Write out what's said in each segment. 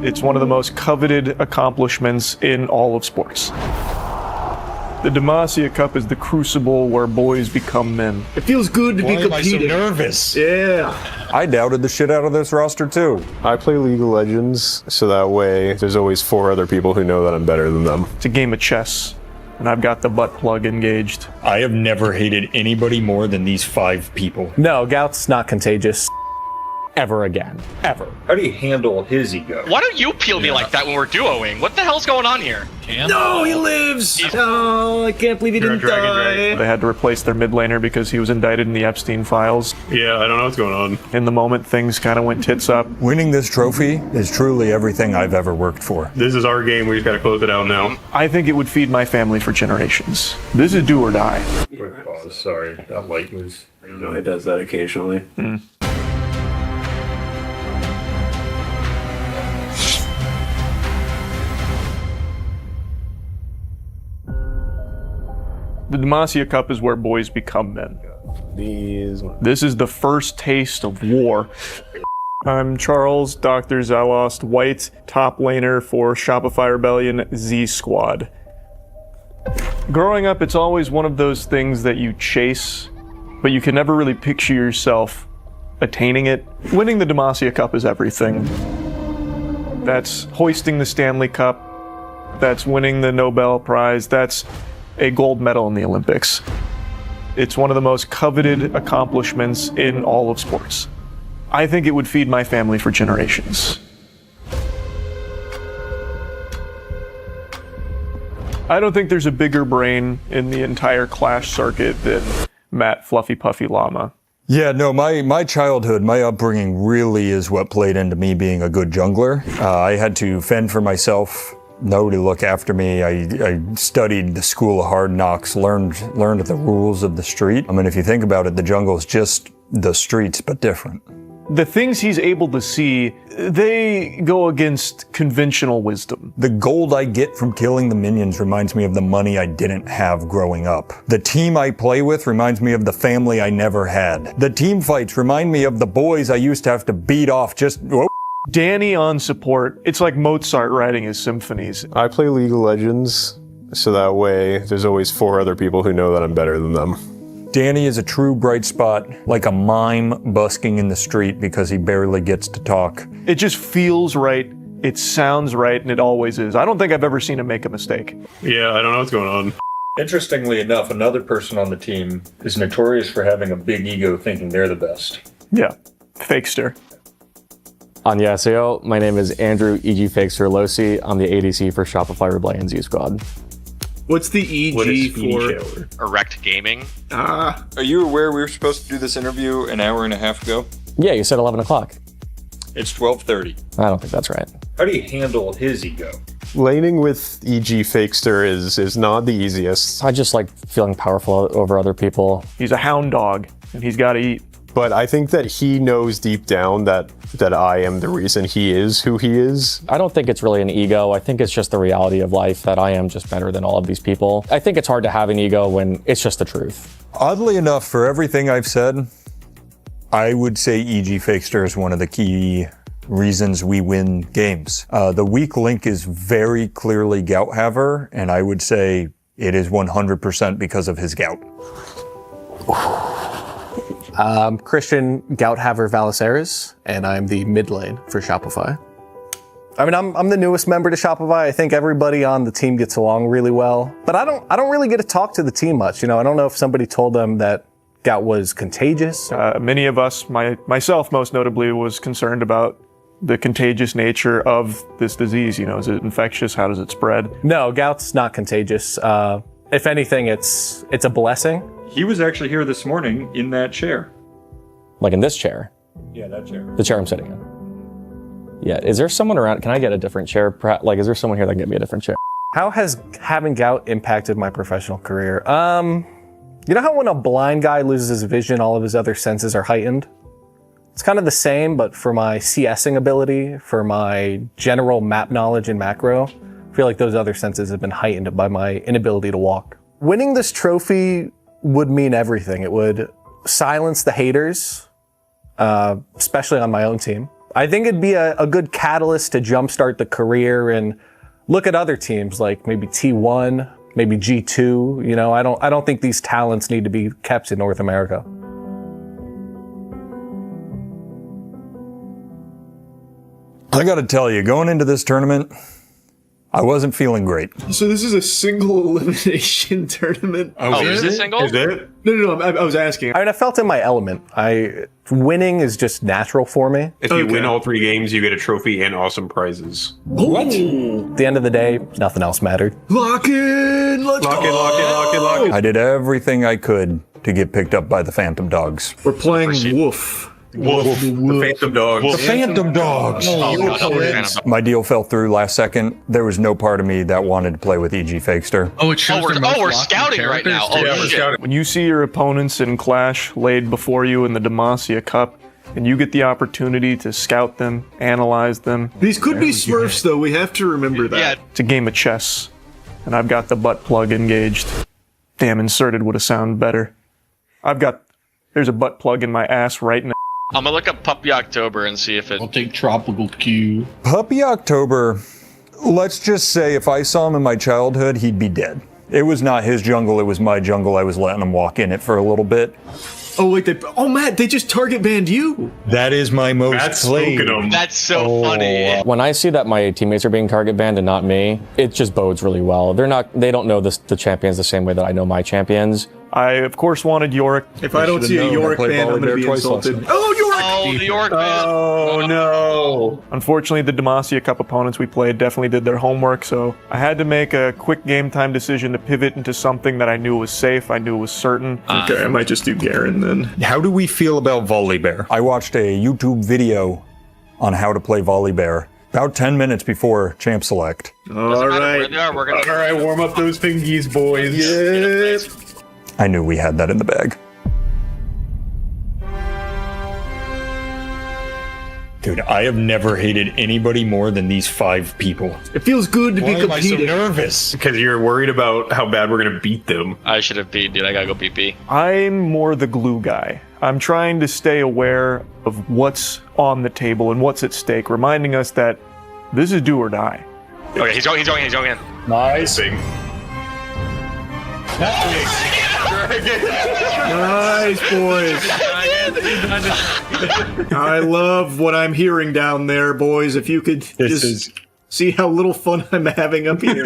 It's one of the most coveted accomplishments in all of sports. The Demacia Cup is the crucible where boys become men. It feels good to be competing. Why am I so nervous? Yeah. I doubted the shit out of this roster too. I play League of Legends, so that way there's always 4 other people who know that I'm better than them. It's a game of chess, and I've got the butt plug engaged. I have never hated anybody more than these 5 people. No, gout's not contagious. Ever again. Ever. How do you handle his ego? Why don't you peel me like that when we're duoing? What the hell's going on here? No, he lives! Oh, I can't believe he didn't die. They had to replace their mid laner because he was indicted in the Epstein files. Yeah, I don't know what's going on. In the moment, things kind of went tits up. Winning this trophy is truly everything I've ever worked for. This is our game, we just gotta close it out now. I think it would feed my family for generations. This is do or die. Quick pause, sorry. That light was... You know, it does that occasionally. The Demacia Cup is where boys become men. This is the first taste of war. I'm Charles, Dr. Zalost, white top laner for Shopify Rebellion Z Squad. Growing up, it's always one of those things that you chase, but you can never really picture yourself attaining it. Winning the Demacia Cup is everything. That's hoisting the Stanley Cup. That's winning the Nobel Prize. That's a gold medal in the Olympics. It's one of the most coveted accomplishments in all of sports. I think it would feed my family for generations. I don't think there's a bigger brain in the entire Clash circuit than Matt Fluffy Puffy Llama. Yeah, no, my childhood, my upbringing really is what played into me being a good jungler. I had to fend for myself, nobody look after me. I studied the school of hard knocks, learned the rules of the street. I mean, if you think about it, the jungle is just the streets, but different. The things he's able to see, they go against conventional wisdom. The gold I get from killing the minions reminds me of the money I didn't have growing up. The team I play with reminds me of the family I never had. The team fights remind me of the boys I used to have to beat off just... Whoa. Danny on support, it's like Mozart writing his symphonies. I play League of Legends, so that way there's always 4 other people who know that I'm better than them. Danny is a true bright spot, like a mime busking in the street because he barely gets to talk. It just feels right, it sounds right, and it always is. I don't think I've ever seen him make a mistake. Yeah, I don't know what's going on. Interestingly enough, another person on the team is notorious for having a big ego thinking they're the best. Yeah, fakester. Annyeonghaseyo, my name is Andrew E.G. Fakester Losi. I'm the ADC for Shopify Rebellion Z Squad. What's the EG for? Erect Gaming. Ah. Are you aware we were supposed to do this interview an hour and a half ago? Yeah, you said 11 o'clock. It's 12:30. I don't think that's right. How do you handle his ego? Laning with EG Fakester is not the easiest. I just like feeling powerful over other people. He's a hound dog, and he's got to eat. But I think that he knows deep down that I am the reason he is who he is. I don't think it's really an ego. I think it's just the reality of life that I am just better than all of these people. I think it's hard to have an ego when it's just the truth. Oddly enough, for everything I've said, I would say EG Fakester is one of the key reasons we win games. The weak link is very clearly Gouthaver, and I would say it is 100% because of his gout. Christian Gouthaver Valaceres, and I'm the mid lane for Shopify. I mean, I'm the newest member to Shopify. I think everybody on the team gets along really well, but I don't really get to talk to the team much. You know, I don't know if somebody told them that gout was contagious. Many of us, myself most notably, was concerned about the contagious nature of this disease. You know, is it infectious? How does it spread? No, gout's not contagious. If anything, it's a blessing. He was actually here this morning in that chair. Like in this chair? Yeah, that chair. The chair I'm sitting in. Yeah, is there someone around? Can I get a different chair? Like, is there someone here that can get me a different chair? How has having gout impacted my professional career? You know how when a blind guy loses his vision, all of his other senses are heightened? It's kind of the same, but for my CSing ability, for my general map knowledge and macro, I feel like those other senses have been heightened by my inability to walk. Winning this trophy would mean everything. It would silence the haters, especially on my own team. I think it'd be a good catalyst to jumpstart the career and look at other teams like maybe T1, maybe G2. You know, I don't think these talents need to be kept in North America. I got to tell you, going into this tournament, I wasn't feeling great. So this is a single elimination tournament? Oh, is it single? Is it? No, I was asking. I mean, I felt in my element. Winning is just natural for me. If you win all 3 games, you get a trophy and awesome prizes. What? At the end of the day, nothing else mattered. Lock in! Let's Lock go! it, lock it, lock it, lock it. I did everything I could to get picked up by the Phantom Dogs. We're playing Wolf. Wolf. The Phantom Dogs. Phantom Dogs! Oh, God, I'm a fan of them. My deal fell through last second. There was no part of me that wanted to play with E.G. Fakester. Oh, it shows we're scouting right now. Oh, Yeah, we're shit. scouting. When you see your opponents in Clash laid before you in the Demacia Cup, and you get the opportunity to scout them, analyze them. These could be Smurfs, though. We have to remember that. Yeah. It's a game of chess, and I've got the butt plug engaged. Damn, inserted would have sounded better. There's a butt plug in my ass right now. I'm gonna look up Puppy October and see if it. I'll take Tropical Q. Puppy October, let's just say if I saw him in my childhood, he'd be dead. It was not his jungle, it was my jungle. I was letting him walk in it for a little bit. Oh, wait, Matt, they just target banned you. That is my most played. That's so funny. When I see that my teammates are being target banned and not me, it just bodes really well. They don't know the champions the same way that I know my champions. I, of course, wanted Yorick. If I don't see a Yorick ban, I'm going to be insulted. Oh, Yorick! Oh, the York man. Oh, no. Unfortunately, the Demacia Cup opponents we played definitely did their homework, so I had to make a quick game time decision to pivot into something that I knew was safe, I knew was certain. Okay, I might just do Garen then. How do we feel about Volibear? I watched a YouTube video on how to play Volibear about 10 minutes before Champ Select. All right. We're gonna. All right, warm up those pinkies, boys. Yep. I knew we had that in the bag. Dude, I have never hated anybody more than these 5 people. It feels good to be competing. nervous? Because you're worried about how bad we're going to beat them. I should have beat, dude. I gotta go BP. I'm more the glue guy. I'm trying to stay aware of what's on the table and what's at stake, reminding us that this is do or die. Okay, he's going in. Nice. Big. Nice, boys. I love what I'm hearing down there, boys. If you could see how little fun I'm having up here.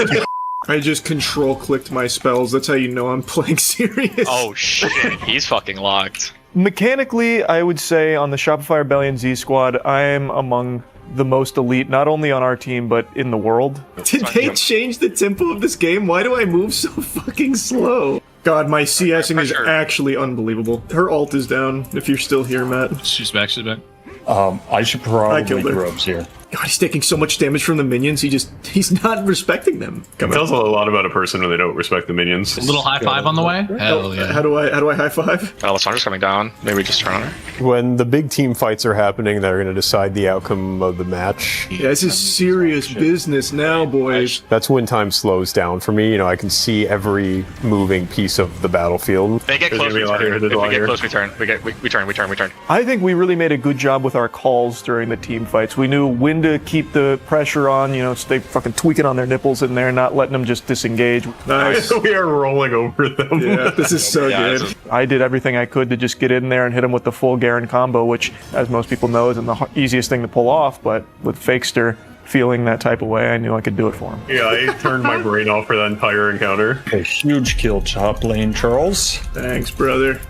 I just control-clicked my spells. That's how you know I'm playing serious. Oh shit, he's fucking locked. Mechanically, I would say on the Shopify Rebellion Z squad, I am among the most elite, not only on our team, but in the world. Did they change the tempo of this game? Why do I move so fucking slow? God, my CSing is actually unbelievable. Her ult is down, if you're still here, Matt. She's back, she's back. I should probably killed her. grubs here. God, he's taking so much damage from the minions, he's not respecting them. It tells a lot about a person when they don't respect the minions. A little high five on the way? Hell yeah. How do I high five? Oh, Lassandra's coming down. Maybe just turn on her. When the big team fights are happening, they're going to decide the outcome of the match. Yeah, this is serious business now, boys. That's when time slows down for me. You know, I can see every moving piece of the battlefield. They get close, we turn. If we get close, we turn. We turn. I think we really made a good job with our calls during the team fights. We knew when to keep the pressure on, stay fucking tweaking on their nipples in there, not letting them just disengage. Nice. We are rolling over them. Yeah, this is so good. I did everything I could to just get in there and hit him with the full Garen combo, which, as most people know, isn't the easiest thing to pull off, but with Fakester feeling that type of way, I knew I could do it for him. Yeah, I turned my brain off for that entire encounter. A huge kill top lane, Charles. Thanks, brother.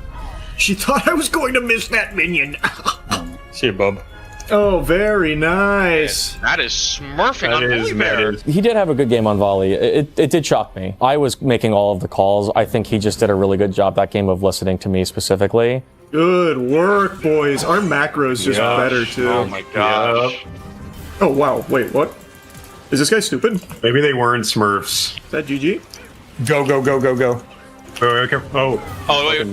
She thought I was going to miss that minion. See you, bub. Oh, very nice. That is smurfing on Volibear. He did have a good game on volley. It did shock me. I was making all of the calls. I think he just did a really good job that game of listening to me specifically. Good work, boys. Our macro's just better, too. Oh my gosh. Oh, wow. Wait, what? Is this guy stupid? Is Maybe they weren't Smurfs. that GG? Go, go, go, go, go. Oh, wait.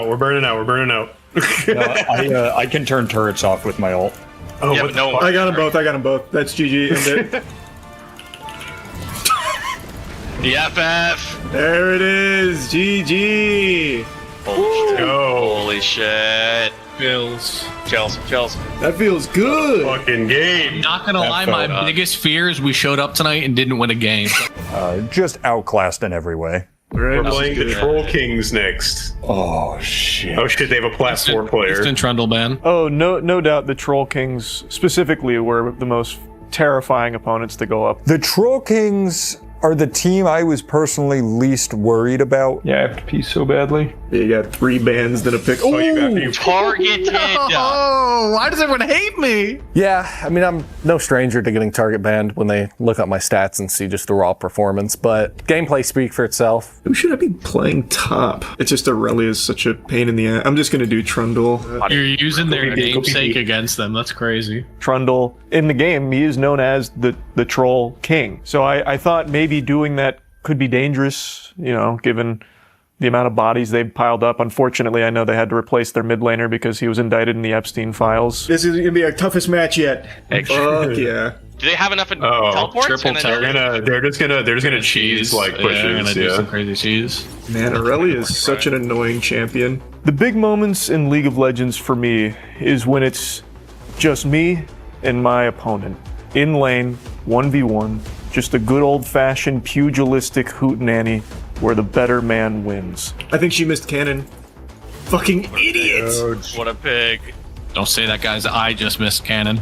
We're burning out. I can turn turrets off with my ult. Oh, Yeah, what but no one. I got them both. That's GG. End it. The FF. There it is. GG. Holy shit. Bills. Chills. That feels good. Fucking game. Not gonna lie, my biggest fear is we showed up tonight and didn't win a game. Just outclassed in every way. We're playing the Troll Kings next. Oh shit! Oh shit, they have a platform player. Instant Trundle ban. Oh, no doubt the Troll Kings specifically were the most terrifying opponents to go up. The Troll Kings are the team I was personally least worried about. Yeah, I have to pee so badly. You got 3 bans, then a pick. Oh, you got me. Targeted. Oh, why does everyone hate me? Yeah, I mean, I'm no stranger to getting target banned when they look up my stats and see just the raw performance, but gameplay speaks for itself. Who should I be playing top? It's just Aurelia is such a pain in the ass. I'm just gonna do Trundle. You're using their namesake against them. That's crazy. Trundle. In the game, he is known as the Troll King. So I thought maybe doing that could be dangerous, you know, given the amount of bodies they've piled up. Unfortunately, I know they had to replace their mid laner because he was indicted in the Epstein files. This is gonna be our toughest match yet. Fuck yeah. Do they have enough teleports? Triple They're just gonna cheese like pushes. They're gonna do some crazy cheese. Man, Aurelia is such an annoying champion. The big moments in League of Legends for me is when it's just me and my opponent. In lane, 1v1, just a good old-fashioned pugilistic hootenanny where the better man wins. I think she missed cannon. Fucking idiots! What a pig. Don't say that, guys. I just missed cannon.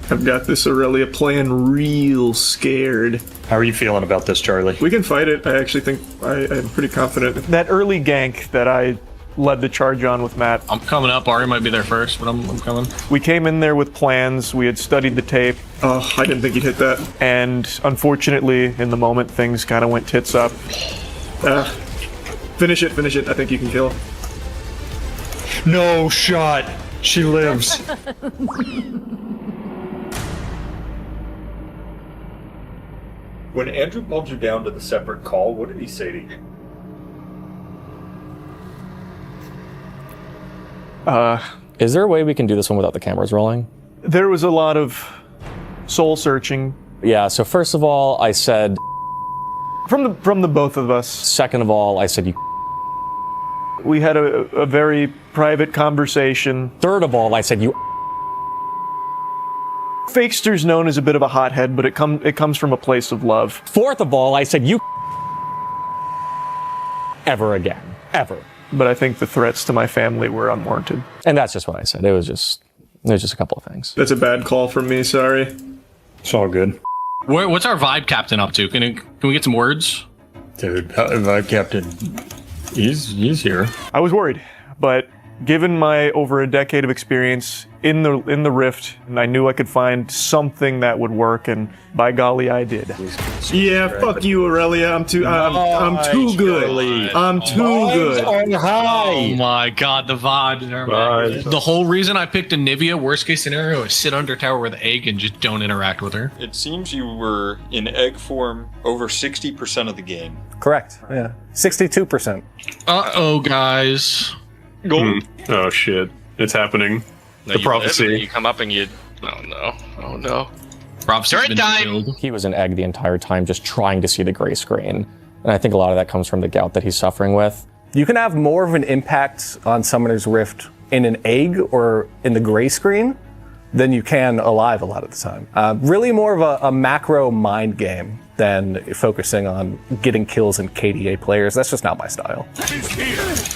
I've got this Aurelia playing real scared. How are you feeling about this, Charlie? We can fight it. I actually think I'm pretty confident. That early gank that I led the charge on with Matt. I'm coming up. Ari might be there first, but I'm coming. We came in there with plans. We had studied the tape. Oh, I didn't think he'd hit that. And unfortunately, in the moment, things kind of went tits up. Finish it. I think you can kill. No shot. She lives. When Andrew pulled you down to the separate call, what did he say to you? Is there a way we can do this one without the cameras rolling? There was a lot of soul searching. Yeah, so first of all, I said... From the both of us. Second of all, I said you... We had a very private conversation. Third of all, I said you... Fakester's known as a bit of a hothead, but it comes from a place of love. Fourth of all, I said you... Ever again. Ever. But I think the threats to my family were unwarranted. And that's just what I said. It was just a couple of things. That's a bad call from me, sorry. It's all good. What's our vibe captain up to? Can we get some words? Dude, Vibe Captain, he's here. I was worried, but given my over a decade of experience in the Rift, and I knew I could find something that would work, and by golly, I did. Yeah, fuck you, Aurelia. I'm too good. I'm too good. Oh my god, the vibes are amazing. The whole reason I picked a Nivea, worst case scenario, is sit under tower with egg and just don't interact with her. It seems you were in egg form over 60% of the game. Correct. Yeah. 62%. Uh-oh, guys. Oh shit, it's happening. No, The you prophecy. live, you come up and you... Oh no. Prophecy's Turret been time! killed. He was an egg the entire time, just trying to see the gray screen. And I think a lot of that comes from the gout that he's suffering with. You can have more of an impact on Summoner's Rift in an egg or in the gray screen than you can alive a lot of the time. Really more of a macro mind game than focusing on getting kills in KDA players. That's just not my style.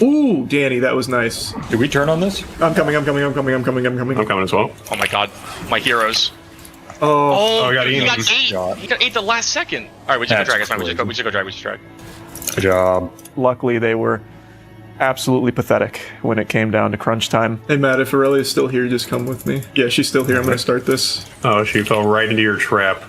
Ooh, Danny, that was nice. Did we turn on this? I'm coming. I'm coming as well. Oh my god. My heroes. Oh, I got he eaten. got 8. He got 8 the last second. Alright, we just go drag. It's fine. We just go drag. Good job. luckily they were absolutely pathetic when it came down to crunch time. Hey Matt, if Aurelia's still here, just come with me. Yeah, she's still here. I'm gonna start this. Oh, she fell right into your trap.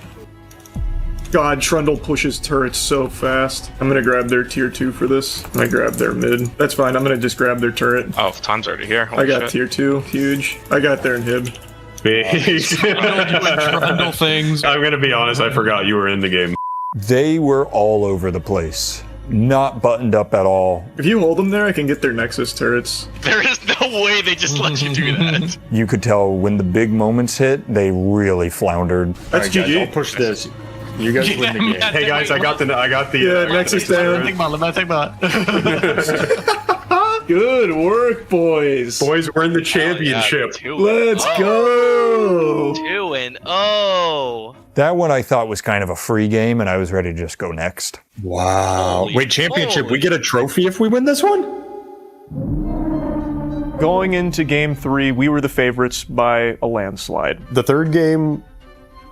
God, Trundle pushes turrets so fast. I'm gonna grab their tier 2 for this. I grab their mid. That's fine, I'm gonna just grab their turret. Oh, time's already here. I got tier 2, huge. I got their inhib. Big. Trundle things. I'm gonna be honest, I forgot you were in the game. They were all over the place. Not buttoned up at all. If you hold them there, I can get their Nexus turrets. There is no way they just let you do that. You could tell when the big moments hit, they really floundered. That's All right, GG. guys, I'll push this. You guys win the game. Hey guys, I got the Yeah, Nexus down. Think about it. Yeah, Good work, boys. Boys, we're in the championship. Let's go. 2-0. That one I thought was kind of a free game, and I was ready to just go next. Wow. Wait, championship, we get a trophy if we win this one? Going into game 3, we were the favorites by a landslide. The third game,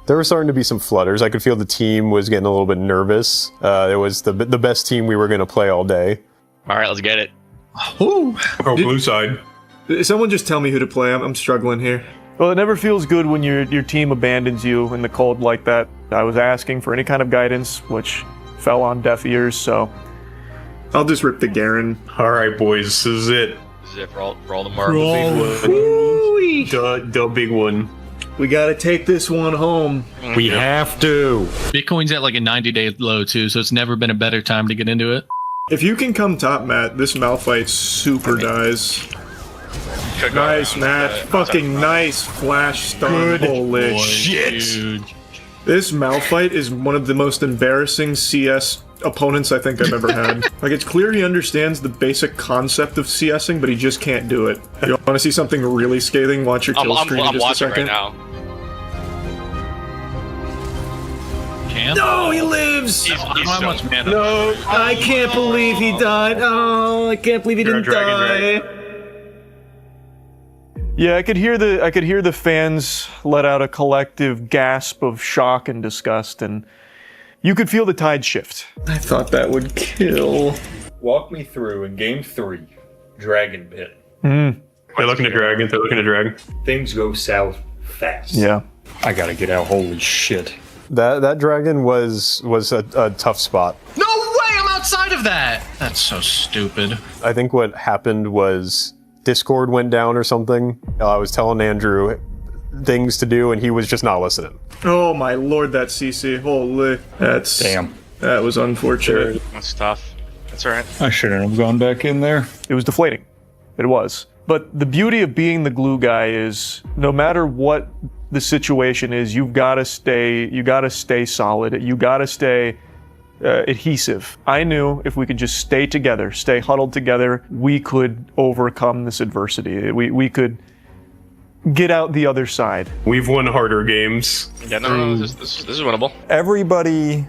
there were starting to be some flutters. I could feel the team was getting a little bit nervous. It was the best team we were going to play all day. All right, let's get it. Ooh. Oh, blue side. Someone just tell me who to play. I'm struggling here. Well, it never feels good when your team abandons you in the cold like that. I was asking for any kind of guidance, which fell on deaf ears, so... I'll just rip the Garen. All right, boys, this is it. This is it for all the marbles. The big one. We gotta take this one home. We have to. Bitcoin's at like a 90-day low too, so it's never been a better time to get into it. If you can come top, Matt, this Malphite super dies. Nice match. Fucking nice flash stun. Holy shit. Dude. This Malphite is one of the most embarrassing CS opponents I think I've ever had. Like, it's clear he understands the basic concept of CSing, but he just can't do it. You want to see something really scathing? Watch your kill stream in I'm just a watching second. right now. Cam? No, he lives! I don't have much mana. No, I can't believe he died. Oh, I can't believe he didn't die. Yeah, I could hear the fans let out a collective gasp of shock and disgust, and you could feel the tide shift. I thought that would kill. Walk me through in game 3, Dragon Pit. They're looking at dragon. They're looking at dragon. Things go south fast. Yeah. I gotta get out. Holy shit. That dragon was a tough spot. No way! I'm outside of that! That's so stupid. I think what happened was Discord went down or something. I was telling Andrew things to do, and he was just not listening. Oh my lord, that CC. Holy. That's... Damn. That was unfortunate. That's tough. That's all right. I shouldn't have gone back in there. It was deflating. It was. But the beauty of being the glue guy is no matter what the situation is, you gotta stay solid. You gotta stay adhesive. I knew if we could just stay together, stay huddled together, we could overcome this adversity. We could get out the other side. We've won harder games. Yeah, no, this is winnable. Everybody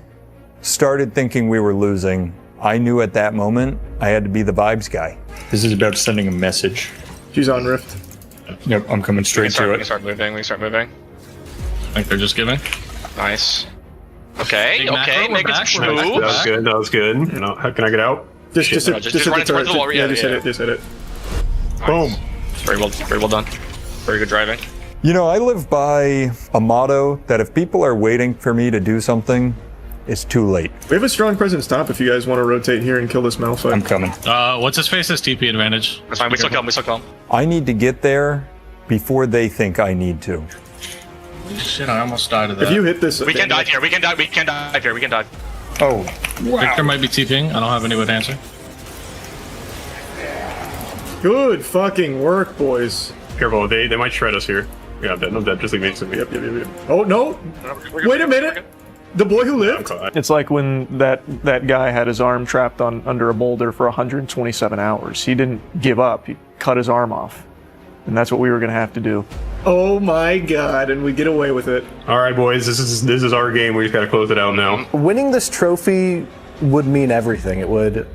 started thinking we were losing. I knew at that moment I had to be the vibes guy. This is about sending a message. She's on Rift. Yep, I'm coming straight to We it. can start moving. I think they're just giving. Nice. Okay, Big macro, we're making back, some we're back. moves. That was good. That was good. You know, how can I get out? Just hit run it the towards the wall. turret. Yeah, Just hit yeah. it. Just hit it. Boom. Very well done. Very good driving. You know, I live by a motto that if people are waiting for me to do something, it's too late. We have a strong presence top if you guys want to rotate here and kill this Malphite. I'm coming. What's his face has TP advantage. That's fine. We still kill him. I need to get there before they think I need to. Shit, I almost died of that. If you hit this... We can dive here. We can dive. Oh, Victor might be TPing. I don't have anyone to answer. Good fucking work, boys. Careful, they might shred us here. Yeah, I'm dead. I'm dead. Just leave me. Yep. Oh, no. Wait a minute. The boy who lived? It's like when that guy had his arm trapped under a boulder for 127 hours. He didn't give up. He cut his arm off. And that's what we were going to have to do. Oh my god, and we get away with it. All right, boys. This is our game. We just got to close it out now. Winning this trophy would mean everything. It would.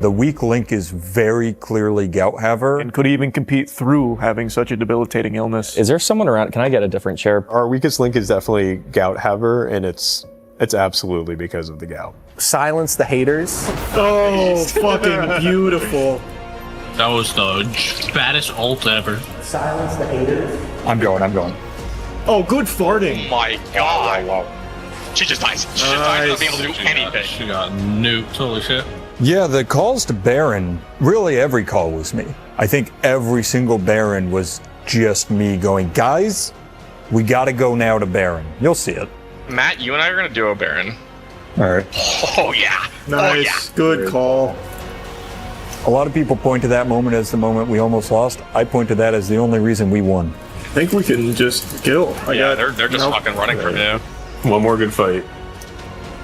The weak link is very clearly Gouthaver. And could even compete through having such a debilitating illness. Is there someone around? Can I get a different chair? Our weakest link is definitely Gouthaver, and it's absolutely because of the gout. Silence the haters. Oh, fucking beautiful. That was the baddest ult ever. Silence the haters. I'm going. Oh, good farting. Oh my god. Wow. She just dies. She just dies without being able to do anything. She got nuked. Holy shit. Yeah, the calls to Baron, really every call was me. I think every single Baron was just me going, guys, we gotta go now to Baron. You'll see it. Matt, you and I are gonna duo Baron. All right. Oh yeah. Nice. Oh yeah. Good call. A lot of people point to that moment as the moment we almost lost. I point to that as the only reason we won. I think we can just kill. Yeah, they're just fucking running from you. One more good fight.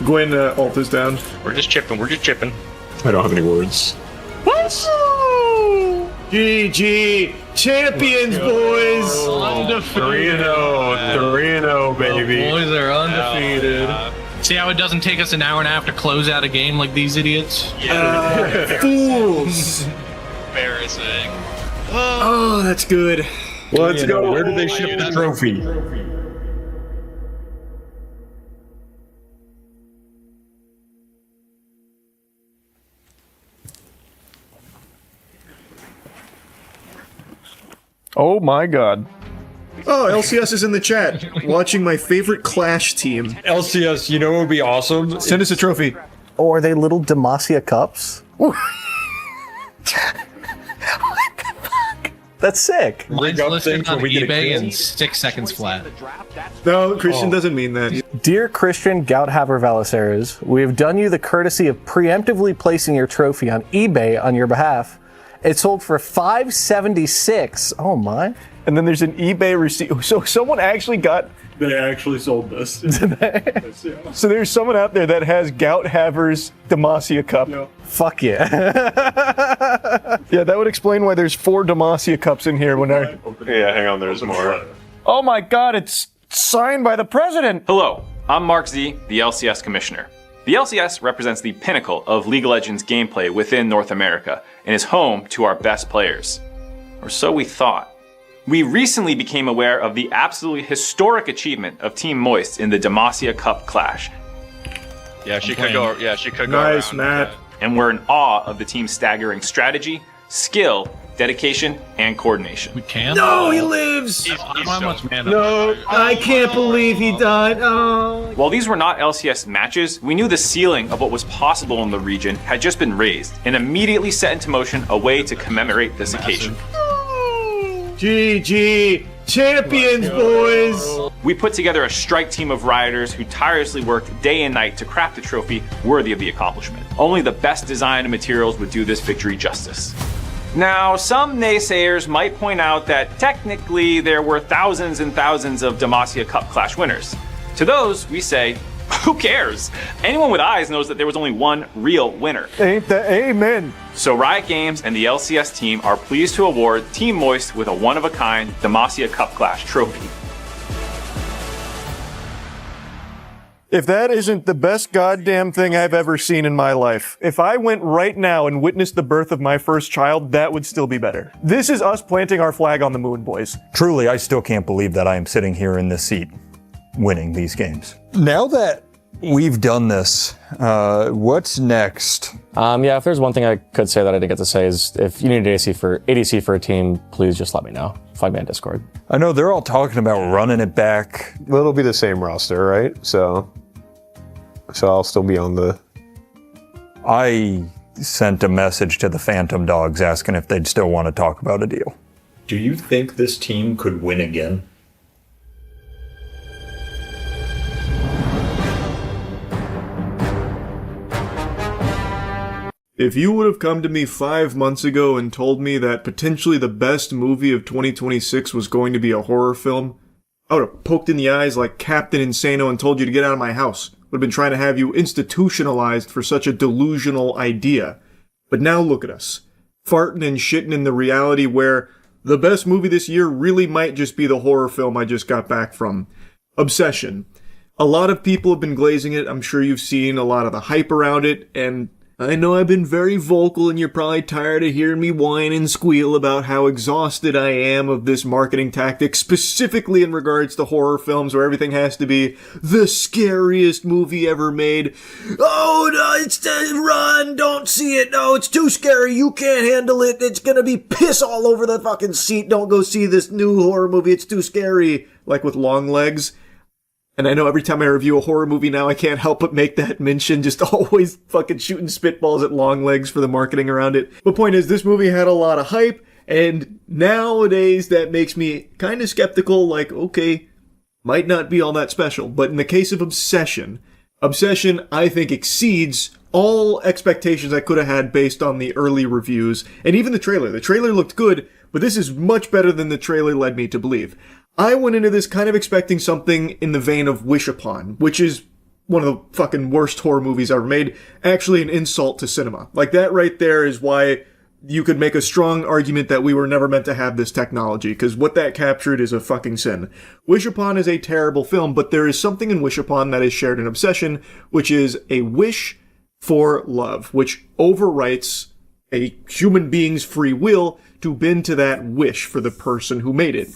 Gwen ult is down. We're just chipping. I don't have any words. What? GG! Champions, boys! Undefeated. 3-0, baby. The boys are undefeated. See how it doesn't take us an hour and a half to close out a game like these idiots? Fools! Embarrassing. Oh, that's good. Let's go. Where did they ship the trophy? Oh my god. Oh, LCS is in the chat, watching my favorite Clash team. LCS, you know what would be awesome? Send us a trophy. Oh, are they little Demacia cups? What the fuck? That's sick. Mine's up listed things on when we get a eBay kill. in 6 seconds flat. No, Christian doesn't mean that. Dear Christian Gouthaver Valiceres, we have done you the courtesy of preemptively placing your trophy on eBay on your behalf. It sold for $576. Oh my. And then there's an eBay receipt. So someone actually got. They actually sold this. So there's someone out there that has Gouthaver's Demacia cup. Fuck yeah. Yeah, that would explain why there's 4 Demacia cups in here when I. Yeah, hang on, there's more. Oh my god, it's signed by the president. Hello, I'm Mark Z, the LCS Commissioner. The LCS represents the pinnacle of League of Legends gameplay within North America and is home to our best players. Or so we thought. We recently became aware of the absolutely historic achievement of Team Moist in the Demacia Cup Clash. Yeah, she could go. Yeah, she could go. Nice, around. Matt. And we're in awe of the team's staggering strategy, skill, dedication, and coordination. We can? No, he lives! How much mana? No, I can't believe he died. Oh. While these were not LCS matches, we knew the ceiling of what was possible in the region had just been raised and immediately set into motion a way to commemorate this occasion. GG! Champions, boys! We put together a strike team of rioters who tirelessly worked day and night to craft a trophy worthy of the accomplishment. Only the best design and materials would do this victory justice. Now, some naysayers might point out that technically there were thousands and thousands of Demacia Cup Clash winners. To those, we say, who cares? Anyone with eyes knows that there was only one real winner. Ain't that amen? So Riot Games and the LCS team are pleased to award Team Moist with a one-of-a-kind Demacia Cup Clash trophy. If that isn't the best goddamn thing I've ever seen in my life, if I went right now and witnessed the birth of my first child, that would still be better. This is us planting our flag on the moon, boys. Truly, I still can't believe that I am sitting here in this seat winning these games. Now that we've done this, what's next? Yeah, if there's one thing I could say that I didn't get to say is if you need an ADC for a team, please just let me know. Find me on Discord. I know they're all talking about running it back. Well, it'll be the same roster, right? So I'll still be on the... I sent a message to the Phantom Dogs asking if they'd still want to talk about a deal. Do you think this team could win again? If you would have come to me 5 months ago and told me that potentially the best movie of 2026 was going to be a horror film, I would have poked in the eyes like Captain Insano and told you to get out of my house. Would have been trying to have you institutionalized for such a delusional idea. But now look at us, farting and shitting in the reality where the best movie this year really might just be the horror film I just got back from. Obsession. A lot of people have been glazing it. I'm sure you've seen a lot of the hype around it, and I know I've been very vocal and you're probably tired of hearing me whine and squeal about how exhausted I am of this marketing tactic, specifically in regards to horror films where everything has to be the scariest movie ever made. Oh, no, it's run, don't see it, no, it's too scary, you can't handle it, it's gonna be piss all over the fucking seat, don't go see this new horror movie, it's too scary. Like with Long Legs. And I know every time I review a horror movie now, I can't help but make that mention, just always fucking shooting spitballs at Long Legs for the marketing around it. But point is, this movie had a lot of hype, and nowadays that makes me kind of skeptical, like, okay, might not be all that special. But in the case of Obsession, I think exceeds all expectations I could have had based on the early reviews, and even the trailer. The trailer looked good, but this is much better than the trailer led me to believe. I went into this kind of expecting something in the vein of Wish Upon, which is one of the fucking worst horror movies ever made. Actually an insult to cinema. Like, that right there is why you could make a strong argument that we were never meant to have this technology, because what that captured is a fucking sin. Wish Upon is a terrible film, but there is something in Wish Upon that is shared in Obsession, which is a wish for love, which overwrites a human being's free will to bend to that wish for the person who made it.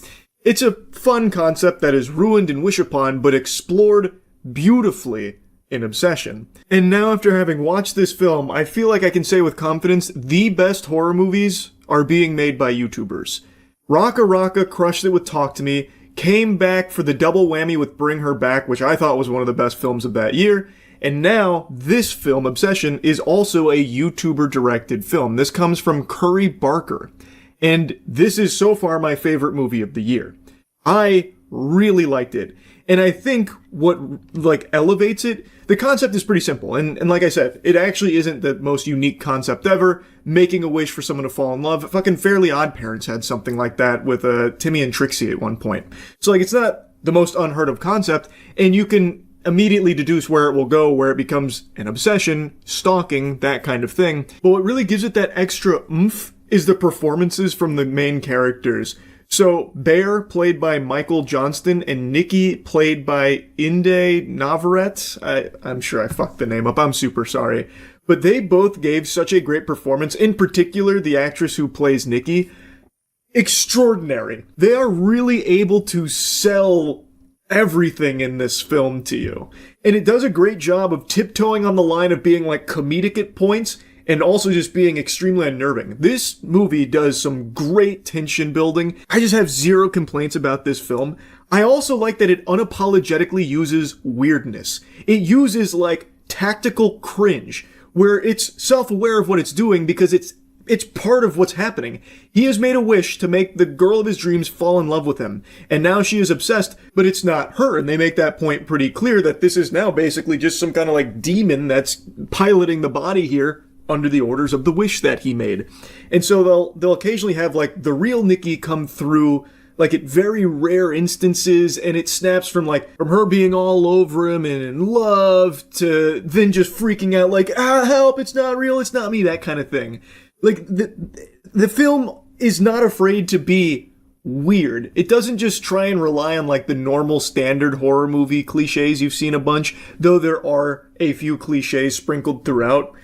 It's a fun concept that is ruined in Wish Upon, but explored beautifully in Obsession. And now, after having watched this film, I feel like I can say with confidence the best horror movies are being made by YouTubers. Raka Raka crushed it with Talk to Me, came back for the double whammy with Bring Her Back, which I thought was one of the best films of that year, and now this film, Obsession, is also a YouTuber-directed film. This comes from Curry Barker, and this is so far my favorite movie of the year. I really liked it. And I think what, elevates it, the concept is pretty simple. And like I said, it actually isn't the most unique concept ever. Making a wish for someone to fall in love. Fucking Fairly Odd Parents had something like that with Timmy and Trixie at one point. So, it's not the most unheard of concept, and you can immediately deduce where it will go, where it becomes an obsession, stalking, that kind of thing. But what really gives it that extra oomph is the performances from the main characters. So, Bear, played by Michael Johnston, and Nikki, played by Inde Navarrete. I'm sure I fucked the name up. I'm super sorry. But they both gave such a great performance. In particular, the actress who plays Nikki. Extraordinary. They are really able to sell everything in this film to you. And it does a great job of tiptoeing on the line of being, comedic at points, and also just being extremely unnerving. This movie does some great tension building. I just have zero complaints about this film. I also like that it unapologetically uses weirdness. It uses, tactical cringe, where it's self-aware of what it's doing because it's part of what's happening. He has made a wish to make the girl of his dreams fall in love with him, and now she is obsessed, but it's not her, and they make that point pretty clear that this is now basically just some kind of, demon that's piloting the body here, under the orders of the wish that he made. And so they'll occasionally have the real Nikki come through at very rare instances, and it snaps from her being all over him and in love to then just freaking out help, it's not real, it's not me, that kind of thing. The film is not afraid to be weird. It doesn't just try and rely on the normal standard horror movie cliches you've seen a bunch, though there are a few cliches sprinkled throughout.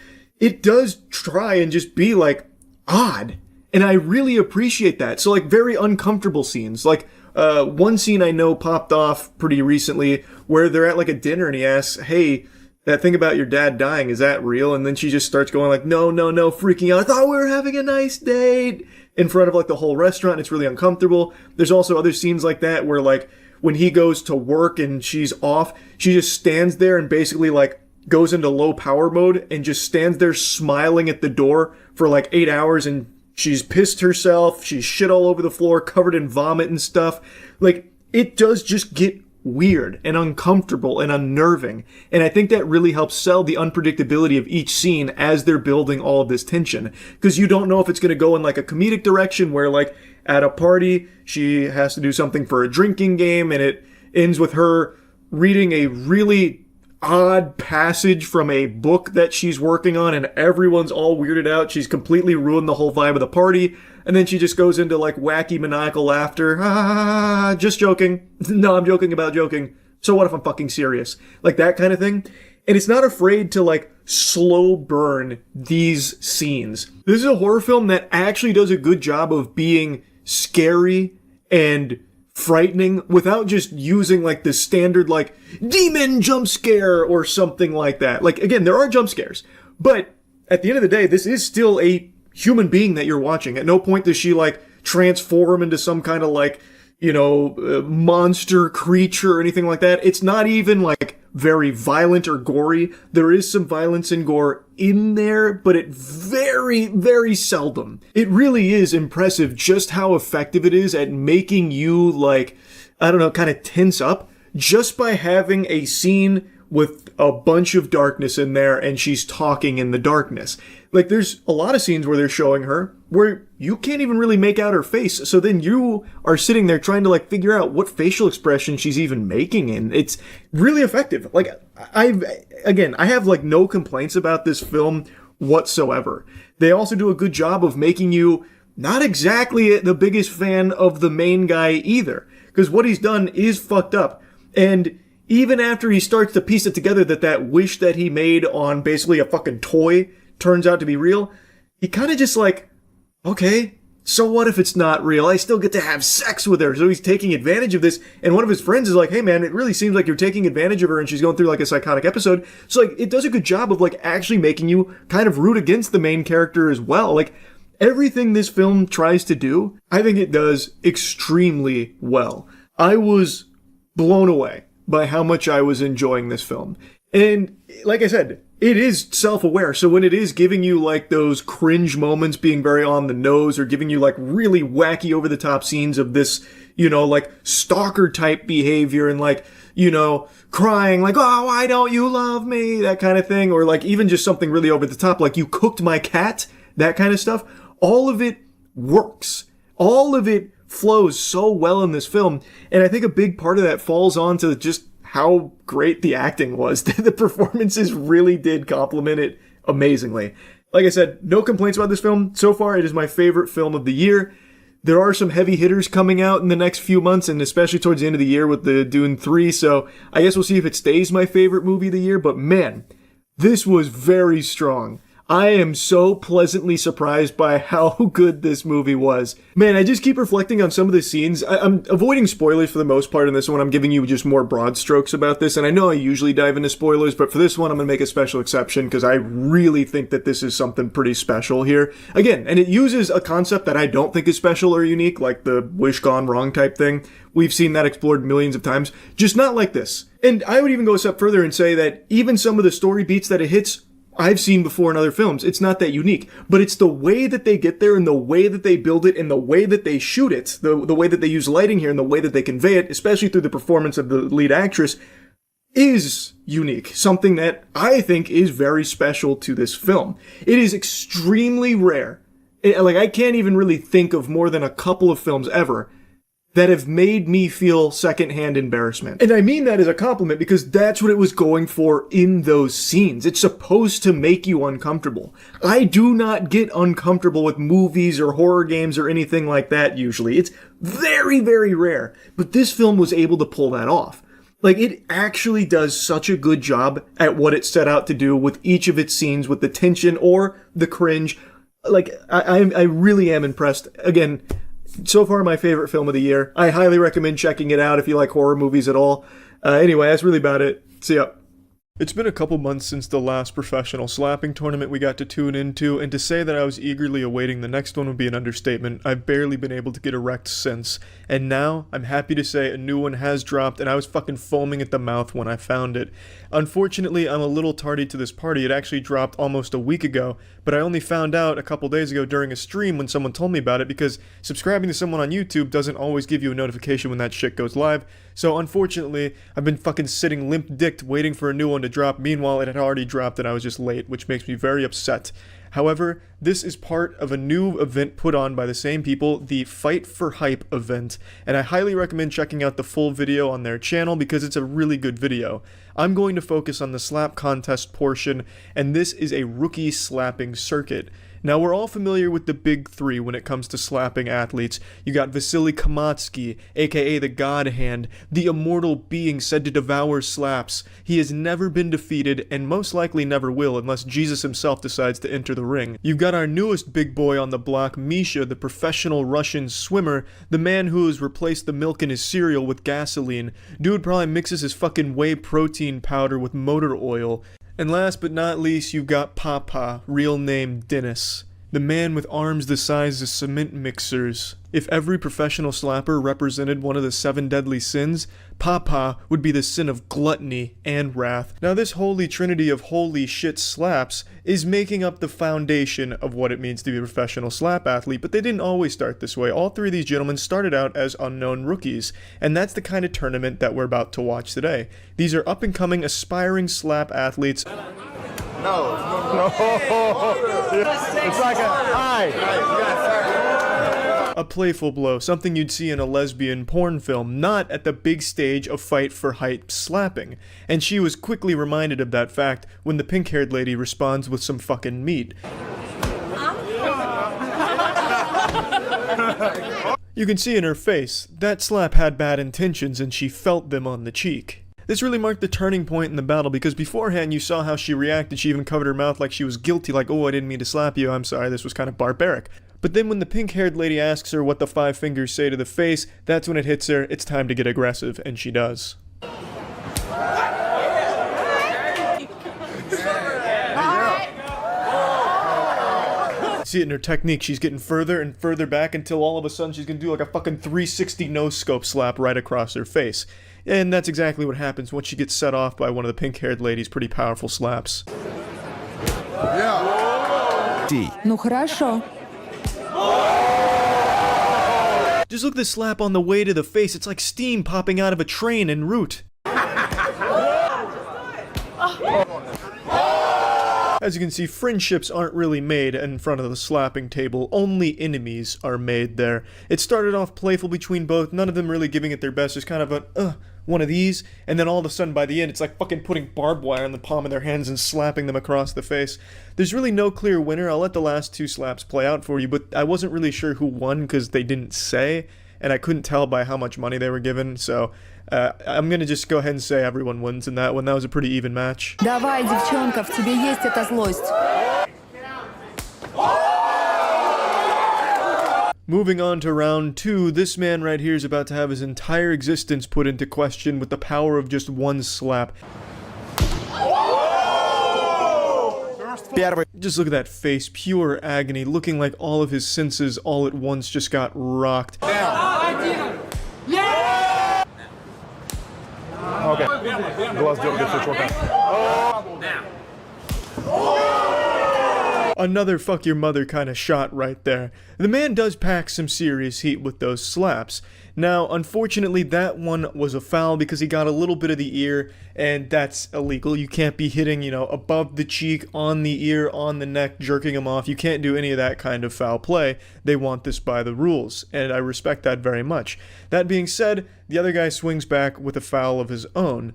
It does try and just be odd. And I really appreciate that. So very uncomfortable scenes. One scene I know popped off pretty recently where they're at a dinner and he asks, hey, that thing about your dad dying, is that real? And then she just starts going no, freaking out. I thought we were having a nice date in front of the whole restaurant. It's really uncomfortable. There's also other scenes like that where when he goes to work and she's off, she just stands there and basically goes into low power mode and just stands there smiling at the door for 8 hours, and she's pissed herself, she's shit all over the floor, covered in vomit and stuff. It does just get weird and uncomfortable and unnerving, and I think that really helps sell the unpredictability of each scene as they're building all of this tension, because you don't know if it's going to go in a comedic direction where at a party she has to do something for a drinking game and it ends with her reading a really odd passage from a book that she's working on and everyone's all weirded out. She's completely ruined the whole vibe of the party. And then she just goes into wacky maniacal laughter. Just joking. No, I'm joking about joking. So what if I'm fucking serious? That kind of thing. And it's not afraid to slow burn these scenes. This is a horror film that actually does a good job of being scary and frightening without just using the standard demon jump scare or something like that. Again, there are jump scares, but at the end of the day, this is still a human being that you're watching. At no point does she transform into some kind of monster creature or anything like that. It's not even very violent or gory. There is some violence and gore in there, but it very, very seldom. It really is impressive just how effective it is at making you kind of tense up just by having a scene with a bunch of darkness in there and she's talking in the darkness. There's a lot of scenes where they're showing her where you can't even really make out her face. So then you are sitting there trying to figure out what facial expression she's even making, and it's really effective. I have no complaints about this film whatsoever. They also do a good job of making you not exactly the biggest fan of the main guy either, because what he's done is fucked up. And even after he starts to piece it together that wish that he made on basically a fucking toy turns out to be real, he kind of just like, okay, so what if it's not real? I still get to have sex with her. So he's taking advantage of this. And one of his friends is like, hey man, it really seems like you're taking advantage of her and she's going through like a psychotic episode. So like, it does a good job of like actually making you kind of root against the main character as well. Like everything this film tries to do, I think it does extremely well. I was blown away by how much I was enjoying this film. And like I said, it is self-aware. So when it is giving you like those cringe moments being very on the nose or giving you like really wacky over the top scenes of this, you know, like stalker type behavior and like, you know, crying like, oh, why don't you love me? That kind of thing. Or like even just something really over the top, like you cooked my cat, that kind of stuff. All of it works. All of it flows so well in this film. And I think a big part of that falls onto just how great the acting was. The performances really did complement it amazingly. Like I said, no complaints about this film. So far, it is my favorite film of the year. There are some heavy hitters coming out in the next few months, and especially towards the end of the year with the Dune 3, so I guess we'll see if it stays my favorite movie of the year, but man, this was very strong. I am so pleasantly surprised by how good this movie was. Man, I just keep reflecting on some of the scenes. I'm avoiding spoilers for the most part in this one. I'm giving you just more broad strokes about this, and I know I usually dive into spoilers, but for this one, I'm going to make a special exception because I really think that this is something pretty special here. Again, and it uses a concept that I don't think is special or unique, like the wish gone wrong type thing. We've seen that explored millions of times, just not like this. And I would even go a step further and say that even some of the story beats that it hits, I've seen before in other films. It's not that unique, but it's the way that they get there and the way that they build it and the way that they shoot it, the way that they use lighting here and the way that they convey it, especially through the performance of the lead actress, is unique. Something that I think is very special to this film. It is extremely rare. I can't even really think of more than a couple of films ever that have made me feel secondhand embarrassment. And I mean that as a compliment because that's what it was going for in those scenes. It's supposed to make you uncomfortable. I do not get uncomfortable with movies or horror games or anything like that usually. It's very, very rare. But this film was able to pull that off. Like, it actually does such a good job at what it set out to do with each of its scenes, with the tension or the cringe. Like, I really am impressed. Again, so far, my favorite film of the year. I highly recommend checking it out if you like horror movies at all. Anyway, that's really about it. See ya. It's been a couple months since the last professional slapping tournament we got to tune into, and to say that I was eagerly awaiting the next one would be an understatement. I've barely been able to get erect since. And now, I'm happy to say a new one has dropped, and I was fucking foaming at the mouth when I found it. Unfortunately, I'm a little tardy to this party. It actually dropped almost a week ago, but I only found out a couple days ago during a stream when someone told me about it, because subscribing to someone on YouTube doesn't always give you a notification when that shit goes live. So unfortunately, I've been fucking sitting limp-dicked waiting for a new one to drop. Meanwhile, it had already dropped and I was just late, which makes me very upset. However, this is part of a new event put on by the same people, the Fight for Hype event, and I highly recommend checking out the full video on their channel because it's a really good video. I'm going to focus on the slap contest portion, and this is a rookie slapping circuit. Now, we're all familiar with the big three when it comes to slapping athletes. You got Vasily Kamatsky, aka the God Hand, the immortal being said to devour slaps. He has never been defeated, and most likely never will unless Jesus himself decides to enter the ring. You've got our newest big boy on the block, Misha, the professional Russian swimmer, the man who has replaced the milk in his cereal with gasoline. Dude probably mixes his fucking whey protein powder with motor oil. And last but not least, you've got Papa, real name Dennis, the man with arms the size of cement mixers. If every professional slapper represented one of the 7 deadly sins, Papa would be the sin of gluttony and wrath. Now, this holy trinity of holy shit slaps is making up the foundation of what it means to be a professional slap athlete, but they didn't always start this way. All 3 of these gentlemen started out as unknown rookies, and that's the kind of tournament that we're about to watch today. These are up-and-coming, aspiring slap athletes. No. It's like a hi. A playful blow, something you'd see in a lesbian porn film, not at the big stage of fight for height slapping. And she was quickly reminded of that fact when the pink-haired lady responds with some fucking meat. You can see in her face, that slap had bad intentions and she felt them on the cheek. This really marked the turning point in the battle because beforehand you saw how she reacted. She even covered her mouth like she was guilty, like, oh, I didn't mean to slap you, I'm sorry, this was kind of barbaric. But then when the pink-haired lady asks her what the 5 fingers say to the face, that's when it hits her, it's time to get aggressive, and she does. See it in her technique, she's getting further and further back until all of a sudden she's gonna do like a fucking 360 no-scope slap right across her face. And that's exactly what happens once she gets set off by one of the pink-haired lady's pretty powerful slaps. Ну хорошо. Just look at the slap on the way to the face, it's like steam popping out of a train en route. As you can see, friendships aren't really made in front of the slapping table, only enemies are made there. It started off playful between both, none of them really giving it their best, just kind of a, one of these, and then all of a sudden by the end it's like fucking putting barbed wire in the palm of their hands and slapping them across the face. There's really no clear winner. I'll let the last 2 slaps play out for you, but I wasn't really sure who won because they didn't say, and I couldn't tell by how much money they were given, so I'm gonna just go ahead and say everyone wins in that one. That was a pretty even match. Давай, девчонка, в тебе есть эта злость. Moving on to round 2, this man right here is about to have his entire existence put into question with the power of just one slap. Just look at that face, pure agony, looking like all of his senses all at once just got rocked. Okay. Глаз дергается у чувака. Another fuck your mother kind of shot right there. The man does pack some serious heat with those slaps. Now, unfortunately, that one was a foul because he got a little bit of the ear, and that's illegal. You can't be hitting, you know, above the cheek, on the ear, on the neck, jerking him off. You can't do any of that kind of foul play. They want this by the rules, and I respect that very much. That being said, the other guy swings back with a foul of his own.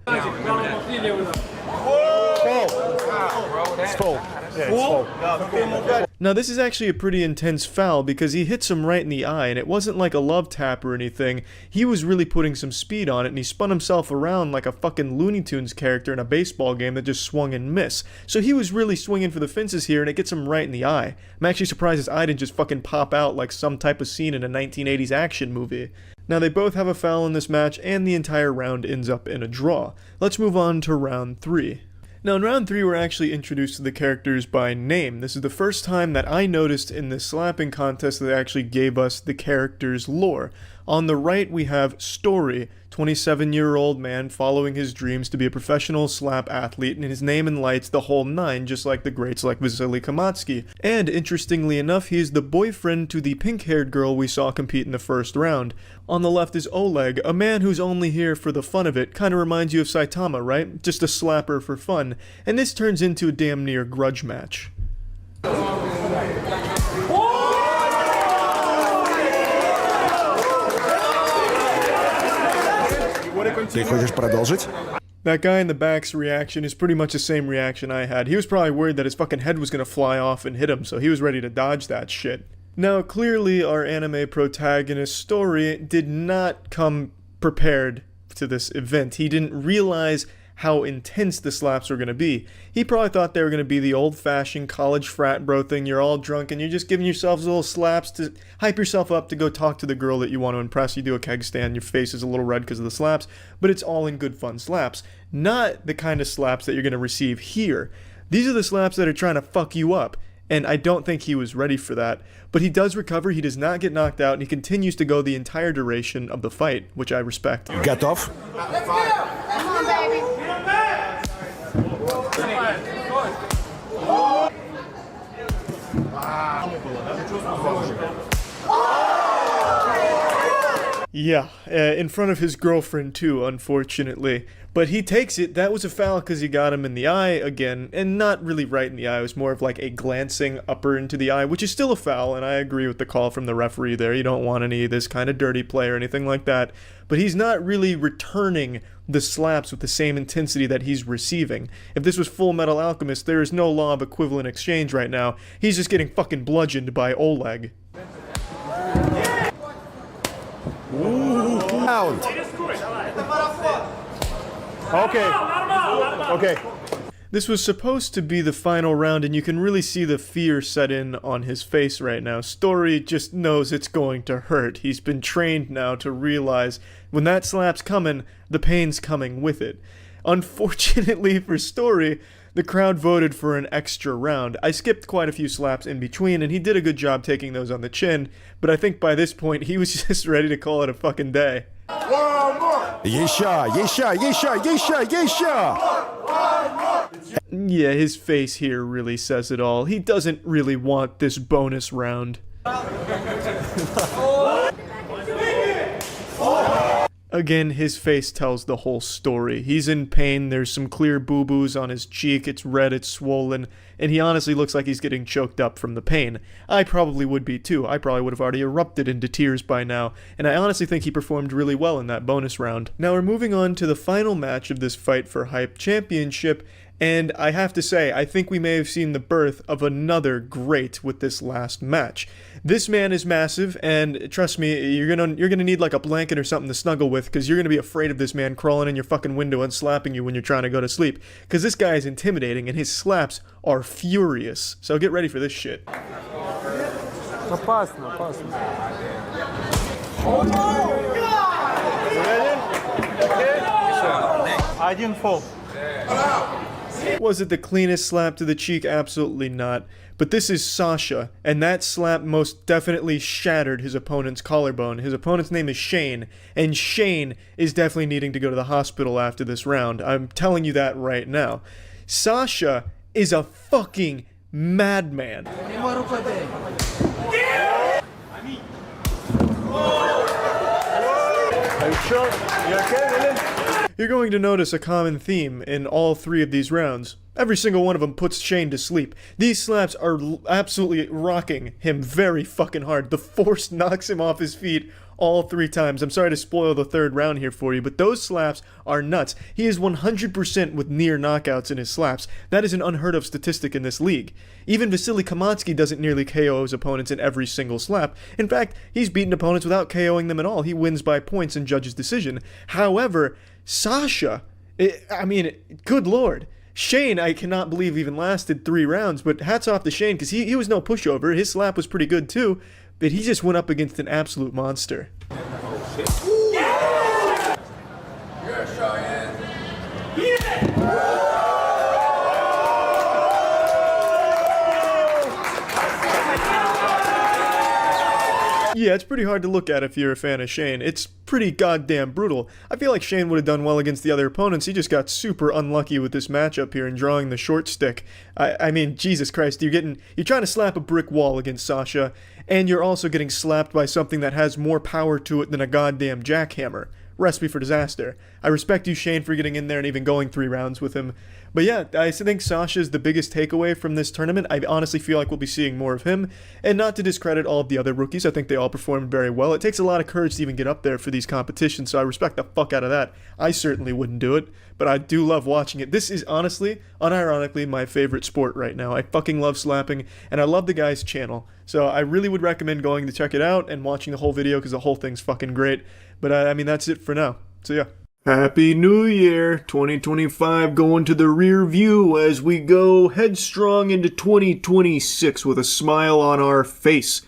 Now this is actually a pretty intense foul because he hits him right in the eye, and it wasn't like a love tap or anything. He was really putting some speed on it, and he spun himself around like a fucking Looney Tunes character in a baseball game that just swung and missed. So he was really swinging for the fences here, and it gets him right in the eye. I'm actually surprised his eye didn't just fucking pop out like some type of scene in a 1980s action movie. Now they both have a foul in this match, and the entire round ends up in a draw. Let's move on to round 3. Now in round 3 we're actually introduced to the characters by name. This is the first time that I noticed in this slapping contest that they actually gave us the character's lore. On the right we have Story, 27-year-old man following his dreams to be a professional slap athlete, and his name and lights the whole 9, just like the greats like Vasily Kamatsky. And interestingly enough, he is the boyfriend to the pink-haired girl we saw compete in the first round. On the left is Oleg, a man who's only here for the fun of it. Kinda reminds you of Saitama, right? Just a slapper for fun. And this turns into a damn near grudge match. Ты хочешь продолжить? That guy in the back's reaction is pretty much the same reaction I had. He was probably worried that his fucking head was gonna fly off and hit him, so he was ready to dodge that shit. Now, clearly our anime protagonist Story did not come prepared to this event. He didn't realize how intense the slaps were going to be. He probably thought they were going to be the old-fashioned college frat bro thing. You're all drunk and you're just giving yourselves little slaps to hype yourself up to go talk to the girl that you want to impress. You do a keg stand, your face is a little red because of the slaps, but it's all in good fun slaps. Not the kind of slaps that you're going to receive here. These are the slaps that are trying to fuck you up. And I don't think he was ready for that. But he does recover, he does not get knocked out, and he continues to go the entire duration of the fight, which I respect. Готов? Let's go! Come on, baby! Yeah, in front of his girlfriend too, unfortunately. But he takes it. That was a foul because he got him in the eye again, and not really right in the eye. It was more of like a glancing upper into the eye, which is still a foul, and I agree with the call from the referee there. You don't want any of this kind of dirty play or anything like that. But he's not really returning the slaps with the same intensity that he's receiving. If this was Full Metal Alchemist, there is no law of equivalent exchange right now. He's just getting fucking bludgeoned by Oleg. Round. Okay. This was supposed to be the final round, and you can really see the fear set in on his face right now. Story just knows it's going to hurt. He's been trained now to realize when that slap's coming, the pain's coming with it. Unfortunately for Story, the crowd voted for an extra round. I skipped quite a few slaps in between, and he did a good job taking those on the chin, but I think by this point, he was just ready to call it a fucking day. Еще. Yeah, his face here really says it all. He doesn't really want this bonus round. Again, his face tells the whole story. He's in pain, there's some clear boo-boos on his cheek, it's red, it's swollen, and he honestly looks like he's getting choked up from the pain. I probably would be too. I probably would have already erupted into tears by now, and I honestly think he performed really well in that bonus round. Now we're moving on to the final match of this Fight for Hype Championship, and I have to say, I think we may have seen the birth of another great with this last match. This man is massive, and trust me, you're gonna need like a blanket or something to snuggle with, because you're gonna be afraid of this man crawling in your fucking window and slapping you when you're trying to go to sleep. Because this guy is intimidating, and his slaps are furious. So get ready for this shit. Was it the cleanest slap to the cheek? Absolutely not. But this is Sasha, and that slap most definitely shattered his opponent's collarbone. His opponent's name is Shane, and Shane is definitely needing to go to the hospital after this round. I'm telling you that right now. Sasha is a fucking madman. Are you sure? You okay, William? You're going to notice a common theme in all three of these rounds. Every single one of them puts Shane to sleep. These slaps are absolutely rocking him very fucking hard. The force knocks him off his feet all three times. I'm sorry to spoil the third round here for you, but those slaps are nuts. He is 100% with near knockouts in his slaps. That is an unheard of statistic in this league. Even Vasily Kamatsky doesn't nearly KO his opponents in every single slap. In fact, he's beaten opponents without KOing them at all. He wins by points in judge's decision. However, Sasha, good lord. Shane, I cannot believe even lasted 3 rounds, but hats off to Shane, because he was no pushover. His slap was pretty good too, but he just went up against an absolute monster. Yeah, it's pretty hard to look at if you're a fan of Shane. It's pretty goddamn brutal. I feel like Shane would have done well against the other opponents. He just got super unlucky with this matchup here and drawing the short stick. I mean, Jesus Christ, you're trying to slap a brick wall against Sasha, and you're also getting slapped by something that has more power to it than a goddamn jackhammer. Recipe for disaster. I respect you, Shane, for getting in there and even going 3 rounds with him. But yeah, I think Sasha's the biggest takeaway from this tournament. I honestly feel like we'll be seeing more of him. And not to discredit all of the other rookies, I think they all performed very well. It takes a lot of courage to even get up there for these competitions, so I respect the fuck out of that. I certainly wouldn't do it, but I do love watching it. This is honestly, unironically, my favorite sport right now. I fucking love slapping, and I love the guy's channel. So I really would recommend going to check it out and watching the whole video, because the whole thing's fucking great. But I mean, that's it for now. So yeah. Happy New Year! 2025 going to the rear view as we go headstrong into 2026 with a smile on our face.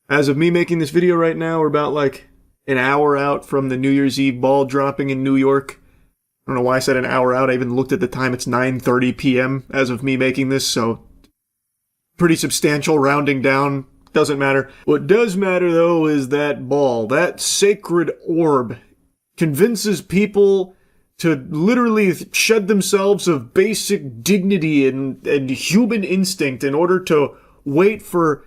As of me making this video right now, we're about like an hour out from the New Year's Eve ball dropping in New York. I don't know why I said an hour out. I even looked at the time. It's 9:30 p.m. as of me making this, so pretty substantial rounding down. Doesn't matter. What does matter, though, is that ball. That sacred orb convinces people to literally shed themselves of basic dignity and human instinct in order to wait for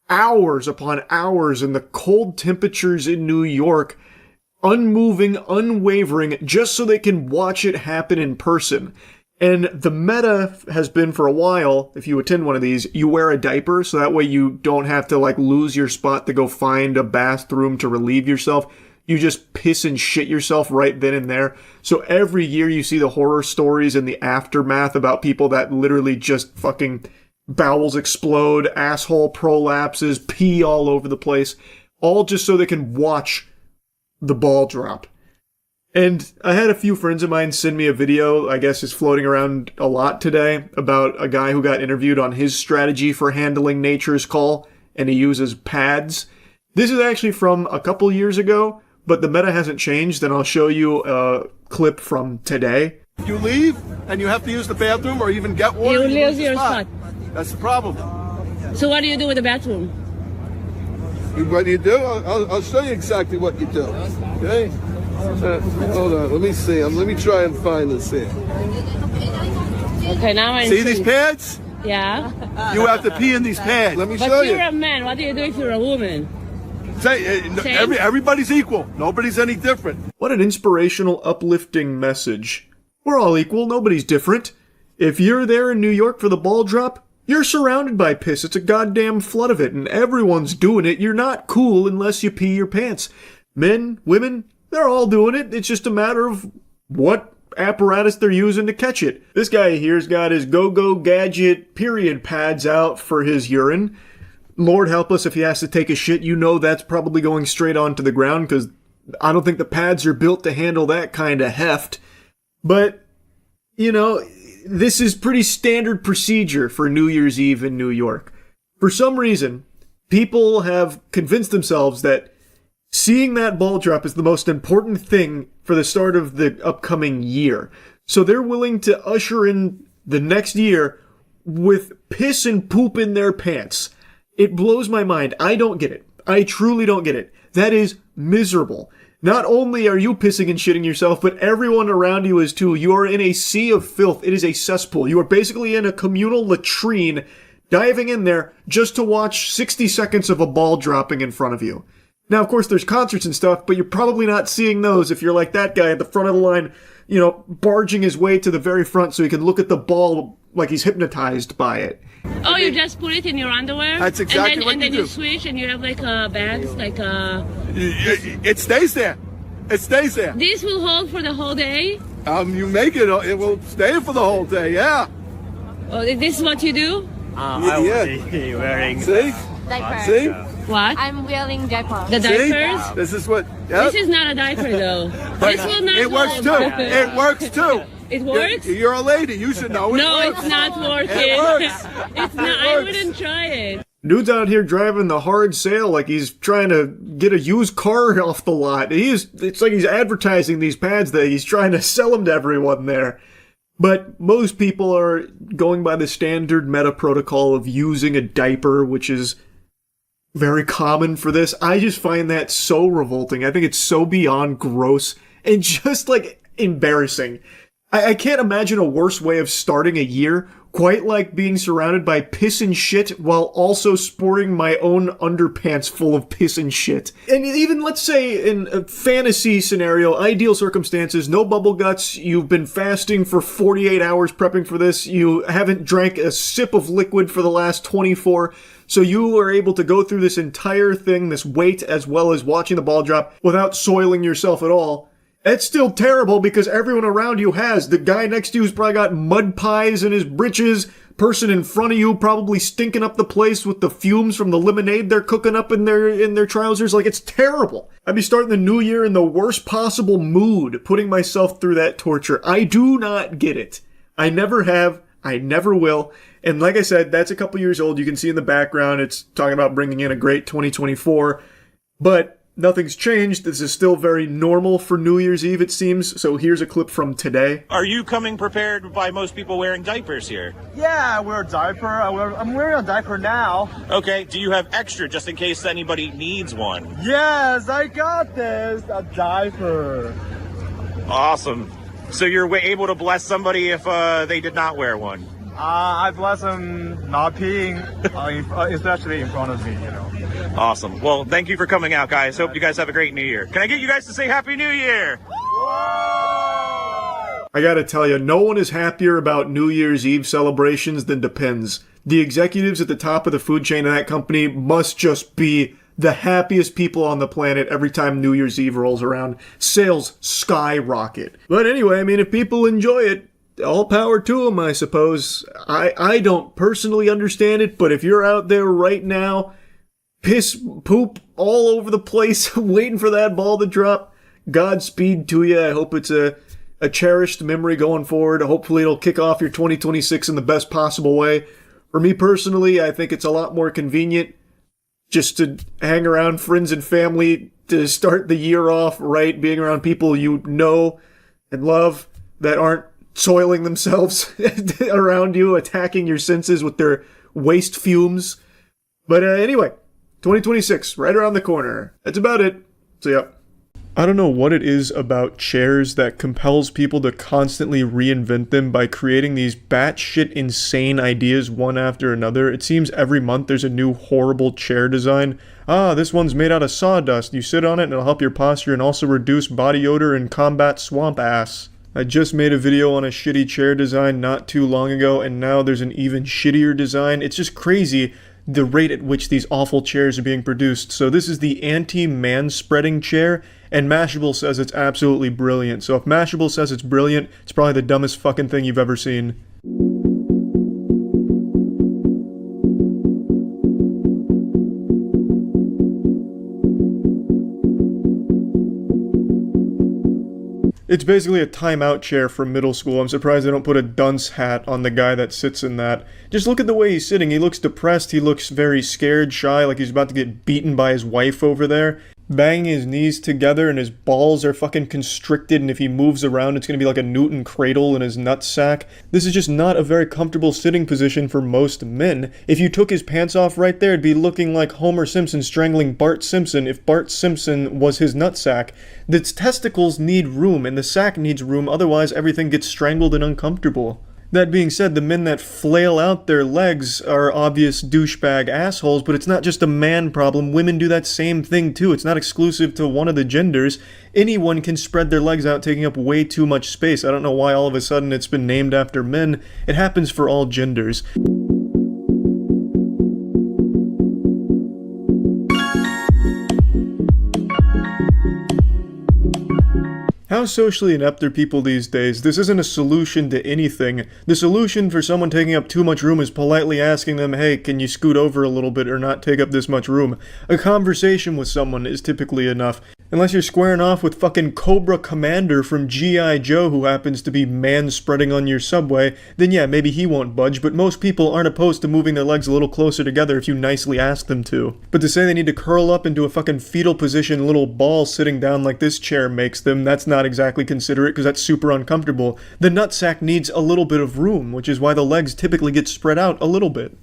hours upon hours in the cold temperatures in New York unmoving, unwavering, just so they can watch it happen in person. And the meta has been for a while, if you attend one of these, you wear a diaper, so that way you don't have to like lose your spot to go find a bathroom to relieve yourself. You just piss and shit yourself right then and there. So every year you see the horror stories and the aftermath about people that literally just fucking bowels explode, asshole prolapses, pee all over the place, all just so they can watch the ball drop. And I had a few friends of mine send me a video, I guess is floating around a lot today, about a guy who got interviewed on his strategy for handling nature's call, and he uses pads. This is actually from a couple years ago, but the meta hasn't changed, and I'll show you a clip from today. You leave, and you have to use the bathroom or even get water. You lose your spot. That's the problem. So what do you do with the bathroom? What do you do? I'll show you exactly what you do. Okay? Hold on, let me see. Let me try and find this here. Okay, now I see these pads? Yeah. You have to pee in these pads. Let me show you. But you're a man. What do you do if you're a woman? Say, everybody's equal. Nobody's any different. What an inspirational, uplifting message. We're all equal. Nobody's different. If you're there in New York for the ball drop, you're surrounded by piss. It's a goddamn flood of it, and everyone's doing it. You're not cool unless you pee your pants. Men, women, they're all doing it. It's just a matter of what apparatus they're using to catch it. This guy here's got his go-go gadget period pads out for his urine. Lord help us if he has to take a shit. You know that's probably going straight onto the ground, because I don't think the pads are built to handle that kind of heft. But, you know, this is pretty standard procedure for New Year's Eve in New York. For some reason, people have convinced themselves that seeing that ball drop is the most important thing for the start of the upcoming year. So they're willing to usher in the next year with piss and poop in their pants. It blows my mind. I don't get it. I truly don't get it. That is miserable. Not only are you pissing and shitting yourself, but everyone around you is too. You are in a sea of filth. It is a cesspool. You are basically in a communal latrine, diving in there just to watch 60 seconds of a ball dropping in front of you. Now, of course, there's concerts and stuff, but you're probably not seeing those if you're like that guy at the front of the line, you know, barging his way to the very front so he can look at the ball like he's hypnotized by it. Oh, you just put it in your underwear? That's exactly what you do. And then you switch and you have like bags, like It stays there. It stays there. This will hold for the whole day? You make it will stay for the whole day, yeah. Oh, this is what you do? I will be wearing... See? Diaper. See? What? I'm wearing diaper. The diapers? See? This is what... Yep. This is not a diaper, though. This will not It works, too. It works, too. It works? You're a lady. You should know it No, works. it's not working. It works. It's not. I wouldn't try it. Dude's out here driving the hard sale like he's trying to get a used car off the lot. It's like he's advertising these pads that he's trying to sell them to everyone there. But most people are going by the standard meta protocol of using a diaper, which is very common for this. I just find that so revolting. I think it's so beyond gross and just like embarrassing. I can't imagine a worse way of starting a year, quite like being surrounded by piss and shit while also sporting my own underpants full of piss and shit. And even, let's say, in a fantasy scenario, ideal circumstances, no bubble guts, you've been fasting for 48 hours prepping for this, you haven't drank a sip of liquid for the last 24, so you are able to go through this entire thing, this wait, as well as watching the ball drop without soiling yourself at all. It's still terrible because everyone around you has. The guy next to you's probably got mud pies in his britches. Person in front of you probably stinking up the place with the fumes from the lemonade they're cooking up in their trousers. Like, it's terrible. I'd be starting the new year in the worst possible mood, putting myself through that torture. I do not get it. I never have. I never will. And like I said, that's a couple years old. You can see in the background, it's talking about bringing in a great 2024. But nothing's changed. This is still very normal for New Year's Eve, it seems. So here's a clip from today. Are you coming prepared by most people wearing diapers here? Yeah, I wear a diaper. I'm wearing a diaper now. Okay, do you have extra just in case anybody needs one? Yes, I got this. A diaper. Awesome. So you're able to bless somebody if they did not wear one? I bless them not peeing, especially in front of me, you know. Awesome. Well, thank you for coming out, guys. Hope you guys have a great New Year. Can I get you guys to say Happy New Year? I gotta tell you, no one is happier about New Year's Eve celebrations than Depends. The executives at the top of the food chain of that company must just be the happiest people on the planet every time New Year's Eve rolls around. Sales skyrocket. But anyway, I mean, if people enjoy it, all power to them, I suppose. I don't personally understand it, but if you're out there right now, piss, poop all over the place, waiting for that ball to drop, Godspeed to you. I hope it's a cherished memory going forward. Hopefully it'll kick off your 2026 in the best possible way. For me personally, I think it's a lot more convenient just to hang around friends and family to start the year off right, being around people you know and love that aren't soiling themselves around you, attacking your senses with their waste fumes. But anyway, 2026, right around the corner. That's about it. So yeah. I don't know what it is about chairs that compels people to constantly reinvent them by creating these batshit insane ideas one after another. It seems every month there's a new horrible chair design. Ah, this one's made out of sawdust. You sit on it and it'll help your posture and also reduce body odor and combat swamp ass. I just made a video on a shitty chair design not too long ago, and now there's an even shittier design. It's just crazy the rate at which these awful chairs are being produced. So this is the anti-man-spreading chair, and Mashable says it's absolutely brilliant. So if Mashable says it's brilliant, it's probably the dumbest fucking thing you've ever seen. It's basically a timeout chair from middle school. I'm surprised they don't put a dunce hat on the guy that sits in that. Just look at the way he's sitting. He looks depressed. He looks very scared, shy, like he's about to get beaten by his wife over there. Banging his knees together and his balls are fucking constricted, and if he moves around it's gonna be like a Newton cradle in his nutsack. This is just not a very comfortable sitting position for most men. If you took his pants off right there, it'd be looking like Homer Simpson strangling Bart Simpson if Bart Simpson was his nutsack. The testicles need room, and the sack needs room, otherwise everything gets strangled and uncomfortable. That being said, the men that flail out their legs are obvious douchebag assholes, but it's not just a man problem. Women do that same thing too. It's not exclusive to one of the genders. Anyone can spread their legs out, taking up way too much space. I don't know why all of a sudden it's been named after men. It happens for all genders. How socially inept are people these days? This isn't a solution to anything. The solution for someone taking up too much room is politely asking them, hey, can you scoot over a little bit or not take up this much room? A conversation with someone is typically enough. Unless you're squaring off with fucking Cobra Commander from G.I. Joe who happens to be man-spreading on your subway, then yeah, maybe he won't budge, but most people aren't opposed to moving their legs a little closer together if you nicely ask them to. But to say they need to curl up into a fucking fetal position little ball sitting down like this chair makes them, that's not exactly considerate because that's super uncomfortable. The nutsack needs a little bit of room, which is why the legs typically get spread out a little bit.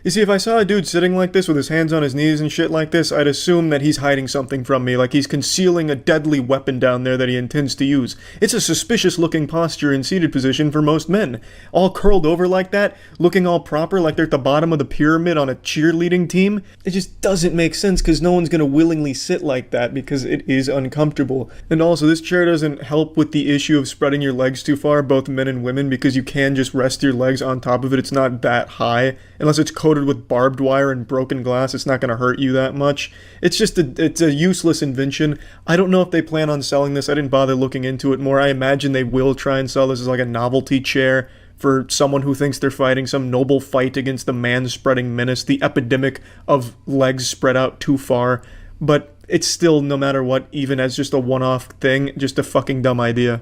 You see, if I saw a dude sitting like this with his hands on his knees and shit like this, I'd assume that he's hiding something from me, like he's concealing a deadly weapon down there that he intends to use. It's a suspicious looking posture in seated position for most men. All curled over like that, looking all proper like they're at the bottom of the pyramid on a cheerleading team. It just doesn't make sense because no one's gonna willingly sit like that because it is uncomfortable. And also, this chair doesn't help with the issue of spreading your legs too far, both men and women, because you can just rest your legs on top of it. It's not that high. Unless it's coated with barbed wire and broken glass, it's not going to hurt you that much. It's just it's a useless invention. I don't know if they plan on selling this. I didn't bother looking into it more. I imagine they will try and sell this as like a novelty chair for someone who thinks they're fighting some noble fight against the man-spreading menace, the epidemic of legs spread out too far. But it's still, no matter what, even as just a one-off thing, just a fucking dumb idea.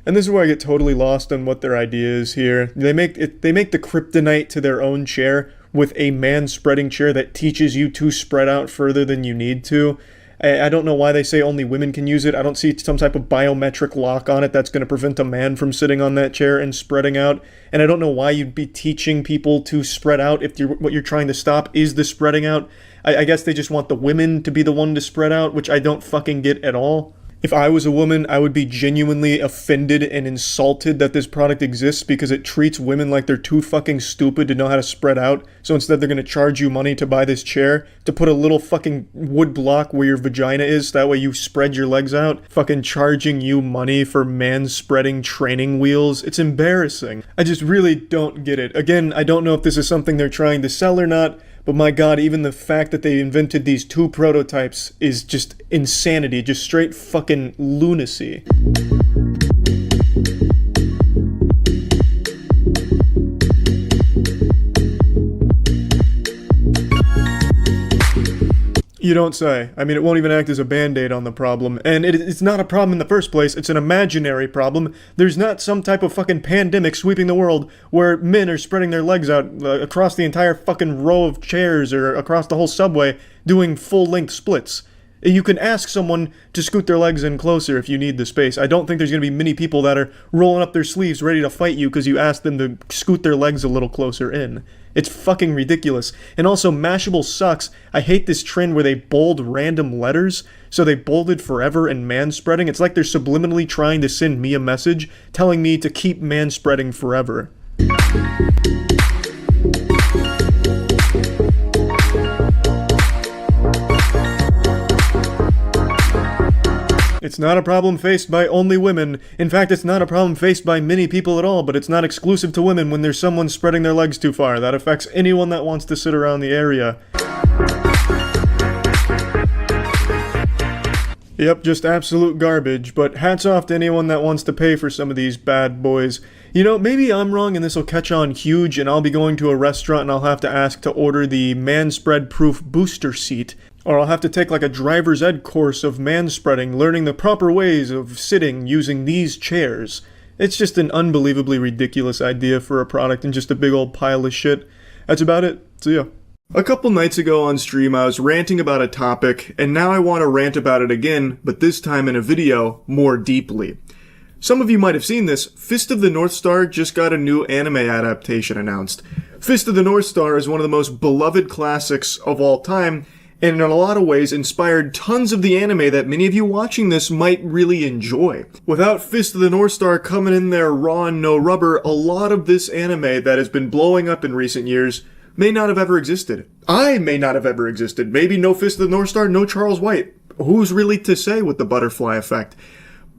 And this is where I get totally lost on what their idea is here. They make the kryptonite to their own chair with a man-spreading chair that teaches you to spread out further than you need to. I don't know why they say only women can use it. I don't see some type of biometric lock on it that's going to prevent a man from sitting on that chair and spreading out. And I don't know why you'd be teaching people to spread out if what you're trying to stop is the spreading out. I guess they just want the women to be the one to spread out, which I don't fucking get at all. If I was a woman, I would be genuinely offended and insulted that this product exists because it treats women like they're too fucking stupid to know how to spread out. So instead they're going to charge you money to buy this chair, to put a little fucking wood block where your vagina is, that way you spread your legs out. Fucking charging you money for man-spreading training wheels. It's embarrassing. I just really don't get it. Again, I don't know if this is something they're trying to sell or not, but my god, even the fact that they invented these 2 prototypes is just insanity, just straight fucking lunacy. You don't say. I mean, it won't even act as a band-aid on the problem. And it's not a problem in the first place. It's an imaginary problem. There's not some type of fucking pandemic sweeping the world where men are spreading their legs out across the entire fucking row of chairs or across the whole subway doing full-length splits. You can ask someone to scoot their legs in closer if you need the space. I don't think there's going to be many people that are rolling up their sleeves ready to fight you because you asked them to scoot their legs a little closer in. It's fucking ridiculous. And also, Mashable sucks. I hate this trend where they bold random letters. So they bolded forever and manspreading. It's like they're subliminally trying to send me a message telling me to keep manspreading forever. It's not a problem faced by only women. In fact, it's not a problem faced by many people at all, but it's not exclusive to women when there's someone spreading their legs too far. That affects anyone that wants to sit around the area. Yep, just absolute garbage, but hats off to anyone that wants to pay for some of these bad boys. You know, maybe I'm wrong and this will catch on huge and I'll be going to a restaurant and I'll have to ask to order the manspread-proof booster seat. Or I'll have to take like a driver's ed course of manspreading, learning the proper ways of sitting using these chairs. It's just an unbelievably ridiculous idea for a product and just a big old pile of shit. That's about it. See ya. A couple nights ago on stream I was ranting about a topic, and now I want to rant about it again, but this time in a video, more deeply. Some of you might have seen this. Fist of the North Star just got a new anime adaptation announced. Fist of the North Star is one of the most beloved classics of all time, and in a lot of ways inspired tons of the anime that many of you watching this might really enjoy. Without Fist of the North Star coming in there raw and no rubber, a lot of this anime that has been blowing up in recent years may not have ever existed. I may not have ever existed. Maybe no Fist of the North Star, no Charles White. Who's really to say with the butterfly effect?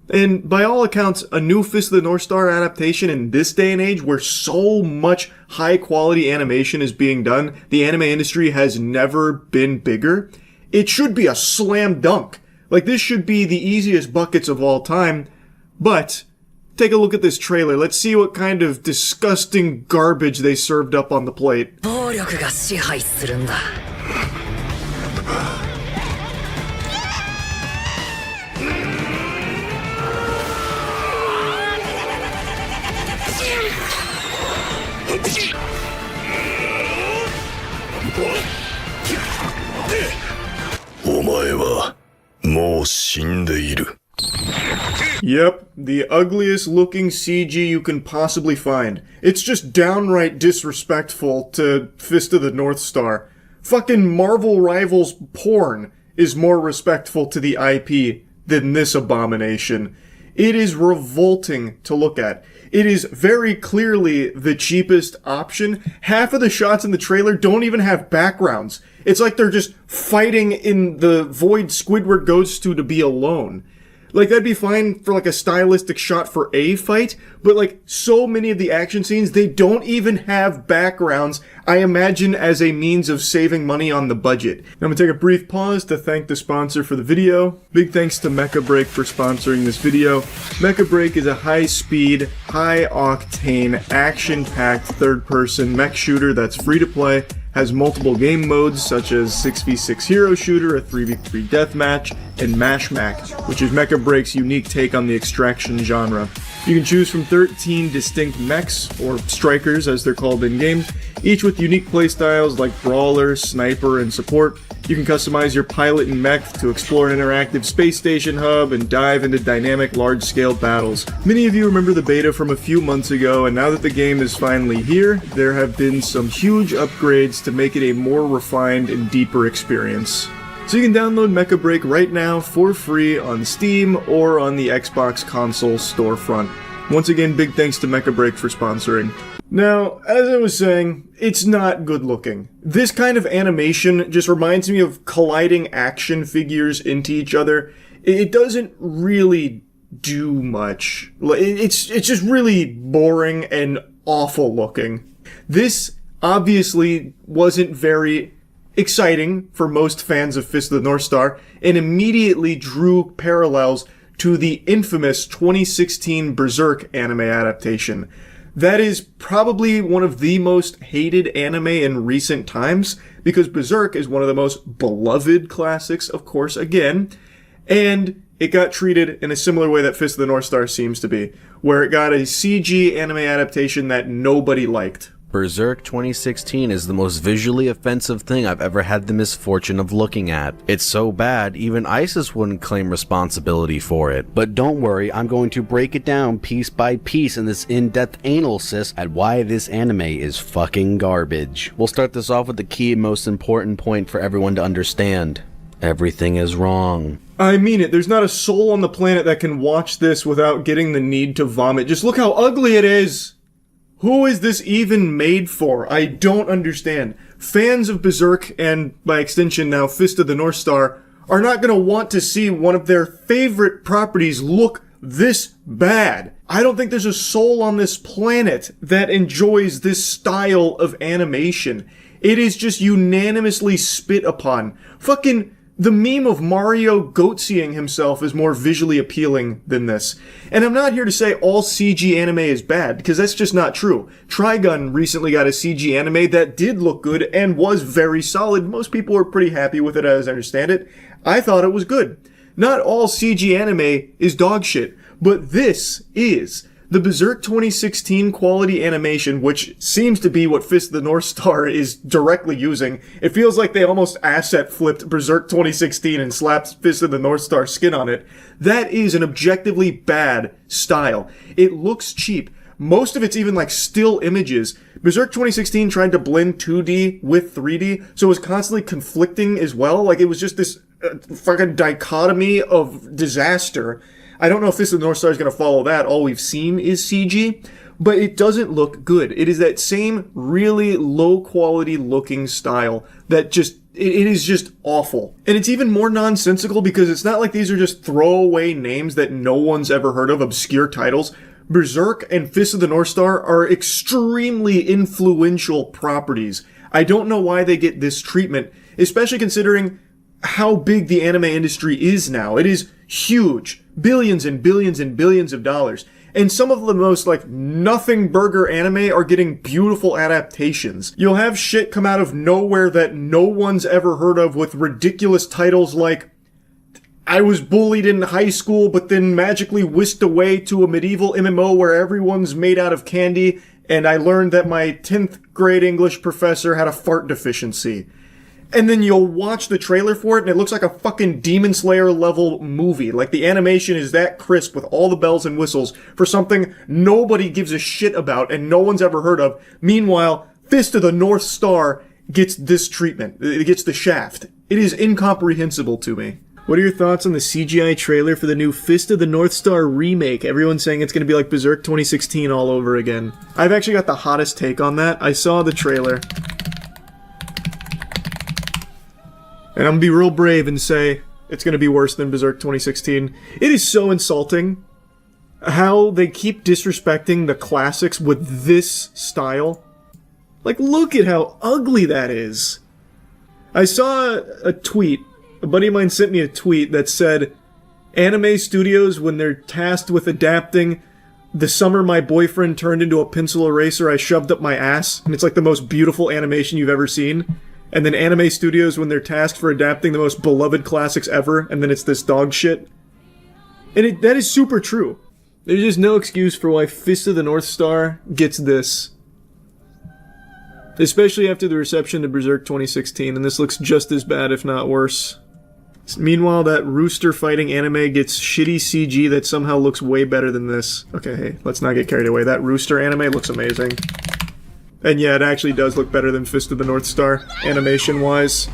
And by all accounts, a new Fist of the North Star adaptation in this day and age where so much high quality animation is being done, the anime industry has never been bigger. It should be a slam dunk. Like, this should be the easiest buckets of all time. But take a look at this trailer. Let's see what kind of disgusting garbage they served up on the plate. お前はもう死んでいる。 Yep, the ugliest looking CG you can possibly find. It's just downright disrespectful to Fist of the North Star. Fucking Marvel Rivals porn is more respectful to the IP than this abomination. It is revolting to look at. It is very clearly the cheapest option. Half of the shots in the trailer don't even have backgrounds. It's like they're just fighting in the void Squidward goes to be alone. Like, that'd be fine for, like, a stylistic shot for a fight, but, like, so many of the action scenes, they don't even have backgrounds, I imagine as a means of saving money on the budget. I'm gonna take a brief pause to thank the sponsor for the video. Big thanks to Mecha Break for sponsoring this video. Mecha Break is a high-speed, high-octane, action-packed third-person mech shooter that's free to play, has multiple game modes such as 6v6 hero shooter, a 3v3 deathmatch, and Mash Mac, which is Mecha Break's unique take on the extraction genre. You can choose from 13 distinct mechs, or strikers as they're called in-game, each with unique playstyles like brawler, sniper, and support, You can customize your pilot and mech to explore an interactive space station hub and dive into dynamic large-scale battles. Many of you remember the beta from a few months ago, and now that the game is finally here, there have been some huge upgrades to make it a more refined and deeper experience. So you can download Mecha Break right now for free on Steam or on the Xbox console storefront. Once again, big thanks to Mecha Break for sponsoring. Now, as I was saying, it's not good looking. This kind of animation just reminds me of colliding action figures into each other. It doesn't really do much. It's just really boring and awful looking. This obviously wasn't very exciting for most fans of Fist of the North Star, and immediately drew parallels to the infamous 2016 Berserk anime adaptation. That is probably one of the most hated anime in recent times, because Berserk is one of the most beloved classics, of course, again, and it got treated in a similar way that Fist of the North Star seems to be, where it got a CG anime adaptation that nobody liked. Berserk 2016 is the most visually offensive thing I've ever had the misfortune of looking at. It's so bad, even ISIS wouldn't claim responsibility for it. But don't worry, I'm going to break it down piece by piece in this in-depth analysis at why this anime is fucking garbage. We'll start this off with the key and most important point for everyone to understand. Everything is wrong. I mean it, there's not a soul on the planet that can watch this without getting the need to vomit. Just look how ugly it is! Who is this even made for? I don't understand. Fans of Berserk, and by extension now Fist of the North Star, are not going to want to see one of their favorite properties look this bad. I don't think there's a soul on this planet that enjoys this style of animation. It is just unanimously spit upon. Fucking the meme of Mario goatseeing himself is more visually appealing than this. And I'm not here to say all CG anime is bad, because that's just not true. Trigun recently got a CG anime that did look good and was very solid. Most people were pretty happy with it, as I understand it. I thought it was good. Not all CG anime is dog shit, but this is. The Berserk 2016 quality animation, which seems to be what Fist of the North Star is directly using. It feels like they almost asset flipped Berserk 2016 and slapped Fist of the North Star skin on it. That is an objectively bad style. It looks cheap. Most of it's even like still images. Berserk 2016 tried to blend 2D with 3D, so it was constantly conflicting as well. Like it was just this fucking dichotomy of disaster. I don't know if Fist of the North Star is going to follow that. All we've seen is CG, but it doesn't look good. It is that same really low quality looking style that just, it is just awful. And it's even more nonsensical because it's not like these are just throwaway names that no one's ever heard of, obscure titles. Berserk and Fist of the North Star are extremely influential properties. I don't know why they get this treatment, especially considering how big the anime industry is now. It is huge. Billions and billions and billions of dollars. And some of the most, like, nothing burger anime are getting beautiful adaptations. You'll have shit come out of nowhere that no one's ever heard of with ridiculous titles like, I was bullied in high school but then magically whisked away to a medieval MMO where everyone's made out of candy, and I learned that my 10th grade English professor had a fart deficiency. And then you'll watch the trailer for it, and it looks like a fucking Demon Slayer level movie. Like, the animation is that crisp with all the bells and whistles for something nobody gives a shit about and no one's ever heard of. Meanwhile, Fist of the North Star gets this treatment. It gets the shaft. It is incomprehensible to me. What are your thoughts on the CGI trailer for the new Fist of the North Star remake? Everyone's saying it's going to be like Berserk 2016 all over again. I've actually got the hottest take on that. I saw the trailer. And I'm gonna be real brave and say it's gonna be worse than Berserk 2016. It is so insulting how they keep disrespecting the classics with this style. Like, look at how ugly that is. I saw a tweet, a buddy of mine sent me a tweet that said, anime studios, when they're tasked with adapting The Summer My Boyfriend Turned Into a Pencil Eraser I Shoved Up My Ass, and it's like the most beautiful animation you've ever seen. And then anime studios, when they're tasked for adapting the most beloved classics ever, and then it's this dog shit. And that is super true. There's just no excuse for why Fist of the North Star gets this. Especially after the reception to Berserk 2016, and this looks just as bad, if not worse. Meanwhile, that rooster fighting anime gets shitty CG that somehow looks way better than this. Okay, hey, let's not get carried away. That rooster anime looks amazing. And yeah, it actually does look better than Fist of the North Star, animation-wise.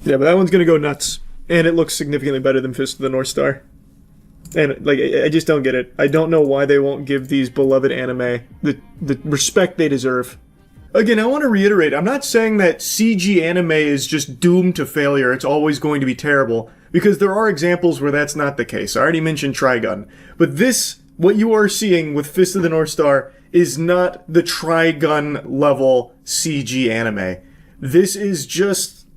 Yeah, but that one's gonna go nuts. And it looks significantly better than Fist of the North Star. And, like, I just don't get it. I don't know why they won't give these beloved anime the respect they deserve. Again, I want to reiterate, I'm not saying that CG anime is just doomed to failure, it's always going to be terrible, because there are examples where that's not the case. I already mentioned Trigun. But this, what you are seeing with Fist of the North Star, is not the Trigun level CG anime. This is just...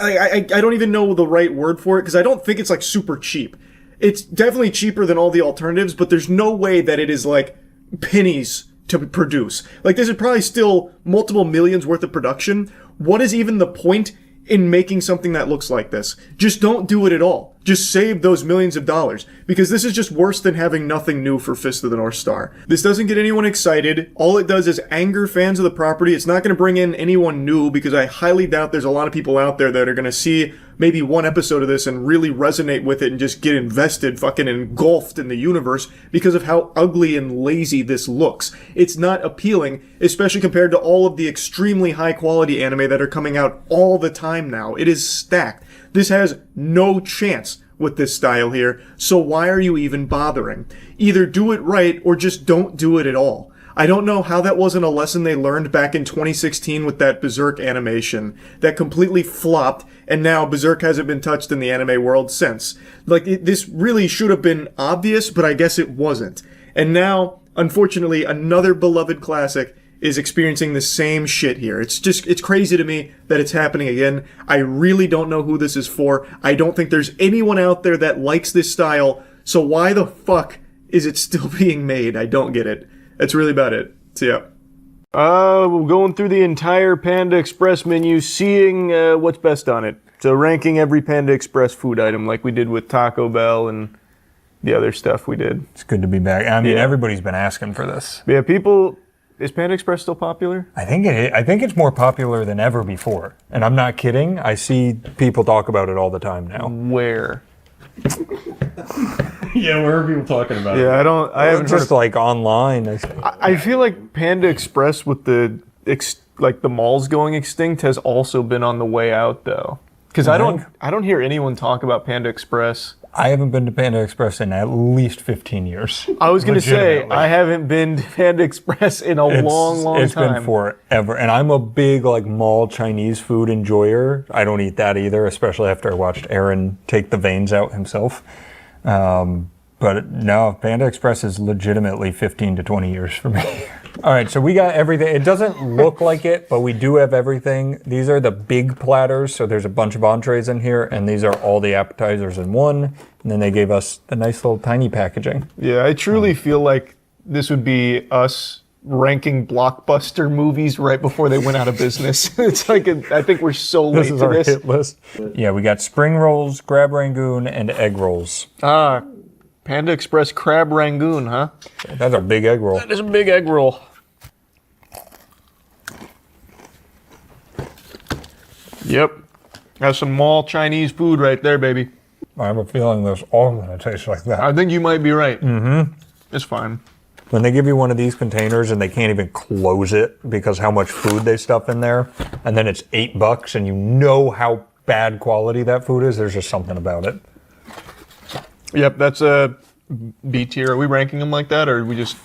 I don't even know the right word for it, because I don't think it's, like, super cheap. It's definitely cheaper than all the alternatives, but there's no way that it is, like, pennies to produce. Like, this is probably still multiple millions worth of production. What is even the point in making something that looks like this? Just don't do it at all. Just save those millions of dollars. Because this is just worse than having nothing new for Fist of the North Star. This doesn't get anyone excited. All it does is anger fans of the property. It's not going to bring in anyone new, because I highly doubt there's a lot of people out there that are going to see maybe one episode of this and really resonate with it and just get invested, fucking engulfed in the universe because of how ugly and lazy this looks. It's not appealing, especially compared to all of the extremely high quality anime that are coming out all the time now. It is stacked. This has no chance with this style here, so why are you even bothering? Either do it right or just don't do it at all. I don't know how that wasn't a lesson they learned back in 2016 with that Berserk animation that completely flopped, and now Berserk hasn't been touched in the anime world since. Like, this really should have been obvious, but I guess it wasn't. And now, unfortunately, another beloved classic is experiencing the same shit here. It's crazy to me that it's happening again. I really don't know who this is for. I don't think there's anyone out there that likes this style, so why the fuck is it still being made? I don't get it. That's really about it. So yeah. We're going through the entire Panda Express menu, seeing what's best on it. So ranking every Panda Express food item like we did with Taco Bell and the other stuff we did. It's good to be back. I mean, everybody's been asking for this. Yeah, people... Is Panda Express still popular? I think it's more popular than ever before. And I'm not kidding. I see people talk about it all the time now. Where? Yeah, where are people talking about it? Yeah, I haven't just heard like online. I feel like Panda Express with the malls going extinct has also been on the way out though. Because I don't hear anyone talk about Panda Express. I haven't been to Panda Express in at least 15 years. I was going to say, I haven't been to Panda Express in a long time. It's been forever. And I'm a big mall Chinese food enjoyer. I don't eat that either, especially after I watched Aaron take the veins out himself. But no, Panda Express is legitimately 15 to 20 years for me. All right, so we got everything. It doesn't look like it, but we do have everything. These are the big platters, so there's a bunch of entrees in here, and these are all the appetizers in one. And then they gave us the nice little tiny packaging. Yeah, I truly feel like this would be us ranking blockbuster movies right before they went out of business. It's like, I think we're so late to this. This is our hit list. Yeah, we got spring rolls, crab rangoon, and egg rolls. Panda Express crab rangoon, huh? That's a big egg roll. That is a big egg roll. Yep. That's some mall Chinese food right there, baby. I have a feeling those all going to taste like that. I think you might be right. Mm-hmm. It's fine. When they give you one of these containers and they can't even close it because how much food they stuff in there, and then it's $8 and you know how bad quality that food is, there's just something about it. Yep, that's a B tier. Are we ranking them like that, or are we just...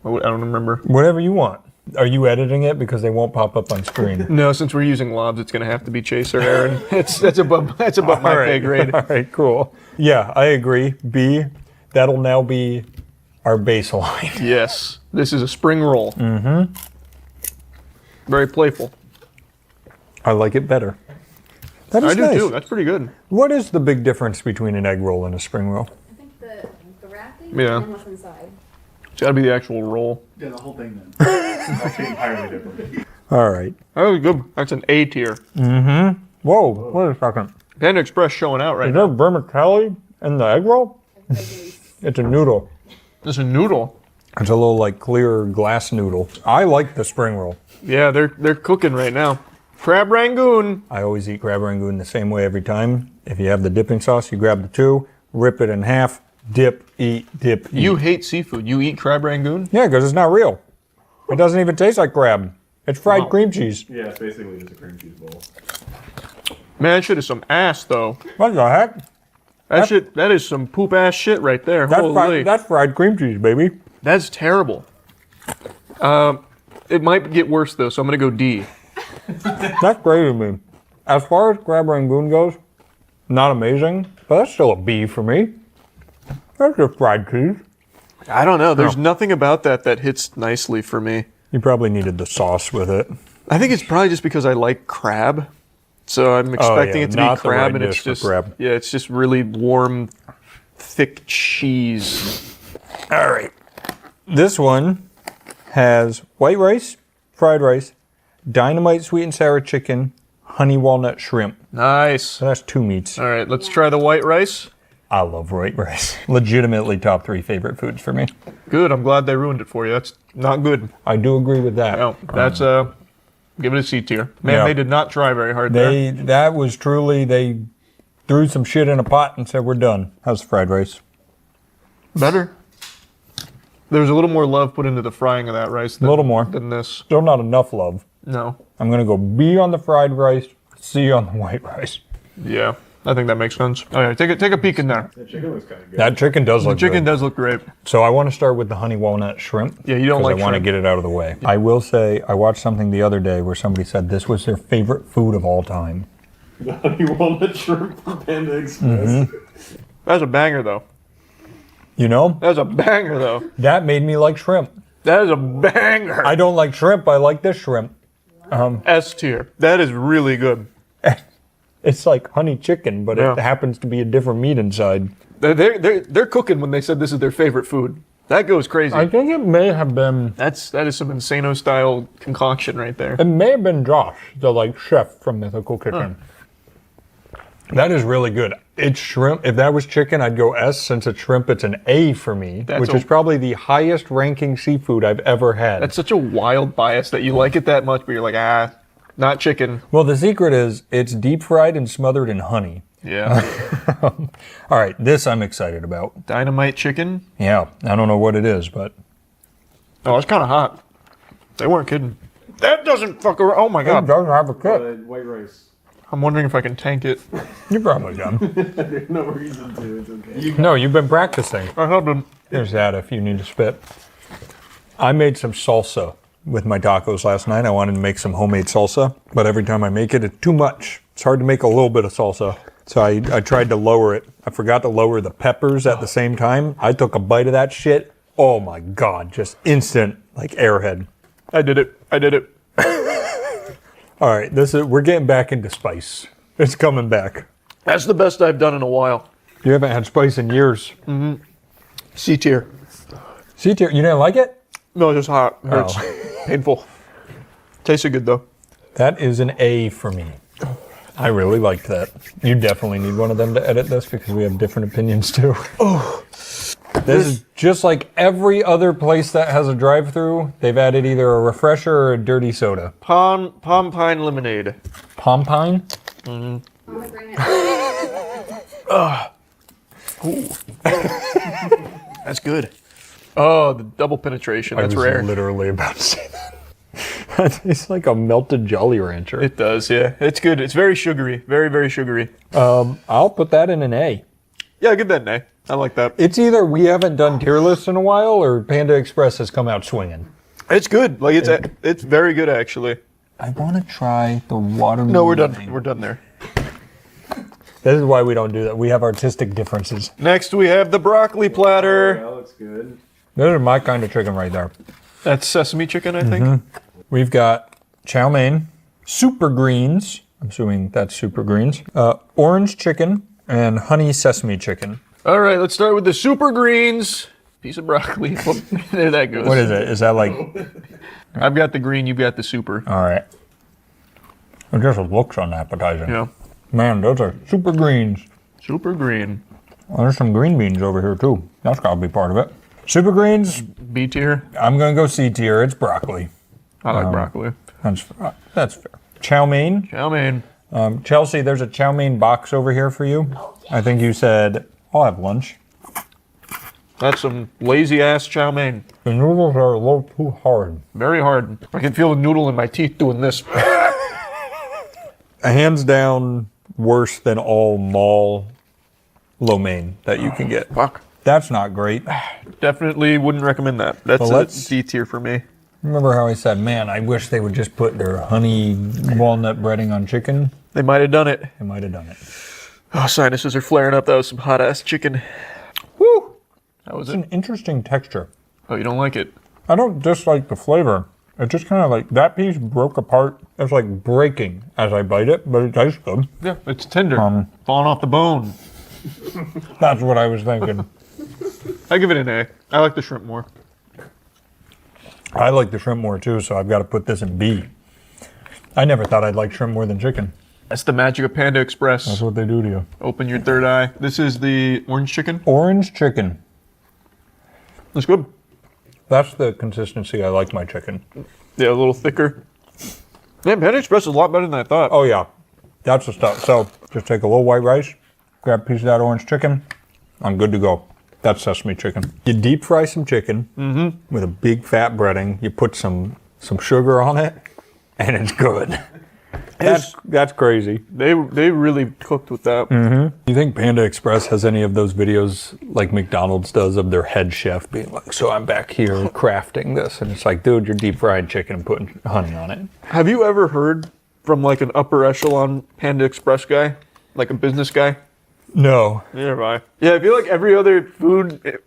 I don't remember. Whatever you want. Are you editing it because they won't pop up on screen? No, since we're using lobs, it's going to have to be Chaser, Aaron. That's above my pay grade. All right, cool. Yeah, I agree. B, that'll now be our baseline. Yes, this is a spring roll. Mm-hmm. Very playful. I like it better. That is I do nice. too. That's pretty good. What is the big difference between an egg roll and a spring roll? I think the wrapping and what's inside. It's got to be the actual roll. Yeah, the whole thing then. It's actually entirely different. All right. That was good. That's an A tier. Mm-hmm. Whoa, wait a second. Panda Express showing out right Is now. there vermicelli in the egg roll? It's a noodle. It's a noodle. It's a little like clear glass noodle. I like the spring roll. Yeah, they're cooking right now. Crab Rangoon. I always eat crab rangoon the same way every time. If you have the dipping sauce, you grab the two, rip it in half, dip, eat, dip, eat. You hate seafood. You eat Crab Rangoon? Yeah, because it's not real. It doesn't even taste like crab. It's fried cream cheese. Yeah, it's basically just a cream cheese bowl. Man, that shit is some ass, though. What the heck? That is some poop ass shit right there. Holy. That's fried cream cheese, baby. That's terrible. It might get worse, though, so I'm going to go D. That's crazy to me. As far as crab rangoon goes, not amazing, but that's still a B for me. That's just fried cheese. I don't know. There's nothing about that hits nicely for me. You probably needed the sauce with it. I think it's probably just because I like crab. So I'm expecting it to be crab, and it's just crab. Yeah, it's just really warm, thick cheese. All right. This one has white rice, fried rice, dynamite sweet and sour chicken, honey walnut shrimp. Nice. So that's 2 meats. All right, let's try the white rice. I love white rice. Legitimately top 3 favorite foods for me. Good. I'm glad they ruined it for you. That's not good. I do agree with that. No, that's give it a C tier. Man, Yeah. They did not try very hard there. That was truly, they threw some shit in a pot and said, we're done. How's the fried rice? Better. There's a little more love put into the frying of that rice than, A little more. than this. Still not enough love. No. I'm going to go B on the fried rice, C on the white rice. Yeah, I think that makes sense. All right, take a peek in there. That chicken was kind of good. That chicken does look The chicken good. does look great. So I want to start with the honey walnut shrimp. Yeah, you don't like I want to shrimp. get it out of the way. I will say, I watched something the other day where somebody said this was their favorite food of all time. The honey walnut shrimp from Panda Express. Mm-hmm. That's a banger, though. You know? That's a banger, though. That made me like shrimp. That is a banger. I don't like shrimp, I like this shrimp. S tier. That is really good. It's like honey chicken, but Yeah. it happens to be a different meat inside. They're cooking when they said this is their favorite food. That goes crazy. I think it may have been... That is some Insano style concoction right there. It may have been Josh, the like chef from Mythical Kitchen. That is really good. It's shrimp. If that was chicken, I'd go S. Since it's shrimp, it's an A for me, which is probably the highest ranking seafood I've ever had. That's such a wild bias that you like it that much, but you're like, not chicken. Well, the secret is it's deep fried and smothered in honey. Yeah. All right, this I'm excited about. Dynamite chicken? Yeah, I don't know what it is, but... Oh, it's kind of hot. They weren't kidding. That doesn't fuck around. Oh my God. It doesn't have a kick. White rice. I'm wondering if I can tank it. You probably can. There's no reason to. It's okay. No, you've been practicing. I have been. There's that if you need to spit. I made some salsa with my tacos last night. I wanted to make some homemade salsa, but every time I make it, it's too much. It's hard to make a little bit of salsa. So I tried to lower it. I forgot to lower the peppers at the same time. I took a bite of that shit. Oh my God, just instant, like airhead. I did it. All right, we're getting back into spice. It's coming back. That's the best I've done in a while. You haven't had spice in years. Mm-hmm. C tier. C tier. You didn't like it? No, it's just hot. It hurts. Painful. Tasted good though. That is an A for me. I really liked that. You definitely need one of them to edit this because we have different opinions too. Oh. This is just like every other place that has a drive-through. They've added either a refresher or a dirty soda. Palm pine lemonade. Palm pine? Mm-hmm. That's good. Oh, the double penetration. That's rare. I was literally about to say that. That tastes like a melted Jolly Rancher. It does, yeah. It's good. It's very sugary. Very, very sugary. I'll put that in an A. Yeah, give that an A. I like that. It's either we haven't done tier lists in a while or Panda Express has come out swinging. It's good. Like it's very good actually. I want to try the watermelon. No, we're done. We're done there. This is why we don't do that. We have artistic differences. Next, we have the broccoli platter. That looks good. This is my kind of chicken right there. That's sesame chicken, I think. We've got chow mein, super greens. I'm assuming that's super greens. Orange chicken and honey sesame chicken. All right, let's start with the super greens. Piece of broccoli. There that goes. What is it? Is that like... I've got the green, you've got the super. All right. It just looks unappetizing. Yeah. Man, those are super greens. Super green. Oh, there's some green beans over here too. That's got to be part of it. Super greens. B tier. I'm going to go C tier. It's broccoli. I like broccoli. That's fair. Chow mein. Chow mein. Chelsea, there's a chow mein box over here for you. I think you said, I'll have lunch. That's some lazy ass chow mein. The noodles are a little too hard. Very hard. I can feel the noodle in my teeth doing this. Hands down worse than all mall lo mein that you can get. Fuck. That's not great. Definitely wouldn't recommend that. That's a D tier for me. Remember how I said, man, I wish they would just put their honey walnut breading on chicken? They might have done it. They might have done it. Oh, sinuses are flaring up. That was some hot ass chicken. Woo! That was an interesting texture. Oh, you don't like it? I don't dislike the flavor. It just kind of like, that piece broke apart. It's like breaking as I bite it, but it tastes good. Yeah, it's tender. Falling off the bone. That's what I was thinking. I give it an A. I like the shrimp more. I like the shrimp more too, so I've got to put this in B. I never thought I'd like shrimp more than chicken. That's the magic of Panda Express. That's what they do to you. Open your third eye. This is the orange chicken. Orange chicken. That's good. That's the consistency I like my chicken. Yeah, a little thicker. Man, Panda Express is a lot better than I thought. Oh yeah, that's the stuff. So just take a little white rice, grab a piece of that orange chicken. I'm good to go. That's sesame chicken. You deep fry some chicken with a big fat breading. You put some sugar on it, and it's good. That's crazy. They really cooked with that. You think Panda Express has any of those videos like McDonald's does of their head chef being like, so I'm back here crafting this, and it's like, dude, you're deep fried chicken and putting honey on it. Have you ever heard from like an upper echelon Panda Express guy, like a business guy? No. Neither have I. Yeah, I feel like every other food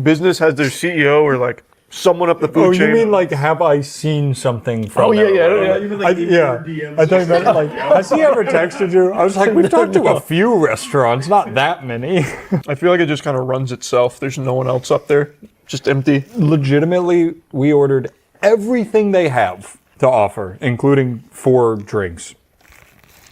business has their CEO or like someone up the food chain. Oh, you mean like, have I seen something from? Oh yeah. I thought that like, has he ever texted you? I was like, we've talked to a few restaurants, not that many. I feel like it just kind of runs itself. There's no one else up there, just empty. Legitimately, we ordered everything they have to offer, including 4 drinks.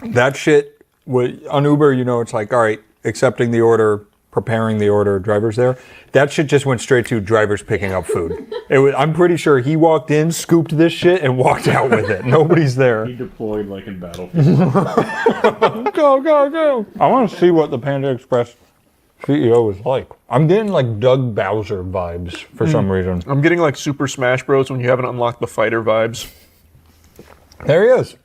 That shit. On Uber, you know, it's like, all right, accepting the order, preparing the order, driver's there. That shit just went straight to drivers picking up food. I'm pretty sure he walked in, scooped this shit, and walked out with it. Nobody's there. He deployed like in Battlefield. Go. I want to see what the Panda Express CEO is like. I'm getting like Doug Bowser vibes for some reason. I'm getting like Super Smash Bros. When you haven't unlocked the fighter vibes. There he is.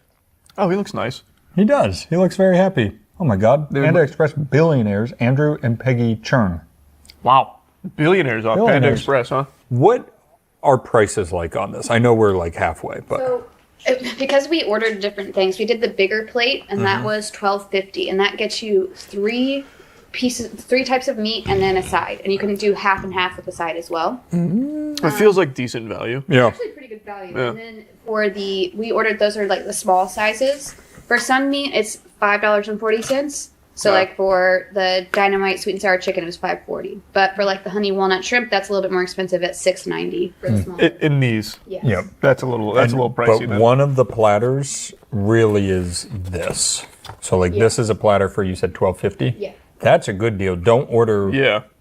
Oh, he looks nice. He does. He looks very happy. Oh my God. Panda Express billionaires, Andrew and Peggy Chern. Wow. Billionaires off Panda Express, huh? What are prices like on this? I know we're like halfway, but. So, because we ordered different things, we did the bigger plate, and that was $12.50, and that gets you 3 types of meat and then a side, and you can do half and half with the side as well. It feels like decent value. Yeah. Actually pretty good value. Yeah. And then we ordered, those are like the small sizes. For some meat, it's $5.40. So like for the dynamite sweet and sour chicken, it was $5.40. But for like the honey walnut shrimp, that's a little bit more expensive at $6.90 for the small. In these, yes. Yep. That's a little pricey. But then. one of the platters really is this. So like this is a platter for, you said $12.50. Yeah. That's a good deal. Don't order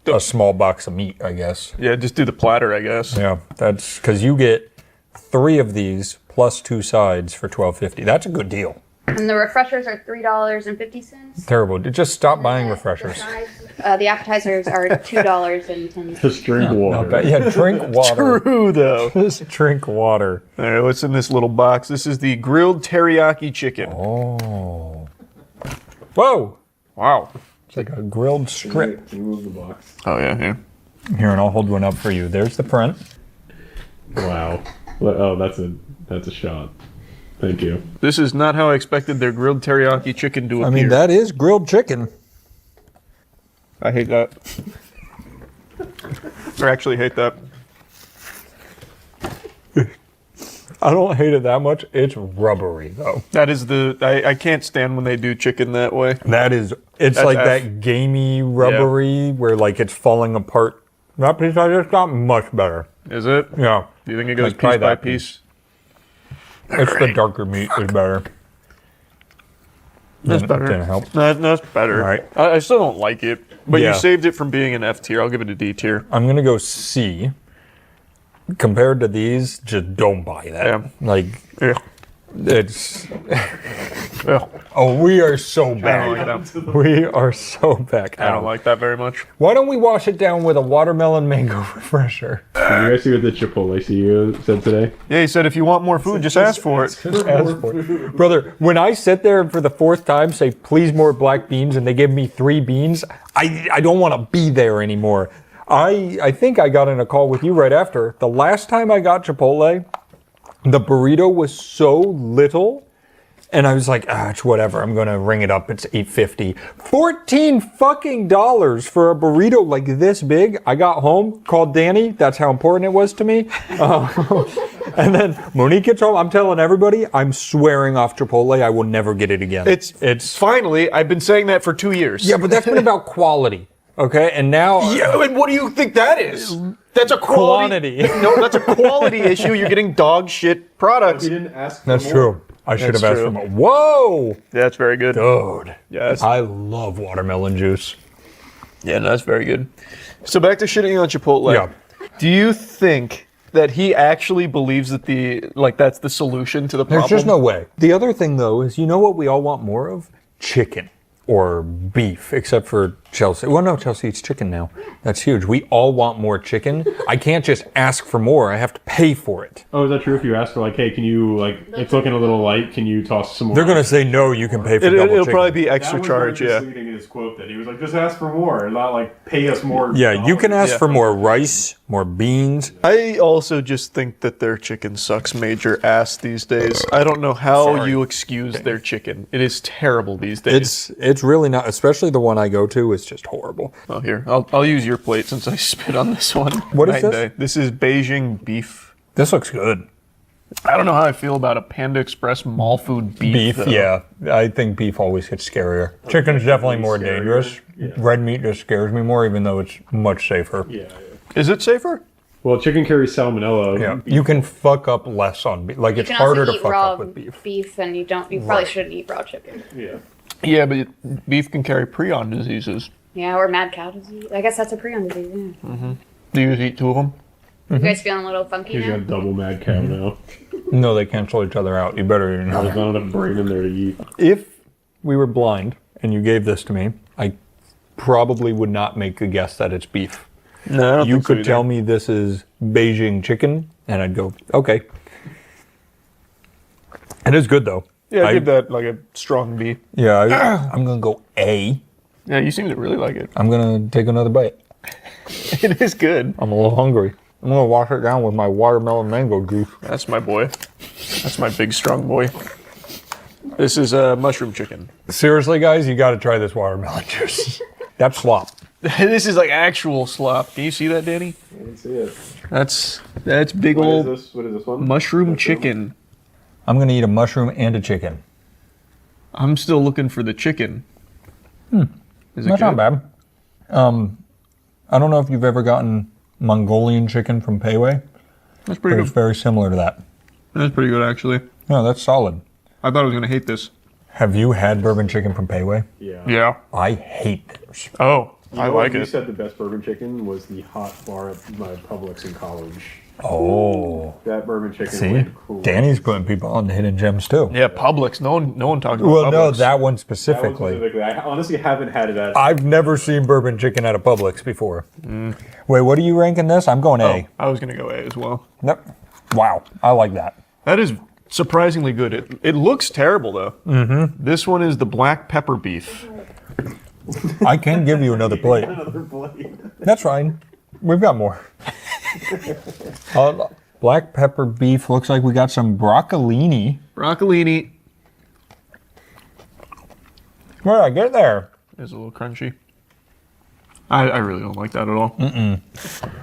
a small box of meat, I guess. Yeah, just do the platter, I guess. Yeah, that's because you get 3 of these plus 2 sides for $12.50. That's a good deal. And the refreshers are $3.50. Terrible. Just stop buying refreshers. The appetizers are $2.10. Just drink water. Yeah, drink water. True, though. Just drink water. All right, what's in this little box? This is the grilled teriyaki chicken. Oh. Whoa. Wow. It's like a grilled strip. Remove the box. Oh, yeah, here. Here, and I'll hold one up for you. There's the front. Wow. Oh, that's a shot. Thank you. This is not how I expected their grilled teriyaki chicken to appear. I mean, that is grilled chicken. I hate that. I actually hate that. I don't hate it that much. It's rubbery, though. That is I can't stand when they do chicken that way. It's That's like that gamey rubbery where like it's falling apart. That piece I just got much better. Is it? Yeah. Do you think it goes Like, try piece by that piece? It's the darker meat is better. That's better. Didn't help. That's better. All right. I still don't like it, but Yeah. you saved it from being an F tier. I'll give it a D tier. I'm going to go C. Compared to these, just don't buy that. Yeah. Like, Yeah. it's... Yeah. Oh, we are so I back. don't like that. We are so back. I don't like that very much. Why don't we wash it down with a watermelon mango refresher? Did you guys see what the Chipotle CEO said today? Yeah, he said if you want more food, just ask for it. Ask for it. Brother, when I sit there and for the fourth time say, please more black beans, and they give me 3 beans, I don't want to be there anymore. I think I got in a call with you right after. The last time I got Chipotle, the burrito was so little, and I was like, it's whatever. I'm going to ring it up. It's $8.50. $14 fucking dollars for a burrito like this big. I got home, called Danny. That's how important it was to me. And then Monique gets home. I'm telling everybody, I'm swearing off Chipotle. I will never get it again. It's finally, I've been saying that for 2 years. Yeah, but that's been about quality. Okay, and now... Yeah, and what do you think that is? That's a quality. No, that's a quality issue. You're getting dog shit products. He didn't ask for That's more. true. I should have asked for more. Whoa! That's very good. Dude. Yes. I love watermelon juice. Yeah, no, that's very good. So back to shitting on Chipotle. Yeah. Do you think that he actually believes that that's the solution to the problem? There's just no way. The other thing, though, is you know what we all want more of? Chicken. Or beef, except for Chelsea. Well, no, Chelsea eats chicken now. That's huge. We all want more chicken. I can't just ask for more. I have to pay for it. Oh, is that true? If you ask for like, hey, can you it's looking a little light. Can you toss some more? They're going to say, no, you can pay for double It'll chicken. probably be extra charge, yeah. Misleading in his quote that he was like, just ask for more, and not like pay us more. Yeah, you can ask Yeah. for more rice, more beans. I also just think that their chicken sucks major ass these days. I don't know how you excuse their chicken. It is terrible these days. It's really not, especially the one I go to, is just horrible. Oh, here. I'll use your plate since I spit on this one. What is Night and this? day. This is Beijing beef. This looks good. I don't know how I feel about a Panda Express mall food beef. though. Yeah. I think beef always gets scarier. Chicken's definitely more dangerous. Yeah. Red meat just scares me more, even though it's much safer. Yeah. Is it safer? Well, chicken carries salmonella. Yeah. You can fuck up less on beef. Like, it's You can harder also to eat fuck raw up with beef. and you probably shouldn't eat raw chicken. Yeah. Yeah, but beef can carry prion diseases. Yeah, or mad cow disease. I guess that's a prion disease, yeah. Mm-hmm. Do you eat 2 of them? You guys feeling a little funky He's now? got double mad cow now. No, they cancel each other out. You better eat There's another. not enough brain in there to eat. If we were blind and you gave this to me, I probably would not make a guess that it's beef. No, I don't You think so could either. tell me this is Beijing chicken, and I'd go, okay. It is good, though. Yeah, I give that like a strong B. Yeah, I'm going to go A. Yeah, you seem to really like it. I'm going to take another bite. It is good. I'm a little hungry. I'm going to wash it down with my watermelon mango juice. That's my boy. That's my big, strong boy. This is mushroom chicken. Seriously, guys, you got to try this watermelon juice. That's slop. This is like actual slop. Can you see that, Danny? I didn't see it. That's big What old is this? What is this one? mushroom chicken. I'm going to eat a mushroom and a chicken. I'm still looking for the chicken. Is it That's good? not bad. I don't know if you've ever gotten Mongolian chicken from Payway, That's but pretty it's good. very similar to that. That's pretty good, actually. No, that's solid. I thought I was gonna hate this. Have you had bourbon chicken from Payway? Yeah. Yeah. I hate theirs. Oh, You I know what? like You it. said the best bourbon chicken was the hot bar at my Publix in college. Oh. That bourbon chicken See? went cool. Danny's putting people on the hidden gems, too. Yeah, Publix. No one talks about Well, Publix. no, that one That one specifically. specifically. I honestly haven't had it at. I've never seen bourbon chicken at a Publix before. Wait, what are you ranking this? I'm going A. I was gonna go A as well. Yep. Wow, I like that. That is surprisingly good. It looks terrible though. Mm-hmm. This one is the black pepper beef. I can give you another plate. Another plate. That's fine. We've got more. Black pepper beef. Looks like we got some broccolini. Broccolini Where did I get there? is a little crunchy. I really don't like that at all.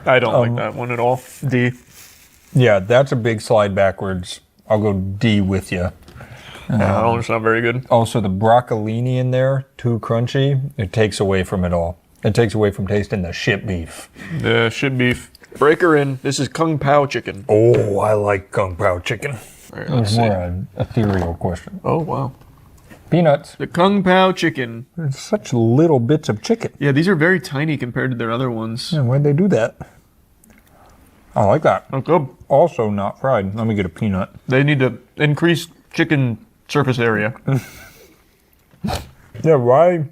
I don't like that one at all. D. Yeah, that's a big slide backwards. I'll go D with you. Yeah, that one's not very good. Also, the broccolini in there, too crunchy. It takes away from it all. It takes away from tasting the shit beef. The shit beef. Breaker in. This is Kung Pao chicken. Oh, I like Kung Pao chicken. All right, It let's was see. more an ethereal question. Oh wow. Peanuts. The Kung Pao chicken. There's such little bits of chicken. Yeah, these are very tiny compared to their other ones. Yeah, why'd they do that? I like that. That's good. Also not fried. Let me get a peanut. They need to increase chicken surface area. Yeah, why?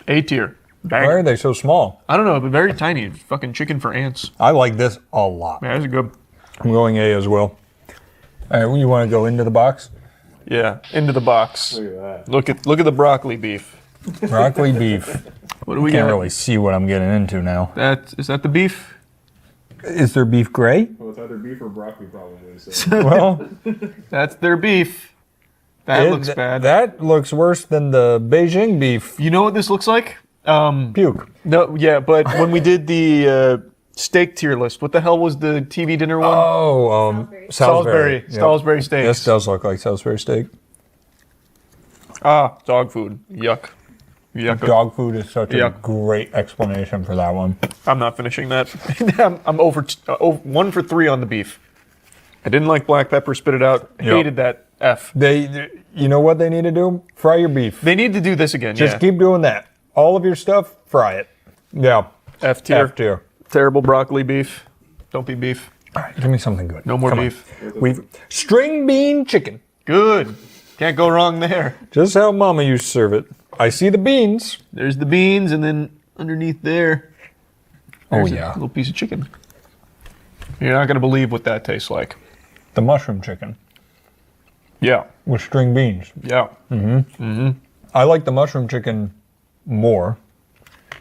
A tier. Why are they so small? I don't know, but very tiny. It's fucking chicken for ants. I like this a lot. Yeah, this is good. I'm going A as well. All right, you want to go into the box? Yeah, into the box. Look at that. Look at the broccoli beef. Broccoli beef. What do we Can't got? really see what I'm getting into now. Is that the beef? Is there beef gray? Well, it's either beef or broccoli, probably. So. Well, that's their beef. That looks bad. That looks worse than the Beijing beef. You know what this looks like? Puke. No, yeah, but when we did the steak tier list, what the hell was the TV dinner one? Oh, Salisbury. Yep. Salisbury steaks. This does look like Salisbury steak. Ah, dog food. Yuck. Yuck. Dog food is such a great explanation for that one. I'm not finishing that. I'm over 1 for 3 on the beef. I didn't like black pepper. Spit it out. Hated that F. You know what they need to do? Fry your beef. They need to do this again. Just keep doing that. All of your stuff, fry it. Yeah. F tier. F tier. Terrible broccoli beef. Don't be beef. All right, give me something good. No more Come on. beef. String bean chicken. Good. Can't go wrong there. Just how Mama used to serve it. I see the beans. There's the beans, and then underneath there, there's a little piece of chicken. You're not gonna believe what that tastes like. The mushroom chicken. Yeah. With string beans. Yeah. I like the mushroom chicken more.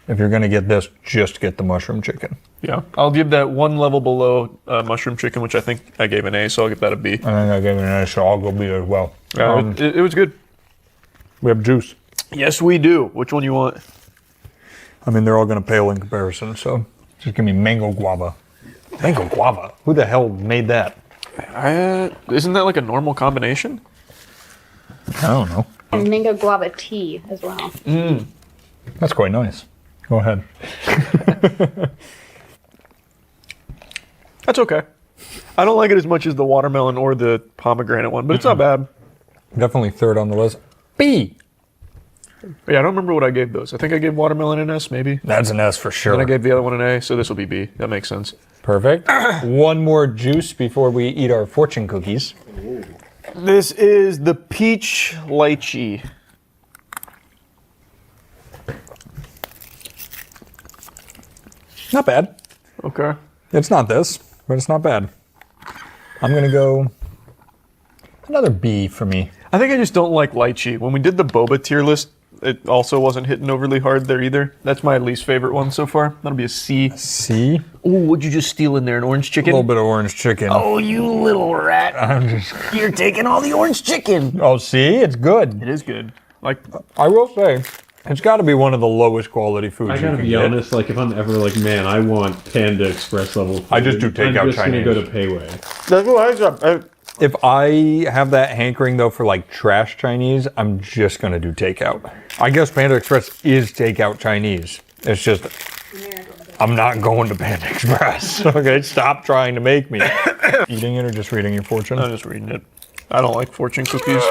If you're going to get this, just get the mushroom chicken. Yeah. I'll give that one level below mushroom chicken, which I think I gave an A, so I'll give that a B. I think I gave it an A, so I'll go B as well. It was good. We have juice. Yes, we do. Which one you want? I mean, they're all going to pale in comparison, so just give me mango guava. Mango guava? Who the hell made that? Isn't that like a normal combination? I don't know. And mango guava tea as well. That's quite nice. Go ahead. That's okay. I don't like it as much as the watermelon or the pomegranate one, but it's not bad. Definitely third on the list. B. Yeah, I don't remember what I gave those. I think I gave watermelon an S, maybe. That's an S for sure. And I gave the other one an A, so this will be B. That makes sense. Perfect. One more juice before we eat our fortune cookies. This is the peach lychee. Not bad. Okay. It's not this, but it's not bad. I'm going to go another B for me. I think I just don't like lychee. When we did the boba tier list, it also wasn't hitting overly hard there either. That's my least favorite one so far. That'll be a C. C? Ooh, what'd you just steal in there? An orange A chicken? little bit of orange chicken. Oh, you little rat. You're taking all the orange chicken. Oh, see? It's good. It is good. Like, I will say, it's got to be one of the lowest quality foods I you gotta can be get. honest, like if I'm ever like, man, I want Panda Express level food, I just do takeout I'm just Chinese. gonna go to Payway. that's what I said. If I have that hankering, though, for like trash Chinese, I'm just going to do takeout. I guess Panda Express is takeout Chinese. It's just, I'm not going to Panda Express. Okay, stop trying to make me. Eating it or just reading your fortune? I'm just reading it. I don't like fortune cookies.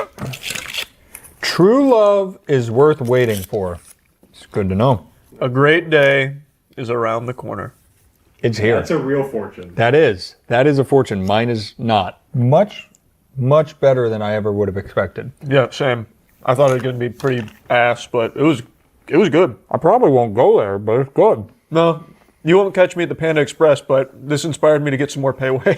True love is worth waiting for. It's good to know. A great day is around the corner. It's here. That's a real fortune. That is a fortune. Mine is not. Much better than I ever would have expected. Yeah, same. I thought it was going to be pretty ass, but it was good. I probably won't go there, but it's good. No, you won't catch me at the Panda Express, but this inspired me to get some more Payway.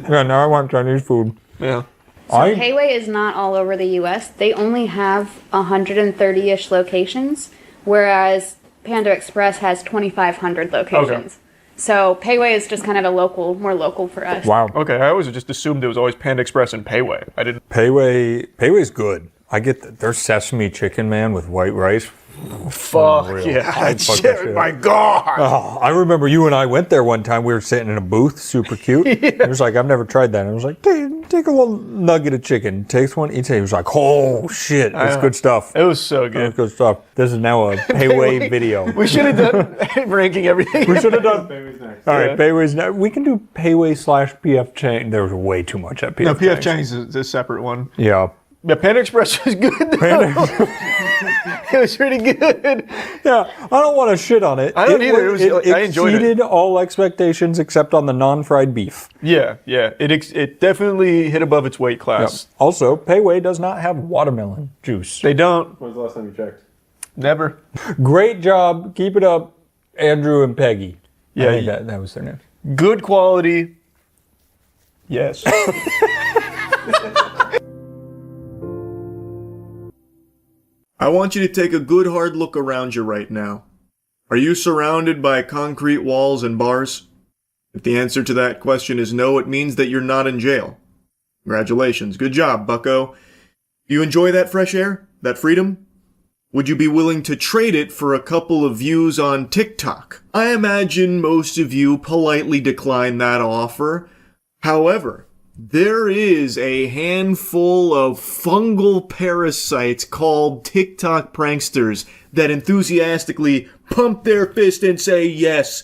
Yeah, now I want Chinese food. Yeah. So Payway is not all over the U.S. They only have 130-ish locations, whereas Panda Express has 2,500 locations. Okay. So Payway is just kind of more local for us. Wow. Okay, I always just assumed it was always Panda Express and Payway. I didn't. Payway's good. I get their sesame chicken, man, with white rice. Fuck Unreal. yeah. I'd fuck that shit My up. God. Oh, I remember you and I went there one time. We were sitting in a booth, super cute. It was like, I've never tried that. And I was like, take a little nugget of chicken. Takes one, eats it. He was like, oh shit, it's good stuff. It was so good. It's good stuff. This is now a Payway video. We should have done ranking everything. We should have done. Payway's next. All right, Payway's next. We can do Payway / PF Chang. There was way too much at PF No, PF Chang's. Chang's is a separate one. Yeah. Yeah, Panda Express was good though. It was pretty good. Yeah, I don't want to shit on it. I don't either. I enjoyed it. Exceeded all expectations except on the non-fried beef. Yeah. It definitely hit above its weight class. Yep. Also, Payway does not have watermelon juice. They don't. When was the last time you checked? Never. Great job. Keep it up, Andrew and Peggy. Yeah, I think that was their name. Good quality. Yes. I want you to take a good hard look around you right now. Are you surrounded by concrete walls and bars? If the answer to that question is no, it means that you're not in jail. Congratulations. Good job, bucko. Do you enjoy that fresh air? That freedom? Would you be willing to trade it for a couple of views on TikTok? I imagine most of you politely decline that offer. However, there is a handful of fungal parasites called TikTok pranksters that enthusiastically pump their fist and say, yes,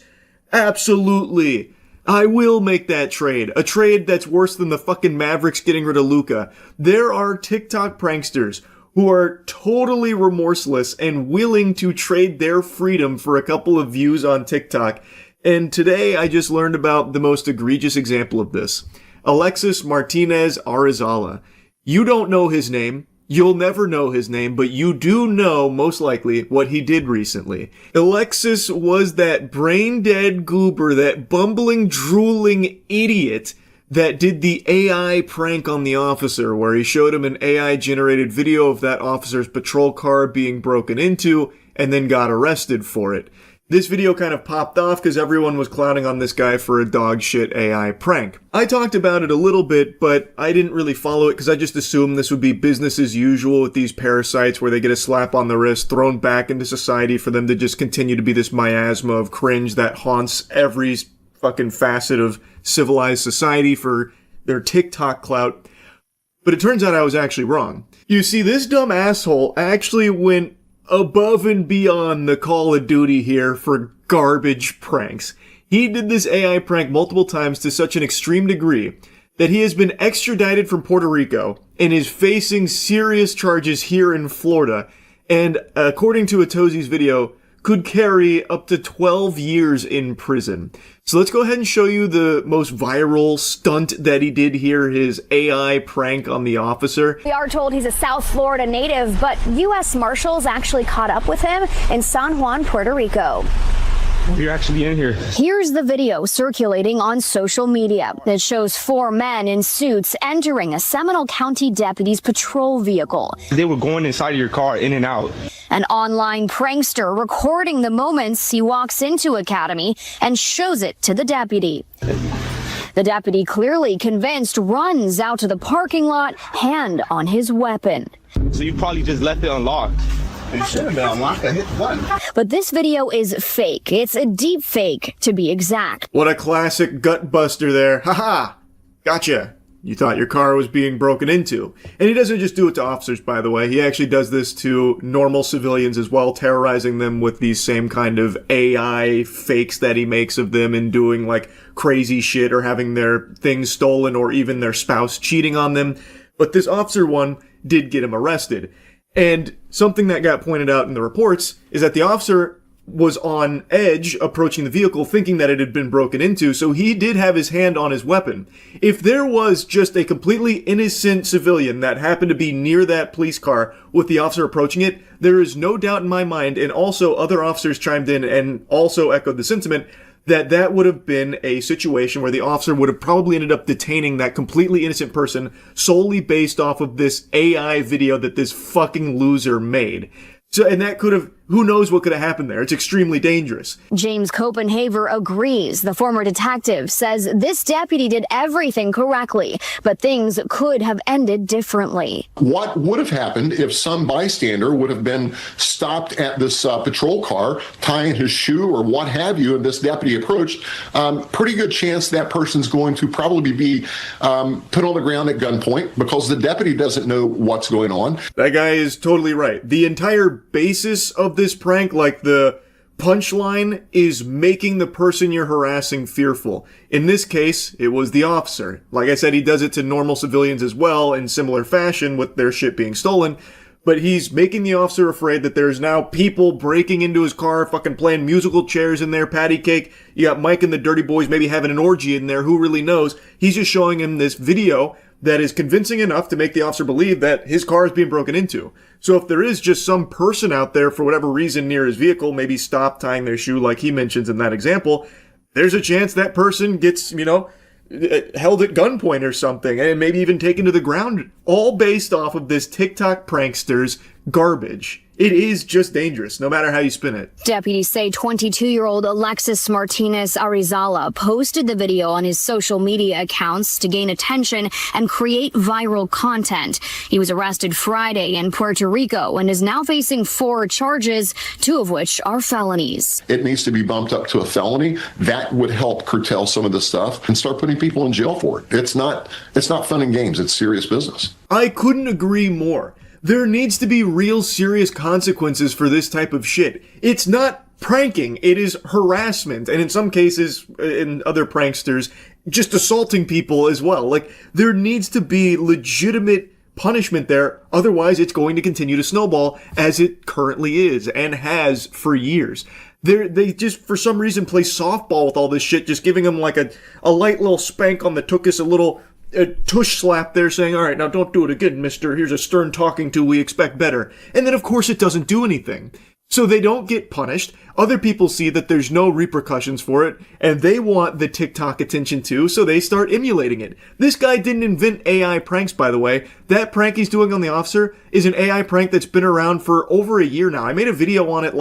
absolutely, I will make that trade. A trade that's worse than the fucking Mavericks getting rid of Luka. There are TikTok pranksters who are totally remorseless and willing to trade their freedom for a couple of views on TikTok. And today I just learned about the most egregious example of this. Alexis Martinez Arizala. You don't know his name. You'll never know his name, but you do know, most likely, what he did recently. Alexis was that brain-dead goober, that bumbling, drooling idiot that did the AI prank on the officer, where he showed him an AI-generated video of that officer's patrol car being broken into, and then got arrested for it. This video kind of popped off because everyone was clowning on this guy for a dog shit AI prank. I talked about it a little bit, but I didn't really follow it because I just assumed this would be business as usual with these parasites where they get a slap on the wrist, thrown back into society for them to just continue to be this miasma of cringe that haunts every fucking facet of civilized society for their TikTok clout. But it turns out I was actually wrong. You see, this dumb asshole actually went above and beyond the Call of Duty here for garbage pranks. He did this AI prank multiple times to such an extreme degree that he has been extradited from Puerto Rico and is facing serious charges here in Florida, and according to Atozi's video, could carry up to 12 years in prison. So let's go ahead and show you the most viral stunt that he did here, his AI prank on the officer. We are told he's a South Florida native, but U.S. Marshals actually caught up with him in San Juan, Puerto Rico. You're actually in here. Here's the video circulating on social media that shows 4 men in suits entering a Seminole County deputy's patrol vehicle. They were going inside of your car, in and out. An online prankster recording the moments he walks into Academy and shows it to the deputy. The deputy, clearly convinced, runs out to the parking lot, hand on his weapon. So you probably just left it unlocked. It should have been unlocked. I hit the button. But this video is fake. It's a deep fake, to be exact. What a classic gut buster there. Haha! Gotcha. You thought your car was being broken into. And he doesn't just do it to officers, by the way. He actually does this to normal civilians as well, terrorizing them with these same kind of AI fakes that he makes of them and doing like crazy shit or having their things stolen or even their spouse cheating on them. But this officer one did get him arrested. And something that got pointed out in the reports is that the officer was on edge approaching the vehicle thinking that it had been broken into, so he did have his hand on his weapon. If there was just a completely innocent civilian that happened to be near that police car with the officer approaching it, there is no doubt in my mind, and also other officers chimed in and also echoed the sentiment, that that would have been a situation where the officer would have probably ended up detaining that completely innocent person solely based off of this AI video that this fucking loser made. So, and that could have, who knows what could have happened there. It's extremely dangerous. James Copenhaver agrees. The former detective says this deputy did everything correctly, but things could have ended differently. What would have happened if some bystander would have been stopped at this patrol car, tying his shoe or what have you, and this deputy approached? Pretty good chance that person's going to probably be put on the ground at gunpoint because the deputy doesn't know what's going on. That guy is totally right. The entire basis of this prank, like the punchline is making the person you're harassing fearful. In this case, it was the officer. Like I said, he does it to normal civilians as well in similar fashion with their shit being stolen. But he's making the officer afraid that there's now people breaking into his car, fucking playing musical chairs in there, patty cake. You got Mike and the Dirty Boys maybe having an orgy in there. Who really knows? He's just showing him this video that is convincing enough to make the officer believe that his car is being broken into. So if there is just some person out there for whatever reason near his vehicle, maybe stop tying their shoe like he mentions in that example, there's a chance that person gets, held at gunpoint or something, and maybe even taken to the ground, all based off of this TikTok prankster's garbage. It is just dangerous, no matter how you spin it. Deputies say 22-year-old Alexis Martinez Arizala posted the video on his social media accounts to gain attention and create viral content. He was arrested Friday in Puerto Rico and is now facing 4 charges, 2 of which are felonies. It needs to be bumped up to a felony. That would help curtail some of the stuff and start putting people in jail for it. It's not fun and games. It's serious business. I couldn't agree more. There needs to be real serious consequences for this type of shit. It's not pranking, it is harassment, and in some cases, in other pranksters, just assaulting people as well. Like, there needs to be legitimate punishment there, otherwise it's going to continue to snowball as it currently is, and has for years. They just, for some reason, play softball with all this shit, just giving them like a light little spank on the tuchus, a little tush slap there saying, all right, now don't do it again, mister. Here's a stern talking to, we expect better. And then, of course, it doesn't do anything. So they don't get punished. Other people see that there's no repercussions for it, and they want the TikTok attention too, so they start emulating it. This guy didn't invent AI pranks, by the way. That prank he's doing on the officer is an AI prank that's been around for over a year now. I made a video on it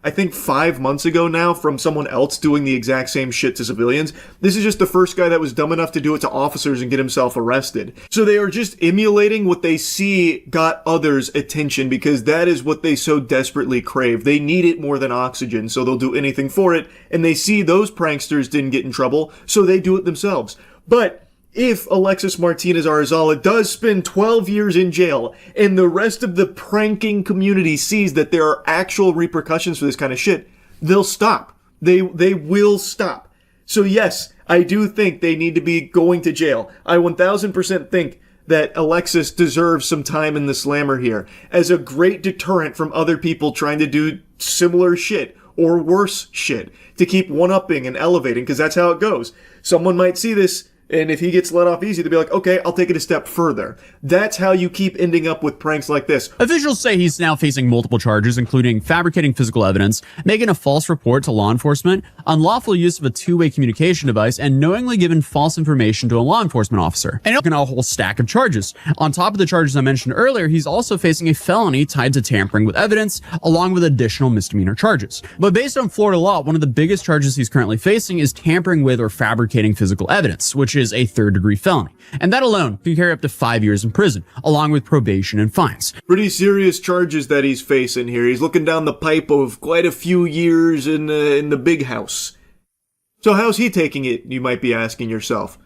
I think 5 months ago now from someone else doing the exact same shit to civilians. This is just the first guy that was dumb enough to do it to officers and get himself arrested. So they are just emulating what they see got others' attention because that is what they so desperately crave. They need it more than oxygen, so they'll do anything for it. And they see those pranksters didn't get in trouble, so they do it themselves. But if Alexis Martinez Arizala does spend 12 years in jail and the rest of the pranking community sees that there are actual repercussions for this kind of shit, they'll stop. They will stop. So yes, I do think they need to be going to jail. I 1000% think that Alexis deserves some time in the slammer here as a great deterrent from other people trying to do similar shit or worse shit to keep one-upping and elevating, because that's how it goes. Someone might see this, and if he gets let off easy, they'll be like, okay, I'll take it a step further. That's how you keep ending up with pranks like this. Officials say he's now facing multiple charges, including fabricating physical evidence, making a false report to law enforcement, unlawful use of a two-way communication device, and knowingly giving false information to a law enforcement officer. And a whole stack of charges. On top of the charges I mentioned earlier, he's also facing a felony tied to tampering with evidence, along with additional misdemeanor charges. But based on Florida law, one of the biggest charges he's currently facing is tampering with or fabricating physical evidence, which is a third-degree felony. And that alone can carry up to 5 years in prison, along with probation and fines. Pretty serious charges that he's facing here. He's looking down the pipe of quite a few years in the big house. So how's he taking it, you might be asking yourself?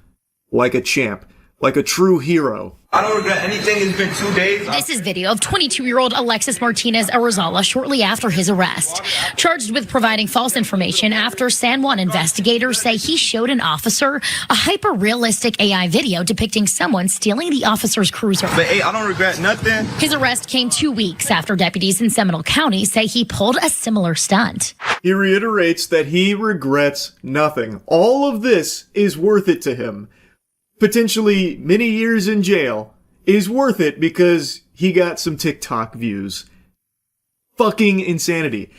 Like a champ. Like a true hero. I don't regret anything. It's been 2 days. This is video of 22-year-old Alexis Martinez Arizala shortly after his arrest. Charged with providing false information after San Juan investigators say he showed an officer a hyper-realistic AI video depicting someone stealing the officer's cruiser. But hey, I don't regret nothing. His arrest came 2 weeks after deputies in Seminole County say he pulled a similar stunt. He reiterates that he regrets nothing. All of this is worth it to him. Potentially many years in jail is worth it because he got some TikTok views. Fucking insanity.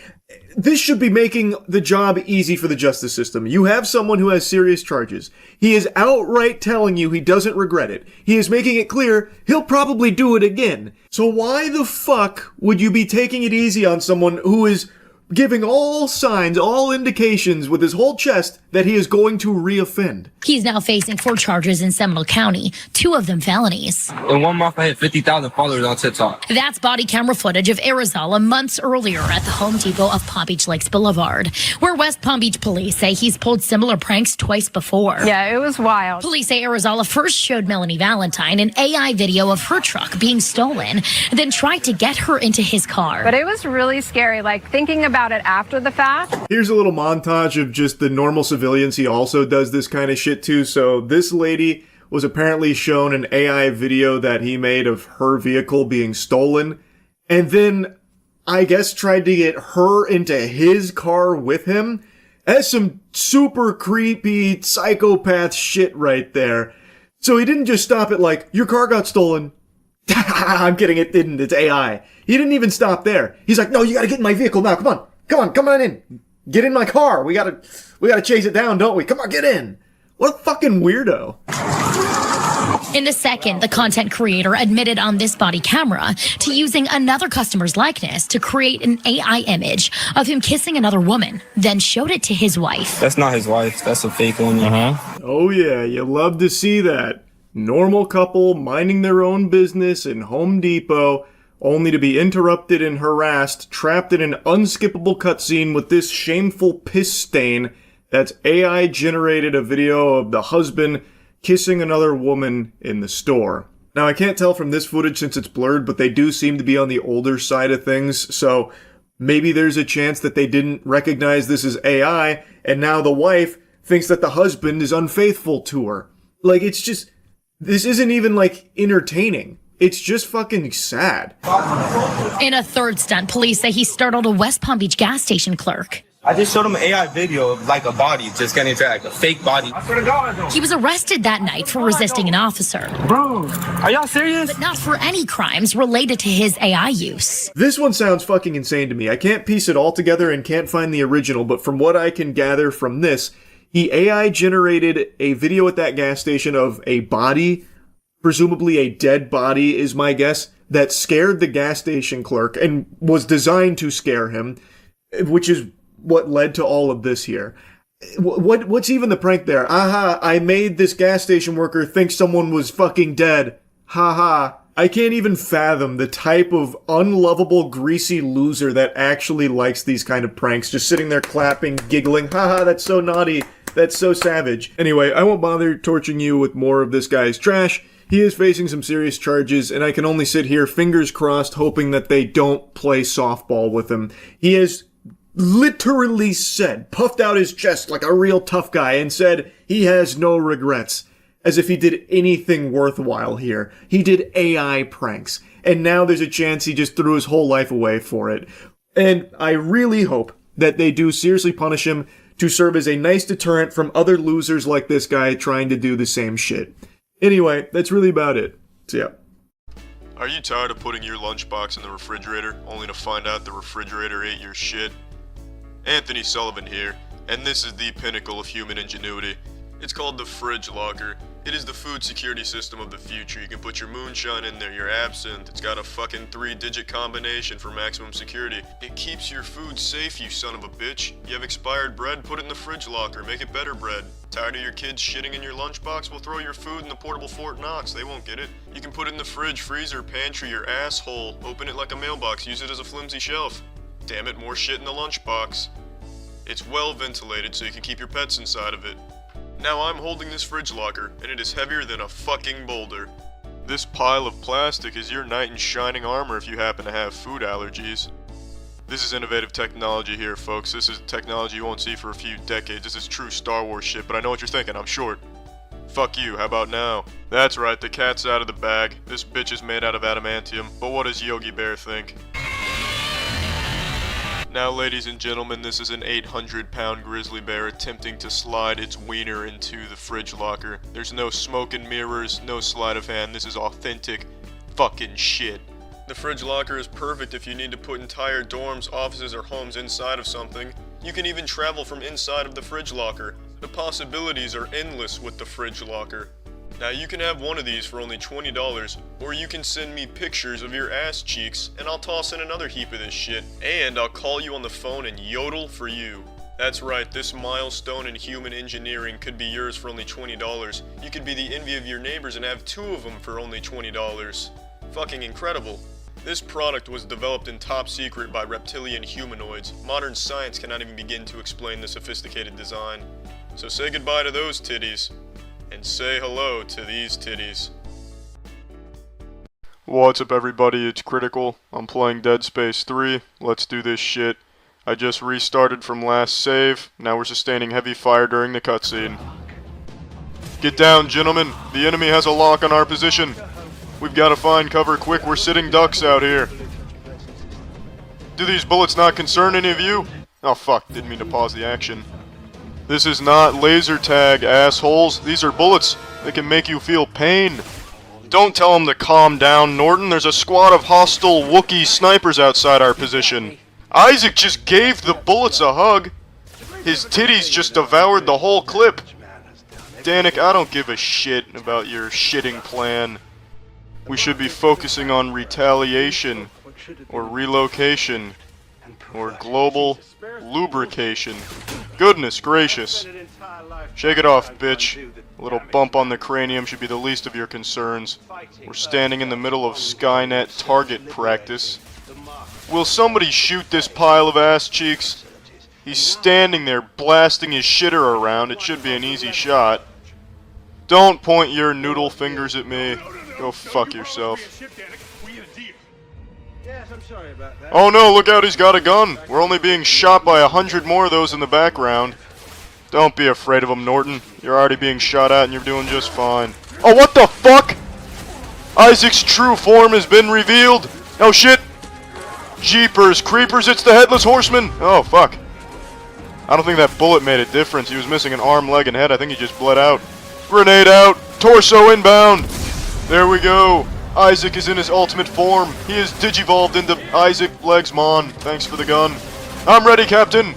This should be making the job easy for the justice system. You have someone who has serious charges. He is outright telling you he doesn't regret it. He is making it clear he'll probably do it again. So why the fuck would you be taking it easy on someone who is giving all signs, all indications with his whole chest that he is going to reoffend? He's now facing 4 charges in Seminole County, 2 of them felonies. In 1 month, I hit 50,000 followers on TikTok. That's body camera footage of Arizala months earlier at the Home Depot of Palm Beach Lakes Boulevard, where West Palm Beach police say he's pulled similar pranks twice before. Yeah, it was wild. Police say Arizala first showed Melanie Valentine an AI video of her truck being stolen, then tried to get her into his car. But it was really scary, like thinking about about it after the fact. Here's a little montage of just the normal civilians he also does this kind of shit to. So this lady was apparently shown an AI video that he made of her vehicle being stolen, and then I guess tried to get her into his car with him. That's some super creepy psychopath shit right there. So he didn't just stop at like, your car got stolen. I'm kidding, it didn't, it's AI. He didn't even stop there. He's like, no, you gotta get in my vehicle now, come on in. Get in my car, we gotta chase it down, don't we? Come on, get in. What a fucking weirdo. In a second, the content creator admitted on this body camera to using another customer's likeness to create an AI image of him kissing another woman, then showed it to his wife. That's not his wife. That's a fake one. Oh yeah, you love to see that. Normal couple minding their own business in Home Depot, only to be interrupted and harassed, trapped in an unskippable cutscene with this shameful piss stain that's AI generated a video of the husband kissing another woman in the store. Now, I can't tell from this footage since it's blurred, but they do seem to be on the older side of things, so maybe there's a chance that they didn't recognize this as AI, and now the wife thinks that the husband is unfaithful to her. Like, it's just, this isn't even, like, entertaining. It's just fucking sad. In a third stunt, police say he startled a West Palm Beach gas station clerk. I just showed him an AI video of like a body just getting into like a fake body. I swear to God. He was arrested that night for resisting an officer. Bro, are y'all serious? But not for any crimes related to his AI use. This one sounds fucking insane to me. I can't piece it all together and can't find the original, but from what I can gather from this, he AI generated a video at that gas station of a body, presumably a dead body is my guess, that scared the gas station clerk and was designed to scare him, which is what led to all of this here. What's even the prank there? Aha, I made this gas station worker think someone was fucking dead. Haha. I can't even fathom the type of unlovable, greasy loser that actually likes these kind of pranks, just sitting there clapping, giggling, haha, that's so naughty, that's so savage. Anyway, I won't bother torching you with more of this guy's trash. He is facing some serious charges, and I can only sit here, fingers crossed, hoping that they don't play softball with him. He has literally said, puffed out his chest like a real tough guy, and said he has no regrets. As if he did anything worthwhile here. He did AI pranks. And now there's a chance he just threw his whole life away for it. And I really hope that they do seriously punish him to serve as a nice deterrent from other losers like this guy trying to do the same shit. Anyway, that's really about it. So yeah. Are you tired of putting your lunchbox in the refrigerator, only to find out the refrigerator ate your shit? Anthony Sullivan here, and this is the pinnacle of human ingenuity. It's called the fridge locker. It is the food security system of the future. You can put your moonshine in there, your absinthe. It's got a fucking 3-digit combination for maximum security. It keeps your food safe, you son of a bitch. You have expired bread, put it in the fridge locker. Make it better bread. Tired of your kids shitting in your lunchbox? Well, throw your food in the portable Fort Knox. They won't get it. You can put it in the fridge, freezer, pantry, your asshole. Open it like a mailbox. Use it as a flimsy shelf. Damn it, more shit in the lunchbox. It's well ventilated so you can keep your pets inside of it. Now I'm holding this fridge locker, and it is heavier than a fucking boulder. This pile of plastic is your knight in shining armor if you happen to have food allergies. This is innovative technology here, folks. This is technology you won't see for a few decades. This is true Star Wars shit, but I know what you're thinking, I'm short. Fuck you, how about now? That's right, the cat's out of the bag. This bitch is made out of adamantium, but what does Yogi Bear think? Now, ladies and gentlemen, this is an 800-pound grizzly bear attempting to slide its wiener into the fridge locker. There's no smoke and mirrors, no sleight of hand. This is authentic fucking shit. The fridge locker is perfect if you need to put entire dorms, offices, or homes inside of something. You can even travel from inside of the fridge locker. The possibilities are endless with the fridge locker. Now you can have one of these for only $20, or you can send me pictures of your ass cheeks, and I'll toss in another heap of this shit, and I'll call you on the phone and yodel for you. That's right, this milestone in human engineering could be yours for only $20. You could be the envy of your neighbors and have 2 of them for only $20. Fucking incredible. This product was developed in top secret by reptilian humanoids. Modern science cannot even begin to explain the sophisticated design. So say goodbye to those titties. And say hello to these titties. What's up everybody, it's Critical. I'm playing Dead Space 3. Let's do this shit. I just restarted from last save. Now we're sustaining heavy fire during the cutscene. Get down, gentlemen. The enemy has a lock on our position. We've got to find cover quick. We're sitting ducks out here. Do these bullets not concern any of you? Oh fuck, didn't mean to pause the action. This is not laser tag, assholes. These are bullets. They can make you feel pain. Don't tell them to calm down, Norton. There's a squad of hostile Wookiee snipers outside our position. Isaac just gave the bullets a hug. His titties just devoured the whole clip. Danik, I don't give a shit about your shitting plan. We should be focusing on retaliation, or relocation, or global lubrication. Goodness gracious. Shake it off, bitch. A little bump on the cranium should be the least of your concerns. We're standing in the middle of Skynet target practice. Will somebody shoot this pile of ass cheeks? He's standing there blasting his shitter around. It should be an easy shot. Don't point your noodle fingers at me. Go fuck yourself. Oh no, look out, he's got a gun. We're only being shot by 100 more of those in the background. Don't be afraid of him, Norton. You're already being shot at and you're doing just fine. Oh, what the fuck? Isaac's true form has been revealed. Oh shit. Jeepers creepers, it's the Headless Horseman! Oh, fuck. I don't think that bullet made a difference. He was missing an arm, leg, and head. I think he just bled out. Grenade out! Torso inbound! There we go. Isaac is in his ultimate form. He is digivolved into Isaac Legsmon. Thanks for the gun. I'm ready, Captain!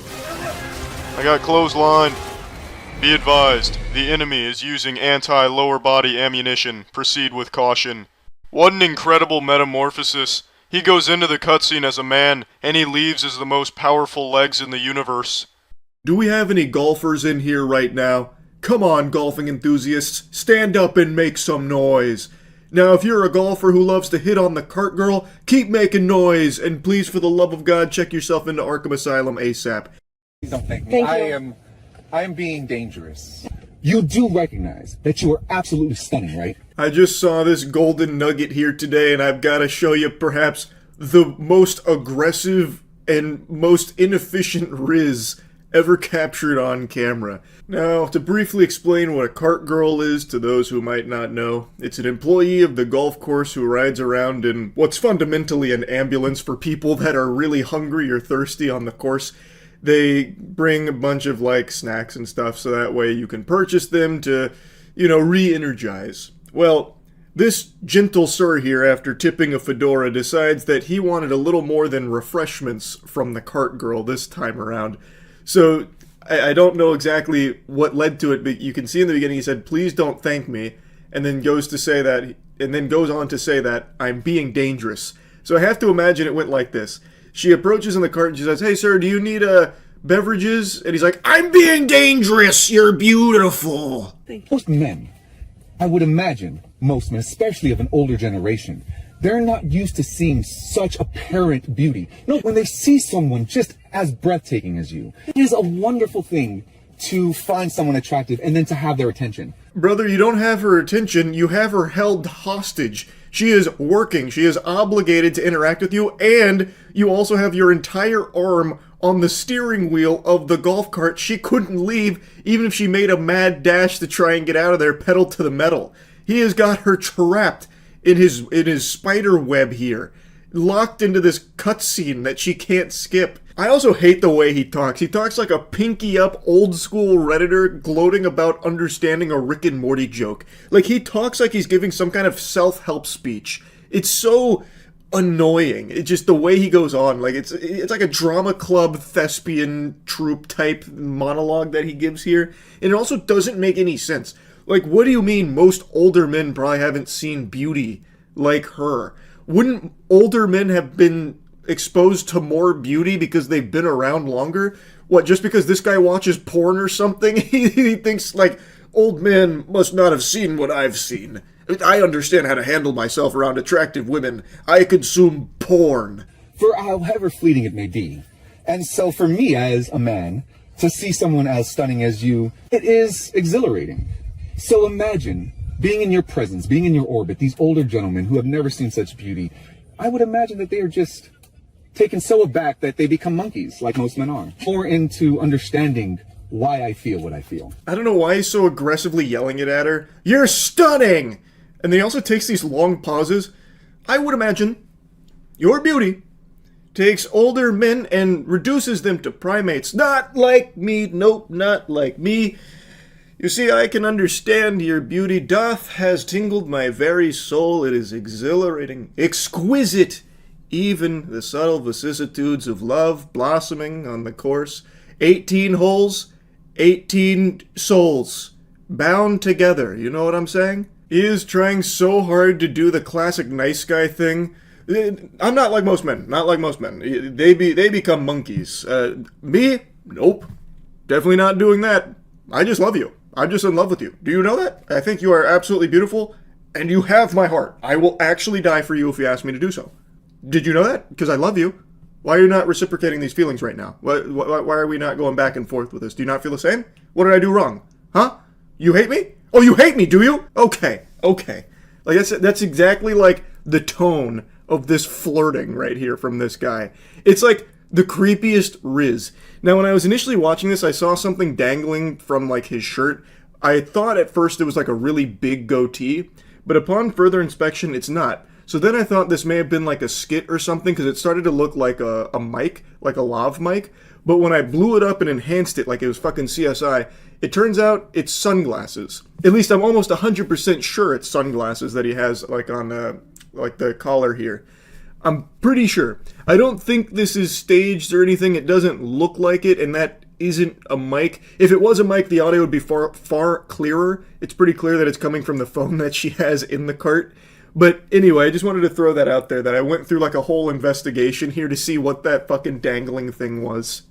I got clothesline. Be advised, the enemy is using anti-lower body ammunition. Proceed with caution. What an incredible metamorphosis. He goes into the cutscene as a man, and he leaves as the most powerful legs in the universe. Do we have any golfers in here right now? Come on, golfing enthusiasts, stand up and make some noise. Now, if you're a golfer who loves to hit on the cart girl, keep making noise, and please, for the love of God, check yourself into Arkham Asylum ASAP. Don't thank me. I am being dangerous. You do recognize that you are absolutely stunning, right? I just saw this golden nugget here today, and I've got to show you perhaps the most aggressive and most inefficient Riz ever captured on camera. Now, to briefly explain what a cart girl is to those who might not know, it's an employee of the golf course who rides around in what's fundamentally an ambulance for people that are really hungry or thirsty on the course. They bring a bunch of, like, snacks and stuff so that way you can purchase them to, re-energize. Well, this gentle sir here, after tipping a fedora, decides that he wanted a little more than refreshments from the cart girl this time around. So, I don't know exactly what led to it, but you can see in the beginning he said, "Please don't thank me," and then goes on to say that I'm being dangerous. So I have to imagine it went like this. She approaches in the cart and she says, "Hey sir, do you need beverages?" And he's like, "I'm being dangerous, you're beautiful." Most men, I would imagine, most men, especially of an older generation, they're not used to seeing such apparent beauty. No, when they see someone just as breathtaking as you, it is a wonderful thing to find someone attractive and then to have their attention. Brother, you don't have her attention, you have her held hostage. She is working, she is obligated to interact with you, and you also have your entire arm on the steering wheel of the golf cart. She couldn't leave, even if she made a mad dash to try and get out of there, pedal to the metal. He has got her trapped in his spider web here, locked into this cutscene that she can't skip. I also hate the way he talks. He talks like a pinky-up, old-school Redditor gloating about understanding a Rick and Morty joke. Like, he talks like he's giving some kind of self-help speech. It's so annoying. It's just the way he goes on. Like, it's like a drama club thespian troupe type monologue that he gives here. And it also doesn't make any sense. Like, what do you mean most older men probably haven't seen beauty like her? Wouldn't older men have been exposed to more beauty because they've been around longer? What, just because this guy watches porn or something, he thinks, like, old men must not have seen what I've seen. I understand how to handle myself around attractive women. I consume porn. For however fleeting it may be. And so for me as a man, to see someone as stunning as you, it is exhilarating. So imagine being in your presence, being in your orbit, these older gentlemen who have never seen such beauty. I would imagine that they are just taken so aback that they become monkeys, like most men are. More into understanding why I feel what I feel. I don't know why he's so aggressively yelling it at her. You're stunning! And then he also takes these long pauses. I would imagine your beauty takes older men and reduces them to primates. Not like me, nope, not like me. You see, I can understand your beauty doth has tingled my very soul. It is exhilarating, exquisite, even the subtle vicissitudes of love blossoming on the course. 18 holes, 18 souls, bound together, you know what I'm saying? He is trying so hard to do the classic nice guy thing. I'm not like most men, not like most men. They become monkeys. Me? Nope. Definitely not doing that. I just love you. I'm just in love with you. Do you know that? I think you are absolutely beautiful, and you have my heart. I will actually die for you if you ask me to do so. Did you know that? Because I love you. Why are you not reciprocating these feelings right now? Why are we not going back and forth with this? Do you not feel the same? What did I do wrong? Huh? You hate me? Oh, you hate me, do you? Okay. Like that's exactly like the tone of this flirting right here from this guy. It's like the creepiest riz. Now, when I was initially watching this, I saw something dangling from like his shirt. I thought at first it was like a really big goatee, but upon further inspection, it's not. So then I thought this may have been like a skit or something because it started to look like a mic, like a lav mic. But when I blew it up and enhanced it like it was fucking CSI, it turns out it's sunglasses. At least I'm almost 100% sure it's sunglasses that he has like on like the collar here. I'm pretty sure. I don't think this is staged or anything. It doesn't look like it, and that isn't a mic. If it was a mic, the audio would be far clearer. It's pretty clear that it's coming from the phone that she has in the cart. But anyway, I just wanted to throw that out there, that I went through like a whole investigation here to see what that fucking dangling thing was.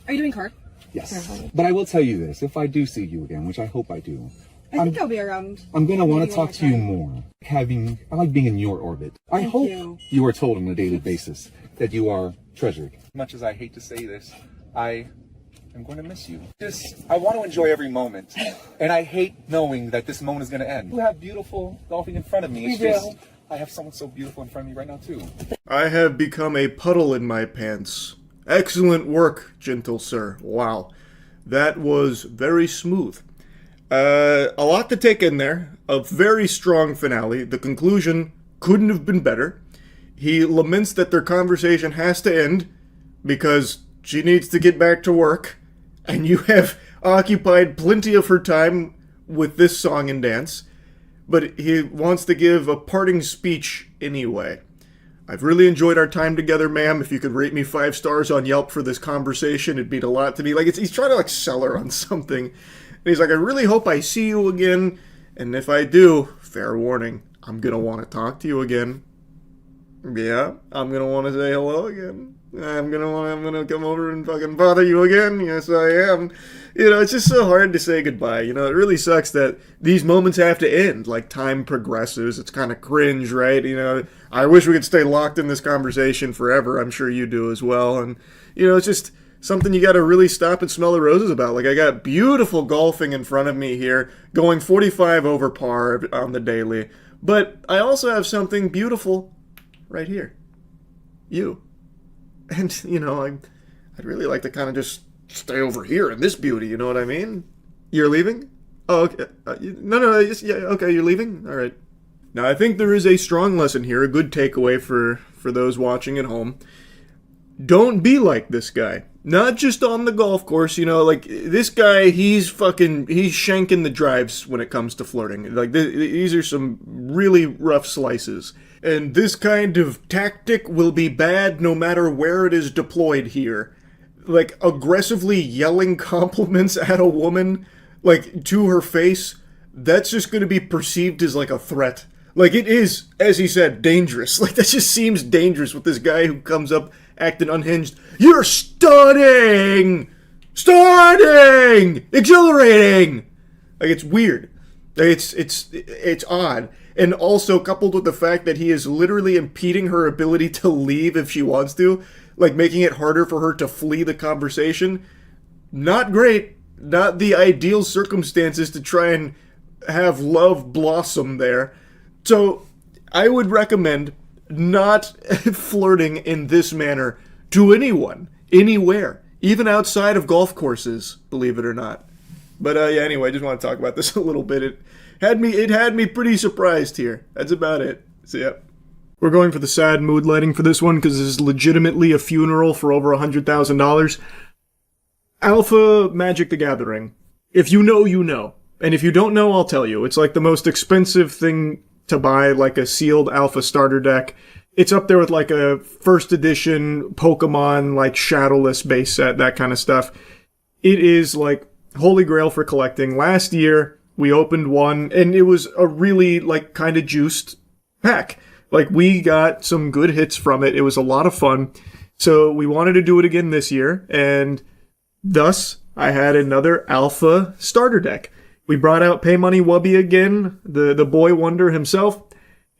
Are you doing car? Yes. But I will tell you this, if I do see you again, which I hope I do, I think I'll be around. I'm going to want to talk to you more. I like being in your orbit. I hope you are told on a daily basis that you are treasured. Much as I hate to say this, I am going to miss you. I want to enjoy every moment. And I hate knowing that this moment is going to end. You have beautiful golfing in front of me. I have someone so beautiful in front of me right now, too. I have become a puddle in my pants. Excellent work, gentle sir. Wow. That was very smooth. A lot to take in there. A very strong finale. The conclusion couldn't have been better. He laments that their conversation has to end because she needs to get back to work, and you have occupied plenty of her time with this song and dance, but he wants to give a parting speech anyway. I've really enjoyed our time together, ma'am. If you could rate me 5 stars on Yelp for this conversation, it'd mean a lot to me. Like, he's trying to, like, sell her on something. And he's like, I really hope I see you again. And if I do, fair warning, I'm going to want to talk to you again. Yeah, I'm going to want to say hello again. I'm going to come over and fucking bother you again. Yes, I am. You know, it's just so hard to say goodbye. You know, it really sucks that these moments have to end. Like, time progresses. It's kind of cringe, right? You know, I wish we could stay locked in this conversation forever. I'm sure you do as well. And, you know, it's just something you got to really stop and smell the roses about. Like, I got beautiful golfing in front of me here, going 45 over par on the daily. But I also have something beautiful right here. You. And, you know, I'd really like to kind of just stay over here in this beauty, you know what I mean? You're leaving? Oh, okay. No, just, yeah, okay, you're leaving? All right. Now, I think there is a strong lesson here, a good takeaway for those watching at home. Don't be like this guy. Not just on the golf course, you know, like, this guy, he's shanking the drives when it comes to flirting. Like, these are some really rough slices. And this kind of tactic will be bad no matter where it is deployed here. Like, aggressively yelling compliments at a woman, like, to her face, that's just going to be perceived as, like, a threat. Like, it is, as he said, dangerous. Like, that just seems dangerous with this guy who comes up acting unhinged. You're stunning! Stunning! Exhilarating! Like, it's weird. It's odd. And also, coupled with the fact that he is literally impeding her ability to leave if she wants to, like making it harder for her to flee the conversation. Not great. Not the ideal circumstances to try and have love blossom there. So, I would recommend not flirting in this manner to anyone, anywhere, even outside of golf courses, believe it or not. But yeah, anyway, I just want to talk about this a little bit. It had me pretty surprised here. That's about it. So yeah. We're going for the sad mood lighting for this one because this is legitimately a funeral for over $100,000. Alpha Magic the Gathering. If you know, you know. And if you don't know, I'll tell you. It's like the most expensive thing to buy, like a sealed Alpha starter deck. It's up there with like a first edition Pokemon, like Shadowless base set, that kind of stuff. It is like holy grail for collecting. Last year, we opened one, and it was a really, like, kind of juiced pack. Like, we got some good hits from it. It was a lot of fun. So we wanted to do it again this year, and thus, I had another Alpha starter deck. We brought out Pay Money Wubby again, the boy wonder himself,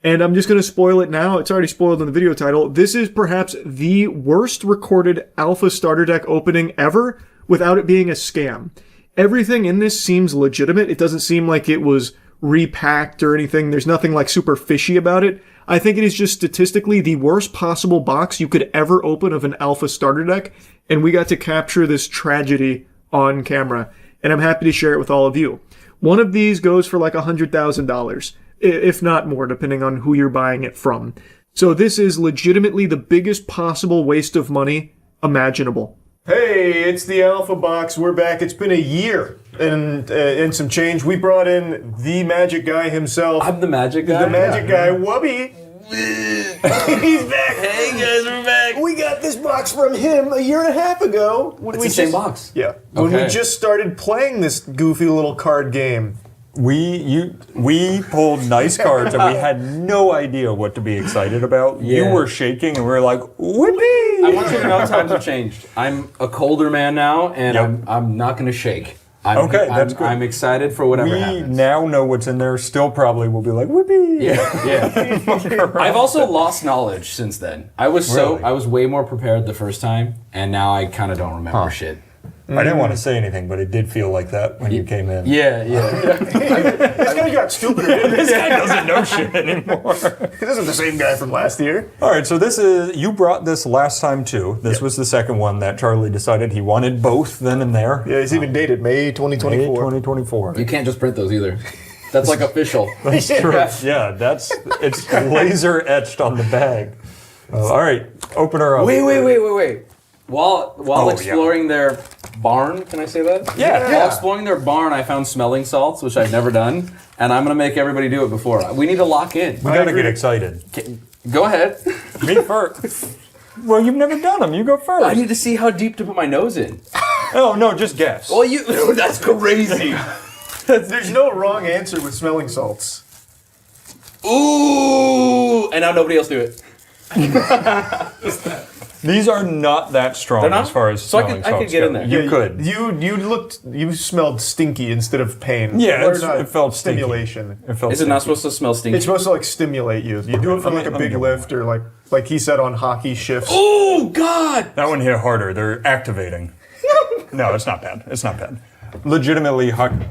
and I'm just going to spoil it now. It's already spoiled in the video title. This is perhaps the worst recorded Alpha starter deck opening ever without it being a scam. Everything in this seems legitimate. It doesn't seem like it was repacked or anything. There's nothing like super fishy about it. I think it is just statistically the worst possible box you could ever open of an Alpha starter deck, and we got to capture this tragedy on camera, and I'm happy to share it with all of you. One of these goes for like $100,000, if not more, depending on who you're buying it from. So this is legitimately the biggest possible waste of money imaginable. Hey, it's the Alpha Box. We're back. It's been a year and some change. We brought in the magic guy himself. I'm the magic guy? The magic guy, Wubby. He's back. Hey, guys, we're back. We got this box from him a year and a half ago. It's the same box? Yeah. When we just started playing this goofy little card game. We pulled nice cards and we had no idea what to be excited about. Yeah. You were shaking and we were like, whoopee! I want you to know times have changed. I'm a colder man now, and I'm not going to shake. That's good. I'm excited for whatever happens. We now know what's in there. Still probably will be like, whoopee! Yeah. I've also lost knowledge since then. I was way more prepared the first time, and now I kind of don't remember shit. I didn't want to say anything, but it did feel like that when you came in. Yeah. This guy got stupider. This guy doesn't know shit anymore. This isn't the same guy from last year. All right, so you brought this last time too. This was the second one that Charlie decided he wanted both then and there. Yeah, he's even dated May 2024. May 2024. You can't just print those either. That's like official. That's true. Yeah, it's laser etched on the bag. All right, open her up. Wait. While exploring their barn, can I say that? Yeah. While exploring their barn, I found smelling salts, which I've never done, and I'm gonna make everybody do it before. We need to lock in. We gotta get excited. Go ahead. Me first. Well, you've never done them. You go first. I need to see how deep to put my nose in. Oh no, just guess. Well, that's crazy. There's no wrong answer with smelling salts. Ooh, and now nobody else do it. These are not that strong as far as smelling salts. I could get in there. You could. You smelled stinky instead of pain. Yeah, it felt stimulation. Is it not supposed to smell stinky? It's supposed to like stimulate you. You do it from like a big lift or like he said on hockey shifts. Oh God! That one hit harder. They're activating. No, it's not bad. It's not bad. Legitimately hockey.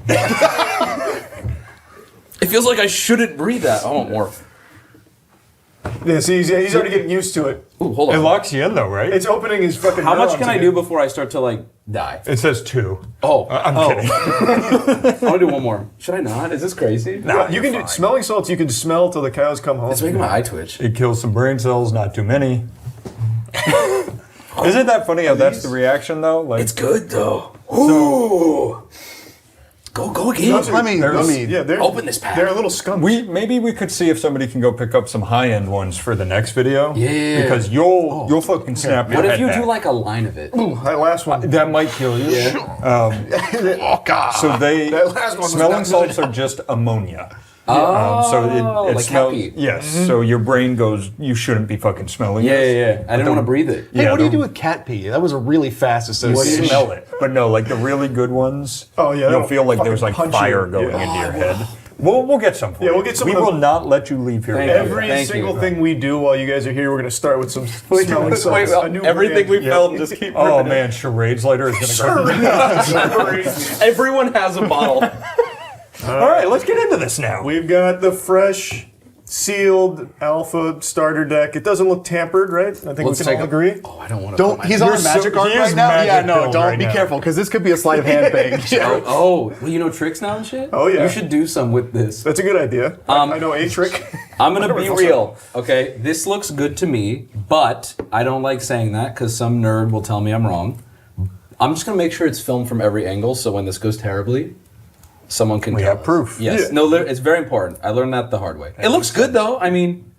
It feels like I shouldn't breathe that. I want more. Yeah, see, he's already getting used to it. Ooh, hold on. It locks you in though, right? It's opening his fucking. How much can I do before I start to like die? It says 2. Oh, I'm kidding. I want to do one more. Should I not? Is this crazy? No, you can do smelling salts. You can smell till the cows come home. It's making my eye twitch. It kills some brain cells, not too many. Isn't that funny how that's the reaction though? Like, it's good though. Ooh. Go again. Let me open this pack. They're a little skunk. Maybe we could see if somebody can go pick up some high-end ones for the next video. Yeah. Because you'll fucking snap your What head if you back. do like a line of it? Ooh, that last one. That might kill you. Yeah. Oh God. So that last one was smelling not salts good. are just ammonia. So it like smells. cat pee. Yes. So your brain goes, you shouldn't be fucking smelling this. Yeah. I didn't want to breathe it. Hey, what do you do with cat pee? That was a really fast association. You smell it. But no, like the really good ones, you'll feel like there's like fire going into your head. We'll get some for you. We'll get some. We will not let you leave here. Every single thing we do while you guys are here, we're going to start with some smelling salts. Everything we filmed, just keep. Oh man, charades later is going to go. Everyone has a bottle. All right, let's get into this now. We've got the fresh sealed alpha starter deck. It doesn't look tampered, right? I think we can all agree. Oh, I don't want to. Don't. He's on Magic Art right now. Yeah, no. Don't be careful because this could be a sleight of hand thing. Oh, well, you know tricks now and shit. Oh yeah. You should do some with this. That's a good idea. I know a trick. I'm gonna be real. Okay, this looks good to me, but I don't like saying that because some nerd will tell me I'm wrong. I'm just gonna make sure it's filmed from every angle, so when this goes terribly, someone can. We tell have proof. Yes. Yeah. No, it's very important. I learned that the hard way. It looks good though. I mean,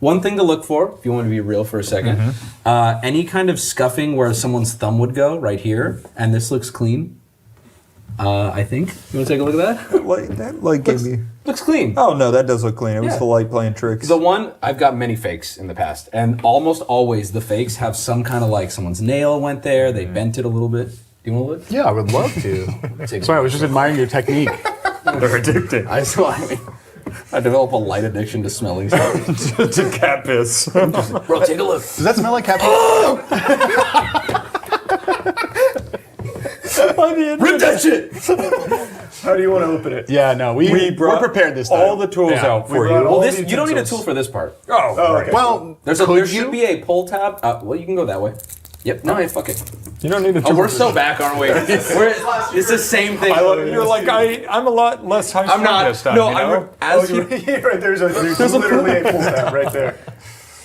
one thing to look for, if you want to be real for a second, any kind of scuffing where someone's thumb would go right here, and this looks clean. I think. You want to take a look at that? That light gave me. Looks clean. Oh no, that does look clean. It was the light playing tricks. The one, I've got many fakes in the past, and almost always the fakes have some kind of like someone's nail went there, they bent it a little bit. Do you want to look? Yeah, I would love to. Sorry, I was just admiring your technique. They're addicted. I develop a light addiction to smelling stuff. To cat piss. Bro, take a look. Does that smell like cat Rip that shit! How do you want to open it? Yeah, no, we're prepared this time. All the tools out for you. Well, you don't need a tool for this part. Oh, okay. Well, there should be a pull tab. Well, you can go that way. Yep. No, fuck it. You don't need a tool. Oh, we're so back, aren't we? It's the same thing. You're like, I'm a lot less high I'm not. this time. No, you know? There's literally a pull tab right there.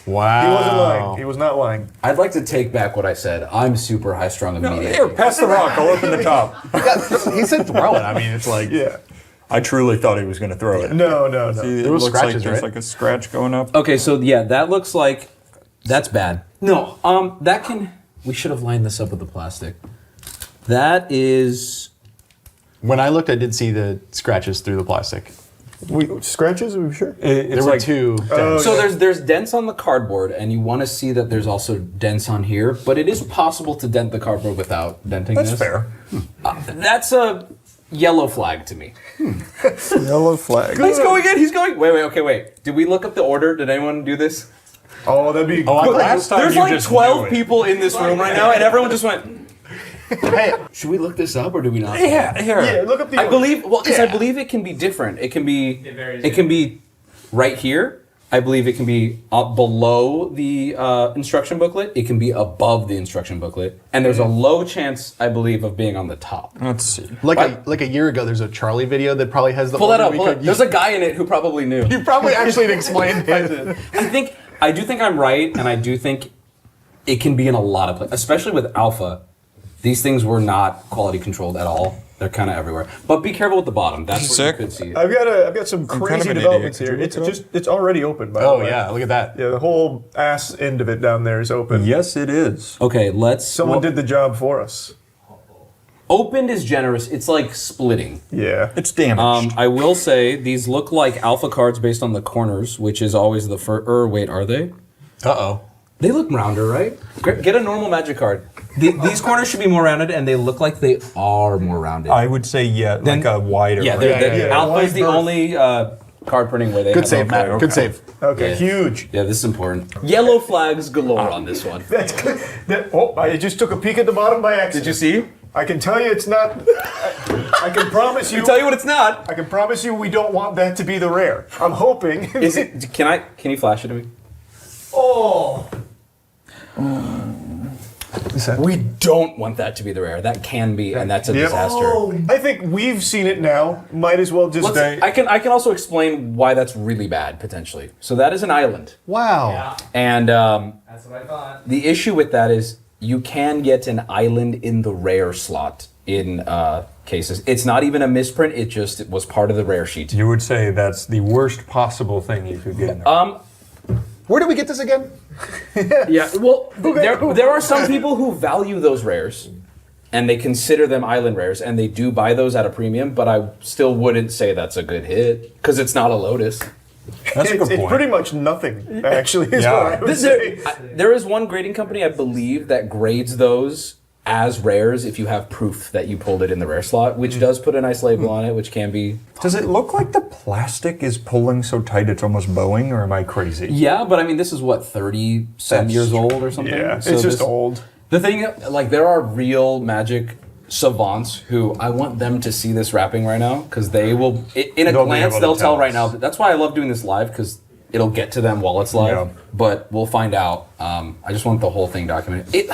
Wow. He wasn't lying. He was not lying. I'd like to take back what I said. I'm super high strung immediately. Here, pass the rock. I'll open the top. He said throw it. I mean, it's like. Yeah. I truly thought he was going to throw it. No. See, There was looks scratches, like there's right? like a scratch going up. Okay, so yeah, that looks like that's bad. No, we should have lined this up with the plastic. That is. When I looked, I did see the scratches through the plastic. Scratches? Are we sure? There were two. So there's dents on the cardboard, and you want to see that there's also dents on here, but it is possible to dent the cardboard without denting That's this. fair. That's a yellow flag to me. Yellow flag. He's going in. He's going. Wait. Did we look up the order? Did anyone do this? Oh, that'd be. Last time There's you like just 12 knew it. people in this room right now, and everyone just went. Hey, should we look this up or do we not? Yeah, here. Yeah, look up the. I believe I believe it can be different. It can be right here. I believe it can be up below the instruction booklet. It can be above the instruction booklet, and there's a low chance, I believe, of being on the top. Let's see. Like a year ago, there's a Charlie video that probably has the. Pull that order up. we could There's a guy in it who probably knew. You probably actually explained it. I do think I'm right, and I do think it can be in a lot of places, especially with alpha. These things were not quality controlled at all. They're kind of everywhere. But be careful with the bottom. That's where you could see it. I've got some crazy kind of an developments idiot. here. It's already open, by the way. Oh yeah, look at that. Yeah, the whole ass end of it down there is open. Yes, it is. Okay, Someone did the job for us. Opened is generous. It's like splitting. Yeah. It's damaged. I will say these look like alpha cards based on the corners, which is always the first. Wait, are they? Uh-oh. They look rounder, right? Get a normal magic card. These corners should be more rounded, and they look like they are more rounded. I would say like a wider. Yeah, alpha is the only card printing where they Good have save, Matt. okay. Good save. Okay, Yeah. huge. Yeah, this is important. Yellow flags galore on this one. That's good. I just took a peek at the bottom by accident. Did you see? I can tell you it's not. I can promise you. Tell you what it's not. I can promise you we don't want that to be the rare. I'm hoping. Is it? Can you flash it to me? Oh. We don't want that to be the rare. That can be, and that's a disaster. I think we've seen it now. Might as well just. I can also explain why that's really bad potentially. So that is an island. Wow. Yeah. And that's what I thought. The issue with that is you can get an island in the rare slot in cases. It's not even a misprint. It was part of the rare sheet. You would say that's the worst possible thing you could get in there. Where do we get this again? Yeah, well, there are some people who value those rares, and they consider them island rares, and they do buy those at a premium, but I still wouldn't say that's a good hit, because it's not a Lotus. That's a good point. It's pretty much nothing, actually, is what I would say. There is one grading company, I believe, that grades those as rares if you have proof that you pulled it in the rare slot, which does put a nice label on it, which can be... Does it look like the plastic is pulling so tight it's almost bowing, or am I crazy? Yeah, but I mean, this is what, 30-some years old or something? Yeah, So it's just old. The thing, like, there are real Magic savants who I want them to see this wrapping right now because they will, in a They'll be glance, able to they'll tell tell right us. now. That's why I love doing this live because it'll get to them while it's live. Yeah. But we'll find out. I just want the whole thing documented.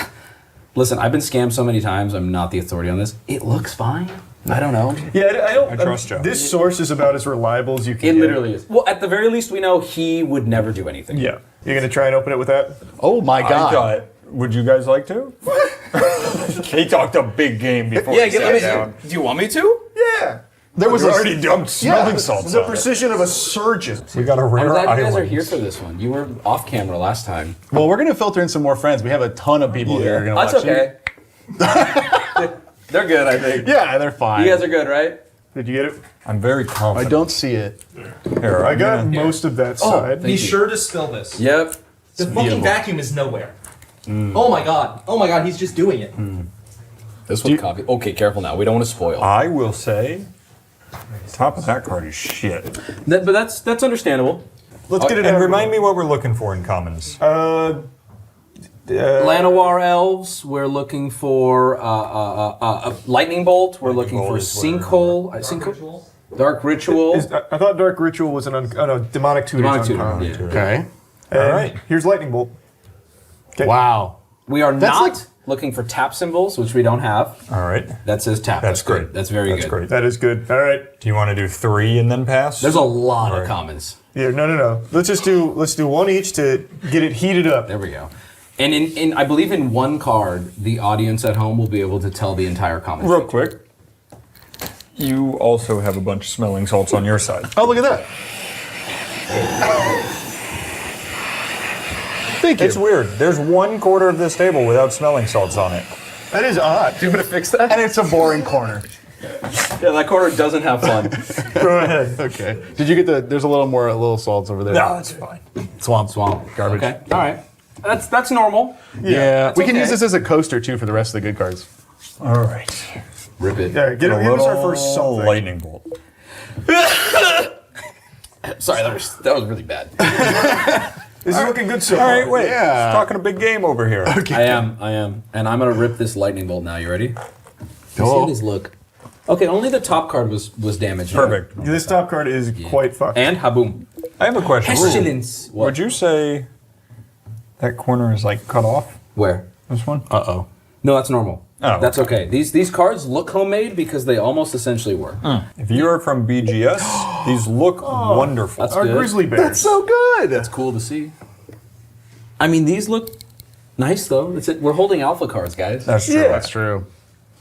Listen, I've been scammed so many times. I'm not the authority on this. It looks fine. I don't know. Yeah, I don't. I trust you. This source is about as reliable as you can. It get. literally is. Well, at the very least, we know he would never do anything. Yeah. You're gonna try and open it with that? Oh my god. Would you guys like to? He talked a big game before Yeah, he sat down. do you want me to? Yeah. There was You already dumped smelling Yeah, salts the on it. precision of a surgeon. We got a I'm rare glad you guys island. are here for this one. You were off camera last time. Well, we're gonna filter in some more friends. We have a ton of people here who are gonna That's watch okay. They're good, I think. Yeah, they're fine. You guys are good, right? Did you get it? I'm very I confident. don't see it. Here, I got most of that side. Be sure to spill this. Yep. The fucking vacuum is nowhere. Oh my god. Oh my god, he's just doing it. This one copy. Okay, careful now. We don't want to spoil. I will say, top of that card is shit. But that's understandable. Let's get it And out. remind me what we're looking for in commons. Llanowar elves. We're looking for a lightning bolt. We're looking for sinkhole. Sinkhole. Dark ritual. I thought Dark Ritual was Demonic Tutor. Demonic Tutor, uncommon. yeah. Okay. All right. Here's Lightning Bolt. Okay. Wow. We are That's not looking for tap symbols, which we don't have. All right. That says tap. That's good. great. That's very That's good. great. That is good. All right. Do you want to do 3 and then pass? There's a lot All of right. commons. Yeah. No. Let's do one each to get it heated up. There we go. And in I believe in one card, the audience at home will be able to tell the entire common. Real quick. You also have a bunch of smelling salts on your side. Oh, look at that. Thank you. It's weird. There's 1/4 of this table without smelling salts on it. That is odd. Do you want to fix that? And it's a boring corner. Yeah, that corner doesn't have fun. Go ahead. Okay. Did you get there's a little salts over there. No, it's fine. Swamp. Garbage. Okay. All right. That's normal. Yeah. We can okay. use this as a coaster too for the rest of the good cards. All right. Rip it. Yeah. Give us our first something. lightning bolt. Sorry, that was really bad. This is looking good so All far. right, wait. Yeah. Talking a big game over here. Okay. I am. And I'm going to rip this lightning bolt now. You ready? See Oh. how these look. Okay, only the top card was damaged. Perfect. This top card is quite fucked. And haboom. I have a question. Pestilence. What? Would you say that corner is like cut off? Where? This one? Uh-oh. No, that's normal. Oh, That's okay. These cards look homemade because they almost essentially were. If you are from BGS, these look wonderful. That's Our good. grizzly bears. That's so good. That's cool to see. I mean, these look nice though. We're holding alpha cards, guys. That's true. Yeah. That's true.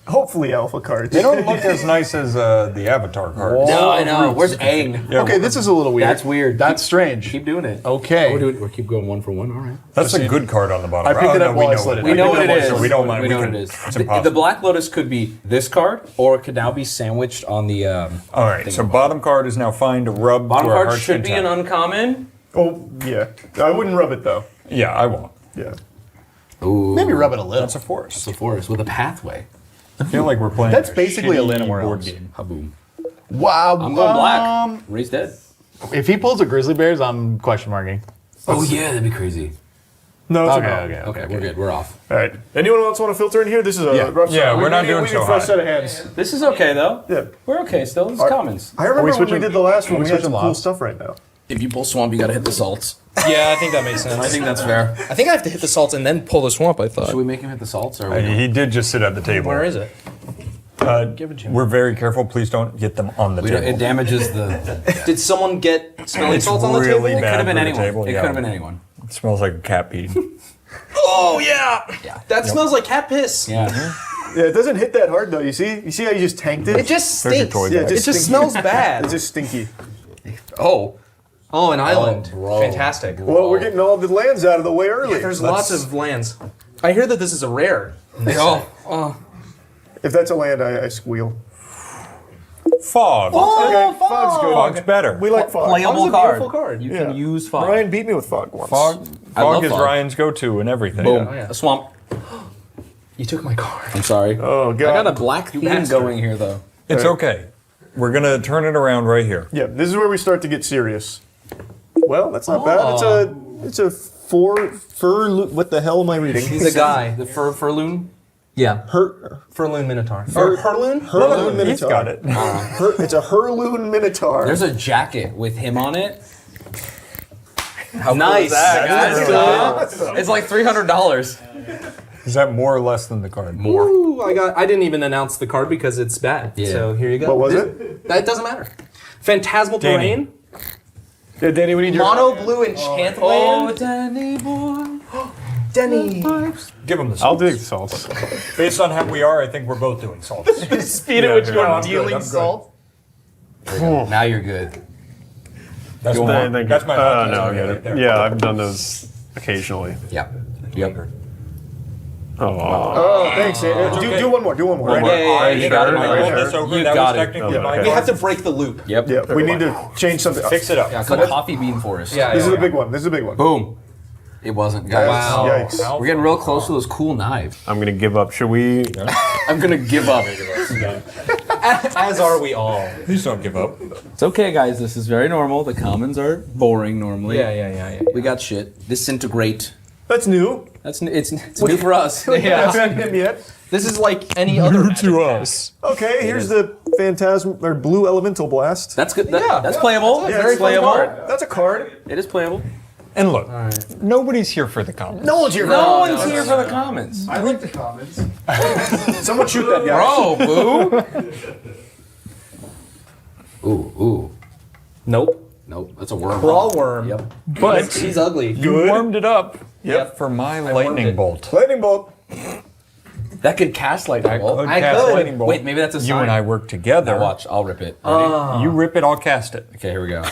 Hopefully alpha cards. They don't look as nice as the Avatar cards. No, I know. Where's Aang? Yeah, Okay, this is a little weird. That's weird. That's strange. Keep doing it. Okay. We'll keep going 1 for 1. All right. That's a good card on the bottom. I picked it up while I know slid it. We know what it is. So we don't mind. We know what can- it is. It's The impossible. Black Lotus could be this card, or it could now be sandwiched on the. All right, so bottom card is now fine to rub Bottom to our card heart's should be an content. uncommon. Oh yeah. I wouldn't rub it though. Yeah, I won't. Yeah. Ooh, Maybe rub it a little. That's a forest. it's a forest with a pathway. I feel like we're playing. That's basically a shitty Llanowar board Elves. game. Haboom. Wow. I'm going black. Ray's dead. If he pulls a grizzly bears, I'm question marking. Oh yeah, that'd be crazy. No, it's Okay. Okay, we're good. We're off. All right. Anyone else want to filter in here? This is a Yeah. rough Yeah, start. we're not We doing need so a fresh hot. set of hands. This is okay though. Yeah. We're okay still. This is commons. I remember when we switching- did the last one. are we We had switching some cool live? stuff right now. If you pull swamp, you gotta hit the salts. Yeah, I think that makes sense. I think that's fair. I think I have to hit the salts and then pull the swamp, I thought. Should we make him hit the salts or? He did just sit at the table. Where is it? Give it to me. We're very careful. Please don't get them on the We don't, table. it damages the. Did someone get smelling It's salts on the really table? bad Could have been for the anyone. table, It yeah. could have been anyone. It smells like a cat pee. Oh yeah. That smells like cat piss. Yeah. Yeah, it doesn't hit that hard though. You see how you just tanked it? It just There's your stinks. toy Yeah, bag. It just smells bad. It's just stinky. Oh, an island. bro. Fantastic. Well, we're getting all the lands out of the way early. There's lots of lands. I hear that this is a rare. If that's a land, I squeal. Fog. Okay, fog's good. Fog's better. We like fog. Playable Fog's a card. beautiful card. You Yeah. can use fog. Ryan beat me with fog once. Fog. I love Fog is fog. Ryan's go-to and everything. Boom. Oh, yeah. A swamp. You took my card. I'm sorry. Oh god. I got a black theme bastard. going here though. It's okay. We're gonna turn it around right here. Yeah, this is where we start to get serious. Well, that's not bad. It's a fur. What the hell am I reading? He's a guy. The furloon. Yeah. Furloon Minotaur. Or Herloon? Herloon Minotaur. He's got it. It's a Herloon Minotaur. There's a jacket with him on it. How nice. Cool is that, guys? It's like $300. Is that more or less than the card? More. Ooh, I didn't even announce the card because it's bad. Yeah. So here you go. What was it? That doesn't matter. Phantasmal Terrain. Yeah, Danny, we need your... Mono Blue Enchant Oh, Land. Danny boy. Denny. Give him the salts. I'll do salts. Based on how we are, I think we're both doing salts. Speed at which you're dealing salt. Now you're good. That's my no, yeah, I've done those occasionally. Yep. Oh, thanks. Do one more. Do one more. Yeah, you got it. You got it. Okay. We have to break the loop. Yep. Yeah, we need to change something. Fix it up. Yeah, it's a coffee bean forest. Yeah, This is a big one. This is a big one. Boom. It wasn't, guys. Wow. Yikes. We're getting real close to those cool knives. I'm gonna give up. Should we? I'm gonna give up. As are we all. Please don't give up. It's okay, guys. This is very normal. The commons are boring normally. Yeah. We got shit. Disintegrate. That's new. It's new for us. We haven't had him yet. This is like any other magic to deck. us. Okay, here's the Phantasm or Blue Elemental Blast. That's good. Yeah, That's playable. Yeah, Very that's a playable. card. That's a card. It is playable. And look, nobody's here for the comments. No one's here. No one's here for the comments. I like the comments. Someone shoot that guy. Bro, boo. Ooh. Nope. That's a worm. Brawl worm. Yep. But He's ugly. you warmed it up. Yep. For my lightning bolt. Lightning bolt. That could cast lightning bolt. I could. lightning bolt. Wait, maybe that's a sign. You and I work together. Now watch. I'll rip it. You rip it, I'll cast it. Okay, here we go.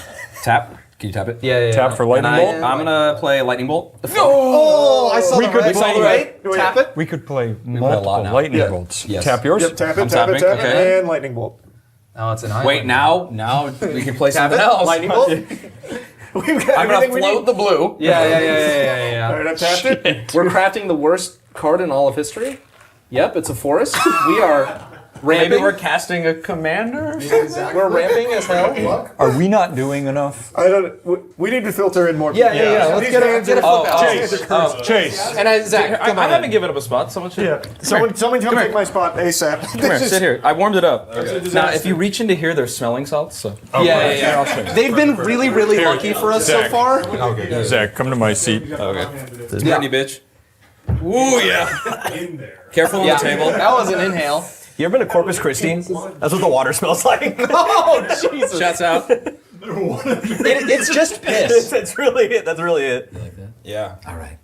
Tap. Can you tap it? Yeah. Tap for lightning bolt. I'm gonna play lightning bolt. Oh, I saw We the could right. play- Saw the right. Tap it. We could play play a lot multiple now. lightning Yeah. bolts. Yes. Tap yours. Yep, tap it, I'm tap it, tapping, tap it, okay. and lightning bolt. Oh, it's an island. Wait, now we can play Tap something it. else. Lightning bolt. We've got I'm gonna everything we float need. the blue. Yeah. All right, I've tapped it. We're crafting the worst card in all of history. Yep, it's a forest. We are ramping. Maybe we're casting a commander. We're ramping as hell. Are we not doing enough? I don't. We need to filter in more. Yeah. Let's These get hands a are- flip out. Chase. And Zach, come I on. haven't given up a spot. Someone should. Yeah. Someone come take my spot ASAP. Come here, sit here. I warmed it up. Now, if you reach into here, there's smelling salts. So. Yeah. They've been really lucky for us so Zach. far. Okay. Zach, come to my seat. Okay. Brittany, bitch. Ooh, yeah. Careful on the table. That was an inhale. You ever been to Corpus Christi? That's what the water smells like. Oh, Jesus. Shouts out. It's just piss. That's really it. That's really it. You like that? Yeah. All right.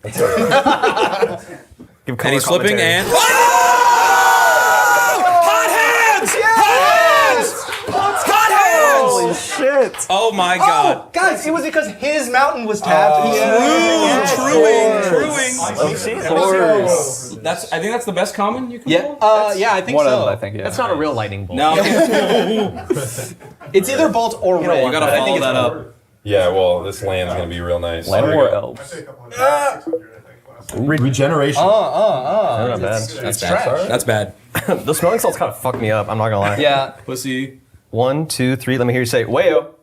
Give And he's slipping and. Hot hands! Hot hands! Holy shit! Oh my God. Guys, it was because his mountain was tapped. Truing. I think that's the best common you can pull. Yeah, I think One so. of them, I think. Yeah. That's not a real lightning bolt. No. It's either bolt or red. You gotta follow that up. Yeah, well, this land's gonna be real nice. Land or elves. Regeneration. They're not bad. That's bad. That's bad. The smelling salts kind of fucked me up. I'm not gonna lie. Yeah. Pussy. 1, 2, 3. Let me hear you say, "Wayo."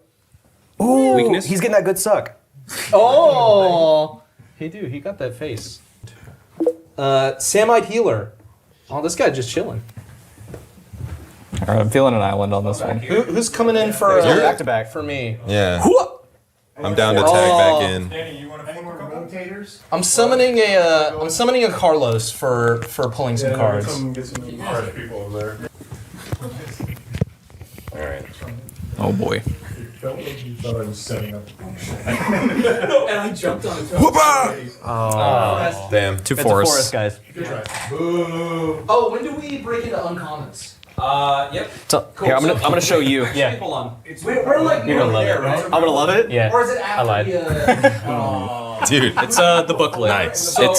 Ooh, Weakness. he's getting that good suck. Oh. Hey, dude, he got that face. Samite Healer. Oh, this guy just chilling. All right, I'm feeling an island on this one. Who's coming in for back to back for me? Yeah. I'm down to tag back in. I'm summoning a Carlos for pulling some cards. Get some people over there. All right. Oh boy. And I jumped on it. Oh, damn. Two forests, guys. Oh, when do we break into uncommons? Yep. So, here, I'm gonna show you. Yeah. People on. We're like You're gonna love there, it. right? I'm gonna love it. Yeah. Or is it after I lied. Dude. It's the booklet. Nice. So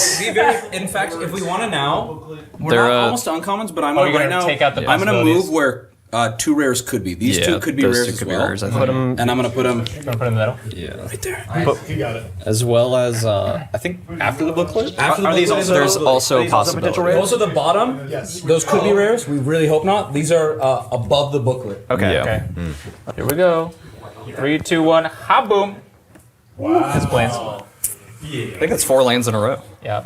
in fact, if we want to now, we're not almost uncommons, but I'm you're gonna right gonna now. take out the I'm gonna possibilities? move where 2 rares could be. These 2 could be those rares two as could be well. rares, I think. And I'm gonna put them. Put them in the middle. Yeah, right there. He got it. As well as I think after the booklet. After the Are these booklet, also, there's also potential rares. Those are the bottom. Yes. Those could be rares. We really hope not. These are above the booklet. Okay. Yeah. Okay. Here we go. 3, 2, 1. Ha boom. Wow. His plans. Yeah. I think that's 4 lands in a row. Yeah.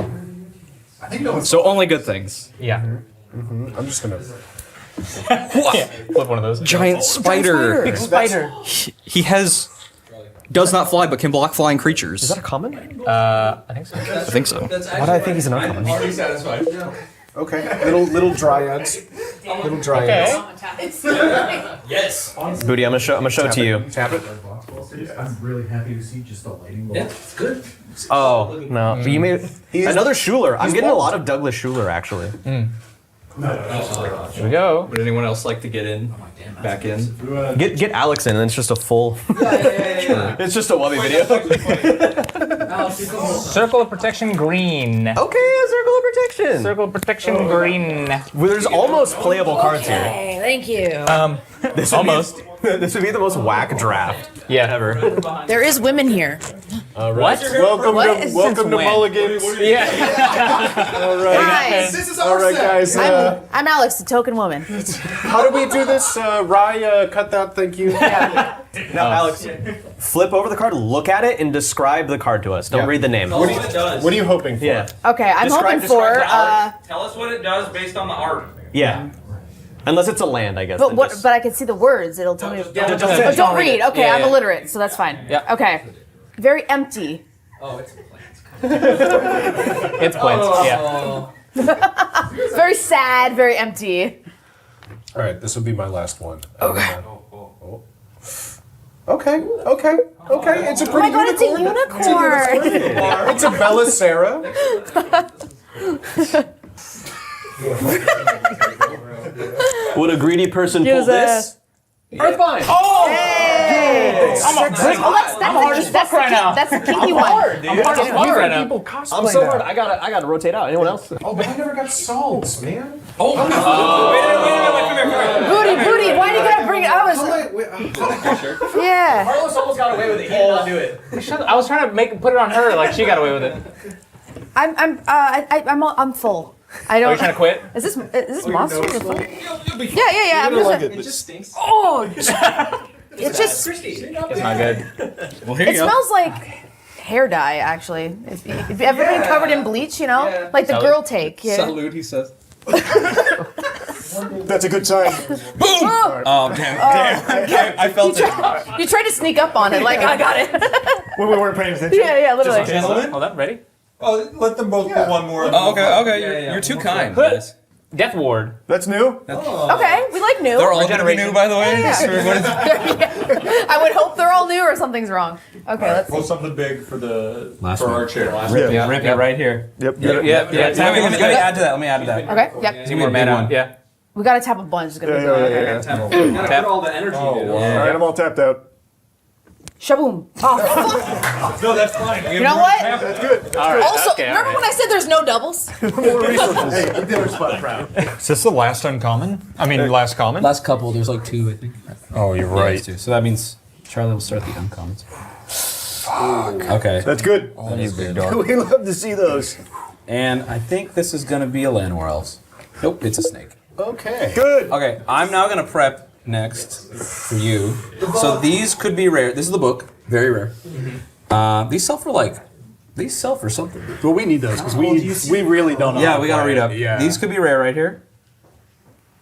So only good things. Yeah. I'm just gonna. Flip one of those. Giant spider. Big spider. He does not fly, but can block flying creatures. Is that a common? I think so. I think so. Why do I think he's an uncommon? Already satisfied. Okay, little dryads. Little dryads. Yes. Booty, I'm gonna show it to you. Tap it. I'm really happy to see just the lighting. Yeah, it's good. Oh no, you made another Schuler. I'm getting a lot of Douglas Schuler actually. Here we go. Would anyone else like to get in? Back in? Get Alex in, and it's just a full. It's just a Wubby video. Circle of protection green. Okay, a circle of protection. Circle of protection green. Well, there's almost playable cards here. Hey, thank you. This would be the most whack draft. Yeah, ever. There is women here. All right. Welcome to Mulligan's. Yeah. All right. Hi. This is all right, guys. I'm Alex, the token woman. How do we do this? Rye, cut that. Thank you. Now, Alex, flip over the card, look at it, and describe the card to us. Don't read the name. Tell us what it does. What are you hoping for? Yeah. Okay, I'm hoping for. Tell us what it does based on the art. Yeah. Unless it's a land, I guess. But what? But I can see the words. It'll tell me. Don't read. Okay, I'm illiterate, so that's fine. Yeah. Okay. Very empty. Oh, it's plants. It's plants. Yeah. Very sad. Very empty. All right, this will be my last one. Okay. Okay. It's a Oh pretty my god, it's a unicorn. It's a Belisara. Would a greedy person pull this? Earthbind. Oh! Hey! That's the kinky one. I'm hard as fuck right now. I'm so hard. I gotta rotate out. Anyone else? Oh, but I never got salts, man. Oh, wait, come here. Booty, why do you gotta bring it up? Yeah. Carlos almost got away with it. He did not do it. I was trying to put it on her like she got away with it. I'm full. I don't. Are you trying to quit? Is this monster? Yeah. I'm like just. it. It just stinks. Oh. It's just. It's not good. Well, here It you go. smells like hair dye, actually. If you've ever been covered in bleach, you know, like the girl take. Yeah. Salute, he says. That's a good sign. Boom! Oh, damn. I felt it. You tried to sneak up on it, like I got it. When we weweren't paying attention. Yeah, literally. Gentlemen? Hold up, ready? Oh, let them both put one more. Oh, okay. You're too kind, guys. Death Ward. That's new. Okay, we like new. They're all gonna be new, by the way. Yeah. I would hope they're all new or something's wrong. Okay, let's Roll see. something big for Last our one. chair. Yeah, Rippy right here. Yep. Let me add to that. Okay, yep. Give me more mana. Yeah. We gotta tap a bunch. It's gonna be Yeah. Gotta put all the energy into All it. right, I'm all tapped out. Shaboom. Oh, No, that's fine. you know what? That's good. Also, remember when I said there's no doubles? More resources. Hey, you did our spot proud. Is this the last uncommon? I mean, last common? Last couple, there's like 2, I think. Oh, you're Yeah, right. there's 2. So that means Charlie will start the uncommons. Fuck. Okay. That's good. You big dog. We love to see those. And I think this is gonna be a Llanowar Elves. Nope, it's a snake. Okay. Good. Okay, I'm now gonna prep next for you. So these could be rare. This is the book, very rare. These sell for something. Well, we need those because we really don't know. Yeah, we gotta read up. Yeah. These could be rare right here.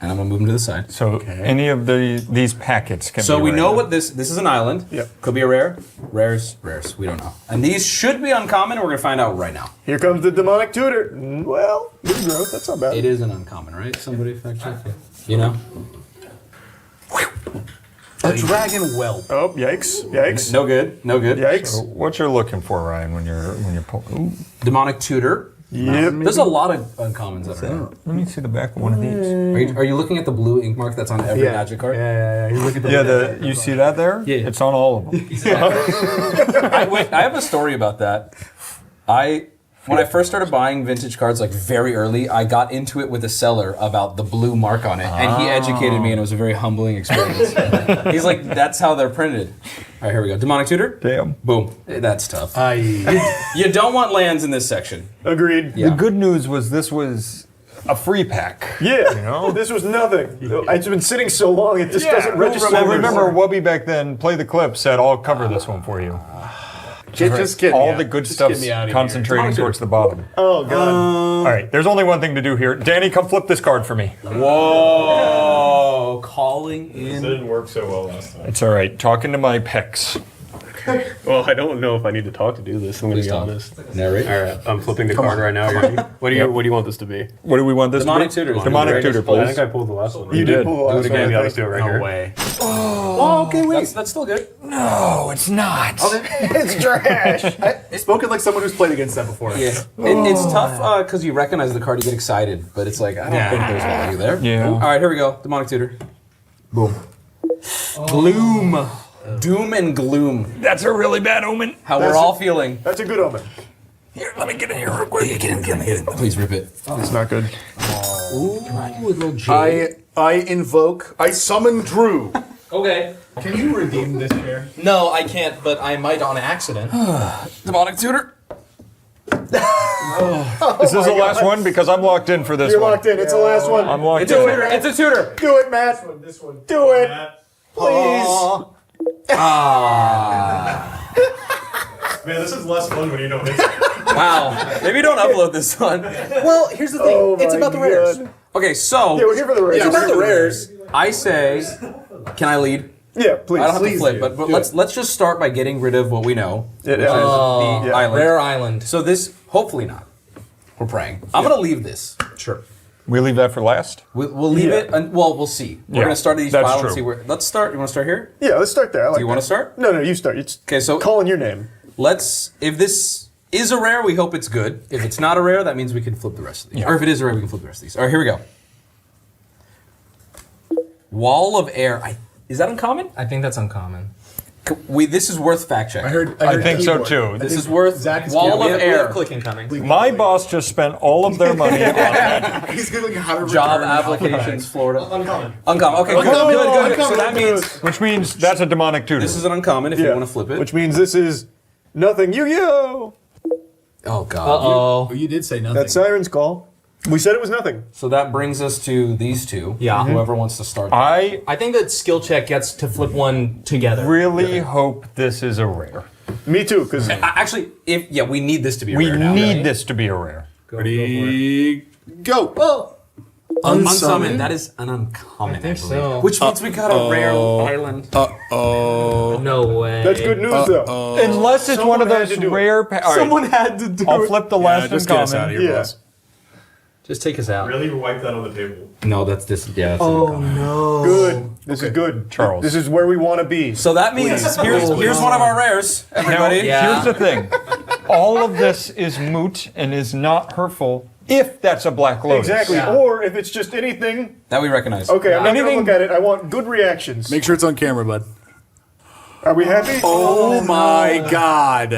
And I'm gonna move them to the side. So any of these packets can So be we rare. know what this is an island. Yep. Could be a rare. Rares. We don't know. And these should be uncommon. We're gonna find out right now. Here comes the demonic tutor. Well, good growth. That's not bad. It is an uncommon, right? Somebody fact check it. You know? A dragon whelp. Oh, yikes. No good. Yikes. So what you're looking for, Ryan, when you're pulling? Demonic tutor. Yep. There's a lot of uncommons that are there. Let me see the back of one of these. Are you looking at the blue ink mark that's on every magic card? Yeah. You look at the. Yeah, you see that there? Yeah. It's on all of them. I have a story about that. When I first started buying vintage cards, like very early, I got into it with a seller about the blue mark on it, and he educated me, and it was a very humbling experience. He's like, "That's how they're printed." All right, here we go. Demonic tutor. Damn. Boom. That's tough. You don't want lands in this section. Agreed. Yeah. The good news was this was a free pack. Yeah. You know? This was nothing. It's been sitting so long, it just doesn't register. Well, remember, Wubby back then, Play the Clip, said, I'll cover this one for you. Just get me all out. the good Just stuff's get me out of here. concentrating towards the bottom. Oh god. All right, there's only one thing to do here. Danny, come flip this card for me. Whoa! Calling This in. didn't work so well last time. It's all right. Talking to my pecs. Well, I don't know if I need to talk to do this. I'm going to be talk. honest. Narrate. All right, I'm flipping the card right now. You ready? What do you want this to be? What do we want this Demonic to be? tutor. Demonic tutor, I please. think I pulled the last one. Right? You did pull the last Do it again. one, I Yeah, let's do think. it right here. No way. Oh, okay, wait. That's still good. No, it's not. It's trash. Spoken like someone who's played against that before. Yeah. It's tough because you recognize the card, you get excited, but it's like, I don't think there's value there. Yeah. All right, here we go. Demonic tutor. Boom. Gloom. Doom and gloom. That's a really bad omen. How we're all feeling. That's a good omen. Here, let me get in here real quick. Get in. Please rip it. It's not good. Ooh, a little jade. I summon Drew. Okay. Can you redeem this chair? No, I can't, but I might on accident. Demonic tutor. Is this the last one? Because I'm locked in for this You're one. locked in. It's the last one. I'm locked It's a in. tutor. It's a tutor. Do it, Matt. This one. Do it. Please. Man, this is less fun when you don't hit. Wow. Maybe don't upload this one. Well, here's the thing. Oh It's my about the rares. God. Okay, so Yeah, we're here for the rares. it's about the rares. I say, can I lead? Yeah, please. I don't have to Please flip, do. but let's just start by getting rid of what we know, which is the Yeah. island. Rare island. So this, hopefully not. We're praying. I'm gonna leave this. Sure. We leave that for last? We'll leave it. Well, we'll see. We're Yeah, gonna start at these that's files and true. see where. Let's start. You want to start here? Yeah, let's start there. I like Do you want to start? No, you start. It's Okay, so calling your name. let's. If this is a rare, we hope it's good. If it's not a rare, that means we can flip the rest of these. Yeah. Or if it is a rare, we can flip the rest of these. All right, here we go. Wall of Air. Is that uncommon? I think that's uncommon. This is worth fact checking. I think so too. This is worth Zach is Wall We of have Air. clicking coming. My boss just spent all of their money on that. He's gonna like how to Job return. applications, Florida. Uncommon. Uncommon. Okay, good. So that means Which means that's a demonic tutor. this is an uncommon if you want to flip it. Which means this is nothing. Yu-Gi-Oh! Oh God. Uh-oh. You did say nothing. That's Siren's Call. We said it was nothing. So that brings us to these two. Yeah. Whoever wants to start. I I think that skill check gets to flip one together. really hope this is a rare. Me too, because Actually, we need this to be a We rare now. need this to be a rare. Ready? Go. Unsummoned. That is an uncommon. I think so. Which means we got a rare island. Oh. No way. that's good news though. Unless it's one of Someone had those to do it. rare. All right, Someone had to do I'll it. flip the last Just get us out of uncommon. here, Yeah. boss. Just take us out. Really wipe that on the table. No, that's this. Yeah. That's no. Good. This is good. Charles. This is where we want to be. So that means here's one of our rares, Now, everybody. here's the thing. All of this is moot and is not hurtful if that's a Black Lotus. Exactly. Yeah. Or if it's just anything. That we recognize. Okay, I'm not going to Anything- look at it. I want good reactions. Make sure it's on camera, bud. Are we happy? Oh my god.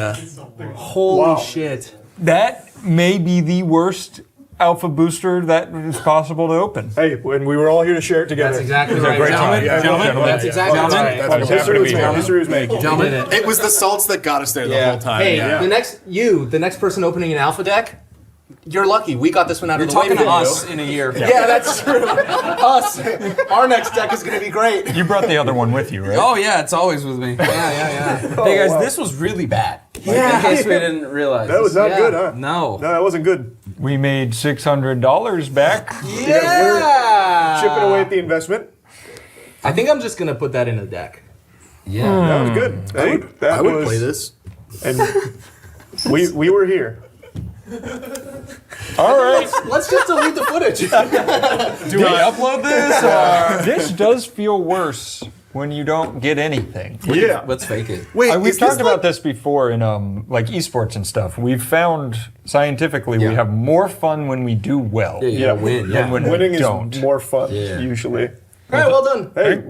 Holy shit. That may be the worst alpha booster that is possible to open. Hey, when we were all here to share it together. That's exactly right. great time. Gentlemen, that's exactly That's right. right. I was happy History to was be made. here. History was made. Gentlemen. It was the salts that got us there the whole time. Hey, yeah. the next person opening an alpha deck, you're lucky. We got this one out You're of the way. talking to before us you. in a year. Yeah, that's true. Us. Our next deck is going to be great. You brought the other one with you, right? Oh yeah, it's always with me. Yeah. Hey guys, this was really bad. Yeah. In case we didn't realize. That was not good, huh? No. No, that wasn't good. We made $600 back. Yeah. Chipping away at the investment. I think I'm just going to put that in a deck. Yeah. That was good. Hey, that I would was, play this. And we were here. All right. Let's just delete the footage. Do we upload this or? This does feel worse when you don't get anything. Yeah. Let's fake it. Wait, We've talked about this before in like esports and stuff. We've found scientifically we have more fun when we do well Yeah, win. than when Winning we don't. is more fun, Yeah. usually. All right, well done. Hey,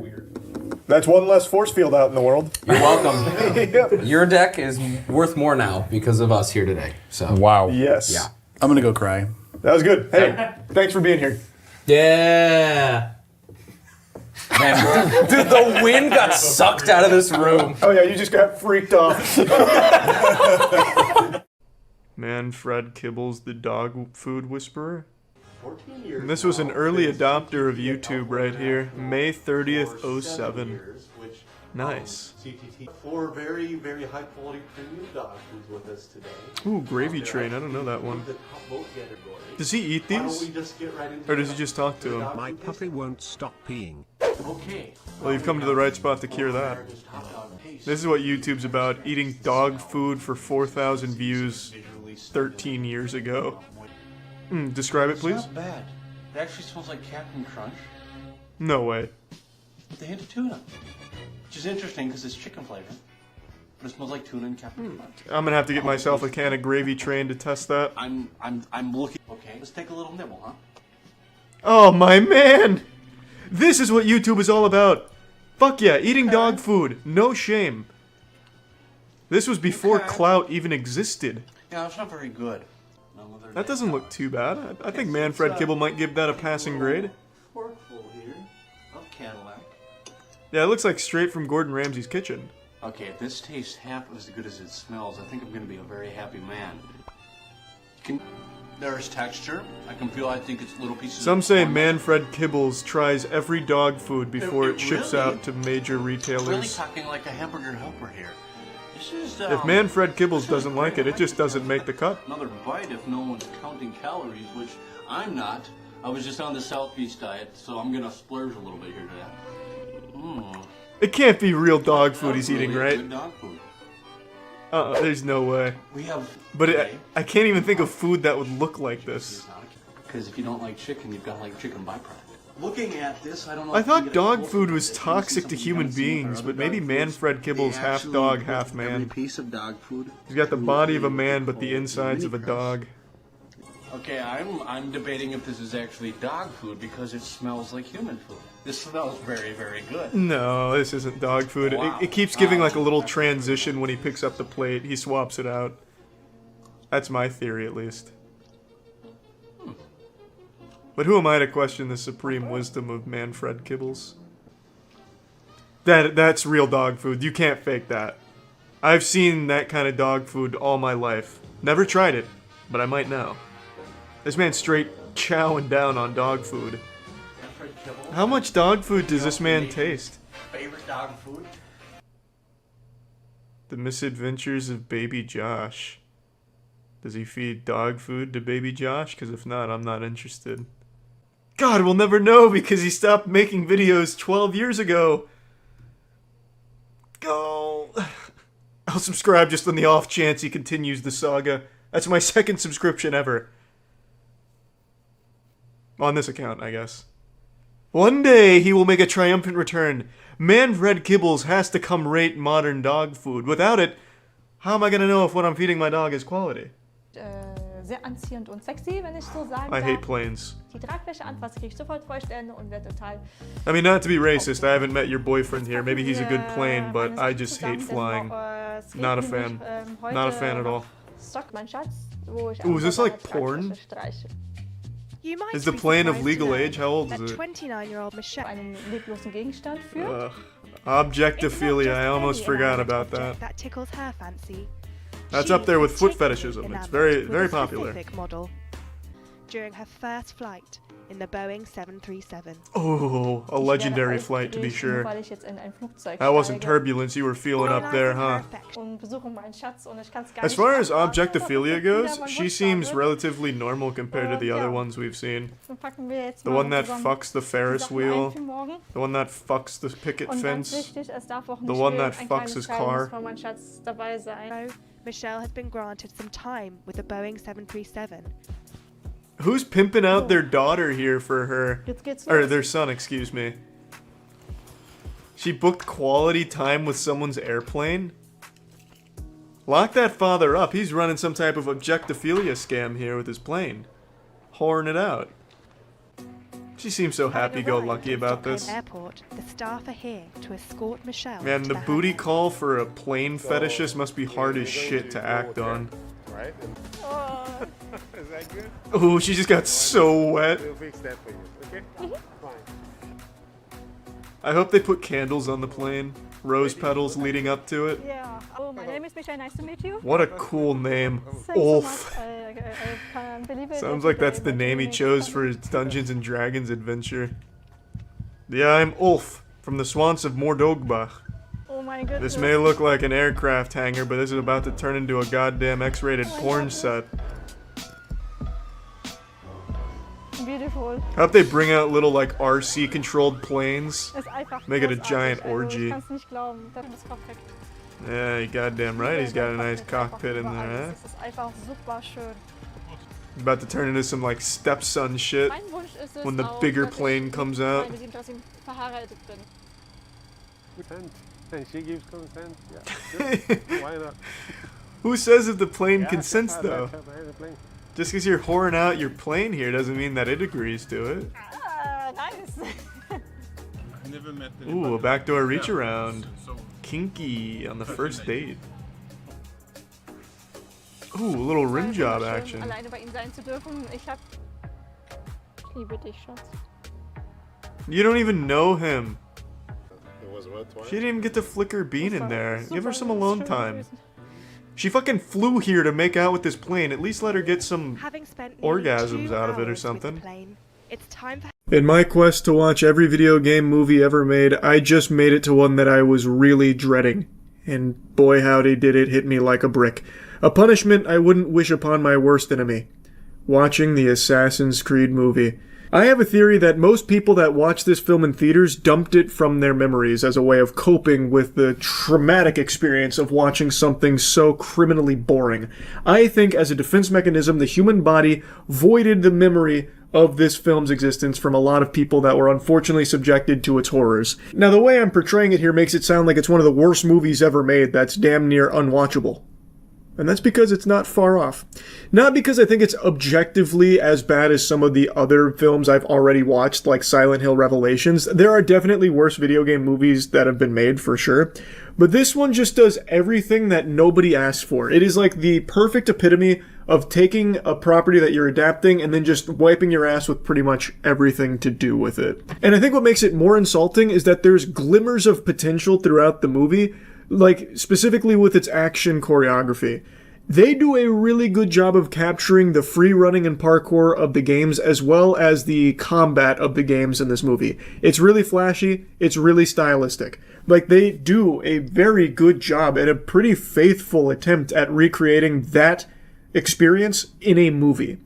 that's one less force field out in the world. You're welcome. Yep. Your deck is worth more now because of us here today. So Wow. Yes. Yeah. I'm gonna go cry. That was good. Hey, thanks for being here. Yeah. Man, dude, the wind got sucked out of this room. Oh yeah, you just got freaked off. Man, Fred Kibbles, the dog food whisperer. And this was an early adopter of YouTube right here, May 30th, 07. Nice. CTT. 4 very, very high quality premium dog foods with us today. Ooh, Gravy Train. I don't know that one. Does he eat these? Or does he just talk to him? My puppy won't stop peeing. Okay. Well, you've come to the right spot to cure that. This is what YouTube's about, eating dog food for 4,000 views 13 years ago. Describe it, please. It's not bad. It actually smells like Captain Crunch No way. with a hint of tuna. Which is interesting because it's chicken flavor. But it smells like tuna and Captain Crunch. I'm gonna have to get myself a can of Gravy Train to test that. I'm looking. Okay, let's take a little nibble, huh? Oh, my man! This is what YouTube is all about. Fuck yeah, eating dog food. No shame. This was before clout even existed. Yeah, it's not very good. That doesn't look too bad. I think Manfred Kibble might give that a passing grade. Forkful here of Cadillac. Yeah, it looks like straight from Gordon Ramsay's kitchen. Okay, if this tastes half as good as it smells, I think I'm going to be a very happy man. There's texture. I can feel, I think it's little pieces Some of say corn. Manfred Kibbles tries every dog food before it ships really- out to major Really retailers. talking like a hamburger helper here. This is, If Manfred Kibbles doesn't like it, it just doesn't make the cut. another bite if no one's counting calories, which I'm not. I was just on the South Beach diet, so I'm gonna splurge a little bit here today. It can't be real dog food he's eating, Really right? good dog food. There's no way. We have. But I can't even think of food that would look like this. Because if you don't like chicken, you've got like chicken byproduct. Looking at this, I don't know. I if you thought get a dog close food look was at it, you see toxic to something you human haven't seen with beings, our but other maybe dog foods. Manfred Kibble's They half actually dog, put half every man. piece of dog food. He's got the body of a man, but the insides of a dog. Okay, I'm debating if this is actually dog food because it smells like human food. This smells very, very good. No, this isn't dog food. Wow. It keeps giving like a little transition when he picks up the plate. He swaps it out. That's my theory, at least. But who am I to question the supreme wisdom of Manfred Kibbles? That's real dog food. You can't fake that. I've seen that kind of dog food all my life. Never tried it, but I might now. This man's straight chowing down on dog food. How much dog food does this man taste? Favorite dog food? The Misadventures of Baby Josh. Does he feed dog food to Baby Josh? Because if not, I'm not interested. God, we'll never know because he stopped making videos 12 years ago. Go. I'll subscribe just on the off chance he continues the saga. That's my second subscription ever. On this account, I guess. One day he will make a triumphant return. Manfred Kibbles has to come rate modern dog food. Without it, how am I going to know if what I'm feeding my dog is quality? Sehr anziehend und sexy, wenn ich so sagen I hate darf. planes. Die Tragfläche anfasse, kriege ich sofort Feuchtstände und werde total... I mean, not to be racist, I haven't met your boyfriend here. Maybe he's a good plane, but I just hate flying. Not a fan. Not a fan at all. Stock, mein Schatz, wo ich Ooh, is this einfach like die porn? Tragfläche streiche. You might Is the be plane of surprised legal to know age? How old is that it? 29-year-old Michelle. Einen leblosen Gegenstand führt. Objectophilia, I almost forgot about that. That tickles her fancy. That's She up there with is foot particularly fetishism. It's enamored very, with very a popular. specific model. During her first flight in the Boeing 737. Oh, a legendary flight to be sure. That wasn't turbulence you were feeling up there, huh? As far as Objectophilia goes, she seems relatively normal compared to the other ones we've seen. The one that fucks the Ferris wheel, the one that fucks the picket fence, the one that fucks his car. Michelle has been granted some time with the Boeing 737. Who's pimping out their daughter here for her? Or their son, excuse me. She booked quality time with someone's airplane? Lock that father up. He's running some type of objectophilia scam here with his plane. Whoring it out. She seems so happy-go-lucky about this. Airport, the staff are here to escort Michelle. Man, to the the booty call for a plane fetishist must be hard as shit to act on. Right? Is that good? Ooh, she just got so wet. We'll fix that for you, okay? Fine. I hope they put candles on the plane. Rose petals leading up to it. Yeah. Oh, my name is Michelle. Nice to meet you. What a cool name. Thanks so Ulf. much. I can't believe it. Sounds like that's the name he chose for his Dungeons and Dragons adventure. Yeah, I'm Ulf, from the Swamps of Mordogbach. my goodness. This may look like an aircraft hangar, but this is about to turn into a goddamn X-rated porn set. Beautiful. I hope they bring out little like RC controlled planes. Ist einfach Make it a großartig. giant Also, orgy. ich kann's nicht glauben. Das ist perfekt. Yeah, you goddamn right. He's got a nice cockpit in there, Es ist einfach super schön. About to turn into some like stepson shit Mein Wunsch ist es when the auch, bigger dass ich plane comes out. mit ihm trotzdem verheiratet bin. Consent. And she gives consent. Yeah. Sure. Why not? Who says if the plane Yeah, consents I'd though? like to have a plane. Just because you're whoring out your plane here doesn't mean that it agrees to it. Nice. I never met Ooh, a backdoor reach around. Kinky on the first date. Ooh, a little rim job action. Alleine bei ihm sein zu dürfen. Ich liebe dich, Schatz. You don't even know him. It was what? Why? She didn't even get to flick her bean in there. Give her some alone time. She fucking flew here to make out with this plane. At least let her get some orgasms out of it or something. It's time for In my quest to watch every video game movie ever made, I just made it to one that I was really dreading. And boy howdy did it hit me like a brick. A punishment I wouldn't wish upon my worst enemy. Watching the Assassin's Creed movie. I have a theory that most people that watch this film in theaters dumped it from their memories as a way of coping with the traumatic experience of watching something so criminally boring. I think as a defense mechanism, the human body voided the memory of this film's existence from a lot of people that were unfortunately subjected to its horrors. Now, the way I'm portraying it here makes it sound like it's one of the worst movies ever made that's damn near unwatchable. And that's because it's not far off. Not because I think it's objectively as bad as some of the other films I've already watched, like Silent Hill Revelations. There are definitely worse video game movies that have been made, for sure. But this one just does everything that nobody asked for. It is like the perfect epitome of taking a property that you're adapting and then just wiping your ass with pretty much everything to do with it. And I think what makes it more insulting is that there's glimmers of potential throughout the movie, like specifically with its action choreography. They do a really good job of capturing the free running and parkour of the games as well as the combat of the games in this movie. It's really flashy, it's really stylistic. Like, they do a very good job and a pretty faithful attempt at recreating that experience in a movie.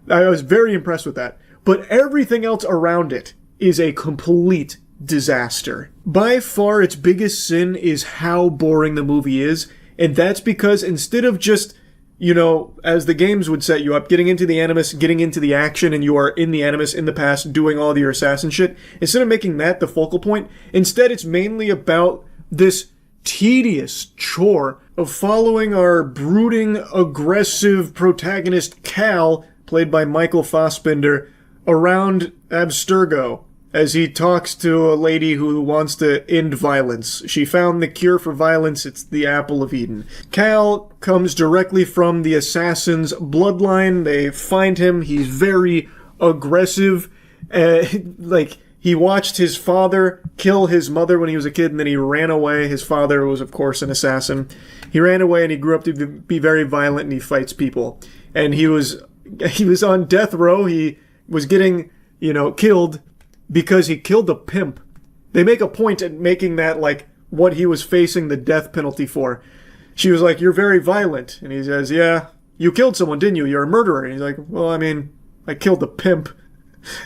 I was very impressed with that. But everything else around it is a complete disaster. By far, its biggest sin is how boring the movie is, and that's because instead of just, you know, as the games would set you up, getting into the Animus, getting into the action, and you are in the Animus in the past doing all your assassin shit, instead of making that the focal point, instead it's mainly about this tedious chore of following our brooding, aggressive protagonist Cal, played by Michael Fassbender, around Abstergo as he talks to a lady who wants to end violence. She found the cure for violence, it's the Apple of Eden. Cal comes directly from the assassin's bloodline. They find him, he's very aggressive, like, he watched his father kill his mother when he was a kid, and then he ran away. His father was, of course, an assassin. He ran away, and he grew up to be very violent, and he fights people. And he was on death row. He was getting, killed because he killed a pimp. They make a point at making that, like, what he was facing the death penalty for. She was like, "You're very violent." And he says, "Yeah, you killed someone, didn't you? You're a murderer." And he's like, "Well, I mean, I killed a pimp."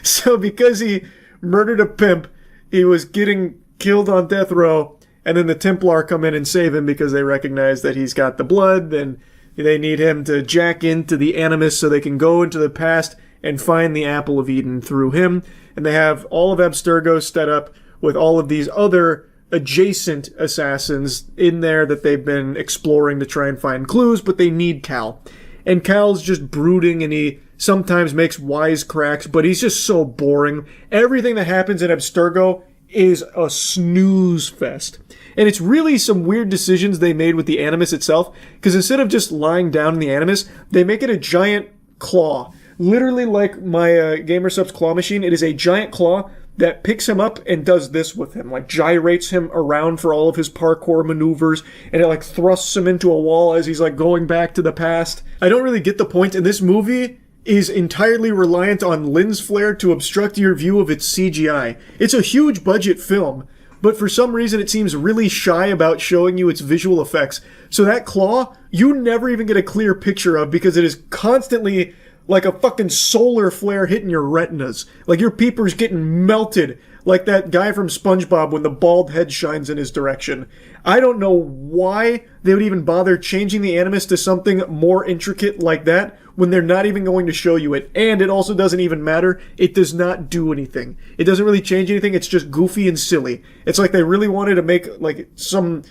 So because he murdered a pimp, he was getting killed on death row, and then the Templar come in and save him because they recognize that he's got the blood, and they need him to jack into the Animus so they can go into the past and find the Apple of Eden through him. And they have all of Abstergo set up with all of these other adjacent assassins in there that they've been exploring to try and find clues, but they need Cal. And Cal's just brooding, and he sometimes makes wisecracks, but he's just so boring. Everything that happens in Abstergo is a snooze fest. And it's really some weird decisions they made with the Animus itself, because instead of just lying down in the Animus, they make it a giant claw. Literally like my GamerSup's claw machine, it is a giant claw that picks him up and does this with him, like gyrates him around for all of his parkour maneuvers, and it like thrusts him into a wall as he's like going back to the past. I don't really get the point, and this movie is entirely reliant on lens flare to obstruct your view of its CGI. It's a huge budget film, but for some reason it seems really shy about showing you its visual effects. So that claw, you never even get a clear picture of because it is constantly like a fucking solar flare hitting your retinas. Like your peepers getting melted like that guy from SpongeBob when the bald head shines in his direction. I don't know why they would even bother changing the animus to something more intricate like that when they're not even going to show you it. And it also doesn't even matter. It does not do anything. It doesn't really change anything. It's just goofy and silly. It's like they really wanted to make like some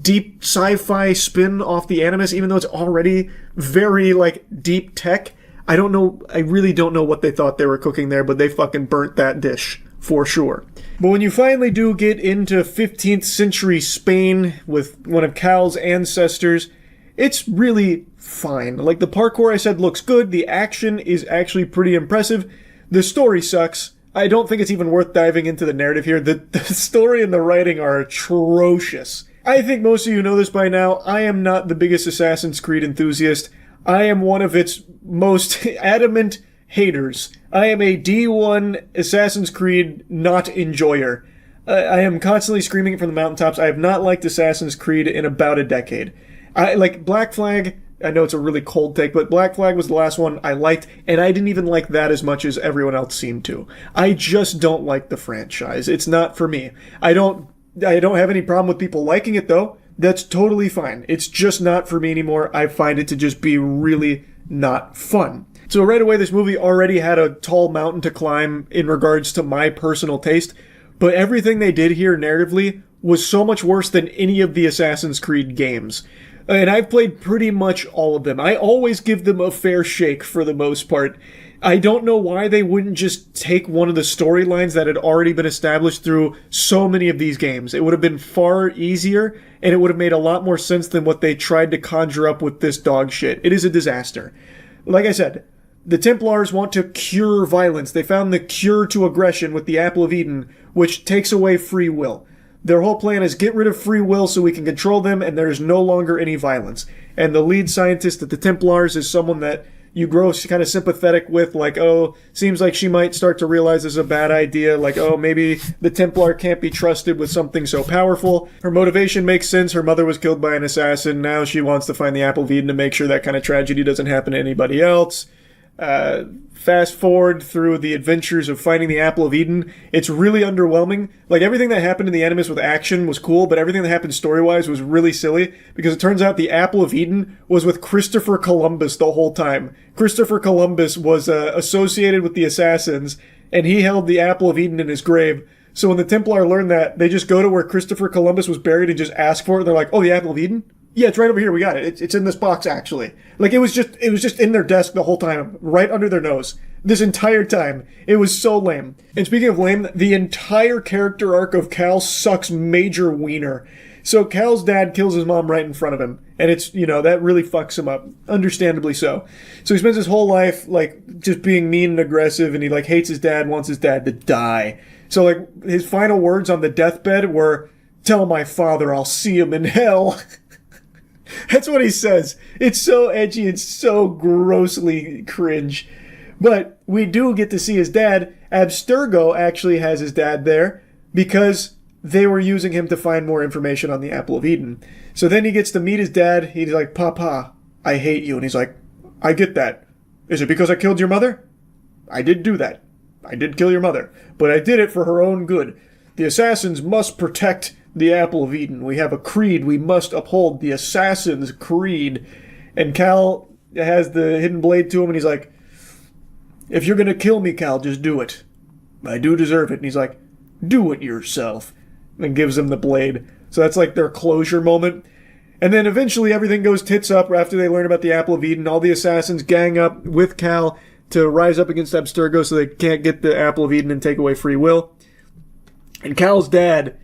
deep sci-fi spin off the animus, even though it's already very like deep tech. I don't know. I really don't know what they thought they were cooking there, but they fucking burnt that dish for sure. But when you finally do get into 15th century Spain with one of Cal's ancestors, it's really fine. Like the parkour I said looks good. The action is actually pretty impressive. The story sucks. I don't think it's even worth diving into the narrative here. The story and the writing are atrocious. I think most of you know this by now. I am not the biggest Assassin's Creed enthusiast. I am one of its most adamant haters. I am a D1 Assassin's Creed not enjoyer. I am constantly screaming it from the mountaintops. I have not liked Assassin's Creed in about a decade. I like Black Flag. I know it's a really cold take, but Black Flag was the last one I liked, and I didn't even like that as much as everyone else seemed to. I just don't like the franchise. It's not for me. I don't have any problem with people liking it, though. That's totally fine. It's just not for me anymore. I find it to just be really not fun. So right away, this movie already had a tall mountain to climb in regards to my personal taste, but everything they did here narratively was so much worse than any of the Assassin's Creed games. And I've played pretty much all of them. I always give them a fair shake for the most part. I don't know why they wouldn't just take one of the storylines that had already been established through so many of these games. It would have been far easier, and it would have made a lot more sense than what they tried to conjure up with this dog shit. It is a disaster. Like I said, the Templars want to cure violence. They found the cure to aggression with the Apple of Eden, which takes away free will. Their whole plan is get rid of free will so we can control them, and there is no longer any violence. And the lead scientist at the Templars is someone that you grow kind of sympathetic with, like, oh, seems like she might start to realize this is a bad idea, like, oh, maybe the Templar can't be trusted with something so powerful. Her motivation makes sense. Her mother was killed by an assassin. Now she wants to find the Apple of Eden to make sure that kind of tragedy doesn't happen to anybody else. Fast forward through the adventures of finding the Apple of Eden. It's really underwhelming. Like, everything that happened in the Animus with action was cool, but everything that happened story-wise was really silly, because it turns out the Apple of Eden was with Christopher Columbus the whole time. Christopher Columbus was associated with the assassins, and he held the Apple of Eden in his grave. So when the Templar learned that, they just go to where Christopher Columbus was buried and just ask for it. They're like, oh, the Apple of Eden? Yeah, it's right over here. We got it. It's in this box, actually. Like, it was just in their desk the whole time, right under their nose. This entire time. It was so lame. And speaking of lame, the entire character arc of Cal sucks major wiener. So Cal's dad kills his mom right in front of him. And it's, that really fucks him up. Understandably so. So he spends his whole life, like, just being mean and aggressive, and he, like, hates his dad, wants his dad to die. So, like, his final words on the deathbed were, "Tell my father I'll see him in hell." That's what he says. It's so edgy and so grossly cringe. But we do get to see his dad. Abstergo actually has his dad there because they were using him to find more information on the Apple of Eden. So then he gets to meet his dad. He's like, "Papa, I hate you." And he's like, "I get that. Is it because I killed your mother? I did do that. I did kill your mother. But I did it for her own good. The assassins must protect the Apple of Eden. We have a creed we must uphold, the Assassin's Creed." And Cal has the hidden blade to him, and he's like, "If you're gonna kill me, Cal, just do it. I do deserve it." And he's like, "Do it yourself." And gives him the blade. So that's like their closure moment. And then eventually everything goes tits up after they learn about the Apple of Eden. All the assassins gang up with Cal to rise up against Abstergo so they can't get the Apple of Eden and take away free will. And Cal's dad,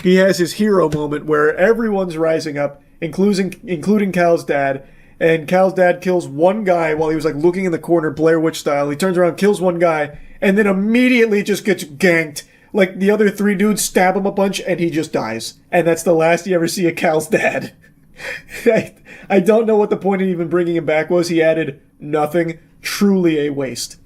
he has his hero moment where everyone's rising up, including Cal's dad. And Cal's dad kills one guy while he was like looking in the corner, Blair Witch style. He turns around, kills one guy, and then immediately just gets ganked. Like, the other three dudes stab him a bunch, and he just dies. And that's the last you ever see of Cal's dad. I don't know what the point of even bringing him back was. He added nothing. Truly a waste.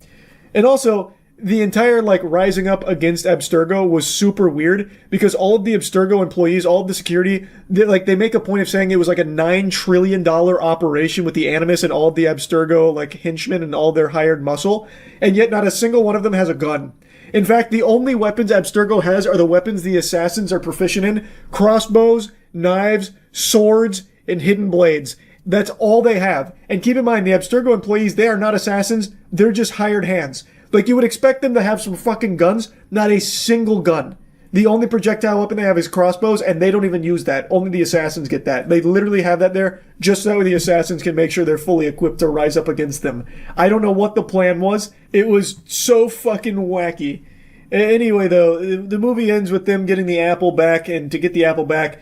And also, the entire like rising up against Abstergo was super weird because all of the Abstergo employees, all of the security, they make a point of saying it was like a $9 trillion operation with the Animus and all of the Abstergo like henchmen and all their hired muscle, and yet not a single one of them has a gun. In fact, the only weapons Abstergo has are the weapons the assassins are proficient in: crossbows, knives, swords, and hidden blades. That's all they have. And keep in mind, the Abstergo employees, they are not assassins, they're just hired hands. Like, you would expect them to have some fucking guns, not a single gun. The only projectile weapon they have is crossbows, and they don't even use that. Only the assassins get that. They literally have that there just so the assassins can make sure they're fully equipped to rise up against them. I don't know what the plan was. It was so fucking wacky. Anyway, though, the movie ends with them getting the apple back, and to get the apple back,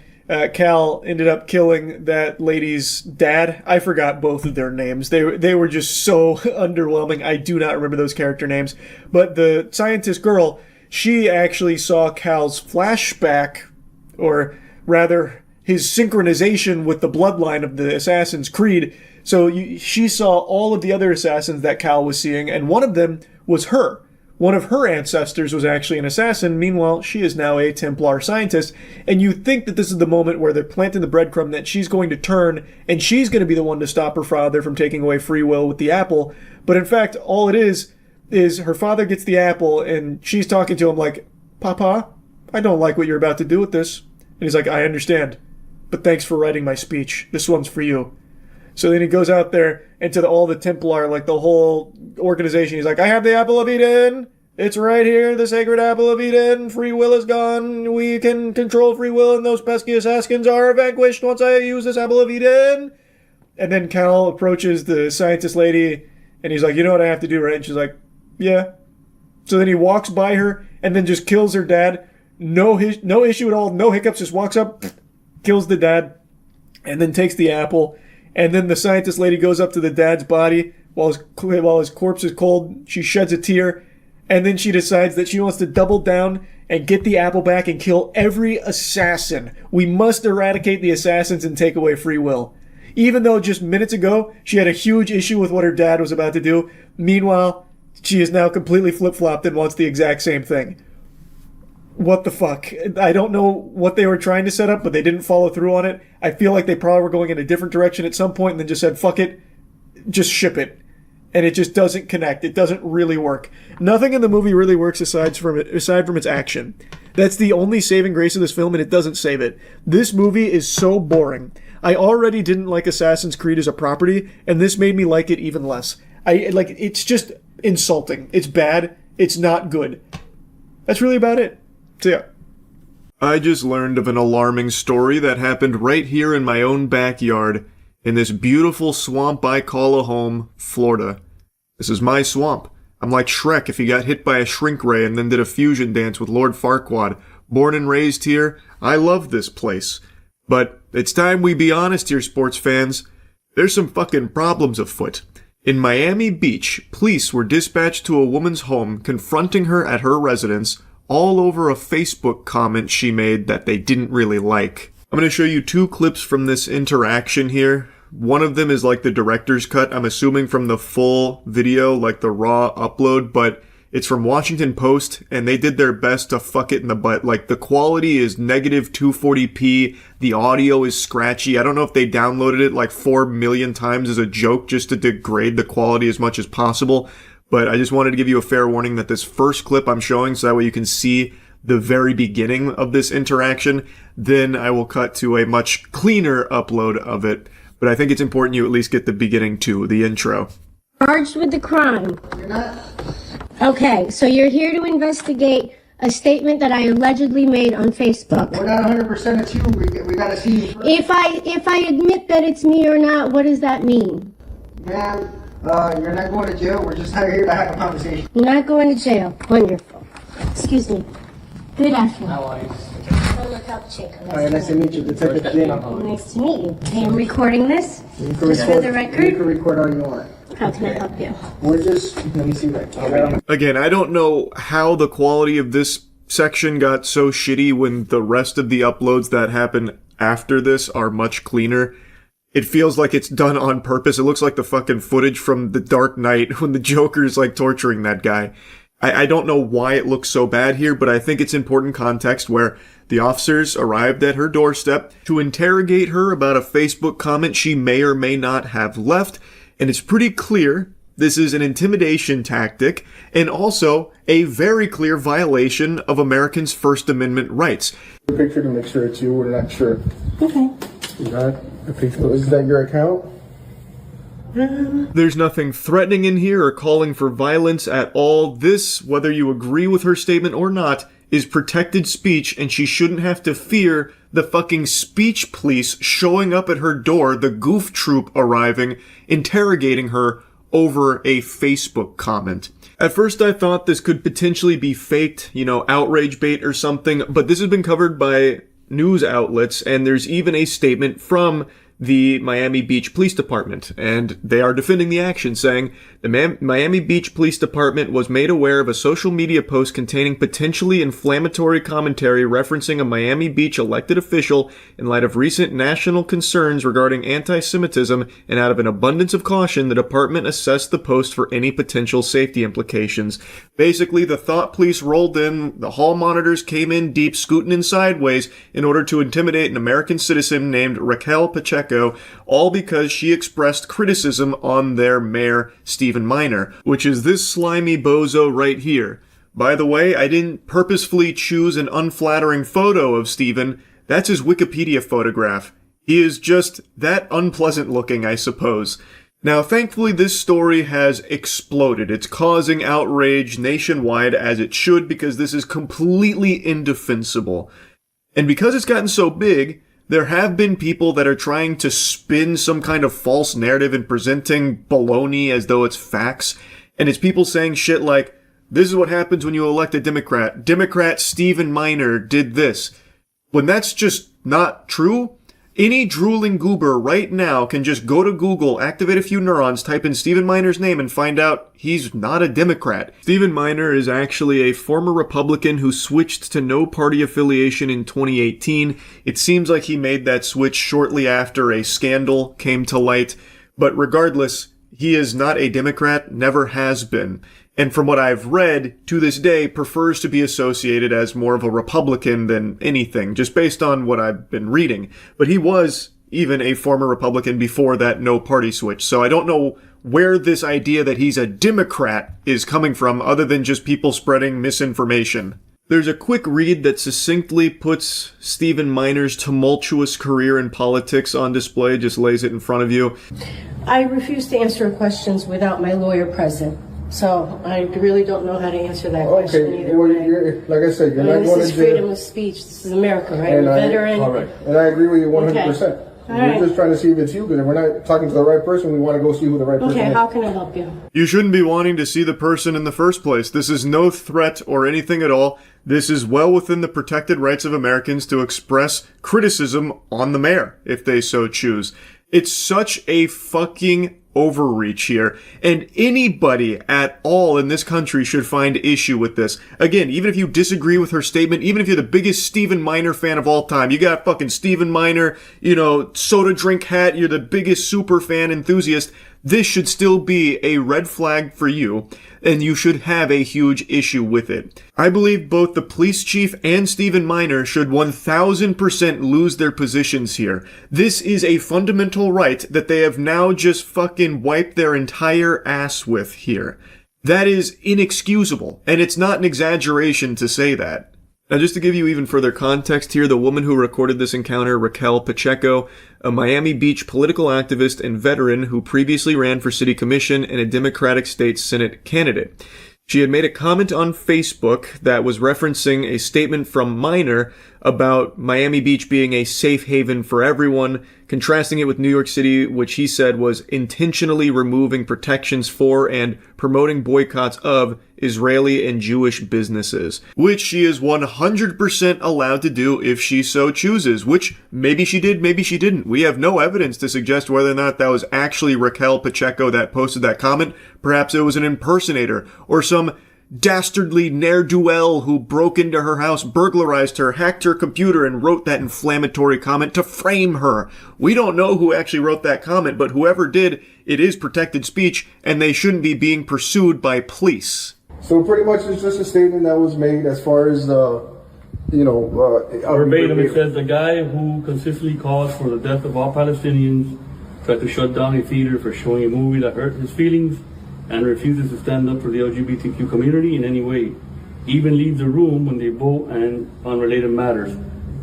Cal ended up killing that lady's dad. I forgot both of their names. They were just so underwhelming. I do not remember those character names. But the scientist girl, she actually saw Cal's flashback, or rather his synchronization with the bloodline of the Assassin's Creed. So she saw all of the other assassins that Cal was seeing, and one of them was her. One of her ancestors was actually an assassin. Meanwhile, she is now a Templar scientist. And you think that this is the moment where they're planting the breadcrumb that she's going to turn and she's going to be the one to stop her father from taking away free will with the apple. But in fact, all it is her father gets the apple and she's talking to him like, "Papa, I don't like what you're about to do with this." And he's like, "I understand, but thanks for writing my speech. This one's for you." So then he goes out there and to all the Templar, like the whole organization, he's like, "I have the apple of Eden. It's right here, the sacred apple of Eden. Free will is gone. We can control free will, and those pesky assassins are vanquished once I use this apple of Eden." And then Cal approaches the scientist lady, and he's like, "You know what I have to do, right?" And she's like, "Yeah." So then he walks by her and then just kills her dad. No issue at all, no hiccups, just walks up, kills the dad, and then takes the apple. And then the scientist lady goes up to the dad's body while his corpse is cold. She sheds a tear. And then she decides that she wants to double down and get the apple back and kill every assassin. We must eradicate the assassins and take away free will. Even though just minutes ago, she had a huge issue with what her dad was about to do. Meanwhile, she is now completely flip-flopped and wants the exact same thing. What the fuck? I don't know what they were trying to set up, but they didn't follow through on it. I feel like they probably were going in a different direction at some point and then just said, "Fuck it, just ship it." And it just doesn't connect. It doesn't really work. Nothing in the movie really works aside from its action. That's the only saving grace of this film, and it doesn't save it. This movie is so boring. I already didn't like Assassin's Creed as a property, and this made me like it even less. It's just insulting. It's bad. It's not good. That's really about it. So yeah. I just learned of an alarming story that happened right here in my own backyard in this beautiful swamp I call a home, Florida. This is my swamp. I'm like Shrek if he got hit by a shrink ray and then did a fusion dance with Lord Farquaad. Born and raised here, I love this place. But it's time we be honest here, sports fans. There's some fucking problems afoot. In Miami Beach, police were dispatched to a woman's home, confronting her at her residence, all over a Facebook comment she made that they didn't really like. I'm going to show you two clips from this interaction here. One of them is like the director's cut, I'm assuming from the full video, like the raw upload, but it's from Washington Post, and they did their best to fuck it in the butt. Like, the quality is negative 240p, the audio is scratchy. I don't know if they downloaded it like 4 million times as a joke just to degrade the quality as much as possible, but I just wanted to give you a fair warning that this first clip I'm showing, so that way you can see the very beginning of this interaction. Then I will cut to a much cleaner upload of it, but I think it's important you at least get the beginning too, the intro. Charged with the crime. You're not. Okay, so you're here to investigate a statement that I allegedly made on Facebook. We're not 100% it's you. We gotta see you. If I admit that it's me or not, what does that mean? Ma'am, you're not going to jail. We're just here to have a conversation. You're not going to jail. Wonderful. Excuse me. Good afternoon. How are you? Alright, nice to meet you. Detective Jane. Nice to meet you. I am recording this. Just for the record. You can record all you want. How can I help you? We're just, let me see right. Again, I don't know how the quality of this section got so shitty when the rest of the uploads that happen after this are much cleaner. It feels like it's done on purpose. It looks like the fucking footage from The Dark Knight when the Joker's like torturing that guy. I don't know why it looks so bad here, but I think it's important context where the officers arrived at her doorstep to interrogate her about a Facebook comment she may or may not have left, and it's pretty clear this is an intimidation tactic and also a very clear violation of Americans' First Amendment rights. A picture to make sure it's you, we're not sure. Okay. You got a Facebook, is that your account? There's nothing threatening in here or calling for violence at all. This, whether you agree with her statement or not, is protected speech, and she shouldn't have to fear the fucking speech police showing up at her door, the goof troop arriving, interrogating her over a Facebook comment. At first I thought this could potentially be faked, outrage bait or something, but this has been covered by news outlets, and there's even a statement from the Miami Beach Police Department, and they are defending the action, saying the Miami Beach Police Department was made aware of a social media post containing potentially inflammatory commentary referencing a Miami Beach elected official in light of recent national concerns regarding anti-Semitism, and out of an abundance of caution, the department assessed the post for any potential safety implications. Basically, the thought police rolled in, the hall monitors came in deep, scooting in sideways, in order to intimidate an American citizen named Raquel Pacheco, all because she expressed criticism on their mayor, Stephen Miner, which is this slimy bozo right here. By the way, I didn't purposefully choose an unflattering photo of Stephen. That's his Wikipedia photograph. He is just that unpleasant looking, I suppose. Now, thankfully, this story has exploded. It's causing outrage nationwide, as it should, because this is completely indefensible. And because it's gotten so big, there have been people that are trying to spin some kind of false narrative and presenting baloney as though it's facts. And it's people saying shit like, this is what happens when you elect a Democrat. Democrat Stephen Miner did this. When that's just not true, any drooling goober right now can just go to Google, activate a few neurons, type in Stephen Miner's name, and find out he's not a Democrat. Stephen Miner is actually a former Republican who switched to no party affiliation in 2018. It seems like he made that switch shortly after a scandal came to light. But regardless, he is not a Democrat, never has been. And from what I've read, to this day, prefers to be associated as more of a Republican than anything, just based on what I've been reading. But he was even a former Republican before that no-party switch, so I don't know where this idea that he's a Democrat is coming from, other than just people spreading misinformation. There's a quick read that succinctly puts Stephen Miner's tumultuous career in politics on display, just lays it in front of you. I refuse to answer questions without my lawyer present. So I really don't know how to answer that question either way. Like I said, you're not going to jail. This is freedom of speech. This is America, right? And Veteran. And I agree with you 100%. Okay. We're just trying to see if it's you, because if we're not talking to the right person, we want to go see who the right person is. Okay, how can I help you? You shouldn't be wanting to see the person in the first place. This is no threat or anything at all. This is well within the protected rights of Americans to express criticism on the mayor, if they so choose. It's such a fucking overreach here, and anybody at all in this country should find issue with this. Again, even if you disagree with her statement, even if you're the biggest Stephen Miner fan of all time, you got fucking Stephen Miner, soda drink hat, you're the biggest super fan enthusiast, this should still be a red flag for you, and you should have a huge issue with it. I believe both the police chief and Stephen Miner should 1000% lose their positions here. This is a fundamental right that they have now just fucking wiped their entire ass with here. That is inexcusable, and it's not an exaggeration to say that. Now, just to give you even further context here, the woman who recorded this encounter, Raquel Pacheco, a Miami Beach political activist and veteran who previously ran for city commission and a Democratic state Senate candidate. She had made a comment on Facebook that was referencing a statement from Miner about Miami Beach being a safe haven for everyone, contrasting it with New York City, which he said was intentionally removing protections for and promoting boycotts of Israeli and Jewish businesses, which she is 100% allowed to do if she so chooses, which maybe she did, maybe she didn't. We have no evidence to suggest whether or not that was actually Raquel Pacheco that posted that comment. Perhaps it was an impersonator or some dastardly ne'er-do-well who broke into her house, burglarized her, hacked her computer, and wrote that inflammatory comment to frame her. We don't know who actually wrote that comment, but whoever did, it is protected speech, and they shouldn't be being pursued by police. So pretty much it's just a statement that was made as far as, verbatim, it says the guy who consistently calls for the death of all Palestinians tried to shut down a theater for showing a movie that hurt his feelings and refuses to stand up for the LGBTQ community in any way. Even leaves the room when they vote and on related matters.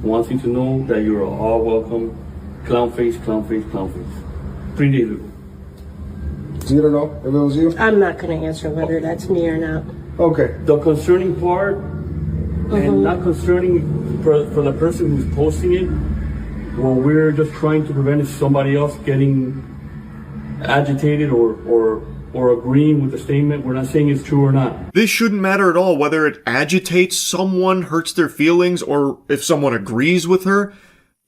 Wants you to know that you're all welcome. Clown face, clown face, clown face. 3 days ago. So you don't know if it was you? I'm not going to answer whether that's me or not. Okay. The concerning part, and not concerning for the person who's posting it, what we're just trying to prevent is somebody else getting agitated or agreeing with the statement. We're not saying it's true or not. This shouldn't matter at all whether it agitates someone, hurts their feelings, or if someone agrees with her.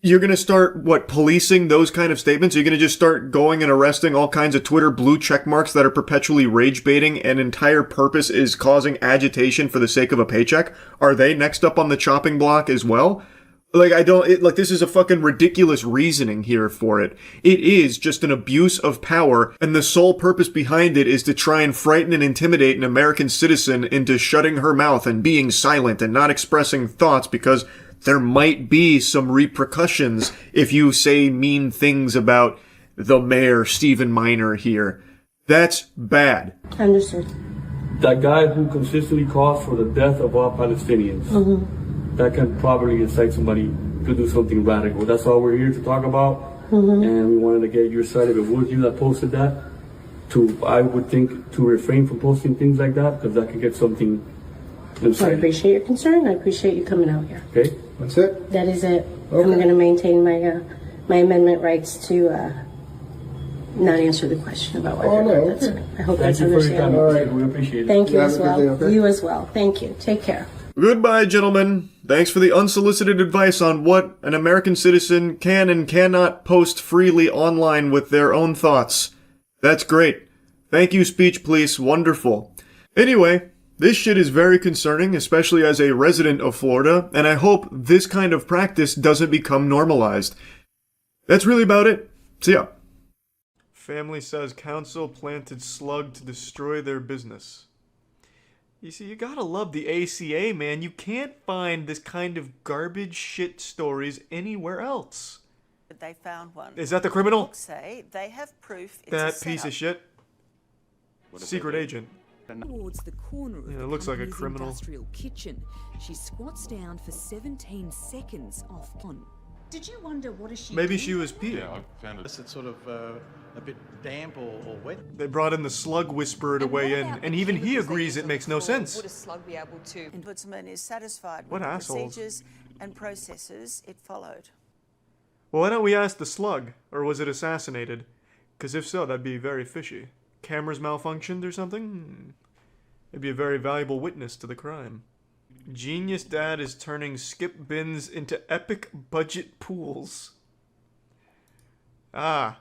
You're going to start, policing those kind of statements? You're going to just start going and arresting all kinds of Twitter blue check marks that are perpetually rage baiting and entire purpose is causing agitation for the sake of a paycheck? Are they next up on the chopping block as well? This is a fucking ridiculous reasoning here for it. It is just an abuse of power, and the sole purpose behind it is to try and frighten and intimidate an American citizen into shutting her mouth and being silent and not expressing thoughts because there might be some repercussions if you say mean things about the mayor, Stephen Miner, here. That's bad. Understood. That guy who consistently calls for the death of all Palestinians. That can probably incite somebody to do something radical. That's all we're here to talk about. And we wanted to get your side. If it was you that posted that, I would think to refrain from posting things like that because that could get something I appreciate your concern. I appreciate you coming out here. Okay. That's it? That is it. Okay. I'm going to maintain my amendment rights to not answer the question about whether or not that's it. I hope that's understandable. All right. We appreciate it. Thank you as well. You as well. Thank you. Take care. Goodbye, gentlemen. Thanks for the unsolicited advice on what an American citizen can and cannot post freely online with their own thoughts. That's great. Thank you, Speech Police. Wonderful. Anyway, this shit is very concerning, especially as a resident of Florida, and I hope this kind of practice doesn't become normalized. That's really about it. See ya. Family says council planted slug to destroy their business. You see, you gotta love the ACA, man. You can't find this kind of garbage shit stories anywhere else. They found one. Is that the criminal? Say they have proof it's that piece of shit. Secret agent. Towards the corner of it looks like a criminal. Industrial kitchen. She squats down for 17 seconds off on. Did you wonder what is she Maybe doing? she was peeing. Yeah, I found it. It's sort of a bit damp or wet. They brought in the slug whisperer to weigh in, and even he agrees it makes no sense. Would a slug be able to? Ombudsman is satisfied What with the assholes. procedures and processes it followed. Well, why don't we ask the slug, or was it assassinated? Because if so, that'd be very fishy. Cameras malfunctioned or something? It'd be a very valuable witness to the crime. Genius dad is turning skip bins into epic budget pools. Ah,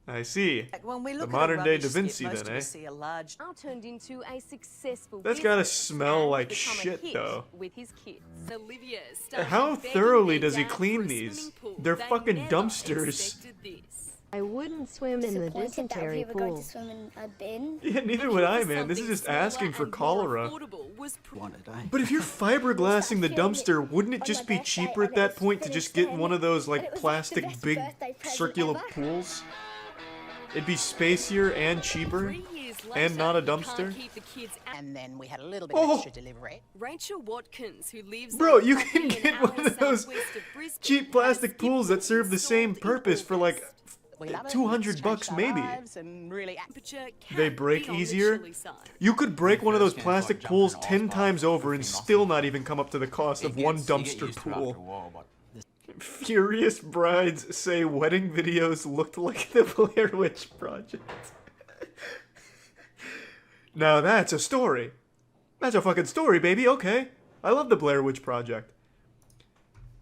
I see. When we look the at modern day Da skip, Vinci most then, of eh? us see a large turned into a successful That's gotta business smell and like become a shit, hit though. with his kids. Olivia started How begging thoroughly their does he dad clean for a these? swimming pool. They're They fucking never dumpsters. expected this. I wouldn't swim in the dysentery pool. Yeah, neither would I, man. This is just asking for cholera. But if you're fiberglassing the dumpster, wouldn't it just be cheaper at that point to just get one of those, like, plastic big circular pools? It'd be spacier and cheaper, and not a dumpster. And then we had a little bit Oh. of extra delivery. Rachel Watkins, who lives Bro, on you property can in get outer one of those southwest of Brisbane, cheap plastic pools that serve the same purpose for, like, $200 maybe. They break easier. You could break one of those plastic pools 10 times over and still not even come up to the cost of one dumpster pool. Furious brides say wedding videos looked like the Blair Witch Project. Now that's a story. That's a fucking story, baby. Okay. I love the Blair Witch Project.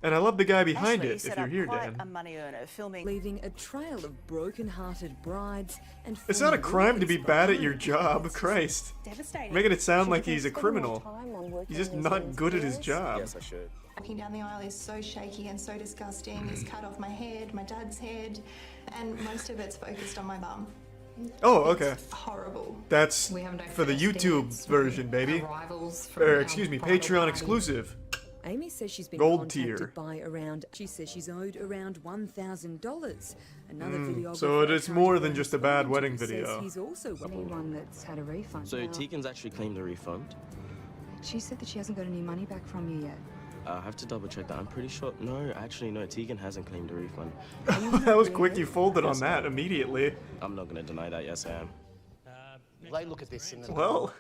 And I love the guy behind Ashley it, set if you're up here, quite Dan. a money earner, filming leaving a trail of broken-hearted brides and It's not a crime to be bad at your job, Christ. devastating. Making it sound like he's a criminal. He's just not good at his job. Yes, I should. Walking down the aisle is so shaky and so disgusting. It's cut off my head, my dad's head, and most of it's focused on my bum. Oh, okay. It's horrible. That's We have no for the first YouTube dates, version, baby. arrivals from Or, our excuse me, private Patreon party. exclusive. Amy says she's been Gold contacted tier. by around. She says she's owed around $1,000. Another videographer. So it is more than just a bad wedding says video. He's also Anyone that's had a refund. So Tegan's actually claimed the refund. She said that she hasn't got any money back from you yet. I have to double check that. I'm pretty sure. No, actually, no. Tegan hasn't claimed a refund. That was quick. You folded on that immediately. I'm not going to deny that. Yes, I am. They look at this and Well,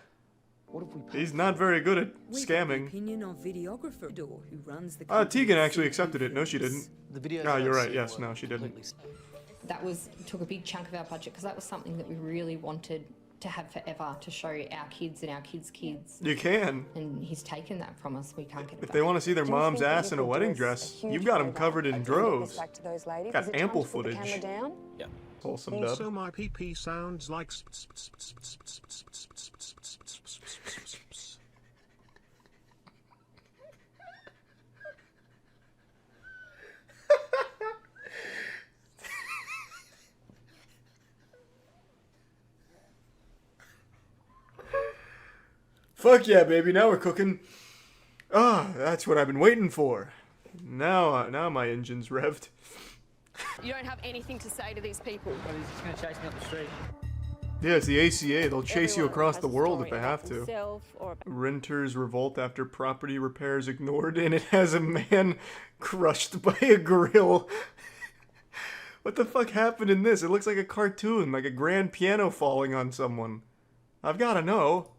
he's not very good at scamming. Opinion of videographer who runs the. Tegan actually accepted it. No, she didn't. The videos Oh, you're don't right. seem Yes, like no, she didn't. That took a big chunk of our budget because that was something that we really wanted to have forever to show our kids and our kids' kids. You can. And he's taken that from us. We can't get it If back. they want to see their Do you mom's think that ass you in a could wedding do us a dress, huge you've got them favour covered in and get this droves. back to those ladies? Got Is it time ample to put the footage. camera down? Yeah. Wholesome dub. Also, my PP sounds like. Fuck yeah, baby! Now we're cooking. Ah, that's what I've been waiting for. Now my engine's revved. You don't have anything to say to these people. Well, he's just going to chase me up the street. Yeah, it's the ACA. They'll chase you Everyone across has the a world story if they about have to. themselves or about- Renters revolt after property repairs ignored, and it has a man crushed by a grill. What the fuck happened in this? It looks like a cartoon, like a grand piano falling on someone. I've gotta know.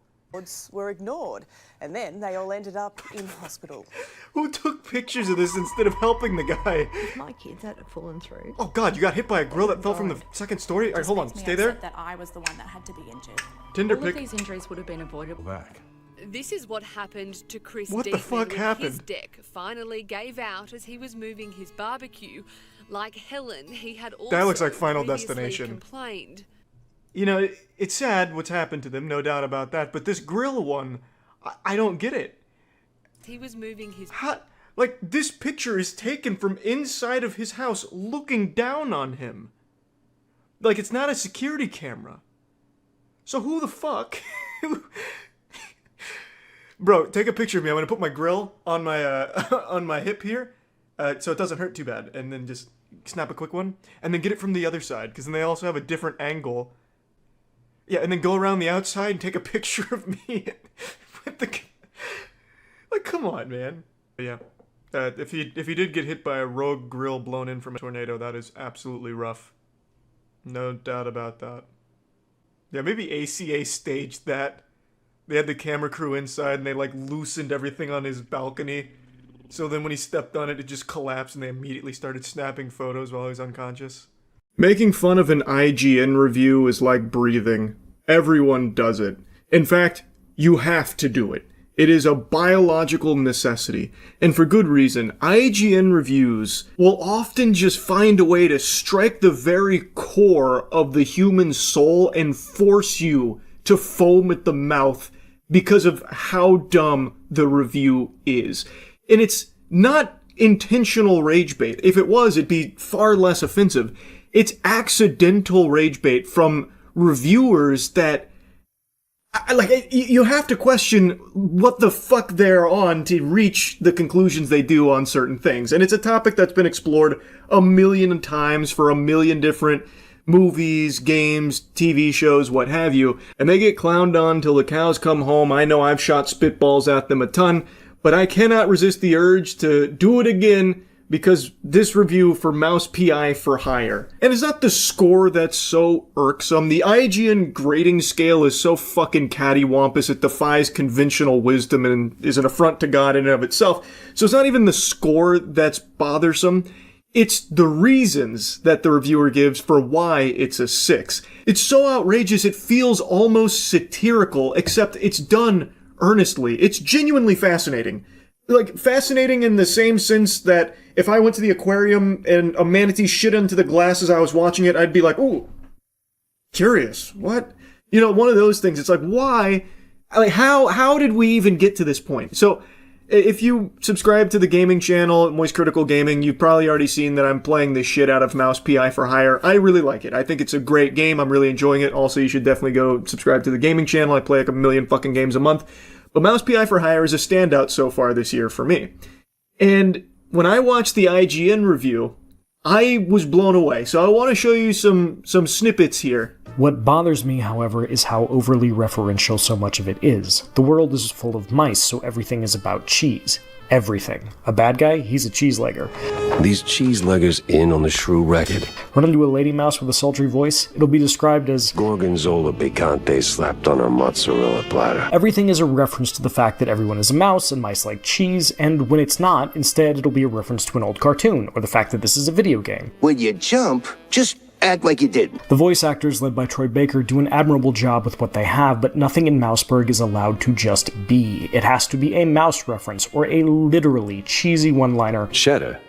Were ignored, and then they all ended up in hospital. Who took pictures of this instead of helping the guy? My kids had fallen through. Oh god, you got hit by a grill that fell from the second story? Alright, hold on, stay there. That I was the one that had to be injured. Tinder All pic. of these injuries would have been avoidable. Back. This is what happened to Chris What the Deaton fuck when happened? his deck finally gave out as he was moving his barbecue. Like Helen, he had also That looks like Final previously Destination. complained. You know, it's sad what's happened to them, no doubt about that, but this grill one, I don't get it. He was moving his... Like, this picture is taken from inside of his house looking down on him. Like, it's not a security camera. So who the fuck? Bro, take a picture of me. I'm gonna put my grill on my on my hip here, so it doesn't hurt too bad, and then just snap a quick one, and then get it from the other side, because then they also have a different angle. Yeah, and then go around the outside and take a picture of me with the... Like, come on, man. But yeah, if he did get hit by a rogue grill blown in from a tornado, that is absolutely rough. No doubt about that. Yeah, maybe ACA staged that. They had the camera crew inside and they like loosened everything on his balcony. So then when he stepped on it, it just collapsed and they immediately started snapping photos while he was unconscious. Making fun of an IGN review is like breathing. Everyone does it. In fact, you have to do it. It is a biological necessity. And for good reason. IGN reviews will often just find a way to strike the very core of the human soul and force you to foam at the mouth because of how dumb the review is. And it's not intentional rage bait. If it was, it'd be far less offensive. It's accidental rage bait from reviewers that, like, you have to question what the fuck they're on to reach the conclusions they do on certain things. And it's a topic that's been explored a million times for a million different movies, games, TV shows, what have you. And they get clowned on till the cows come home. I know I've shot spitballs at them a ton, but I cannot resist the urge to do it again because this review for Mouse PI for Hire. And it's not the score that's so irksome. The IGN grading scale is so fucking cattywampus it defies conventional wisdom and is an affront to God in and of itself. So it's not even the score that's bothersome. It's the reasons that the reviewer gives for why it's a 6. It's so outrageous it feels almost satirical, except it's done earnestly. It's genuinely fascinating. Like, fascinating in the same sense that if I went to the aquarium and a manatee shit into the glass as I was watching it, I'd be like, ooh, curious. What? You know, one of those things. It's like, why? Like, how did we even get to this point? So, If you subscribe to the gaming channel, Moist Critical Gaming, you've probably already seen that I'm playing the shit out of Mouse PI for Hire. I really like it. I think it's a great game. I'm really enjoying it. Also, you should definitely go subscribe to the gaming channel. I play like 1 million fucking games a month. But Mouse PI for Hire is a standout so far this year for me. And when I watched the IGN review, I was blown away. So I want to show you some snippets here. What bothers me, however, is how overly referential so much of it is. The world is full of mice, so everything is about cheese. Everything. A bad guy? He's a cheese-legger. These cheese-leggers in on the shrew racket. Run into a lady mouse with a sultry voice? It'll be described as Gorgonzola picante slapped on a mozzarella platter. Everything is a reference to the fact that everyone is a mouse and mice like cheese, and when it's not, instead it'll be a reference to an old cartoon, or the fact that this is a video game. When you jump, just act like you didn't. The voice actors, led by Troy Baker, do an admirable job with what they have, but nothing in Mouseburg is allowed to just be. It has to be a mouse reference, or a literally cheesy one-liner. Cheddar,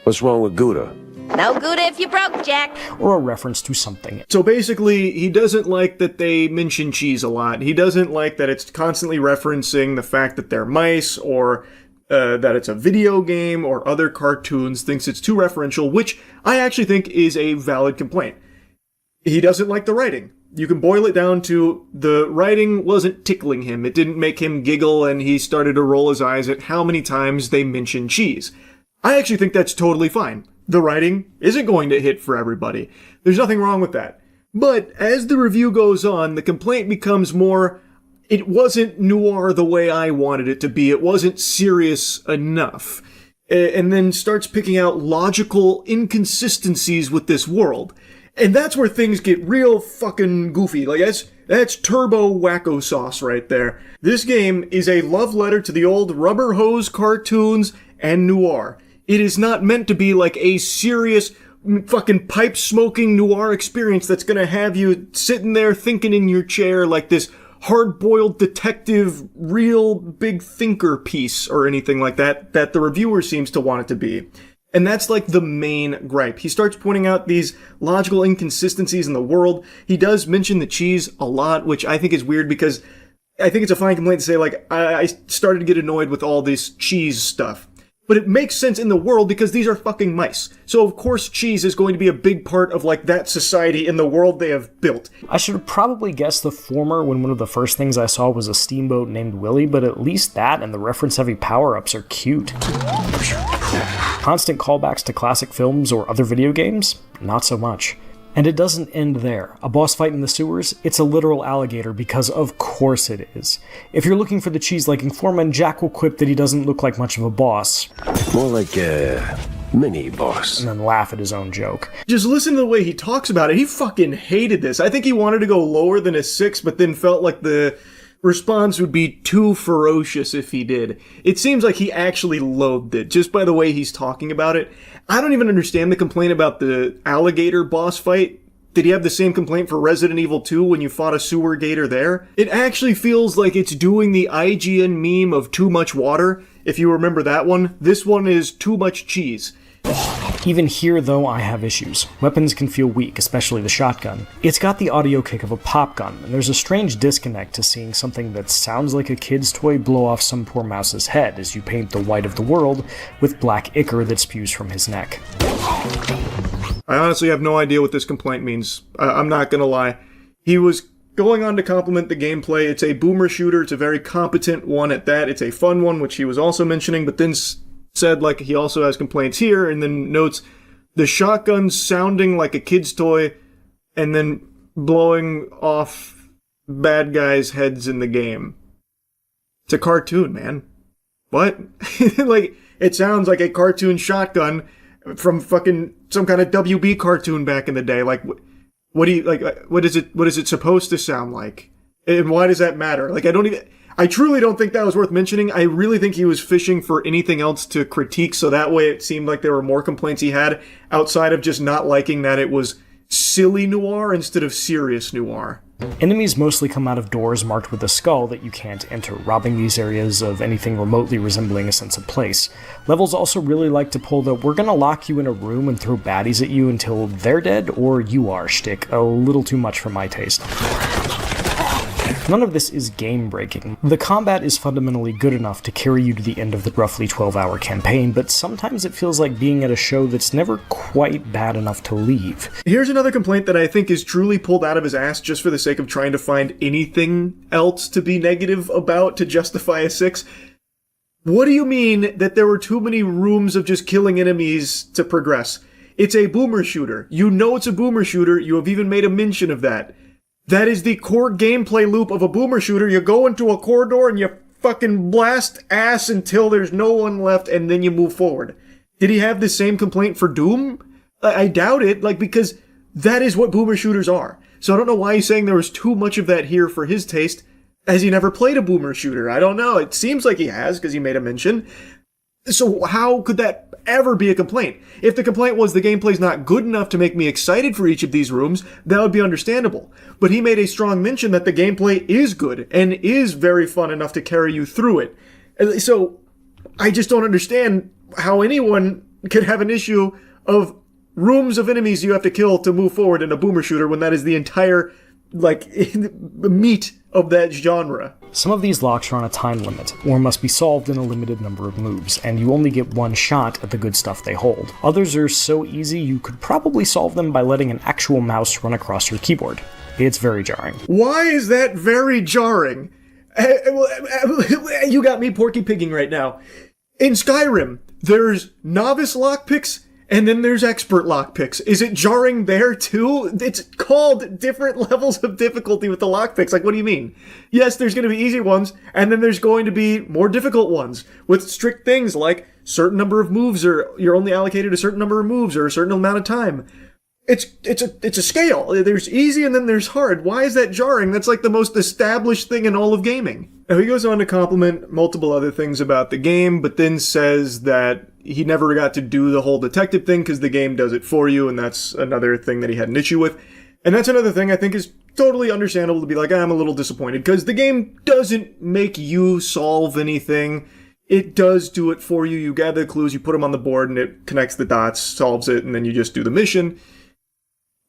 what's wrong with Gouda? No good if you broke, Jack. Or a reference to something. So basically, he doesn't like that they mention cheese a lot. He doesn't like that it's constantly referencing the fact that they're mice, or that it's a video game or other cartoons, thinks it's too referential, which I actually think is a valid complaint. He doesn't like the writing. You can boil it down to the writing wasn't tickling him. It didn't make him giggle, and he started to roll his eyes at how many times they mention cheese. I actually think that's totally fine. The writing isn't going to hit for everybody. There's nothing wrong with that. But as the review goes on, the complaint becomes more, it wasn't noir the way I wanted it to be. It wasn't serious enough. And then starts picking out logical inconsistencies with this world. And that's where things get real fucking goofy. Like, that's turbo wacko sauce right there. This game is a love letter to the old rubber hose cartoons and noir. It is not meant to be like a serious fucking pipe-smoking noir experience that's gonna have you sitting there thinking in your chair like this hard-boiled detective, real big thinker piece or anything like that the reviewer seems to want it to be. And that's like the main gripe. He starts pointing out these logical inconsistencies in the world. He does mention the cheese a lot, which I think is weird because I think it's a fine complaint to say, like, I started to get annoyed with all this cheese stuff. But it makes sense in the world because these are fucking mice. So of course cheese is going to be a big part of like that society in the world they have built. I should have probably guessed the former when one of the first things I saw was a steamboat named Willie, but at least that and the reference-heavy power-ups are cute. Constant callbacks to classic films or other video games? Not so much. And it doesn't end there. A boss fight in the sewers? It's a literal alligator because of course it is. If you're looking for the cheese-liking foreman, Jack will quip that he doesn't look like much of a boss. More like a mini-boss. And then laugh at his own joke. Just listen to the way he talks about it. He fucking hated this. I think he wanted to go lower than a 6, but then felt like the response would be too ferocious if he did. It seems like he actually loathed it, just by the way he's talking about it. I don't even understand the complaint about the alligator boss fight. Did he have the same complaint for Resident Evil 2 when you fought a sewer gator there? It actually feels like it's doing the IGN meme of too much water. If you remember that one, this one is too much cheese. Even here, though, I have issues. Weapons can feel weak, especially the shotgun. It's got the audio kick of a pop gun, and there's a strange disconnect to seeing something that sounds like a kid's toy blow off some poor mouse's head as you paint the white of the world with black ichor that spews from his neck. I honestly have no idea what this complaint means. I'm not gonna lie. He was going on to compliment the gameplay. It's a boomer shooter. It's a very competent one at that. It's a fun one, which he was also mentioning, but then said like he also has complaints here, and then notes the shotgun sounding like a kid's toy and then blowing off bad guys' heads in the game. It's a cartoon, man. What? Like, it sounds like a cartoon shotgun from fucking some kind of WB cartoon back in the day. Like, what do you, like, what is it supposed to sound like? And why does that matter? Like, I truly don't think that was worth mentioning. I really think he was fishing for anything else to critique, so that way it seemed like there were more complaints he had outside of just not liking that it was silly noir instead of serious noir. Enemies mostly come out of doors marked with a skull that you can't enter, robbing these areas of anything remotely resembling a sense of place. Levels also really like to pull the "we're gonna lock you in a room and throw baddies at you until they're dead or you are" shtick a little too much for my taste. None of this is game-breaking. The combat is fundamentally good enough to carry you to the end of the roughly 12-hour campaign, but sometimes it feels like being at a show that's never quite bad enough to leave. Here's another complaint that I think is truly pulled out of his ass just for the sake of trying to find anything else to be negative about to justify a 6. What do you mean that there were too many rooms of just killing enemies to progress? It's a boomer shooter. You know it's a boomer shooter. You have even made a mention of that. That is the core gameplay loop of a boomer shooter. You go into a corridor and you fucking blast ass until there's no one left and then you move forward. Did he have the same complaint for Doom? I doubt it, because that is what boomer shooters are. So I don't know why he's saying there was too much of that here for his taste. Has he never played a boomer shooter? I don't know. It seems like he has, because he made a mention. So how could that ever be a complaint? If the complaint was the gameplay's not good enough to make me excited for each of these rooms, that would be understandable. But he made a strong mention that the gameplay is good, and is very fun enough to carry you through it. So I just don't understand how anyone could have an issue of rooms of enemies you have to kill to move forward in a boomer shooter when that is the entire, meat of that genre. Some of these locks are on a time limit, or must be solved in a limited number of moves, and you only get one shot at the good stuff they hold. Others are so easy you could probably solve them by letting an actual mouse run across your keyboard. It's very jarring. Why is that very jarring? You got me porky pigging right now. In Skyrim, there's novice lockpicks, and then there's expert lockpicks. Is it jarring there too? It's called different levels of difficulty with the lockpicks. What do you mean? Yes, there's going to be easy ones, and then there's going to be more difficult ones with strict things like certain number of moves, or you're only allocated a certain number of moves or a certain amount of time. It's a scale. There's easy and then there's hard. Why is that jarring? That's the most established thing in all of gaming. Now he goes on to compliment multiple other things about the game, but then says that he never got to do the whole detective thing because the game does it for you, and that's another thing that he had an issue with. And that's another thing I think is totally understandable to be I'm a little disappointed, because the game doesn't make you solve anything. It does do it for you. You gather the clues, you put them on the board, and it connects the dots, solves it, and then you just do the mission.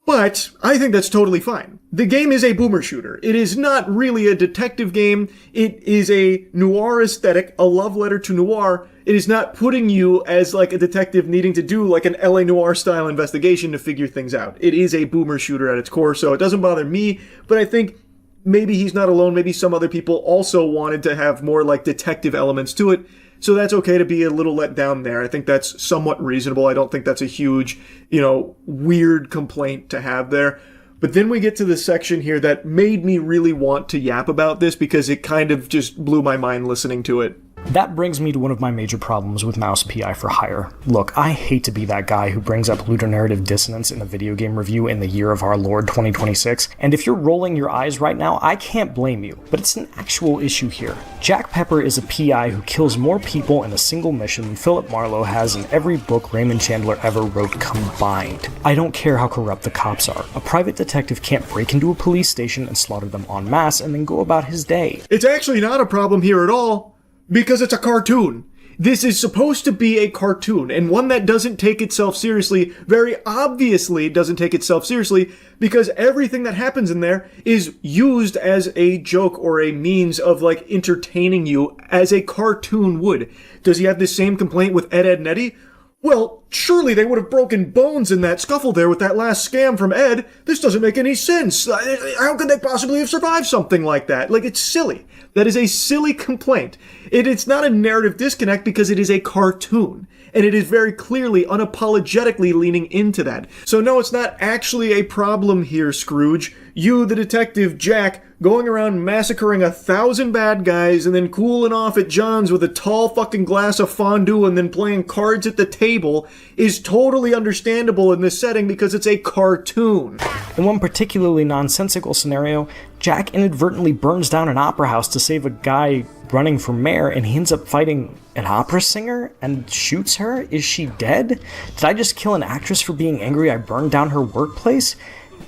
But I think that's totally fine. The game is a boomer shooter. It is not really a detective game. It is a noir aesthetic, a love letter to noir. It is not putting you as a detective needing to do an LA Noire style investigation to figure things out. It is a boomer shooter at its core, so it doesn't bother me, but I think maybe he's not alone. Maybe some other people also wanted to have more detective elements to it. So that's okay to be a little let down there. I think that's somewhat reasonable. I don't think that's a huge, weird complaint to have there. But then we get to the section here that made me really want to yap about this, because it kind of just blew my mind listening to it. That brings me to one of my major problems with Mouse PI for Hire. Look, I hate to be that guy who brings up ludonarrative dissonance in a video game review in the year of our Lord 2026, and if you're rolling your eyes right now, I can't blame you, but it's an actual issue here. Jack Pepper is a PI who kills more people in a single mission than Philip Marlowe has in every book Raymond Chandler ever wrote combined. I don't care how corrupt the cops are. A private detective can't break into a police station and slaughter them en masse and then go about his day. It's actually not a problem here at all, because it's a cartoon. This is supposed to be a cartoon, and one that doesn't take itself seriously, very obviously doesn't take itself seriously, because everything that happens in there is used as a joke or a means of entertaining you as a cartoon would. Does he have the same complaint with Ed, Edd n Eddy? Well, surely they would have broken bones in that scuffle there with that last scam from Ed. This doesn't make any sense. How could they possibly have survived something like that? It's silly. That is a silly complaint. It's not a narrative disconnect because it is a cartoon. And it is very clearly, unapologetically leaning into that. So no, it's not actually a problem here, Scrooge. You, the detective Jack, going around massacring 1,000 bad guys and then cooling off at John's with a tall fucking glass of fondue and then playing cards at the table is totally understandable in this setting because it's a cartoon. In one particularly nonsensical scenario, Jack inadvertently burns down an opera house to save a guy running for mayor, and he ends up fighting an opera singer and shoots her. Is she dead? Did I just kill an actress for being angry I burned down her workplace?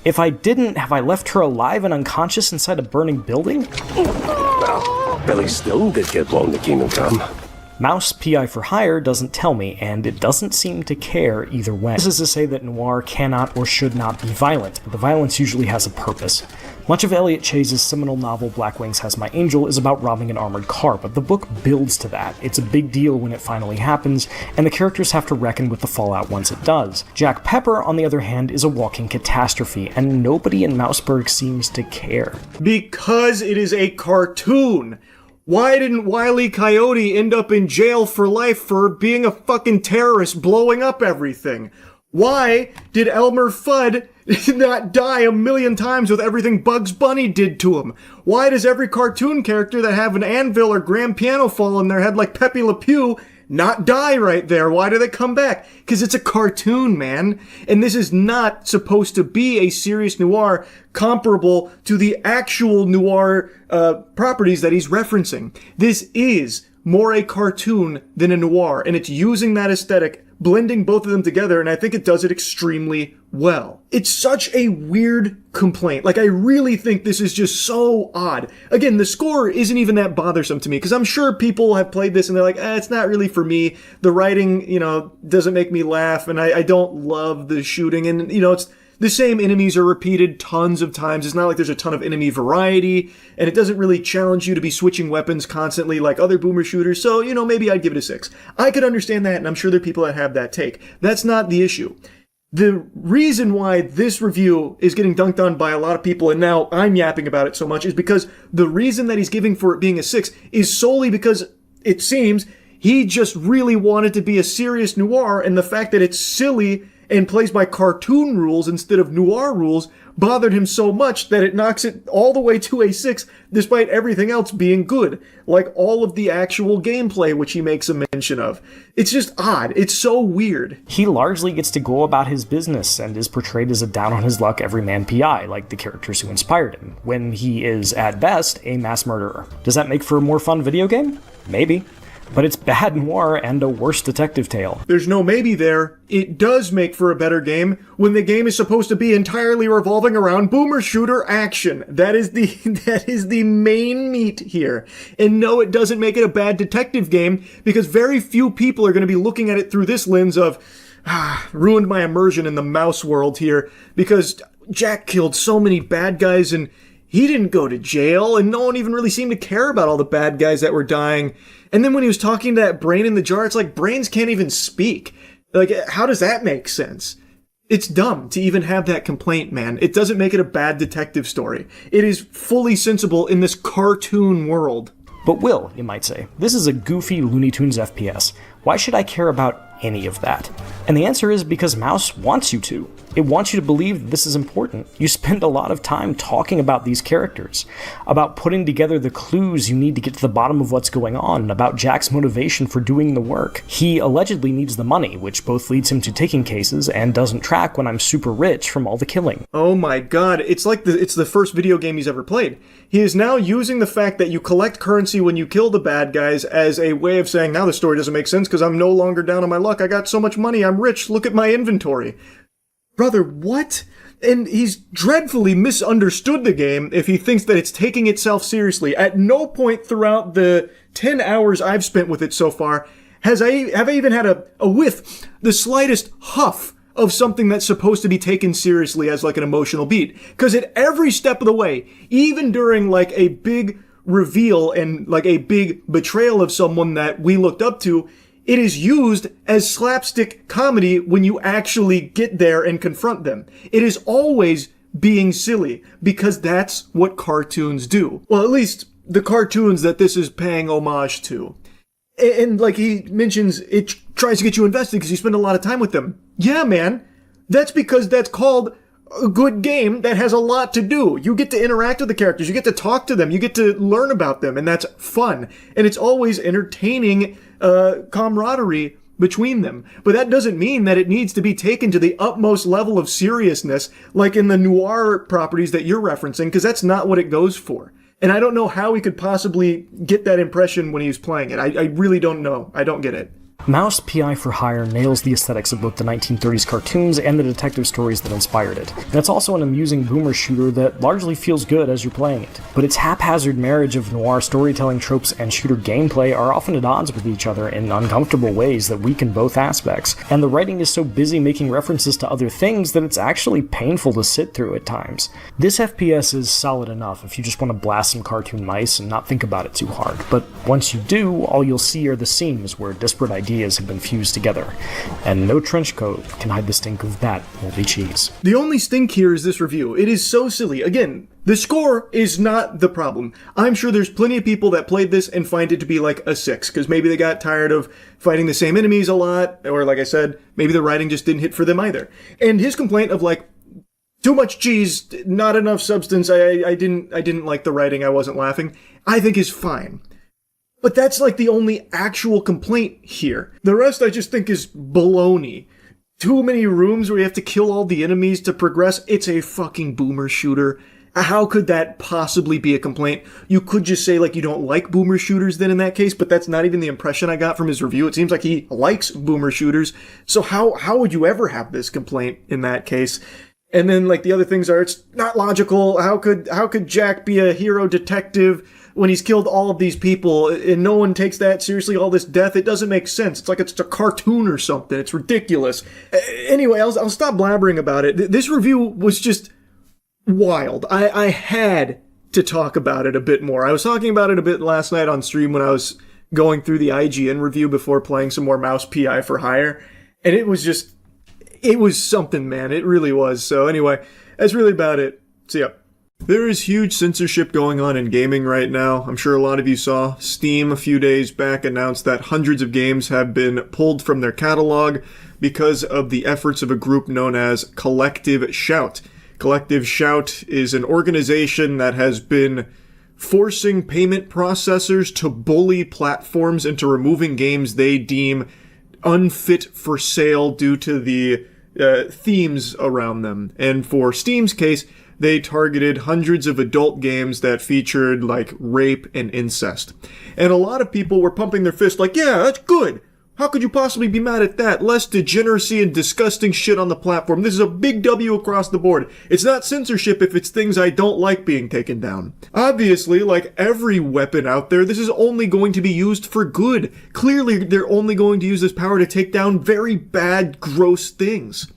If I didn't, have I left her alive and unconscious inside a burning building? Well, Billy still did get blown to Kingdom Come. Mouse PI for Hire doesn't tell me, and it doesn't seem to care either way. This is to say that noir cannot or should not be violent. The violence usually has a purpose. Much of Elliot Chase's seminal novel Black Wings Has My Angel is about robbing an armored car, but the book builds to that. It's a big deal when it finally happens, and the characters have to reckon with the fallout once it does. Jack Pepper, on the other hand, is a walking catastrophe, and nobody in Mouseburg seems to care. Because it is a cartoon. Why didn't Wile E. Coyote end up in jail for life for being a fucking terrorist blowing up everything? Why did Elmer Fudd not die a million times with everything Bugs Bunny did to him? Why does every cartoon character that have an anvil or grand piano fall on their head like Pepe Le Pew not die right there? Why do they come back? Because it's a cartoon, man. And this is not supposed to be a serious noir comparable to the actual noir properties that he's referencing. This is more a cartoon than a noir, and it's using that aesthetic, blending both of them together, and I think it does it extremely well. It's such a weird complaint. Like, I really think this is just so odd. Again, the score isn't even that bothersome to me, because I'm sure people have played this and they're like, it's not really for me. The writing, doesn't make me laugh, and I don't love the shooting, and, it's the same enemies are repeated tons of times. It's not like there's a ton of enemy variety, and it doesn't really challenge you to be switching weapons constantly like other boomer shooters, so, maybe I'd give it a 6. I could understand that, and I'm sure there are people that have that take. That's not the issue. The reason why this review is getting dunked on by a lot of people, and now I'm yapping about it so much, is because the reason that he's giving for it being a 6 is solely because, it seems, he just really wanted to be a serious noir, and the fact that it's silly and plays by cartoon rules instead of noir rules bothered him so much that it knocks it all the way to a 6, despite everything else being good, like all of the actual gameplay, which he makes a mention of. It's just odd. It's so weird. He largely gets to go about his business and is portrayed as a down-on-his-luck everyman PI, like the characters who inspired him, when he is, at best, a mass murderer. Does that make for a more fun video game? Maybe. But it's bad noir and a worse detective tale. There's no maybe there. It does make for a better game when the game is supposed to be entirely revolving around boomer shooter action. That is the main meat here. And no, it doesn't make it a bad detective game, because very few people are going to be looking at it through this lens of, ruined my immersion in the mouse world here, because Jack killed so many bad guys and he didn't go to jail, and no one even really seemed to care about all the bad guys that were dying. And then when he was talking to that brain in the jar, it's like brains can't even speak. Like, how does that make sense? It's dumb to even have that complaint, man. It doesn't make it a bad detective story. It is fully sensible in this cartoon world. But Will, you might say, this is a goofy Looney Tunes FPS. Why should I care about any of that? And the answer is because Mouse wants you to. It wants you to believe that this is important. You spend a lot of time talking about these characters, about putting together the clues you need to get to the bottom of what's going on, about Jack's motivation for doing the work. He allegedly needs the money, which both leads him to taking cases and doesn't track when I'm super rich from all the killing. Oh my god, it's like it's the first video game he's ever played. He is now using the fact that you collect currency when you kill the bad guys as a way of saying, now the story doesn't make sense because I'm no longer down on my luck. I got so much money, I'm rich, look at my inventory. Brother, what? And he's dreadfully misunderstood the game if he thinks that it's taking itself seriously. At no point throughout the 10 hours I've spent with it so far have I even had a whiff, the slightest huff of something that's supposed to be taken seriously as like an emotional beat. Because at every step of the way, even during like a big reveal and like a big betrayal of someone that we looked up to, it is used as slapstick comedy when you actually get there and confront them. It is always being silly, because that's what cartoons do. Well, at least the cartoons that this is paying homage to. And like he mentions, it tries to get you invested because you spend a lot of time with them. Yeah, man. That's because that's called a good game that has a lot to do. You get to interact with the characters. You get to talk to them. You get to learn about them. And that's fun. And it's always entertaining camaraderie between them. But that doesn't mean that it needs to be taken to the utmost level of seriousness like in the noir properties that you're referencing, because that's not what it goes for. And I don't know how he could possibly get that impression when he was playing it. I really don't know. I don't get it. Mouse PI for Hire nails the aesthetics of both the 1930s cartoons and the detective stories that inspired it. And it's also an amusing boomer shooter that largely feels good as you're playing it. But its haphazard marriage of noir storytelling tropes and shooter gameplay are often at odds with each other in uncomfortable ways that weaken both aspects, and the writing is so busy making references to other things that it's actually painful to sit through at times. This FPS is solid enough if you just want to blast some cartoon mice and not think about it too hard, but once you do, all you'll see are the seams where disparate ideas have been fused together, and no trench coat can hide the stink of that moldy cheese. The only stink here is this review. It is so silly. Again, the score is not the problem. I'm sure there's plenty of people that played this and find it to be like a 6, because maybe they got tired of fighting the same enemies a lot, or like I said, maybe the writing just didn't hit for them either. And his complaint of like, too much cheese, not enough substance, I didn't like the writing, I wasn't laughing, I think is fine. But that's like the only actual complaint here. The rest I just think is baloney. Too many rooms where you have to kill all the enemies to progress. It's a fucking boomer shooter. How could that possibly be a complaint? You could just say like you don't like boomer shooters then in that case, but that's not even the impression I got from his review. It seems like he likes boomer shooters. So how would you ever have this complaint in that case? And then like the other things are, it's not logical. How could Jack be a hero detective when he's killed all of these people and no one takes that seriously, all this death? It doesn't make sense. It's like it's a cartoon or something. It's ridiculous. Anyway, I'll stop blabbering about it. This review was just wild. I had to talk about it a bit more. I was talking about it a bit last night on stream when I was going through the IGN review before playing some more Mouse PI for Hire, and it was something, man. It really was. So anyway, that's really about it. See ya. There is huge censorship going on in gaming right now. I'm sure a lot of you saw Steam a few days back announced that hundreds of games have been pulled from their catalog because of the efforts of a group known as Collective Shout. Collective Shout is an organization that has been forcing payment processors to bully platforms into removing games they deem unfit for sale due to the themes around them. And for Steam's case, they targeted hundreds of adult games that featured like rape and incest. And a lot of people were pumping their fist like, yeah, that's good. How could you possibly be mad at that? Less degeneracy and disgusting shit on the platform. This is a big W across the board. It's not censorship if it's things I don't like being taken down. Obviously, like every weapon out there, this is only going to be used for good. Clearly, they're only going to use this power to take down very bad, gross things,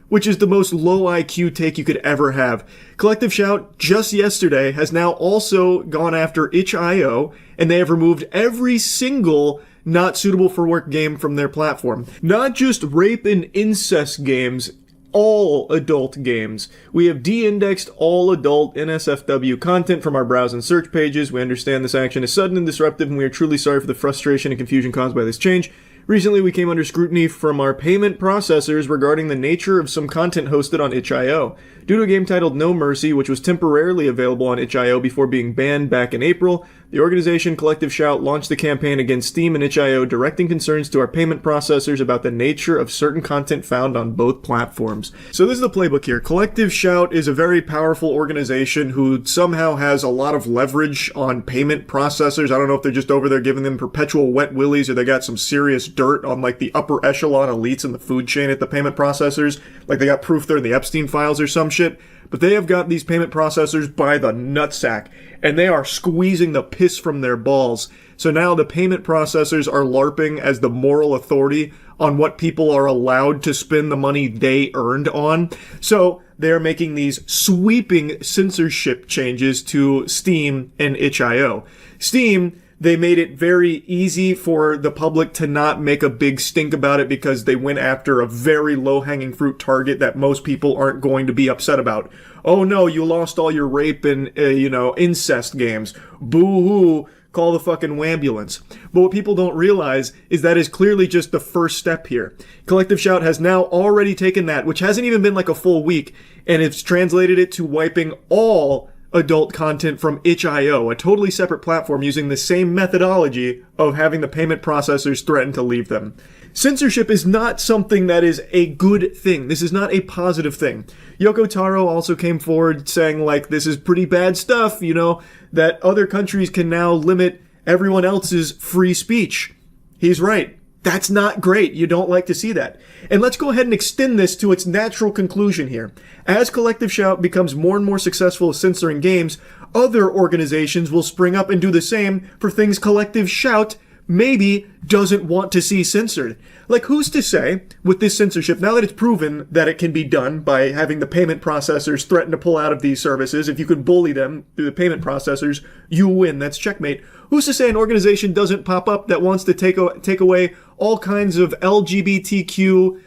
which is the most low IQ take you could ever have. Collective Shout, just yesterday, has now also gone after itch.io, and they have removed every single not suitable for work game from their platform. Not just rape and incest games, all adult games. We have de-indexed all adult NSFW content from our browse and search pages. We understand this action is sudden and disruptive, and we are truly sorry for the frustration and confusion caused by this change. Recently, we came under scrutiny from our payment processors regarding the nature of some content hosted on itch.io. Due to a game titled No Mercy, which was temporarily available on itch.io before being banned back in April, the organization Collective Shout launched a campaign against Steam and itch.io directing concerns to our payment processors about the nature of certain content found on both platforms. So this is the playbook here. Collective Shout is a very powerful organization who somehow has a lot of leverage on payment processors. I don't know if they're just over there giving them perpetual wet willies or they got some serious dirt on like the upper echelon elites in the food chain at the payment processors. Like they got proof they're in the Epstein files or some shit. But they have got these payment processors by the nutsack, and they are squeezing the piss from their balls. So now the payment processors are LARPing as the moral authority on what people are allowed to spend the money they earned on. So they're making these sweeping censorship changes to Steam and itch.io. Steam, they made it very easy for the public to not make a big stink about it because they went after a very low-hanging fruit target that most people aren't going to be upset about. Oh no, you lost all your rape and, incest games. Boo-hoo, call the fucking wambulance. But what people don't realize is that is clearly just the first step here. Collective Shout has now already taken that, which hasn't even been like a full week, and it's translated it to wiping all adult content from itch.io, a totally separate platform using the same methodology of having the payment processors threaten to leave them. Censorship is not something that is a good thing. This is not a positive thing. Yoko Taro also came forward saying, like, this is pretty bad stuff, that other countries can now limit everyone else's free speech. He's right. That's not great. You don't like to see that. And let's go ahead and extend this to its natural conclusion here. As Collective Shout becomes more and more successful at censoring games, other organizations will spring up and do the same for things Collective Shout maybe doesn't want to see censored. Like, who's to say, with this censorship, now that it's proven that it can be done by having the payment processors threaten to pull out of these services, if you can bully them through the payment processors, you win. That's checkmate. Who's to say an organization doesn't pop up that wants to take away all kinds of LGBTQ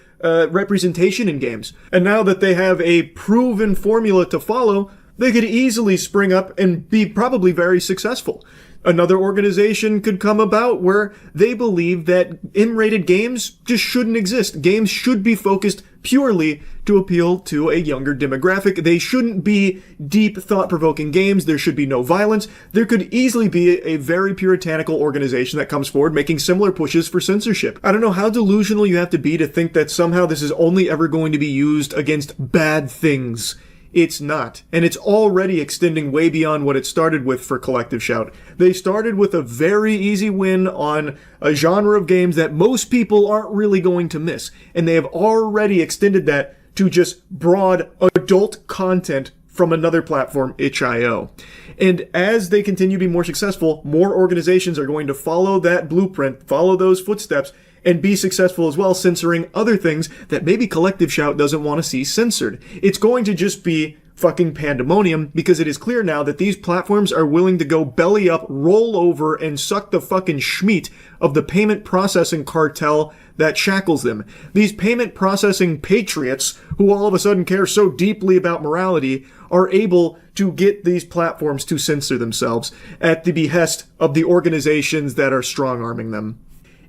representation in games? And now that they have a proven formula to follow, they could easily spring up and be probably very successful. Another organization could come about where they believe that M-rated games just shouldn't exist. Games should be focused purely to appeal to a younger demographic. They shouldn't be deep, thought-provoking games. There should be no violence. There could easily be a very puritanical organization that comes forward making similar pushes for censorship. I don't know how delusional you have to be to think that somehow this is only ever going to be used against bad things. It's not. And it's already extending way beyond what it started with for Collective Shout. They started with a very easy win on a genre of games that most people aren't really going to miss. And they have already extended that to just broad adult content from another platform, itch.io. And as they continue to be more successful, more organizations are going to follow that blueprint, follow those footsteps, and be successful as well, censoring other things that maybe Collective Shout doesn't want to see censored. It's going to just be fucking pandemonium, because it is clear now that these platforms are willing to go belly up, roll over, and suck the fucking schmeat of the payment processing cartel that shackles them. These payment processing patriots, who all of a sudden care so deeply about morality, are able to get these platforms to censor themselves at the behest of the organizations that are strong-arming them.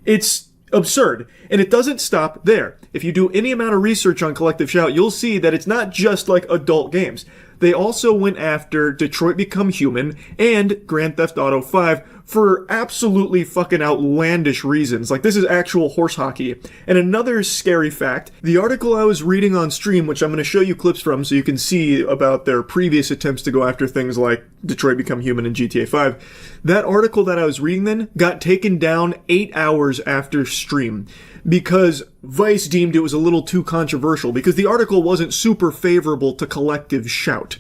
It's absurd. And it doesn't stop there. If you do any amount of research on Collective Shout, you'll see that it's not just like adult games. They also went after Detroit Become Human and Grand Theft Auto 5 for absolutely fucking outlandish reasons. Like, this is actual horse hockey. And another scary fact, the article I was reading on stream, which I'm going to show you clips from so you can see about their previous attempts to go after things like Detroit Become Human and GTA 5, that article that I was reading then got taken down 8 hours after stream because Vice deemed it was a little too controversial, because the article wasn't super favorable to Collective Shout.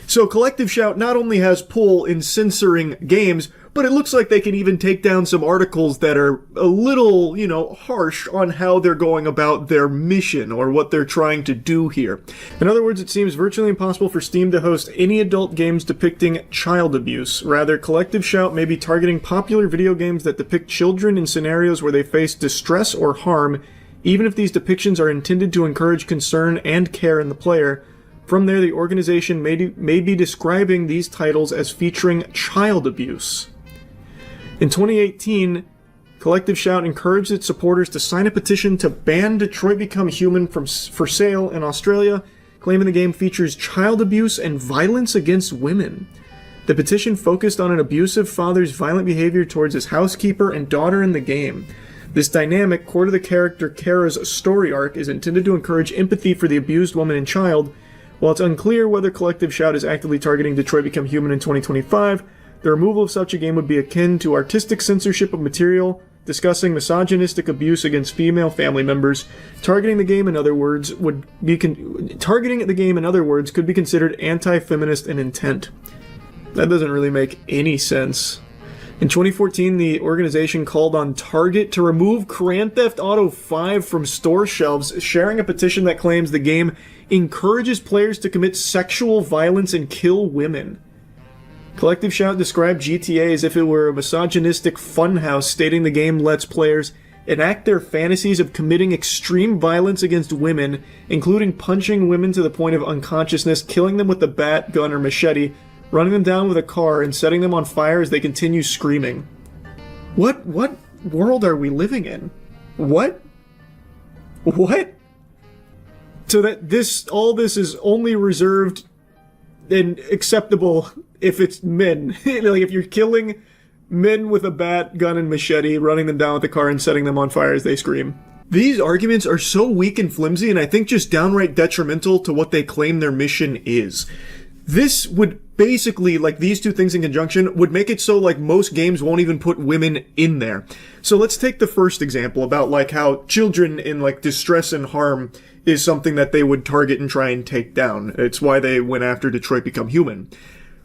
So Collective Shout not only has pull in censoring games, but it looks like they can even take down some articles that are a little, harsh on how they're going about their mission or what they're trying to do here. In other words, it seems virtually impossible for Steam to host any adult games depicting child abuse. Rather, Collective Shout may be targeting popular video games that depict children in scenarios where they face distress or harm, even if these depictions are intended to encourage concern and care in the player. From there, the organization may be describing these titles as featuring child abuse. In 2018, Collective Shout encouraged its supporters to sign a petition to ban Detroit Become Human for sale in Australia, claiming the game features child abuse and violence against women. The petition focused on an abusive father's violent behavior towards his housekeeper and daughter in the game. This dynamic, core to the character Kara's story arc, is intended to encourage empathy for the abused woman and child. While it's unclear whether Collective Shout is actively targeting Detroit Become Human in 2025, the removal of such a game would be akin to artistic censorship of material discussing misogynistic abuse against female family members. Targeting the game, in other words, could be considered anti-feminist in intent. That doesn't really make any sense. In 2014, the organization called on Target to remove Grand Theft Auto 5 from store shelves, sharing a petition that claims the game encourages players to commit sexual violence and kill women. Collective Shout described GTA as if it were a misogynistic funhouse, stating the game lets players enact their fantasies of committing extreme violence against women, including punching women to the point of unconsciousness, killing them with a bat, gun, or machete, running them down with a car, and setting them on fire as they continue screaming. What world are we living in? What? So that all this is only reserved and acceptable if it's men. Like, if you're killing men with a bat, gun, and machete, running them down with a car and setting them on fire as they scream. These arguments are so weak and flimsy, and I think just downright detrimental to what they claim their mission is. This would basically, like these two things in conjunction, would make it so like most games won't even put women in there. So let's take the first example about like how children in like distress and harm is something that they would target and try and take down. It's why they went after Detroit Become Human.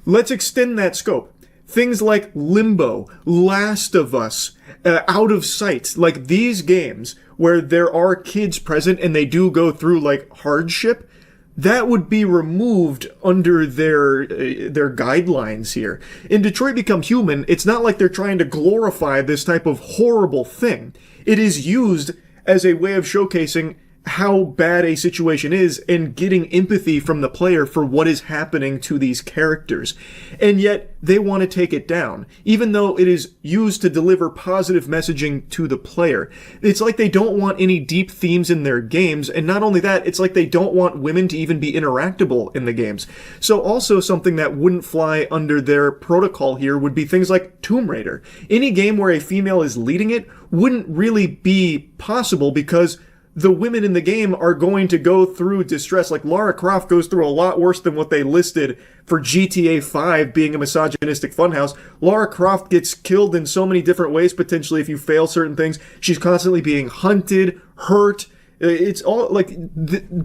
Let's extend that scope. Things like Limbo, Last of Us, Out of Sight, like these games where there are kids present and they do go through like hardship, that would be removed under their guidelines here. In Detroit Become Human, it's not like they're trying to glorify this type of horrible thing. It is used as a way of showcasing how bad a situation is and getting empathy from the player for what is happening to these characters. And yet, they want to take it down, even though it is used to deliver positive messaging to the player. It's like they don't want any deep themes in their games, and not only that, it's like they don't want women to even be interactable in the games. So also something that wouldn't fly under their protocol here would be things like Tomb Raider. Any game where a female is leading it wouldn't really be possible because the women in the game are going to go through distress. Like Lara Croft goes through a lot worse than what they listed for GTA 5 being a misogynistic funhouse. Lara Croft gets killed in so many different ways, potentially if you fail certain things. She's constantly being hunted, hurt. It's all like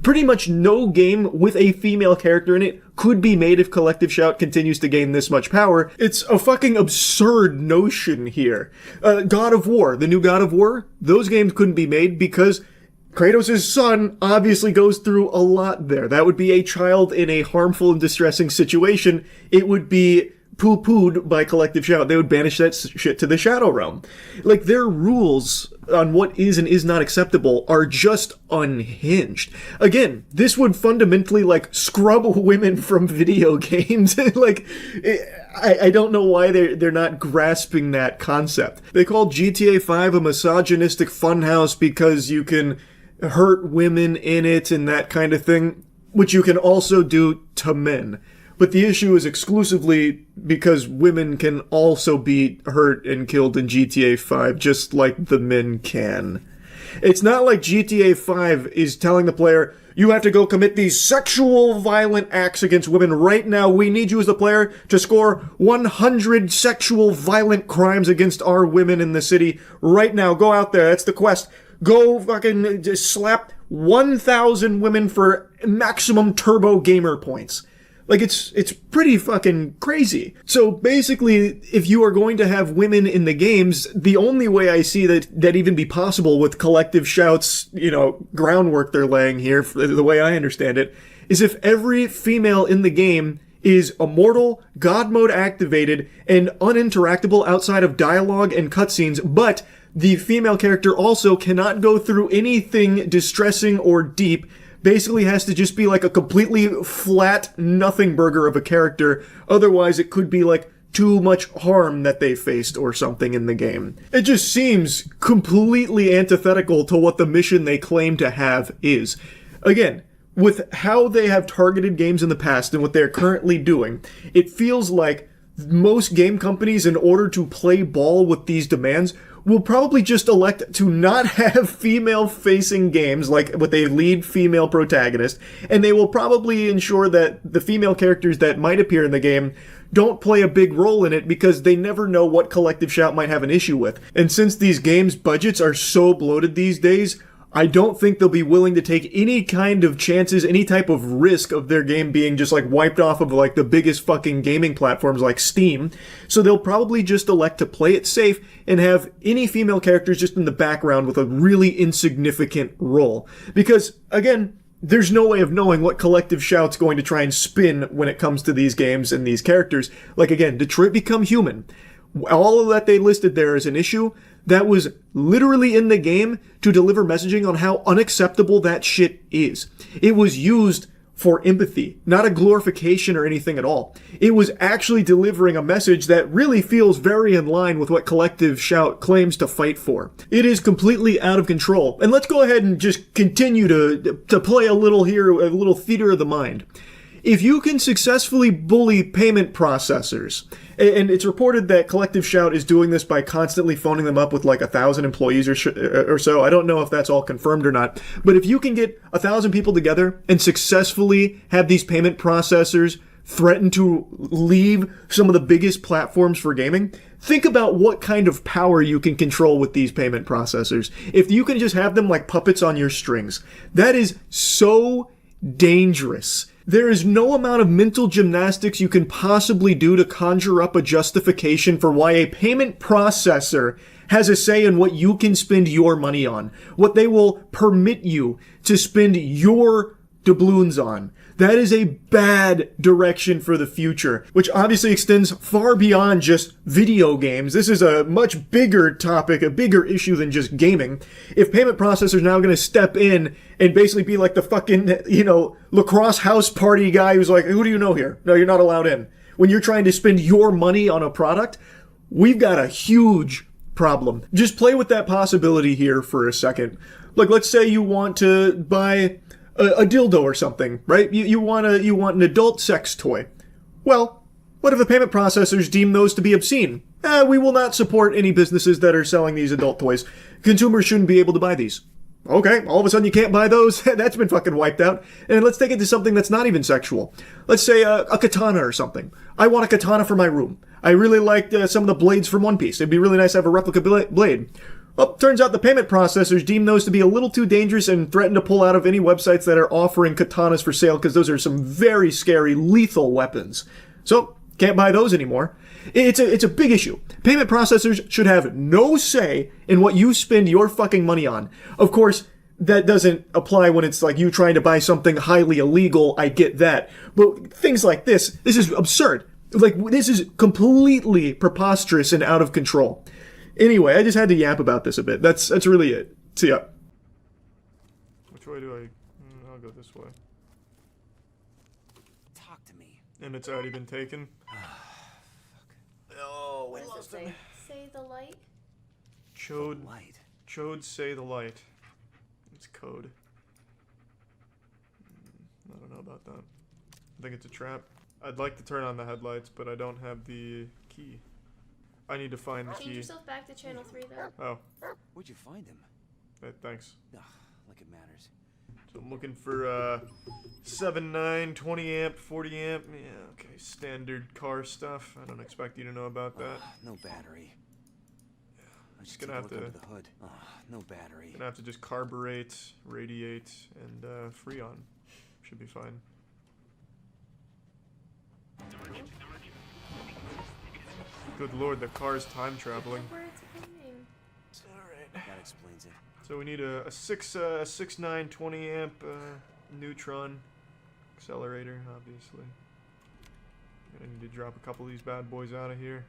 pretty much no game with a female character in it could be made if Collective Shout continues to gain this much power. It's a fucking absurd notion here. God of War, the new God of War, those games couldn't be made because Kratos' son obviously goes through a lot there. That would be a child in a harmful and distressing situation. It would be poo-pooed by Collective Shout. They would banish that shit to the Shadow Realm. Like, their rules on what is and is not acceptable are just unhinged. Again, this would fundamentally, like, scrub women from video games. Like, I don't know why they're not grasping that concept. They call GTA 5 a misogynistic funhouse because you can hurt women in it and that kind of thing, which you can also do to men. But the issue is exclusively because women can also be hurt and killed in GTA 5 just like the men can. It's not like GTA 5 is telling the player, you have to go commit these sexual violent acts against women right now. We need you as the player to score 100 sexual violent crimes against our women in the city right now. Go out there. That's the quest. Go fucking just slap 1,000 women for maximum turbo gamer points. Like, it's pretty fucking crazy. So basically, if you are going to have women in the games, the only way I see that even be possible with Collective Shout's, groundwork they're laying here, the way I understand it, is if every female in the game is immortal, God mode activated, and uninteractable outside of dialogue and cutscenes, but the female character also cannot go through anything distressing or deep, basically has to just be like a completely flat nothing burger of a character. Otherwise, it could be like too much harm that they faced or something in the game. It just seems completely antithetical to what the mission they claim to have is. Again, with how they have targeted games in the past and what they're currently doing, it feels like most game companies, in order to play ball with these demands, will probably just elect to not have female-facing games, like with a lead female protagonist, and they will probably ensure that the female characters that might appear in the game don't play a big role in it because they never know what Collective Shout might have an issue with. And since these games' budgets are so bloated these days, I don't think they'll be willing to take any kind of chances, any type of risk of their game being just like wiped off of like the biggest fucking gaming platforms like Steam. So they'll probably just elect to play it safe and have any female characters just in the background with a really insignificant role. Because, again, there's no way of knowing what Collective Shout's going to try and spin when it comes to these games and these characters. Like, again, Detroit Become Human. All of that they listed there as an issue that was literally in the game to deliver messaging on how unacceptable that shit is. It was used for empathy, not a glorification or anything at all. It was actually delivering a message that really feels very in line with what Collective Shout claims to fight for. It is completely out of control. And let's go ahead and just continue to play a little here, a little theater of the mind. If you can successfully bully payment processors, and it's reported that Collective Shout is doing this by constantly phoning them up with like 1,000 employees or so. I don't know if that's all confirmed or not. But if you can get 1,000 people together and successfully have these payment processors threaten to leave some of the biggest platforms for gaming, think about what kind of power you can control with these payment processors. If you can just have them like puppets on your strings, that is so dangerous. There is no amount of mental gymnastics you can possibly do to conjure up a justification for why a payment processor has a say in what you can spend your money on, what they will permit you to spend your doubloons on. That is a bad direction for the future, which obviously extends far beyond just video games. This is a much bigger topic, a bigger issue than just gaming. If payment processors now going to step in and basically be like the fucking, lacrosse house party guy who's like, who do you know here? No, you're not allowed in. When you're trying to spend your money on a product, we've got a huge problem. Just play with that possibility here for a second. Like, let's say you want to buy a dildo or something, right? You want an adult sex toy. Well, what if the payment processors deem those to be obscene? We will not support any businesses that are selling these adult toys. Consumers shouldn't be able to buy these. Okay, all of a sudden you can't buy those? That's been fucking wiped out. And let's take it to something that's not even sexual. Let's say a katana or something. I want a katana for my room. I really like some of the blades from One Piece. It'd be really nice to have a replica blade. Well, turns out the payment processors deem those to be a little too dangerous and threaten to pull out of any websites that are offering katanas for sale because those are some very scary, lethal weapons. So, can't buy those anymore. It's a big issue. Payment processors should have no say in what you spend your fucking money on. Of course, that doesn't apply when it's like you trying to buy something highly illegal. I get that. But things like this is absurd. Like, this is completely preposterous and out of control. Anyway, I just had to yap about this a bit. That's really it. See ya. Which way do I... I'll go this way. Talk to me. And it's already been taken. Oh, we lost him. Say the light. Chode say the light. It's code. I don't know about that. I think it's a trap. I'd like to turn on the headlights, but I don't have the key. I need to find the key. Change yourself back to channel 3 though. Oh. Where'd you find him? Thanks. Ugh, like it matters. So I'm looking for 7.9, 20 amp, 40 amp. Yeah, okay, standard car stuff. I don't expect you to know about that. No battery. I'm just gonna have to. Under the hood. No battery. Gonna have to just carburate, radiate, and freon. Should be fine. Good lord, the car's time traveling. Alright. That explains it. So we need a 6.9 20 amp neutron accelerator, obviously. I need to drop a couple of these bad boys out of here.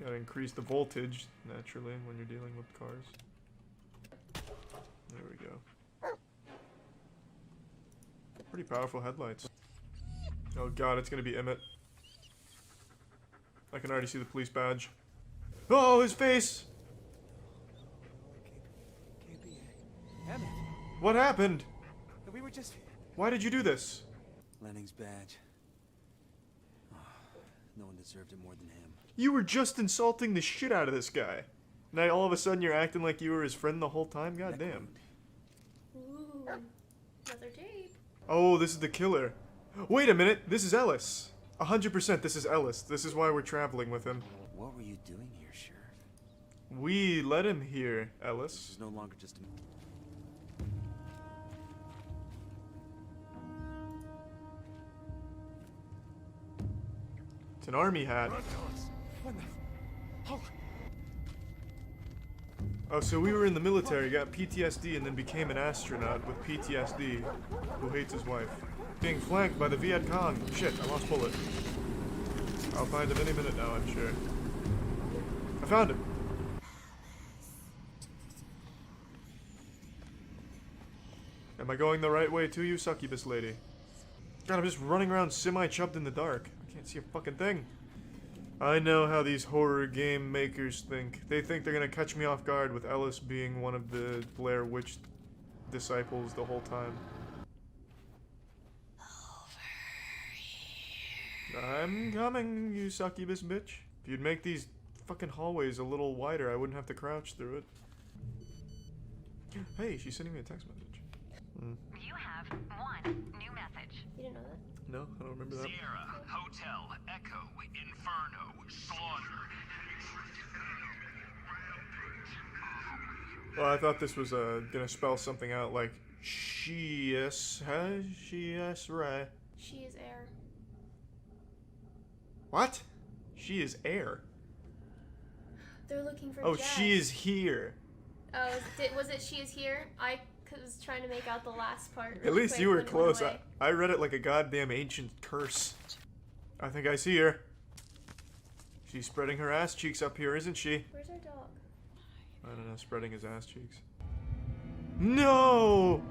Gotta increase the voltage, naturally, when you're dealing with cars. There we go. Pretty powerful headlights. Oh god, it's gonna be Emmett. I can already see the police badge. Oh, his face! Emmett! What happened? We were just... Why did you do this? Lenning's badge. No one deserved it more than him. You were just insulting the shit out of this guy. Now all of a sudden you're acting like you were his friend the whole time? God damn. Ooh, another date. Oh, this is the killer. Wait a minute, this is Ellis. 100% this is Ellis. This is why we're traveling with him. What were you doing here, Sheriff? We let him here, Ellis. This is no longer just a... It's an army hat. What the... Oh, so we were in the military, got PTSD, and then became an astronaut with PTSD, who hates his wife. Being flanked by the Viet Cong. Shit, I lost bullet. I'll find him any minute now, I'm sure. I found him. Am I going the right way to you, succubus lady? God, I'm just running around semi-chubbed in the dark. I can't see a fucking thing. I know how these horror game makers think. They think they're gonna catch me off guard with Ellis being one of the Blair Witch disciples the whole time. I'm coming, you succubus bitch. If you'd make these fucking hallways a little wider, I wouldn't have to crouch through it. Hey, she's sending me a text message. You have one new message. You didn't know that? No, I don't remember that. Sierra, Hotel, Echo, Inferno, Slaughter. Well, I thought this was gonna spell something out like she is right. She is air. What? She is air. They're looking for Oh, Jess. she is here. Oh, was it she is here? I was trying to make out the last part. At really least quick you were when it went close. away. I read it like a goddamn ancient curse. I think I see her. She's spreading her ass cheeks up here, isn't she? Where's our dog? I don't know, spreading his ass cheeks. No!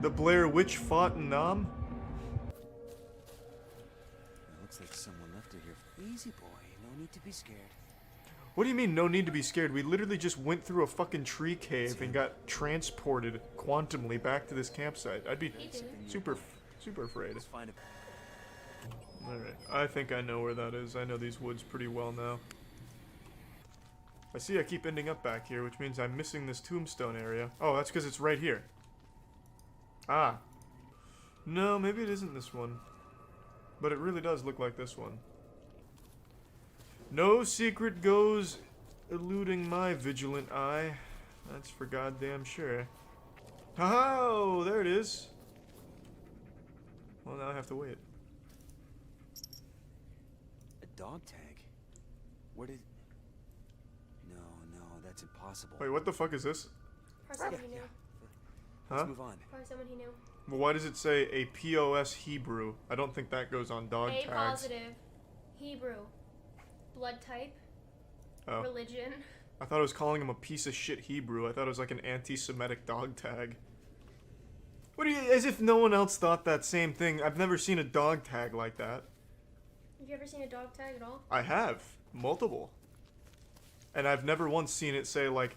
The Blair Witch fought Nam? It looks like someone left her here. Easy, boy. No need to be scared. What do you mean, no need to be scared? We literally just went through a fucking tree cave and got transported quantumly back to this campsite. I'd be super afraid. Alright, I think I know where that is. I know these woods pretty well now. I see I keep ending up back here, which means I'm missing this tombstone area. Oh, that's because it's right here. Ah. No, maybe it isn't this one. But it really does look like this one. No secret goes eluding my vigilant eye. That's for goddamn sure. Oh, there it is. Well, now I have to wait. A dog tag? Where did... No, that's impossible. Wait, what the fuck is this? Probably someone he knew. Let's move on. Probably someone he knew. Well, why does it say a POS Hebrew? I don't think that goes on dog A tags. positive. Hebrew. Blood type. Oh. Religion. I thought I was calling him a piece of shit Hebrew. I thought it was like an anti-Semitic dog tag. What do you... As if no one else thought that same thing. I've never seen a dog tag like that. Have you ever seen a dog tag at all? I have. Multiple. And I've never once seen it say, like,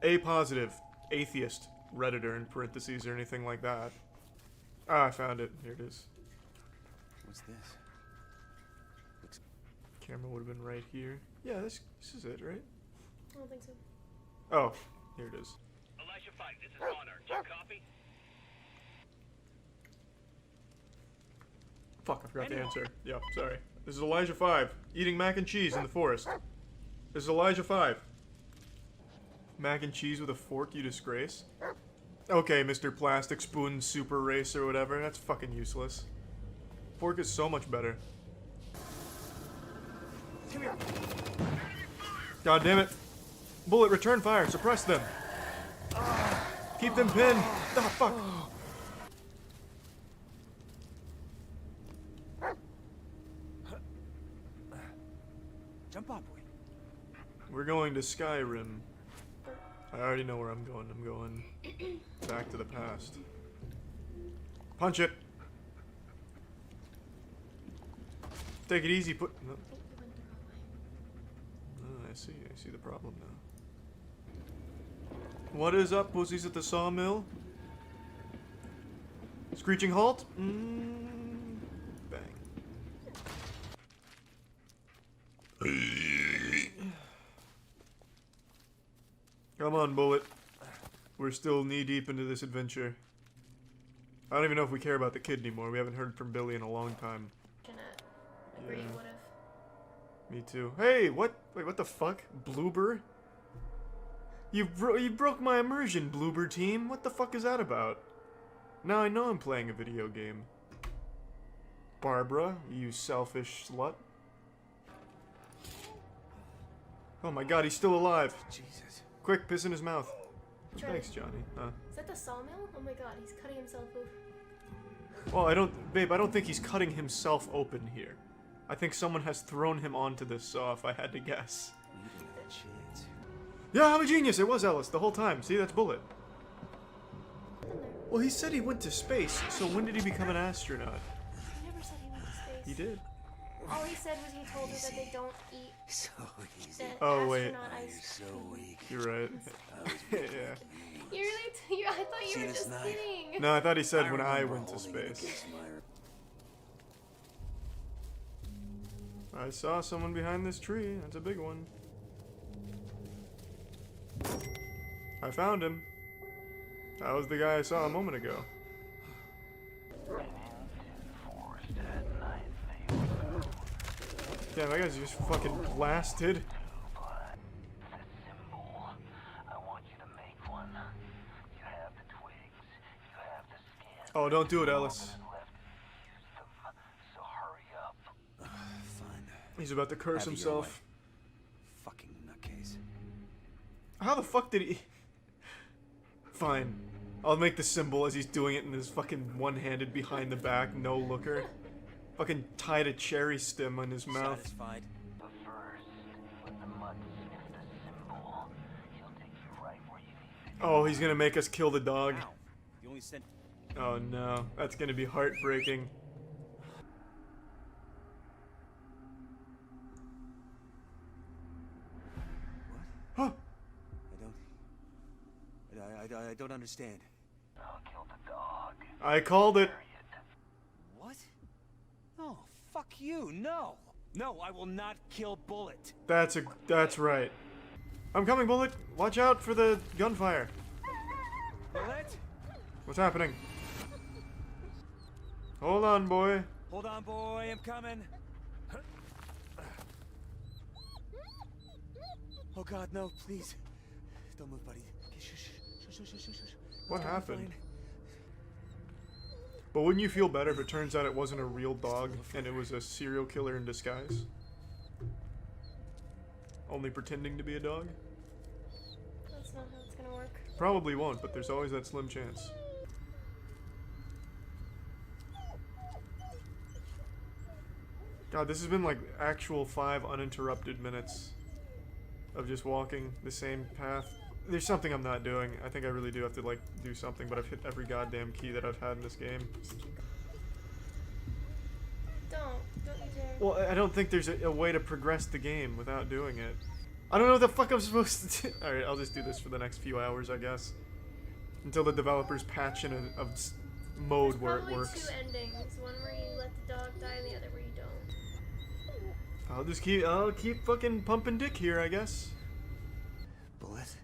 A positive, atheist, Redditor in parentheses or anything like that. Ah, I found it. Here it is. What's this? Camera would have been right here. Yeah, this is it, right? I don't think so. Oh, here it is. Elijah 5, this is Honor. Do you copy? Fuck, I forgot to answer. Yeah, sorry. This is Elijah 5, eating mac and cheese in the forest. This is Elijah 5. Mac and cheese with a fork, you disgrace. Okay, Mr. Plastic Spoon Super Race or whatever, that's fucking useless. Fork is so much better. Come here. God damn it. Bullet, return fire, suppress them. Keep them pinned. Ah, fuck. Jump on, boy. We're going to Skyrim. I already know where I'm going. I'm going back to the past. Punch it. Take it easy. Put. No. Oh, I see the problem now. What is up, pussies at the sawmill? Screeching halt? Bang. Come on, Bullet. We're still knee-deep into this adventure. I don't even know if we care about the kid anymore. We haven't heard from Billy in a long time. Agree, would've. Me too. Hey, what? Wait, what the fuck? Bloober? You broke my immersion, Bloober team. What the fuck is that about? Now I know I'm playing a video game. Barbara, you selfish slut. Oh my god, he's still alive. Jesus. Quick, piss in his mouth. Thanks, Johnny. Is that the sawmill? Oh my god, he's cutting himself open. Well, I don't think he's cutting himself open here. I think someone has thrown him onto this saw, if I had to guess. Yeah, I'm a genius. It was Ellis the whole time. See, that's Bullet. Well, he said he went to space, so when did he become an astronaut? He never said he went to space. He did. All he said was he told her that they don't eat Oh, wait. astronaut ice cream. You're right. Yeah. You really I thought you were just kidding. No, I thought he said when I went to space. I saw someone behind this tree. That's a big one. I found him. That was the guy I saw a moment ago. Damn, that guy's just fucking blasted. Oh, don't do it, Ellis. Fine. He's about to curse himself. Fucking nutcase. How the fuck did he... Fine. I'll make the symbol as he's doing it in his fucking one-handed behind the back, no looker. Fucking tied a cherry stem on his mouth. Satisfied. Oh, he's gonna make us kill the dog. Ow. You only sent... Oh no, that's gonna be heartbreaking. What? Huh? I don't understand. I'll kill the dog. I called it. What? No, fuck you, no! No, I will not kill Bullet. That's right. I'm coming, Bullet. Watch out for the gunfire. Bullet? What's happening? Hold on, boy. Hold on, boy, I'm coming. Oh God, no, please. Don't move, buddy. What happened? But wouldn't you feel better if it turns out it wasn't a real dog and it was a serial killer in disguise? Only pretending to be a dog? That's not how it's gonna work. Probably won't, but there's always that slim chance. God, this has been like actual 5 uninterrupted minutes of just walking the same path. There's something I'm not doing. I think I really do have to like do something, but I've hit every goddamn key that I've had in this game. Don't you dare. Well, I don't think there's a way to progress the game without doing it. I don't know what the fuck I'm supposed to do. Alright, I'll just do this for the next few hours, I guess. Until the developers patch in a mode where it works. There's probably 2 endings. One where you let the dog die and the other where you don't. I'll keep fucking pumping dick here, I guess. Bullet?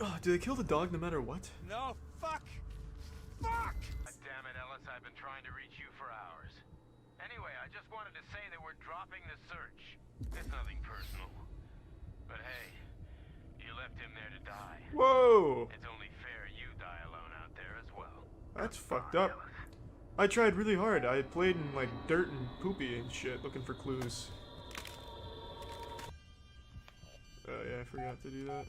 Oh, do they kill the dog no matter what? No, fuck! Fuck! Damn it, Ellis, I've been trying to reach you for hours. Anyway, I just wanted to say that we're dropping the search. It's nothing personal. But hey, you left him there to die. Whoa! It's only fair you die alone out there as well. That's fucked up. I tried really hard. I played in like dirt and poopy and shit looking for clues. Oh yeah, I forgot to do that.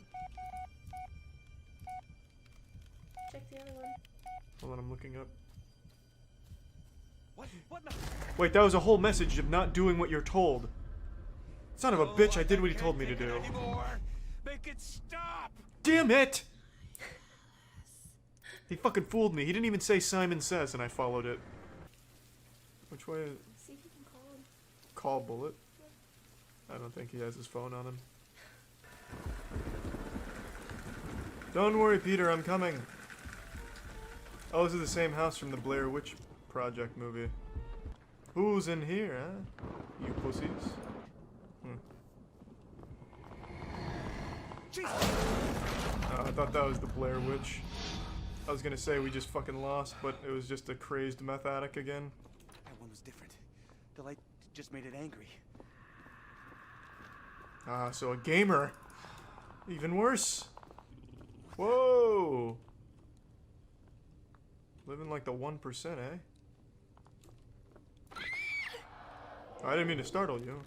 Check the other one. Hold on, I'm looking up. What the? Wait, that was a whole message of not doing what you're told. Son of a bitch, I did what he told me to do. Make it stop! Damn it! He fucking fooled me. He didn't even say Simon Says, and I followed it. Which way? See if you can call him. Call Bullet? I don't think he has his phone on him. Don't worry, Peter, I'm coming. Oh, this is the same house from the Blair Witch Project movie. Who's in here, huh? You pussies. Oh, I thought that was the Blair Witch. I was gonna say we just fucking lost, but it was just a crazed meth addict again. That one was different. The light just made it angry. Ah, so a gamer. Even worse. Whoa! Living like the 1%, eh? I didn't mean to startle you.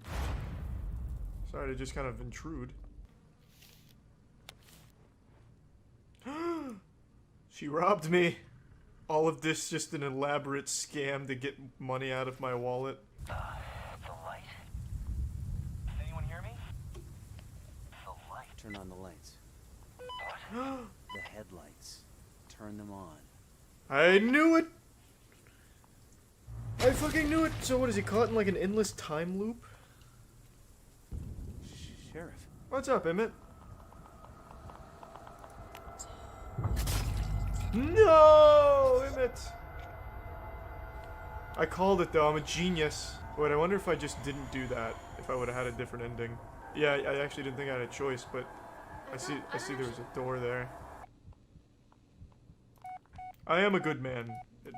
Sorry to just kind of intrude. She robbed me. All of this just an elaborate scam to get money out of my wallet. The light. Can anyone hear me? The light. Turn on the lights. The headlights. Turn them on. I knew it! I fucking knew it! So what, is he caught in like an endless time loop? Sheriff. What's up, Emmett? No! Emmett! I called it though, I'm a genius. Wait, I wonder if I just didn't do that, if I would have had a different ending. Yeah, I actually didn't think I had a choice, but I see there was a door there. I am a good man,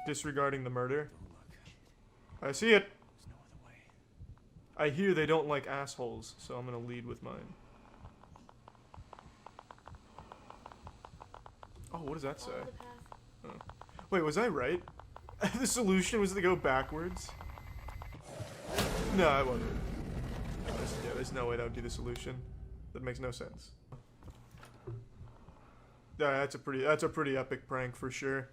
disregarding the murder. I see it. I hear they don't like assholes, so I'm gonna lead with mine. Oh, what does that say? Oh. Wait, was I right? The solution was to go backwards? No, I wasn't. Yeah, there's no way that would be the solution. That makes no sense. Yeah, that's a pretty epic prank for sure.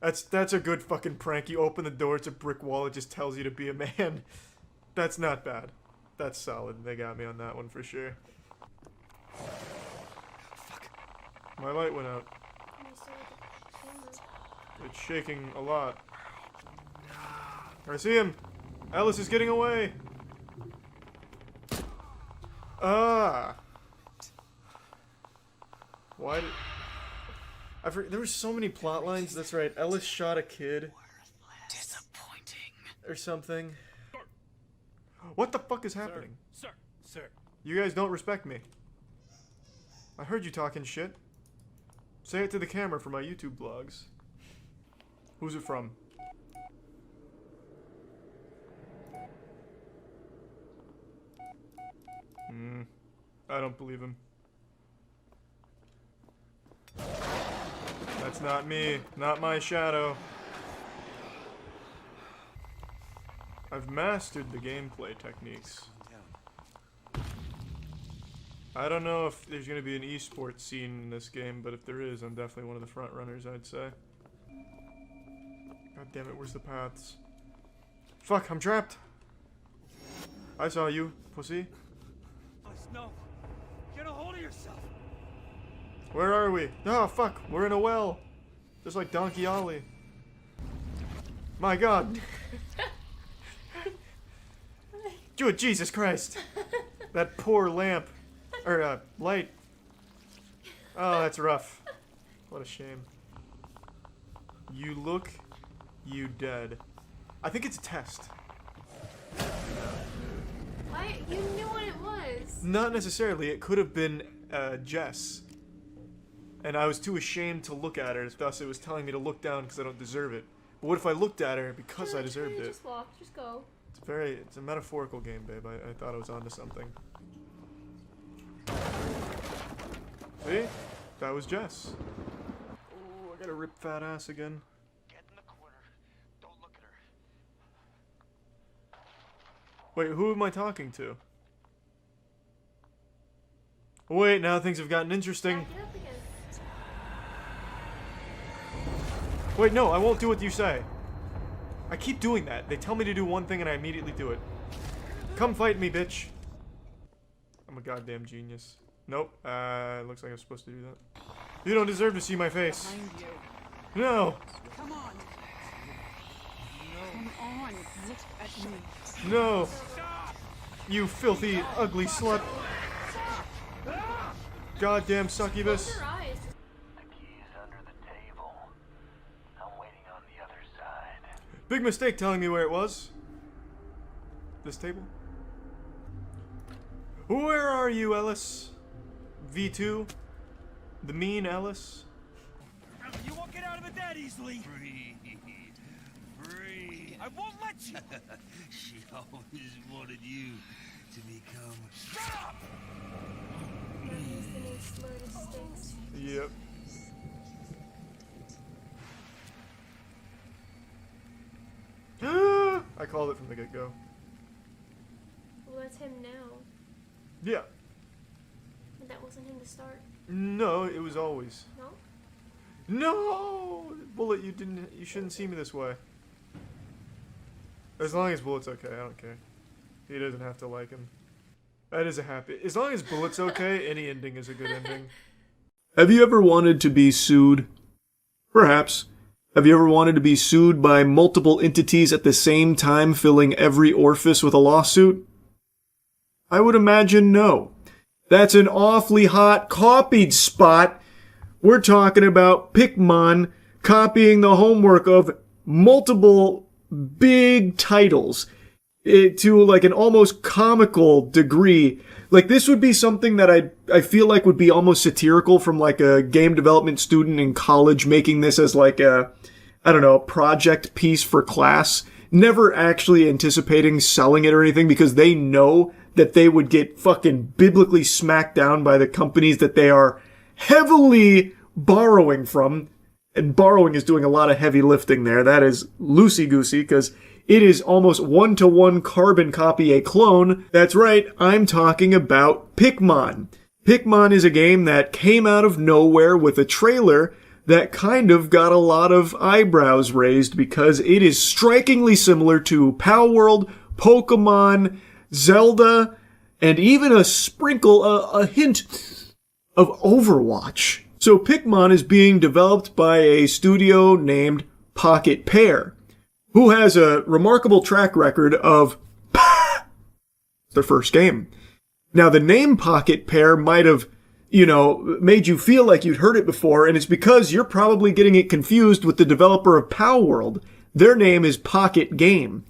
That's a good fucking prank. You open the door, it's a brick wall, it just tells you to be a man. That's not bad. That's solid. They got me on that one for sure. Fuck. My light went out. It's shaking a lot. I see him! Ellis is getting away! Ah! Why did... there were so many plot lines, that's right. Ellis shot a kid. Disappointing. Or something. What the fuck is happening? Sir. You guys don't respect me. I heard you talking shit. Say it to the camera for my YouTube vlogs. Who's it from? I don't believe him. That's not me. Not my shadow. I've mastered the gameplay techniques. I don't know if there's gonna be an esports scene in this game, but if there is, I'm definitely one of the front runners, I'd say. God damn it, where's the paths? Fuck, I'm trapped! I saw you, pussy. No. Get a hold of yourself. Where are we? Oh, fuck, we're in a well. Just like Donkey Ollie. My god. Dude, Jesus Christ. That poor lamp. Or, light. Oh, that's rough. What a shame. You dead. I think it's a test. Why? You knew what it was. Not necessarily. It could have been, Jess. And I was too ashamed to look at her, thus it was telling me to look down because I don't deserve it. But what if I looked at her because I deserved it? Just walk, just go. It's a metaphorical game, babe. I thought I was onto something. See? That was Jess. Oh, I gotta rip fat ass again. Get in the corner. Don't look at her. Wait, who am I talking to? Wait, now things have gotten interesting. Back it up again. Wait, no, I won't do what you say. I keep doing that. They tell me to do one thing and I immediately do it. Come fight me, bitch. I'm a goddamn genius. Nope. Looks like I'm supposed to do that. You don't deserve to see my face. No. Come on. Come on. Look at me. No. You filthy, ugly slut. Goddamn succubus. The key is under the table. I'm waiting on the other side. Big mistake telling me where it was. This table? Where are you, Ellis? V2? The mean Ellis? You won't get out of it that easily. Free. I won't let you. She always wanted you to become. Stop! Yep. I called it from the get-go. Well, that's him now. Yeah. But that wasn't him to start. No, it was always. No? No! Bullet, you shouldn't see me this way. As long as Bullet's okay, I don't care. He doesn't have to like him. That is a happy. As long as Bullet's okay, any ending is a good ending. Have you ever wanted to be sued? Perhaps. Have you ever wanted to be sued by multiple entities at the same time, filling every orifice with a lawsuit? I would imagine no. That's an awfully hot copied spot. We're talking about Pikmin copying the homework of multiple big titles to like an almost comical degree. Like this would be something that I feel like would be almost satirical from like a game development student in college making this as like a, I don't know, project piece for class. never actually anticipating selling it or anything because they know that they would get fucking biblically smacked down by the companies that they are heavily borrowing from. And borrowing is doing a lot of heavy lifting there. That is loosey-goosey because it is almost one-to-one carbon copy a clone. That's right, I'm talking about Pikmin. Pikmin is a game that came out of nowhere with a trailer that kind of got a lot of eyebrows raised because it is strikingly similar to Pal World, Pokemon, Zelda, and even a sprinkle, a hint of Overwatch. So Pikmin is being developed by a studio named Pocket Pair, who has a remarkable track record of their first game. Now, the name Pocket Pair might have, made you feel like you'd heard it before, and it's because you're probably getting it confused with the developer of Pal World. Their name is Pocket Game.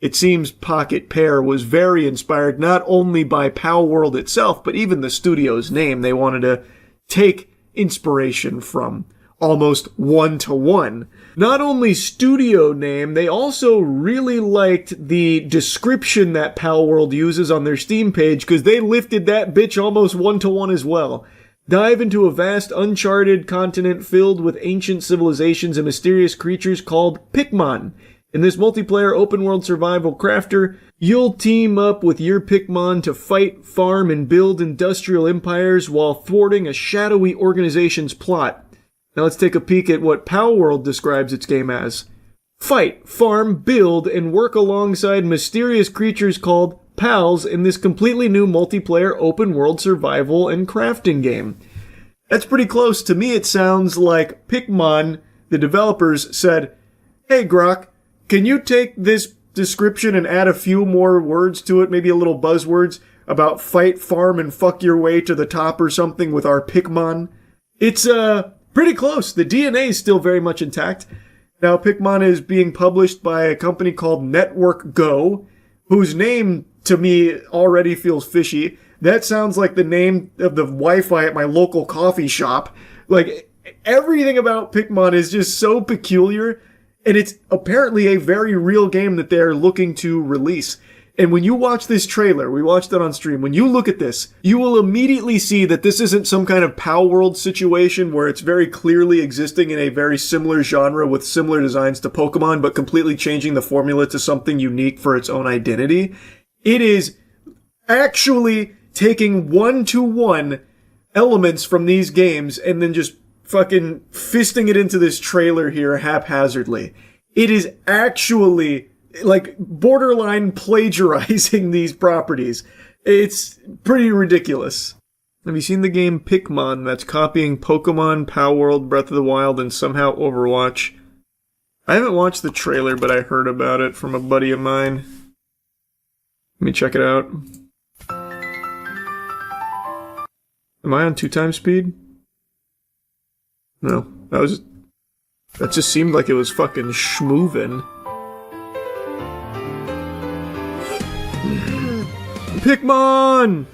It seems Pocket Pair was very inspired not only by Pal World itself, but even the studio's name. They wanted to take inspiration from almost one-to-one. Not only studio name, they also really liked the description that Pal World uses on their Steam page because they lifted that bitch almost one-to-one as well. Dive into a vast, uncharted continent filled with ancient civilizations and mysterious creatures called Pikmin. In this multiplayer open-world survival crafter, you'll team up with your Pikmin to fight, farm, and build industrial empires while thwarting a shadowy organization's plot. Now let's take a peek at what Pal World describes its game as. Fight, farm, build, and work alongside mysterious creatures called Pals in this completely new multiplayer open-world survival and crafting game. That's pretty close. To me, it sounds like Pikmin, the developers, said, "Hey, Grok, can you take this description and add a few more words to it, maybe a little buzzwords about fight, farm, and fuck your way to the top or something with our Pikmin?" It's pretty close. The DNA is still very much intact. Now, Pikmin is being published by a company called Network Go, whose name to me already feels fishy. That sounds like the name of the Wi-Fi at my local coffee shop. Like, everything about Pikmin is just so peculiar. And it's apparently a very real game that they're looking to release. And when you watch this trailer, we watched it on stream, when you look at this, you will immediately see that this isn't some kind of Pal World situation where it's very clearly existing in a very similar genre with similar designs to Pokemon, but completely changing the formula to something unique for its own identity. It is actually taking one-to-one elements from these games and then just fucking fisting it into this trailer here haphazardly. It is actually like borderline plagiarizing these properties. It's pretty ridiculous. Have you seen the game Pikmin that's copying Pokemon, Pal World, Breath of the Wild, and somehow Overwatch? I haven't watched the trailer, but I heard about it from a buddy of mine. Let me check it out. Am I on 2x speed? No, that just seemed like it was fucking schmoovin'. Pikmin!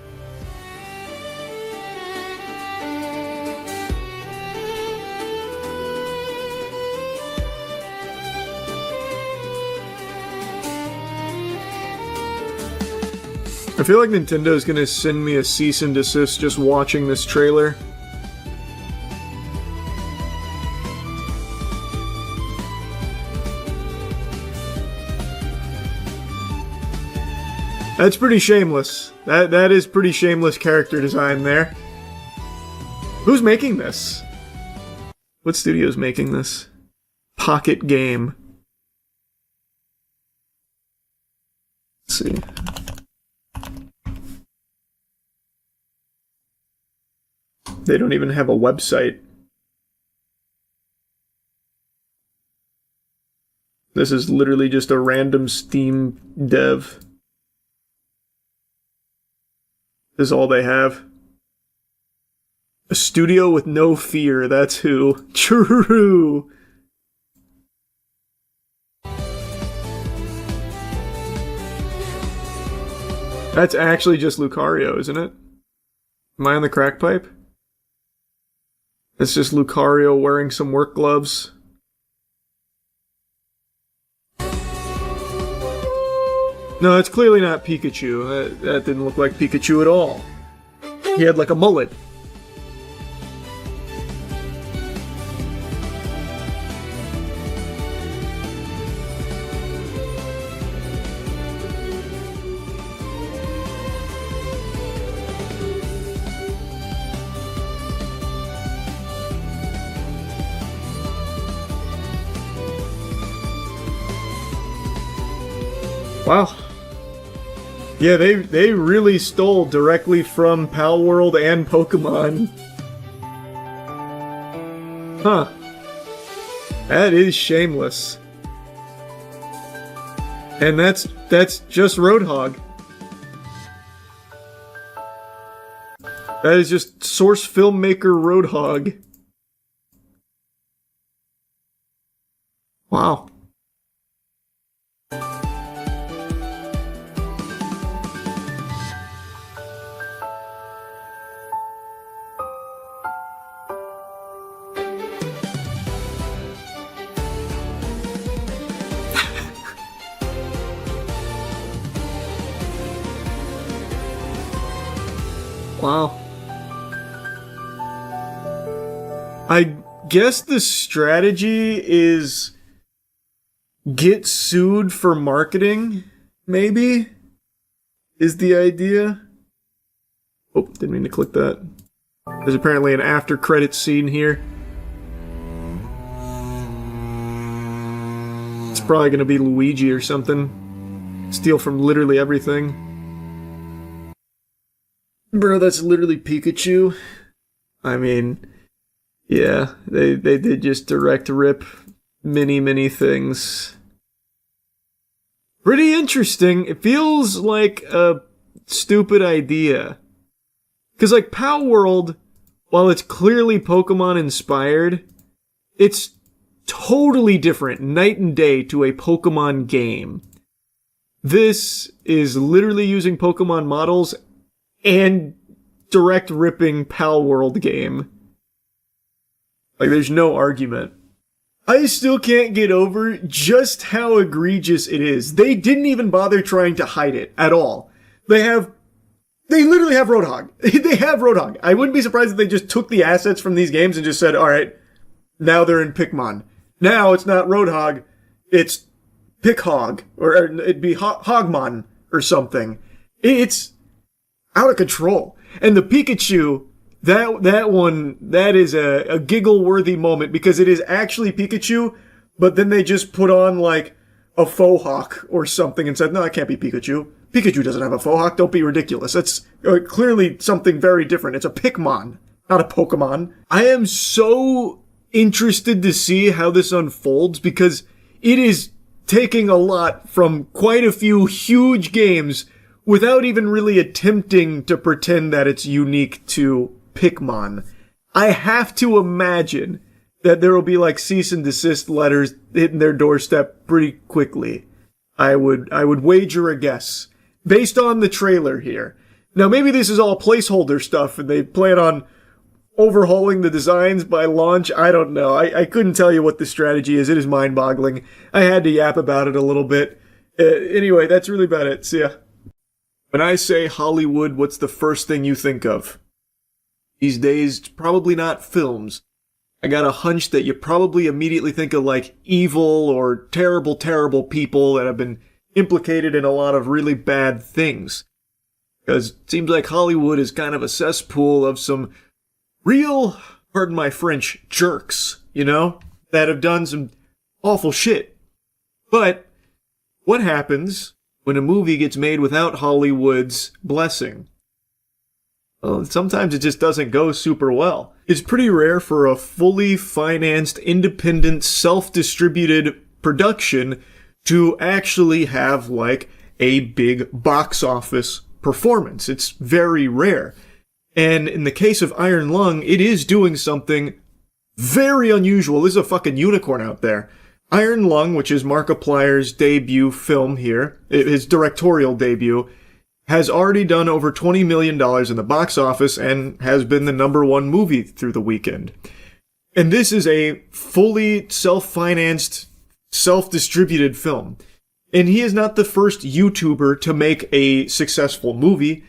I feel like Nintendo's gonna send me a cease and desist just watching this trailer. That's pretty shameless. That is pretty shameless character design there. Who's making this? What studio's making this? Pocket Game. Let's see. They don't even have a website. This is literally just a random Steam dev. This is all they have. A studio with no fear, that's who. True! That's actually just Lucario, isn't it? Am I on the crack pipe? It's just Lucario wearing some work gloves. No, it's clearly not Pikachu. That didn't look like Pikachu at all. He had like a mullet. Wow. Yeah, they really stole directly from Pal World and Pokemon. Huh. That is shameless. And that's just Roadhog. That is just source filmmaker Roadhog. Wow. Wow. I guess the strategy is get sued for marketing, maybe? Is the idea? Oh, didn't mean to click that. There's apparently an after credits scene here. It's probably gonna be Luigi or something. Steal from literally everything. Bro, that's literally Pikachu. I mean, yeah, they did just direct rip many things. Pretty interesting. It feels like a stupid idea. Because, like, Pal World, while it's clearly Pokemon inspired, it's totally different, night and day, to a Pokemon game. This is literally using Pokemon models and direct ripping Pal World game. Like, there's no argument. I still can't get over just how egregious it is. They didn't even bother trying to hide it at all. They literally have Roadhog. They have Roadhog. I wouldn't be surprised if they just took the assets from these games and just said, alright, now they're in Pikmin. Now it's not Roadhog, it's Pickhog. Or it'd be Hogmon or something. It's out of control. And the Pikachu, that one, that is a giggle-worthy moment because it is actually Pikachu, but then they just put on like a faux hawk or something and said, no, that can't be Pikachu. Pikachu doesn't have a faux hawk, don't be ridiculous. That's clearly something very different. It's a Pikmin, not a Pokemon. I am so interested to see how this unfolds because it is taking a lot from quite a few huge games without even really attempting to pretend that it's unique to Pikmin. I have to imagine that there will be like cease and desist letters hitting their doorstep pretty quickly. I would wager a guess based on the trailer here. Now maybe this is all placeholder stuff and they plan on overhauling the designs by launch. I don't know. I couldn't tell you what the strategy is. It is mind-boggling. I had to yap about it a little bit. Anyway, that's really about it. See ya. When I say Hollywood, what's the first thing you think of? These days, it's probably not films. I got a hunch that you probably immediately think of like evil or terrible people that have been implicated in a lot of really bad things. Because it seems like Hollywood is kind of a cesspool of some real, pardon my French, jerks, you know, that have done some awful shit. But what happens when a movie gets made without Hollywood's blessing? Well, sometimes it just doesn't go super well. It's pretty rare for a fully financed, independent, self-distributed production to actually have, like, a big box office performance. It's very rare. And in the case of Iron Lung, it is doing something very unusual. This is a fucking unicorn out there. Iron Lung, which is Markiplier's debut film here, his directorial debut, has already done over $20 million in the box office and has been the #1 movie through the weekend. And this is a fully self-financed, self-distributed film. And he is not the first YouTuber to make a successful movie.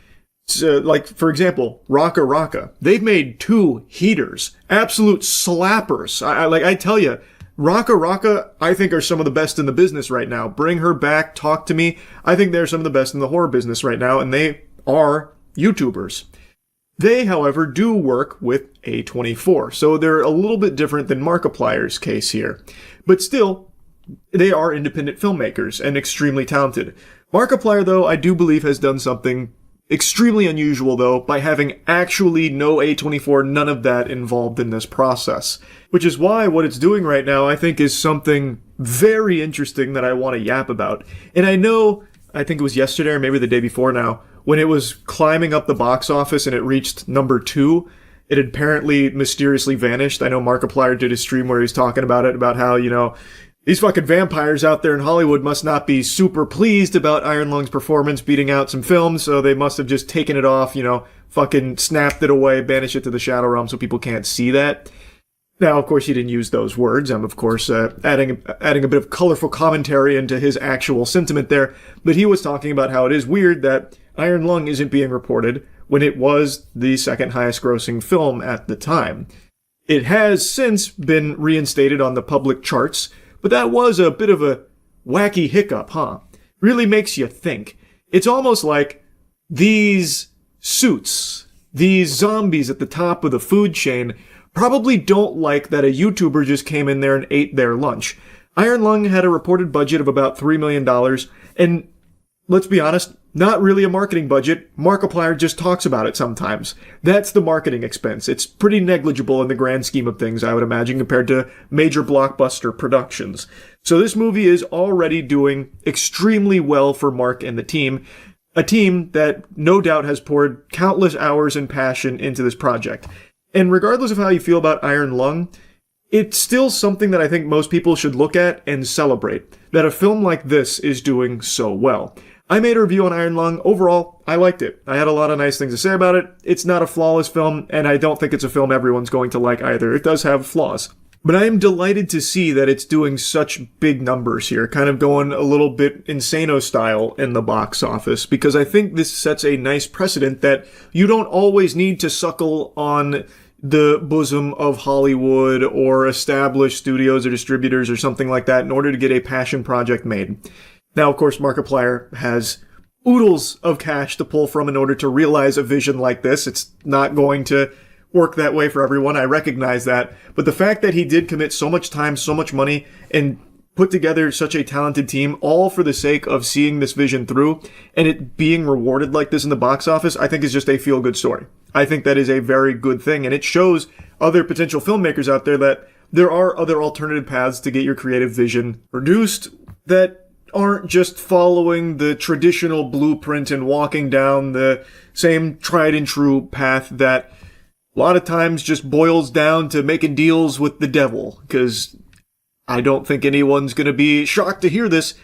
So, like, for example, Raka Raka. They've made 2 heaters. Absolute slappers. I tell you, Raka Raka, I think, are some of the best in the business right now. Bring Her Back, Talk to Me. I think they're some of the best in the horror business right now, and they are YouTubers. They, however, do work with A24, so they're a little bit different than Markiplier's case here. But still, they are independent filmmakers and extremely talented. Markiplier, though, I do believe has done something extremely unusual, though, by having actually no A24, none of that involved in this process. Which is why what it's doing right now, I think, is something very interesting that I want to yap about. And I know, I think it was yesterday or maybe the day before now, when it was climbing up the box office and it reached number 2, it had apparently mysteriously vanished. I know Markiplier did a stream where he was talking about it, about how, you know, these fucking vampires out there in Hollywood must not be super pleased about Iron Lung's performance beating out some films, so they must have just taken it off, you know, fucking snapped it away, banished it to the Shadow Realm so people can't see that. Now, of course, he didn't use those words. I'm, of course, adding a bit of colorful commentary into his actual sentiment there, but he was talking about how it is weird that Iron Lung isn't being reported when it was the second highest grossing film at the time. It has since been reinstated on the public charts, but that was a bit of a wacky hiccup, huh? Really makes you think. It's almost like these suits, these zombies at the top of the food chain, probably don't like that a YouTuber just came in there and ate their lunch. Iron Lung had a reported budget of about $3 million, and let's be honest, not really a marketing budget. Markiplier just talks about it sometimes. That's the marketing expense. It's pretty negligible in the grand scheme of things, I would imagine, compared to major blockbuster productions. So this movie is already doing extremely well for Mark and the team, a team that no doubt has poured countless hours and passion into this project. And regardless of how you feel about Iron Lung, it's still something that I think most people should look at and celebrate, that a film like this is doing so well. I made a review on Iron Lung. Overall, I liked it. I had a lot of nice things to say about it. It's not a flawless film, and I don't think it's a film everyone's going to like either. It does have flaws. But I am delighted to see that it's doing such big numbers here, kind of going a little bit Insano style in the box office, because I think this sets a nice precedent that you don't always need to suckle on the bosom of Hollywood or established studios or distributors or something like that in order to get a passion project made. Now, of course, Markiplier has oodles of cash to pull from in order to realize a vision like this. It's not going to work that way for everyone. I recognize that. But the fact that he did commit so much time, so much money, and put together such a talented team, all for the sake of seeing this vision through, and it being rewarded like this in the box office, I think is just a feel-good story. I think that is a very good thing, and it shows other potential filmmakers out there that there are other alternative paths to get your creative vision produced that aren't just following the traditional blueprint and walking down the same tried and true path that a lot of times just boils down to making deals with the devil. Because I don't think anyone's going to be shocked to hear this.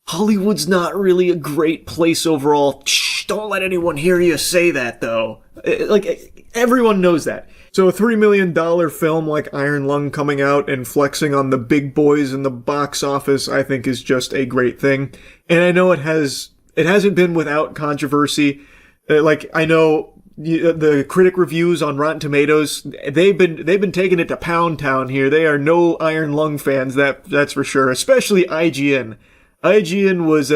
Hollywood's not really a great place overall. Shh, don't let anyone hear you say that, though. Like, everyone knows that. So a $3 million film like Iron Lung coming out and flexing on the big boys in the box office, I think is just a great thing. And I know it hasn't been without controversy. Like, I know the critic reviews on Rotten Tomatoes, they've been taking it to Pound Town here. They are no Iron Lung fans, that's for sure. Especially IGN. IGN was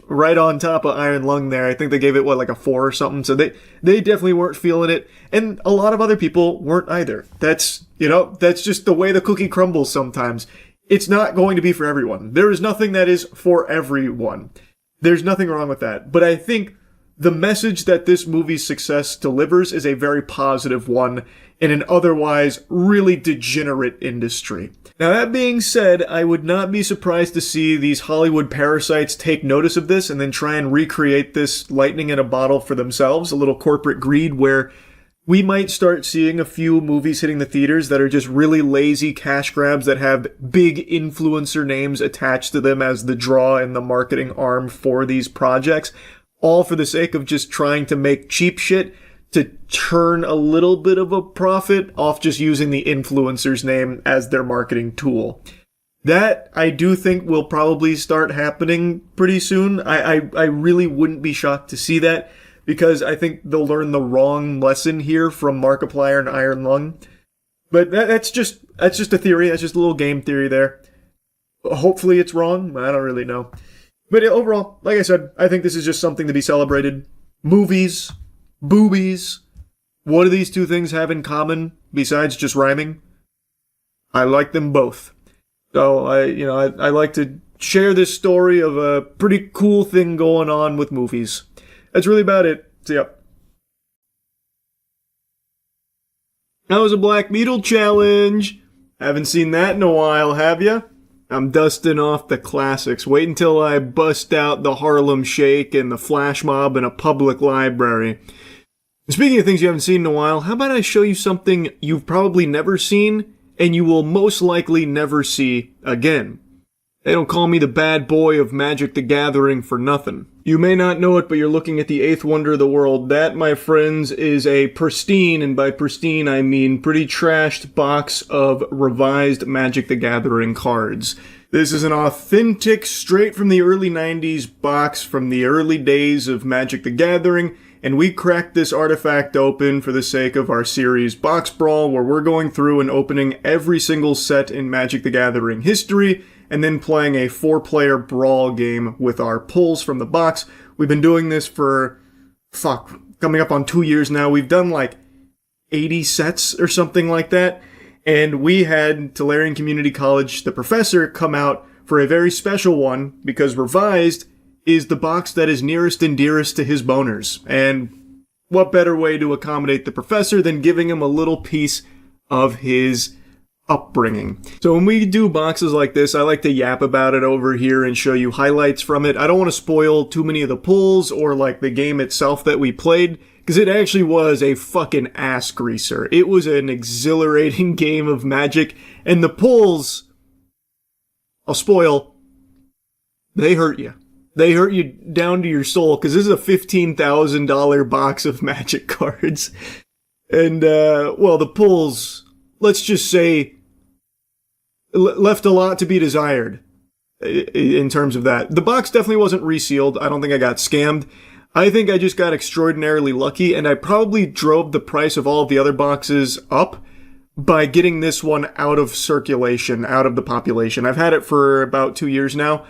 right on top of Iron Lung there. I think they gave it, like a 4 or something. So they definitely weren't feeling it. And a lot of other people weren't either. That's just the way the cookie crumbles sometimes. It's not going to be for everyone. There is nothing that is for everyone. There's nothing wrong with that. But I think the message that this movie's success delivers is a very positive one in an otherwise really degenerate industry. Now, that being said, I would not be surprised to see these Hollywood parasites take notice of this and then try and recreate this lightning in a bottle for themselves, a little corporate greed where we might start seeing a few movies hitting the theaters that are just really lazy cash grabs that have big influencer names attached to them as the draw and the marketing arm for these projects, all for the sake of just trying to make cheap shit to turn a little bit of a profit off just using the influencer's name as their marketing tool. That I do think will probably start happening pretty soon. I really wouldn't be shocked to see that, because I think they'll learn the wrong lesson here from Markiplier and Iron Lung. But that's just a theory. That's just a little game theory there. Hopefully it's wrong. I don't really know. But overall, like I said, I think this is just something to be celebrated. Movies, boobies. What do these two things have in common besides just rhyming? I like them both. So I like to share this story of a pretty cool thing going on with movies. That's really about it. See ya. That was a Black Beetle challenge. Haven't seen that in a while, have ya? I'm dusting off the classics. Wait until I bust out the Harlem Shake and the Flash Mob in a public library. Speaking of things you haven't seen in a while, how about I show you something you've probably never seen and you will most likely never see again. They don't call me the bad boy of Magic the Gathering for nothing. You may not know it, but you're looking at the 8th wonder of the world. That, my friends, is a pristine, and by pristine I mean pretty trashed box of revised Magic the Gathering cards. This is an authentic, straight from the early 90s box from the early days of Magic the Gathering, and we cracked this artifact open for the sake of our series Box Brawl, where we're going through and opening every single set in Magic the Gathering history, and then playing a 4-player brawl game with our pulls from the box. We've been doing this for, coming up on 2 years now. We've done like 80 sets or something like that, and we had Tolarian Community College, the professor, come out for a very special one, because Revised is the box that is nearest and dearest to his boners. And what better way to accommodate the professor than giving him a little piece of his upbringing. So when we do boxes like this, I like to yap about it over here and show you highlights from it. I don't want to spoil too many of the pulls or like the game itself that we played, because it actually was a fucking ass greaser. It was an exhilarating game of Magic, and the pulls, I'll spoil, they hurt you. They hurt you down to your soul, because this is a $15,000 box of Magic cards. And, the pulls, let's just say, left a lot to be desired in terms of that. The box definitely wasn't resealed. I don't think I got scammed. I think I just got extraordinarily lucky, and I probably drove the price of all of the other boxes up by getting this one out of circulation, out of the population. I've had it for about 2 years now.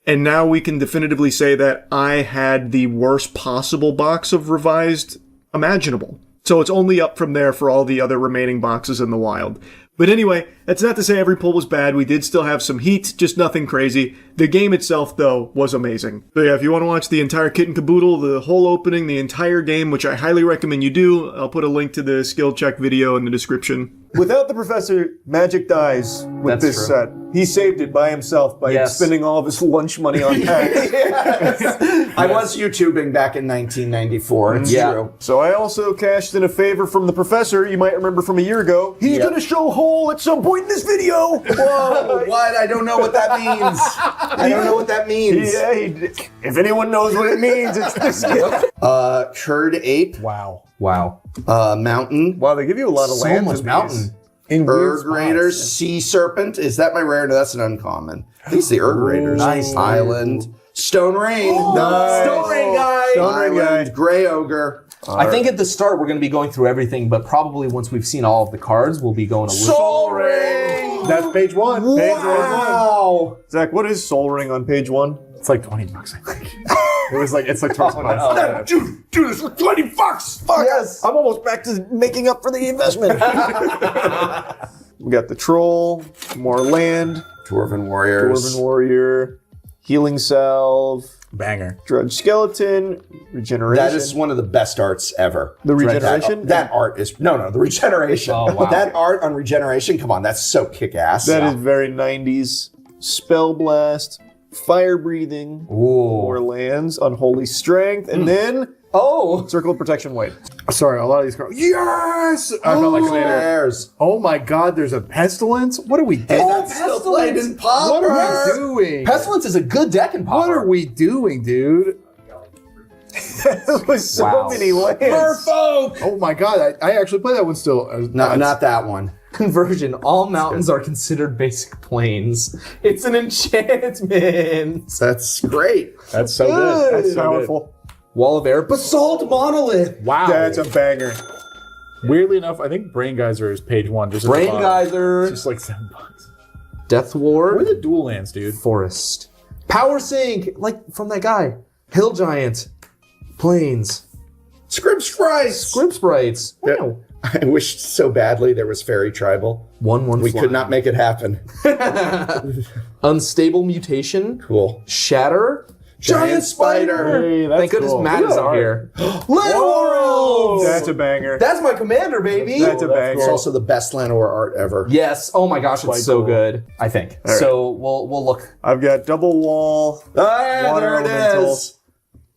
And now we can definitively say that I had the worst possible box of Revised imaginable. So it's only up from there for all the other remaining boxes in the wild. But anyway, that's not to say every pull was bad. We did still have some heat, just nothing crazy. The game itself, though, was amazing. So yeah, if you want to watch the entire kit and caboodle, the whole opening, the entire game, which I highly recommend you do, I'll put a link to the skill check video in the description. Without the professor, Magic dies with this set. He saved it by himself by spending all of his lunch money on packs. I was YouTubing back in 1994. It's true. So I also cashed in a favor from the professor, you might remember from a year ago. He's going to show Hole at some point in this video. Whoa, what? I don't know what that means. I don't know what that means. Yeah, if anyone knows what it means, it's this guy. Herd Ape. Wow. Mountain. Wow, they give you a lot of land. Almost mountain. Erg Raiders, Sea Serpent. Is that my rare? No, that's an uncommon. At least the Erg Raiders. Nice. Island. Stone Rain. Nice. Stone Rain guy. Stone Rain guy. Gray Ogre. I think at the start we're going to be going through everything, but probably once we've seen all of the cards, we'll be going a little. Soul Ring. That's page 1. Wow. Zach, what is Soul Ring on page 1? It's like $20, I think. It's like $20. Dude, it's like $20. Fuck. Yes. I'm almost back to making up for the investment. We got the Troll, more land. Dwarven Warrior. Healing Salve. Banger. Drudge Skeleton. Regeneration. That is one of the best arts ever. The Regeneration? That art is... No, the Regeneration. Oh, wow. That art on Regeneration, come on, that's so kick-ass. That is very 90s. Spell Blast. Fire Breathing. More lands. Unholy Strength. And then... Circle of Protection. Wait. Sorry, a lot of these cards. Yes! I felt like Commander. Oh my god, there's a Pestilence? What are we doing? That's still played in Pauper. What are we doing? Pestilence is a good deck in Pauper. What are we doing, dude? With so many lands. Merfolk! Oh my god, I actually play that one still. Not that one. Conversion. All mountains are considered basic plains. It's an enchantment. That's great. That's so good. That's powerful. Wall of Air. Basalt Monolith. Wow. That's a banger. Weirdly enough, I think Brain Geyser is page 1. Just Brain Geyser. It's just like $7. Death Ward. Where are the dual lands, dude? Forest. Power Sink. Like from that guy. Hill Giant. Plains. Scrib Sprites. Scrib Sprites. Wow. I wished so badly there was Fairy Tribal. 1/1 We could not make it happen. Unstable Mutation. Cool. Shatter. Giant Spider. Hey, that's Thank goodness cool. Matt is out here. Llanowar Elves. That's a banger. That's my commander, baby. That's a banger. It's also the best Llanowar art ever. Yes. Oh my gosh, it's so cool. good. I think. right. So we'll look. I've got double wall. Ah, Water there it elemental. is.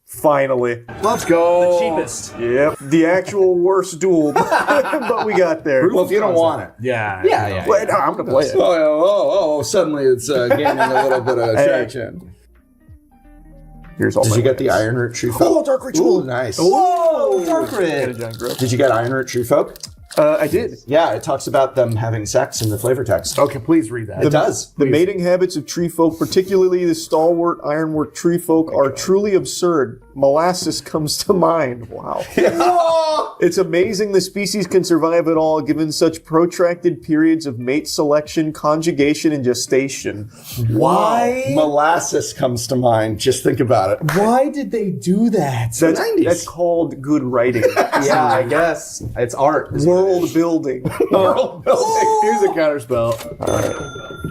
Finally. Let's go. The cheapest. Yep. The actual worst duel. But we got there. Well, if you don't want it. Yeah. Wait, no, I'm going to play it. Oh, suddenly it's gaining a little bit of traction. Here's all Did my you get the lands. Ironroot Tree Folk? Oh, Dark Ritual. Nice. Whoa, Darkrid. Did you get Ironroot Tree Folk? I did. Yeah, it talks about them having sex in the flavor text. Okay, please read that. It does. The mating habits of tree folk, particularly the stalwart ironwork tree folk, are truly absurd. Molasses comes to mind. Wow. It's amazing the species can survive at all given such protracted periods of mate selection, conjugation, and gestation. Why? Molasses comes to mind. Just think about it. Why did they do that? That's called good writing. Yeah, I guess. It's art. World building. Here's a counterspell.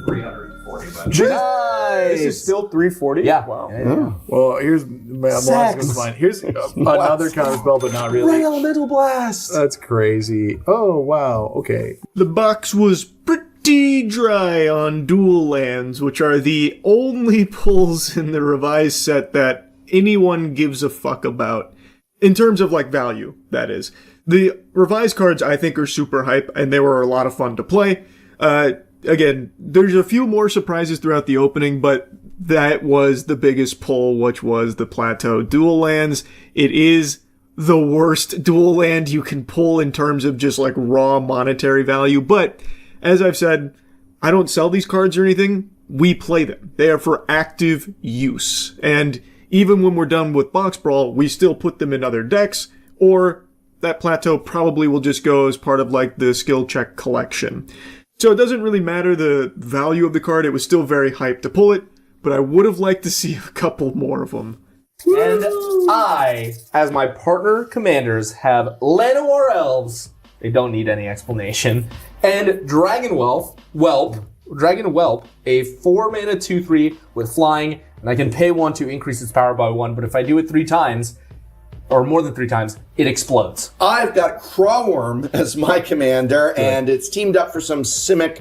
340 bucks. This is still 340? Yeah. Wow. Yeah. Well, here's Molasses mine. Here's another counterspell, but not really. Ray Elemental Blast. That's crazy. Oh, wow. Okay. The box was pretty dry on dual lands, which are the only pulls in the revised set that anyone gives a fuck about. In terms of, like, value, that is. The revised cards, I think, are super hype, and they were a lot of fun to play. Again, there's a few more surprises throughout the opening, but that was the biggest pull, which was the Plateau dual lands. It is the worst dual land you can pull in terms of just, like, raw monetary value, but as I've said, I don't sell these cards or anything. We play them. They are for active use, and even when we're done with Box Brawl, we still put them in other decks, or that Plateau probably will just go as part of, like, the skill check collection. So it doesn't really matter the value of the card. It was still very hyped to pull it, but I would have liked to see a couple more of them. And I, as my partner commanders, have Llanowar Elves. They don't need any explanation. And Dragon Whelp, a 4-mana 2/3 with flying, and I can pay 1 to increase its power by 1, but if I do it 3 times, or more than 3 times, it explodes. I've got Crawworm as my commander, and it's teamed up for some Simic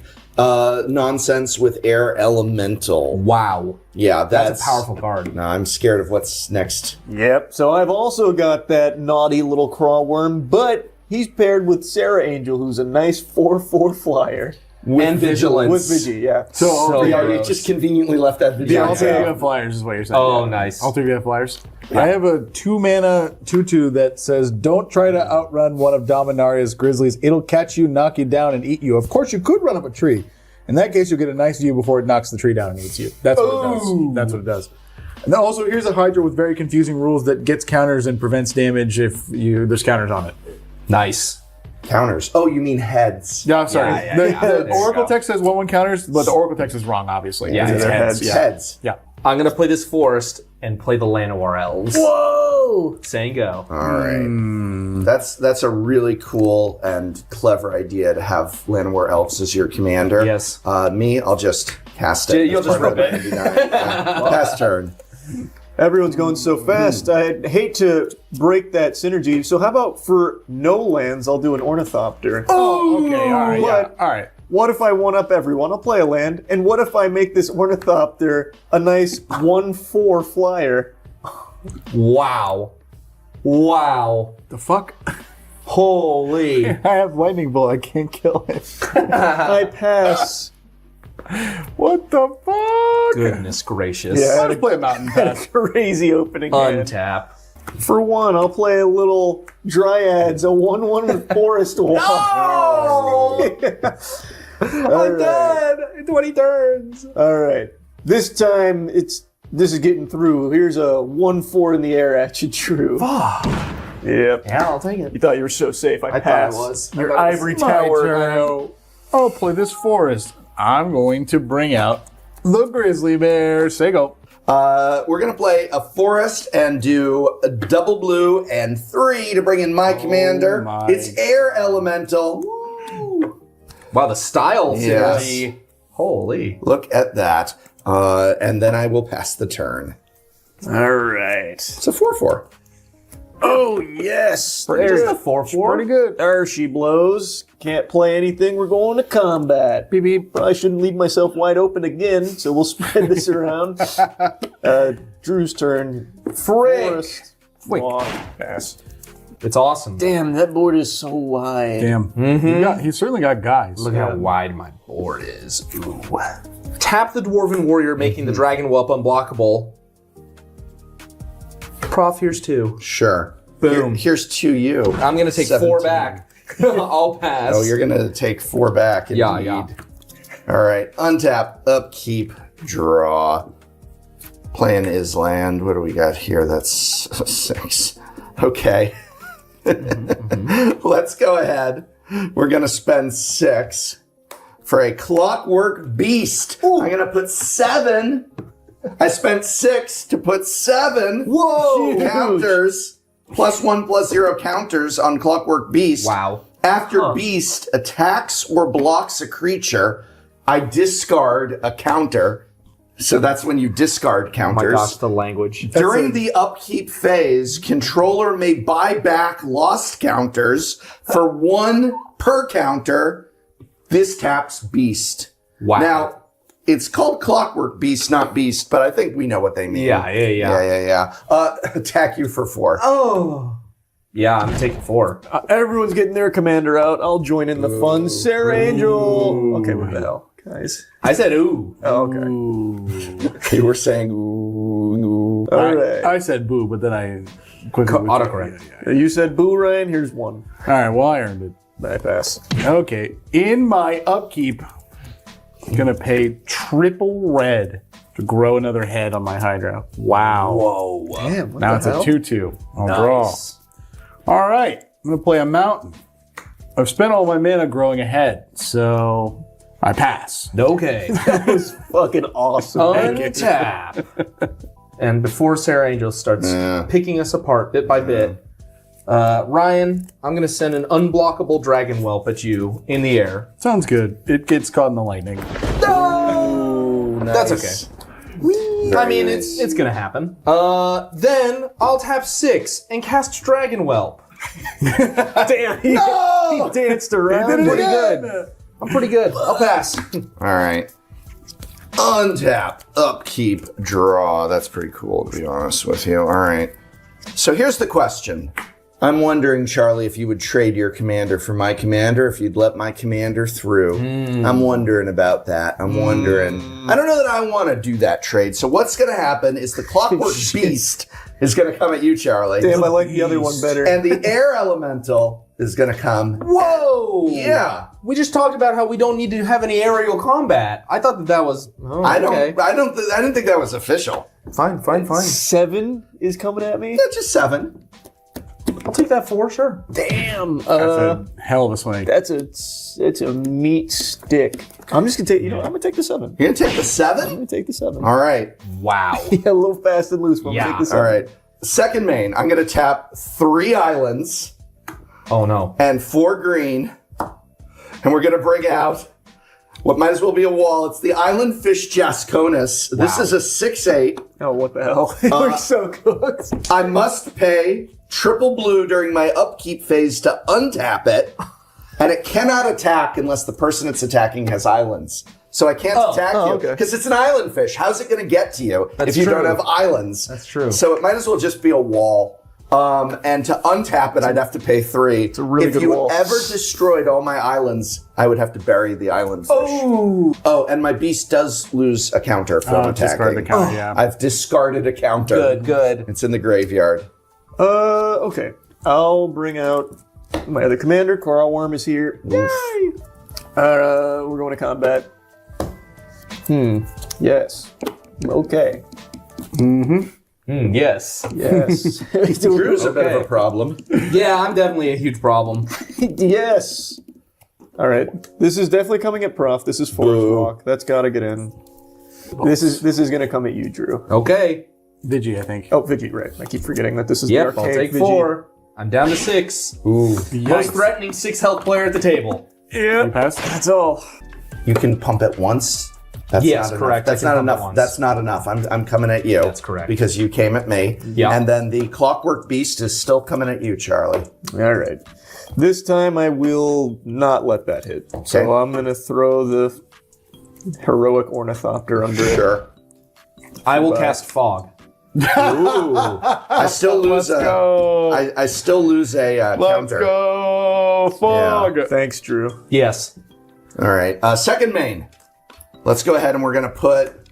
nonsense with Air Elemental. Wow. Yeah, That's a powerful card. No, I'm scared of what's next. Yep, so I've also got that naughty little Crawworm, but he's paired with Sarah Angel, who's a nice 4/4 flyer. And Vigilance. With Vigi, yeah. So you just conveniently left that Yeah, Vigilance all three of you out. have flyers, is what you're saying. Oh, Yeah. nice. All three of you have flyers. I have a 2-mana 2/2 that says, don't try to outrun one of Dominaria's grizzlies. It'll catch you, knock you down, and eat you. Of course, you could run up a tree. In that case, you'll get a nice view before it knocks the tree down and eats you. That's what it does. That's what it does. And then also, here's a Hydra with very confusing rules that gets counters and prevents damage if there's counters on it. Nice. Counters. Oh, you mean heads. Yeah, I'm sorry. Yeah, The Oracle text says 1/1 counters, but the Oracle text is wrong, obviously. Yeah, It's it's heads. Yeah. Heads. Yeah. I'm going to play this forest and play the Llanowar Elves. Whoa! Saying go. All right. That's a really cool and clever idea to have Llanowar Elves as your commander. Yes. Me, I'll just cast it. You'll as just part of rip the it. 99. Yeah. Pass turn. Everyone's going so fast. I hate to break that synergy. So how about for no lands, I'll do an Ornithopter. Oh, okay. All right. Yeah. All right. What if I one-up everyone? I'll play a land. And what if I make this Ornithopter a nice 1/4 flyer? Wow. Wow. The fuck? Holy. I have Lightning Bolt. I can't kill it. I pass. What the fuck? Goodness gracious. Yeah, I'll just play a Mountain Pass. Crazy opening hand. Untap. For one, I'll play a little Dryads, a 1/1 with Forest Walk. Oh my god! 20 turns. All right. This time, this is getting through. Here's a 1/4 in the air at you, Drew. Yep. Yeah, I'll take it. You thought you were so safe. I thought passed. it was. Your ivory tower. I'll play this forest. I'm going to bring out the grizzly bear. Say go. We're going to play a forest and do a double blue and 3 to bring in my commander. It's air elemental. Woo. Wow, the styles. Yes. Holy. Look at that. And then I will pass the turn. All right. It's a 4/4. Oh, yes. There's the 4/4. Pretty good. There she blows. Can't play anything. We're going to combat. Beep, beep. Probably shouldn't leave myself wide open again, so we'll spread this around. Drew's turn. Forest. Walk. Pass. It's awesome. Damn, that board is so wide. Damn. He certainly got guys. Look how wide my board is. Ooh. Tap the Dwarven Warrior, making the Dragon Whelp unblockable. Prof, here's 2. Sure. Boom. Here's 2 you. I'm going to take 4 back. I'll pass. Oh, you're going to take 4 back. Indeed. Yeah. All right. Untap, upkeep, draw. Plan is land. What do we got here? That's 6. Okay. Let's go ahead. We're going to spend 6 for a Clockwork Beast. Ooh. I'm going to put 7. I spent 6 to put 7 counters, +1/+0 counters on Clockwork Beast. Wow. After Beast attacks or blocks a creature, I discard a counter. So that's when you discard counters. Oh my gosh, the language. During the upkeep phase, controller may buy back lost counters for 1 per counter. This taps Beast. Wow. Now, it's called Clockwork Beast, not Beast, but I think we know what they mean. Yeah. Attack you for 4. Oh. Yeah, I'm taking 4. Everyone's getting their commander out. I'll join in the fun. Sarah Angel. Okay, what the hell, guys? I said ooh. Oh, okay. You were saying ooh. All right. I said boo, but then I quickly autocorrect. You said boo, Ryan. Here's 1. All right, well, I earned it. I pass. Okay, in my upkeep, I'm going to pay triple red to grow another head on my Hydra. Wow. Whoa. Damn, what Now the it's hell? a 2/2. I'll draw. All right, I'm going to play a mountain. I've spent all my mana growing a head, so I pass. Okay. That was fucking awesome. Untap. And before Sarah Angel starts picking us apart bit by bit, Ryan, I'm going to send an unblockable Dragon Whelp at you in the air. Sounds good. It gets caught in the lightning. No! That's okay. I mean, it's going to happen. Then I'll tap 6 and cast Dragon Whelp. Damn, he danced around. He did it pretty again. good. I'm pretty good. I'll pass. All right. Untap, upkeep, draw. That's pretty cool, to be honest with you. All right. So here's the question. I'm wondering, Charlie, if you would trade your commander for my commander, if you'd let my commander through. I'm wondering about that. I'm wondering. I don't know that I want to do that trade. So what's going to happen is the Clockwork Beast is going to come at you, Charlie. Damn, I like the other one better. And the Air Elemental is going to come. Whoa! Yeah. We just talked about how we don't need to have any aerial combat. I thought that was... Oh, I okay. didn't think that was official. Fine. 7 is coming at me? That's just 7. I'll take that 4, sure. Damn. That's a hell of a swing. It's a meat stick. I'm just gonna take. I'm gonna take the 7. You're gonna take the 7? I'm gonna take the 7. All right. Wow. Yeah, a little fast and loose, but I'm gonna take the 7. All right. Second main, I'm gonna tap 3 islands. Oh no. And 4 green. And we're gonna bring out what might as well be a wall. It's the Island Fish Jasconis. Wow. This is a 6/8. Oh, what the hell? We're so cooked. I must pay triple blue during my upkeep phase to untap it, and it cannot attack unless the person it's attacking has islands. So I can't attack you because it's an island fish. How's it going to get to you if you don't have islands? That's true. So it might as well just be a wall. And to untap it, I'd have to pay 3. It's a really if good you wall. ever destroyed all my islands, I would have to bury the island fish. Oh, and my beast does lose a counter from attacking. Discard the counter, yeah. I've discarded a counter. Good. It's in the graveyard. Okay. I'll bring out my other commander. Carl Worm is here. Yay! We're going to combat. Yes. Okay. Yes. Yes. Drew's a bit of a problem. Yeah, I'm definitely a huge problem. Yes. All right. This is definitely coming at Prof. This is Forest Walk. That's got to get in. This is going to come at you, Drew. Okay. Vigi, I think. Oh, Vigi, right. I keep forgetting that this is Yep, the I'll archaic take Vigi. 4. I'm down to 6. Ooh. Most threatening 6 health player at the table. Yeah. You pass? That's all. You can pump it once. That's Yes, not correct. Enough. That's I can not pump it enough. once. That's not enough. I'm coming at you. That's correct. Because you came at me. Yeah. And then the Clockwork Beast is still coming at you, Charlie. All right. This time I will not let that hit. So I'm going to throw the heroic ornithopter under it. Sure. I will cast Fog. Ooh. I still lose I still lose a counter. Let's go, Fog. Yeah. Thanks, Drew. Yes. All right. Second main. Let's go ahead and we're going to put...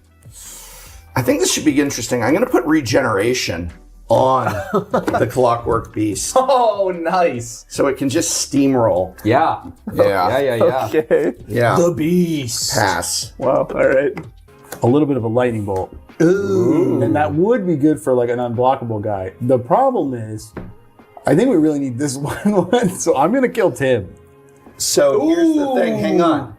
I think this should be interesting. I'm going to put Regeneration on the Clockwork Beast. Oh, nice. So it can just steamroll. Yeah. Yeah. Yeah. Okay. Yeah. The Beast. Pass. Wow. All right. A little bit of a lightning bolt. Ooh. And that would be good for like an unblockable guy. The problem is, I think we really need this one, so I'm going to kill Tim. So here's the thing. Hang on.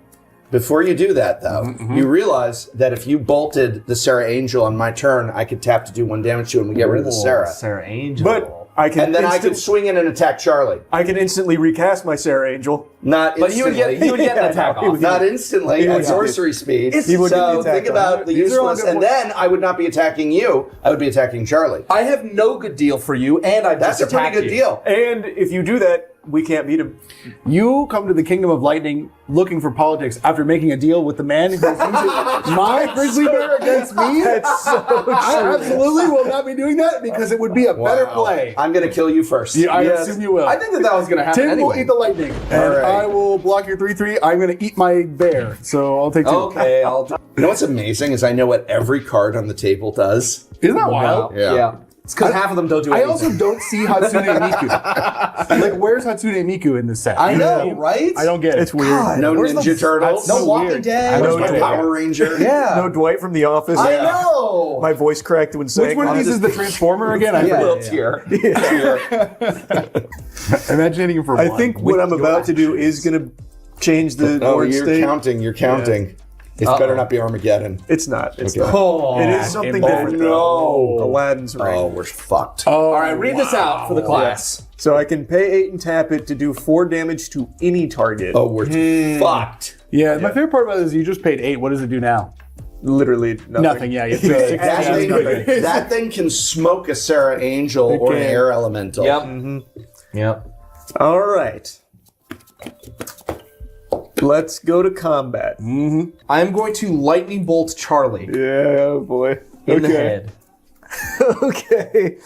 Before you do that, though, you realize that if you bolted the Sarah Angel on my turn, I could tap to do 1 damage to him and get rid of the Sarah. Sarah Angel. But I can And then I could swing in and attack Charlie. I can instantly recast my Sarah Angel. Not But he would instantly. get an attack off. Not instantly He would at get sorcery speed. He would get the So attack think off. about the These are all usefulness, good and then I would not be attacking you. I would be attacking Charlie. I have no good deal for you, and I've That's a just pretty attacked good you. deal. And if you do that, we can't beat him. You come to the Kingdom of Lightning looking for politics after making a deal with the man who's using my grizzly bear against me. That's so true. I absolutely will not be doing that because it would be a better play. I'm going to kill you first. Yeah, I assume you will. I think that was going to happen Tim anyway. will eat the lightning, and All right. I will block your 3/3. I'm going to eat my bear, so I'll take 2. Okay, I'll do. You know what's amazing is I know what every card on the table does. Isn't that wild? Yeah. It's because half of them don't do I anything. also don't see Hatsune Miku. Like, where's Hatsune Miku in this set? I know, right? I don't get it. It's weird. God, No where's Ninja Turtles. That's so No Walking weird. Dead. I No know Dwight. Power Ranger. Yeah. No Dwight from The Office. I know. My voice cracked when saying Which one of these is the Transformer again? I forget. Imagine hitting him for I one. think what I'm about to do is going to change the Oh, board you're state. counting. You're counting. It better not be Armageddon. It's not. It's Okay. not. Oh, It is something Oh, different. no. though. Aladdin's ring. Oh, we're fucked. All right, read this out for the class. So I can pay 8 and tap it to do 4 damage to any target. Oh, we're fucked. Yeah, my favorite part about it is you just paid 8. What does it do now? Literally nothing. Nothing. Yeah, you have to pay 6. That thing can smoke a Sarah Angel or an can. air elemental. Yep. All right. Let's go to combat. I'm going to lightning bolt Charlie Yeah, boy. in the head. Okay.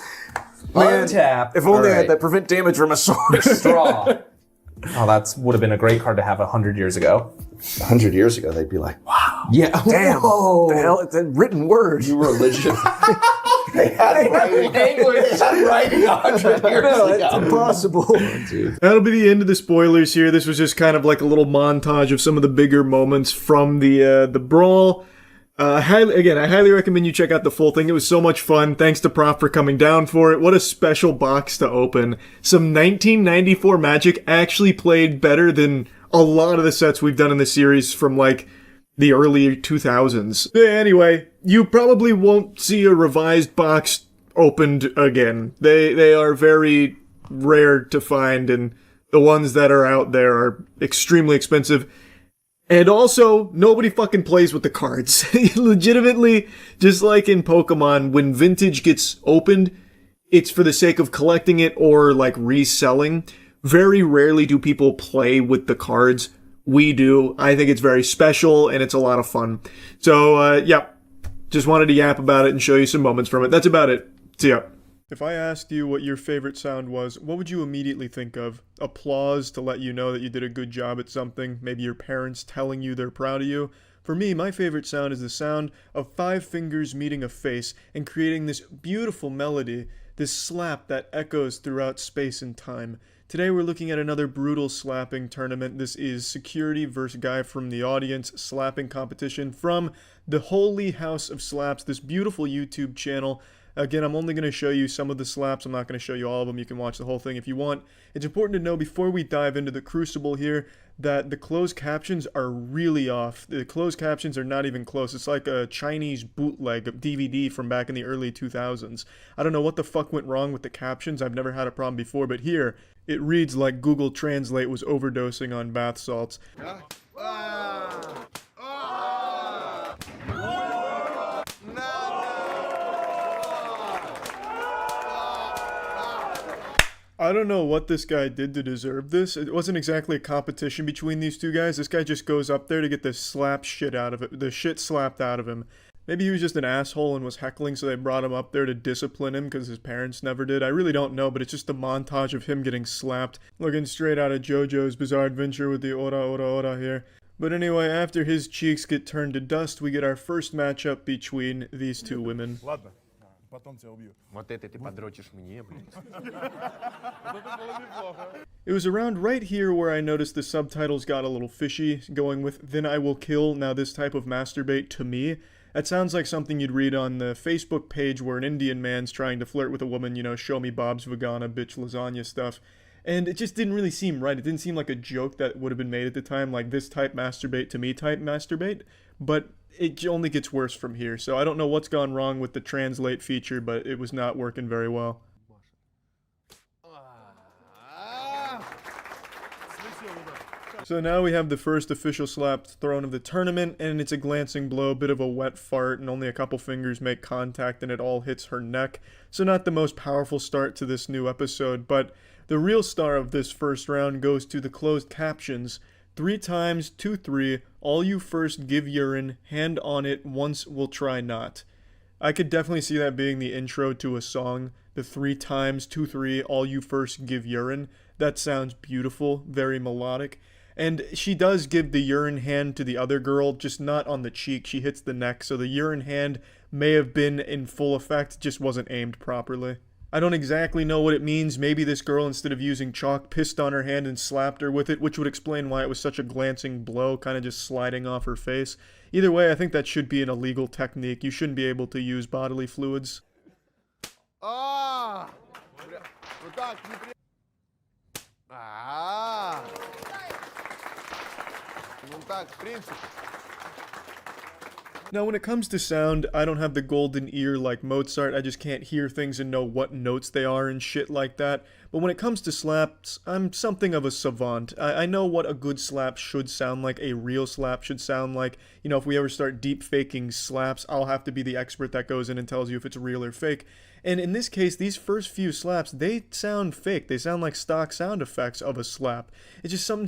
Man, Untap. if only I All right. had that prevent damage from a sword. Draw. Oh, that would have been a great card to have 100 years ago. 100 years ago, they'd be like, wow. Yeah. Damn. Whoa. The hell? It's a written word. You religion. They had writing 100 years No, ago. that's impossible. That'll be the end of the spoilers here. This was just kind of like a little montage of some of the bigger moments from the brawl. I highly recommend you check out the full thing. It was so much fun. Thanks to Prof for coming down for it. What a special box to open. Some 1994 Magic actually played better than a lot of the sets we've done in the series from like the early 2000s. Anyway, you probably won't see a revised box opened again. They are very rare to find, and the ones that are out there are extremely expensive. And also, nobody fucking plays with the cards. Legitimately, just like in Pokemon, when vintage gets opened, it's for the sake of collecting it or like reselling. Very rarely do people play with the cards. We do. I think it's very special and it's a lot of fun. So, yeah, just wanted to yap about it and show you some moments from it. That's about it. See ya. If I asked you what your favorite sound was, what would you immediately think of? Applause to let you know that you did a good job at something? Maybe your parents telling you they're proud of you? For me, my favorite sound is the sound of 5 fingers meeting a face and creating this beautiful melody this slap that echoes throughout space and time. Today we're looking at another brutal slapping tournament. This is security versus guy from the audience slapping competition from the Holy House of Slaps, this beautiful YouTube channel. Again, I'm only going to show you some of the slaps. I'm not going to show you all of them. You can watch the whole thing if you want. It's important to know before we dive into the crucible here that the closed captions are really off. The closed captions are not even close. It's like a Chinese bootleg DVD from back in the early 2000s. I don't know what the fuck went wrong with the captions. I've never had a problem before, but here it reads like Google Translate was overdosing on bath salts. I don't know what this guy did to deserve this. It wasn't exactly a competition between these two guys. This guy just goes up there to get the shit slapped out of him. Maybe he was just an asshole and was heckling, so they brought him up there to discipline him because his parents never did. I really don't know, but it's just a montage of him getting slapped. Looking straight out of JoJo's Bizarre Adventure with the ora ora ora here. But anyway, after his cheeks get turned to dust, we get our first matchup between these two women. It was around right here where I noticed the subtitles got a little fishy, going with "then I will kill, now this type of masturbate to me." That sounds like something you'd read on the Facebook page where an Indian man's trying to flirt with a woman, you know, show me Bob's Vagana, bitch lasagna stuff. And it just didn't really seem right. It didn't seem like a joke that would have been made at the time, like this type masturbate to me type masturbate. But it only gets worse from here. So I don't know what's gone wrong with the translate feature, but it was not working very well. So now we have the first official slap thrown of the tournament, and it's a glancing blow, bit of a wet fart, and only a couple fingers make contact and it all hits her neck. So not the most powerful start to this new episode, but the real star of this first round goes to the closed captions. 3 times, 2-3, all you first give urine, hand on it, once we'll try not. I could definitely see that being the intro to a song. The 3 times, 2-3, all you first give urine. That sounds beautiful, very melodic. And she does give the urine hand to the other girl, just not on the cheek. She hits the neck, so the urine hand may have been in full effect, just wasn't aimed properly. I don't exactly know what it means. Maybe this girl, instead of using chalk, pissed on her hand and slapped her with it, which would explain why it was such a glancing blow, kind of just sliding off her face. Either way, I think that should be an illegal technique. You shouldn't be able to use bodily fluids. Now when it comes to sound, I don't have the golden ear like Mozart. I just can't hear things and know what notes they are and shit like that. But when it comes to slaps, I'm something of a savant. I know what a good slap should sound like, a real slap should sound like. You know, if we ever start deep faking slaps, I'll have to be the expert that goes in and tells you if it's real or fake. And in this case, these first few slaps, they sound fake. They sound like stock sound effects of a slap. It's just something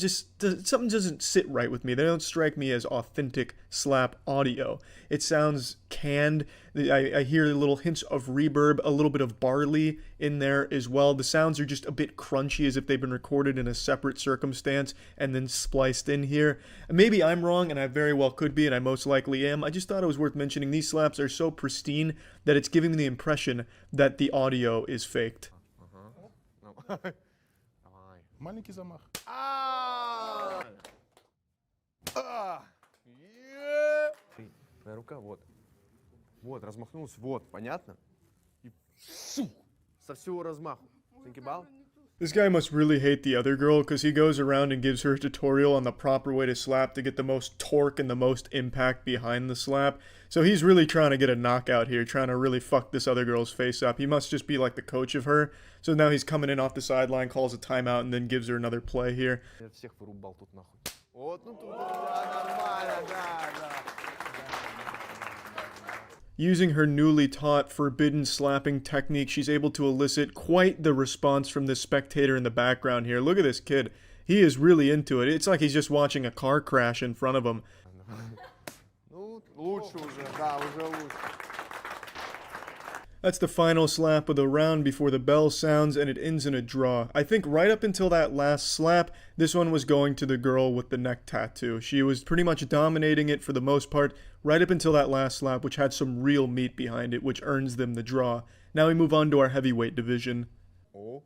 doesn't sit right with me. They don't strike me as authentic slap audio. It sounds canned. I hear little hints of reverb, a little bit of barley in there as well. The sounds are just a bit crunchy, as if they've been recorded in a separate circumstance and then spliced in here. Maybe I'm wrong, and I very well could be, and I most likely am. I just thought it was worth mentioning. These slaps are so pristine that it's giving me the impression that the audio is faked. Маленький замах. Твоя рука, вот. Вот, размахнулась, вот, понятно? И со всего размаху. Think about? This guy must really hate the other girl, because he goes around and gives her a tutorial on the proper way to slap to get the most torque and the most impact behind the slap. So he's really trying to get a knockout here, trying to really fuck this other girl's face up. He must just be like the coach of her. So now he's coming in off the sideline, calls a timeout, and then gives her another play here. Всех вырубал тут нахуй. Вот, ну тут нормально, да. Using her newly taught forbidden slapping technique, she's able to elicit quite the response from this spectator in the background here. Look at this kid. He is really into it. It's like he's just watching a car crash in front of him. Ну, лучше уже, да, уже лучше. That's the final slap of the round before the bell sounds, and it ends in a draw. I think right up until that last slap, this one was going to the girl with the neck tattoo. She was pretty much dominating it for the most part, right up until that last slap, which had some real meat behind it, which earns them the draw. Now we move on to our heavyweight division. Oh.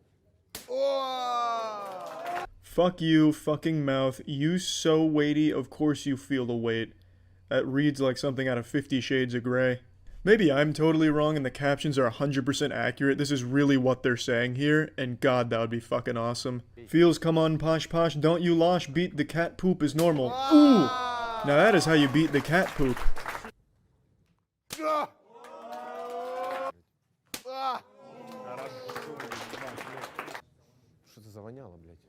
Fuck you, fucking mouth. You so weighty, of course you feel the weight. That reads like something out of 50 Shades of Grey. Maybe I'm totally wrong and the captions are 100% accurate. This is really what they're saying here, and god, that would be fucking awesome. Feels come on posh posh, don't you losh, beat the cat poop is normal. Ooh! Now that is how you beat the cat poop. Что это завоняло, блядь?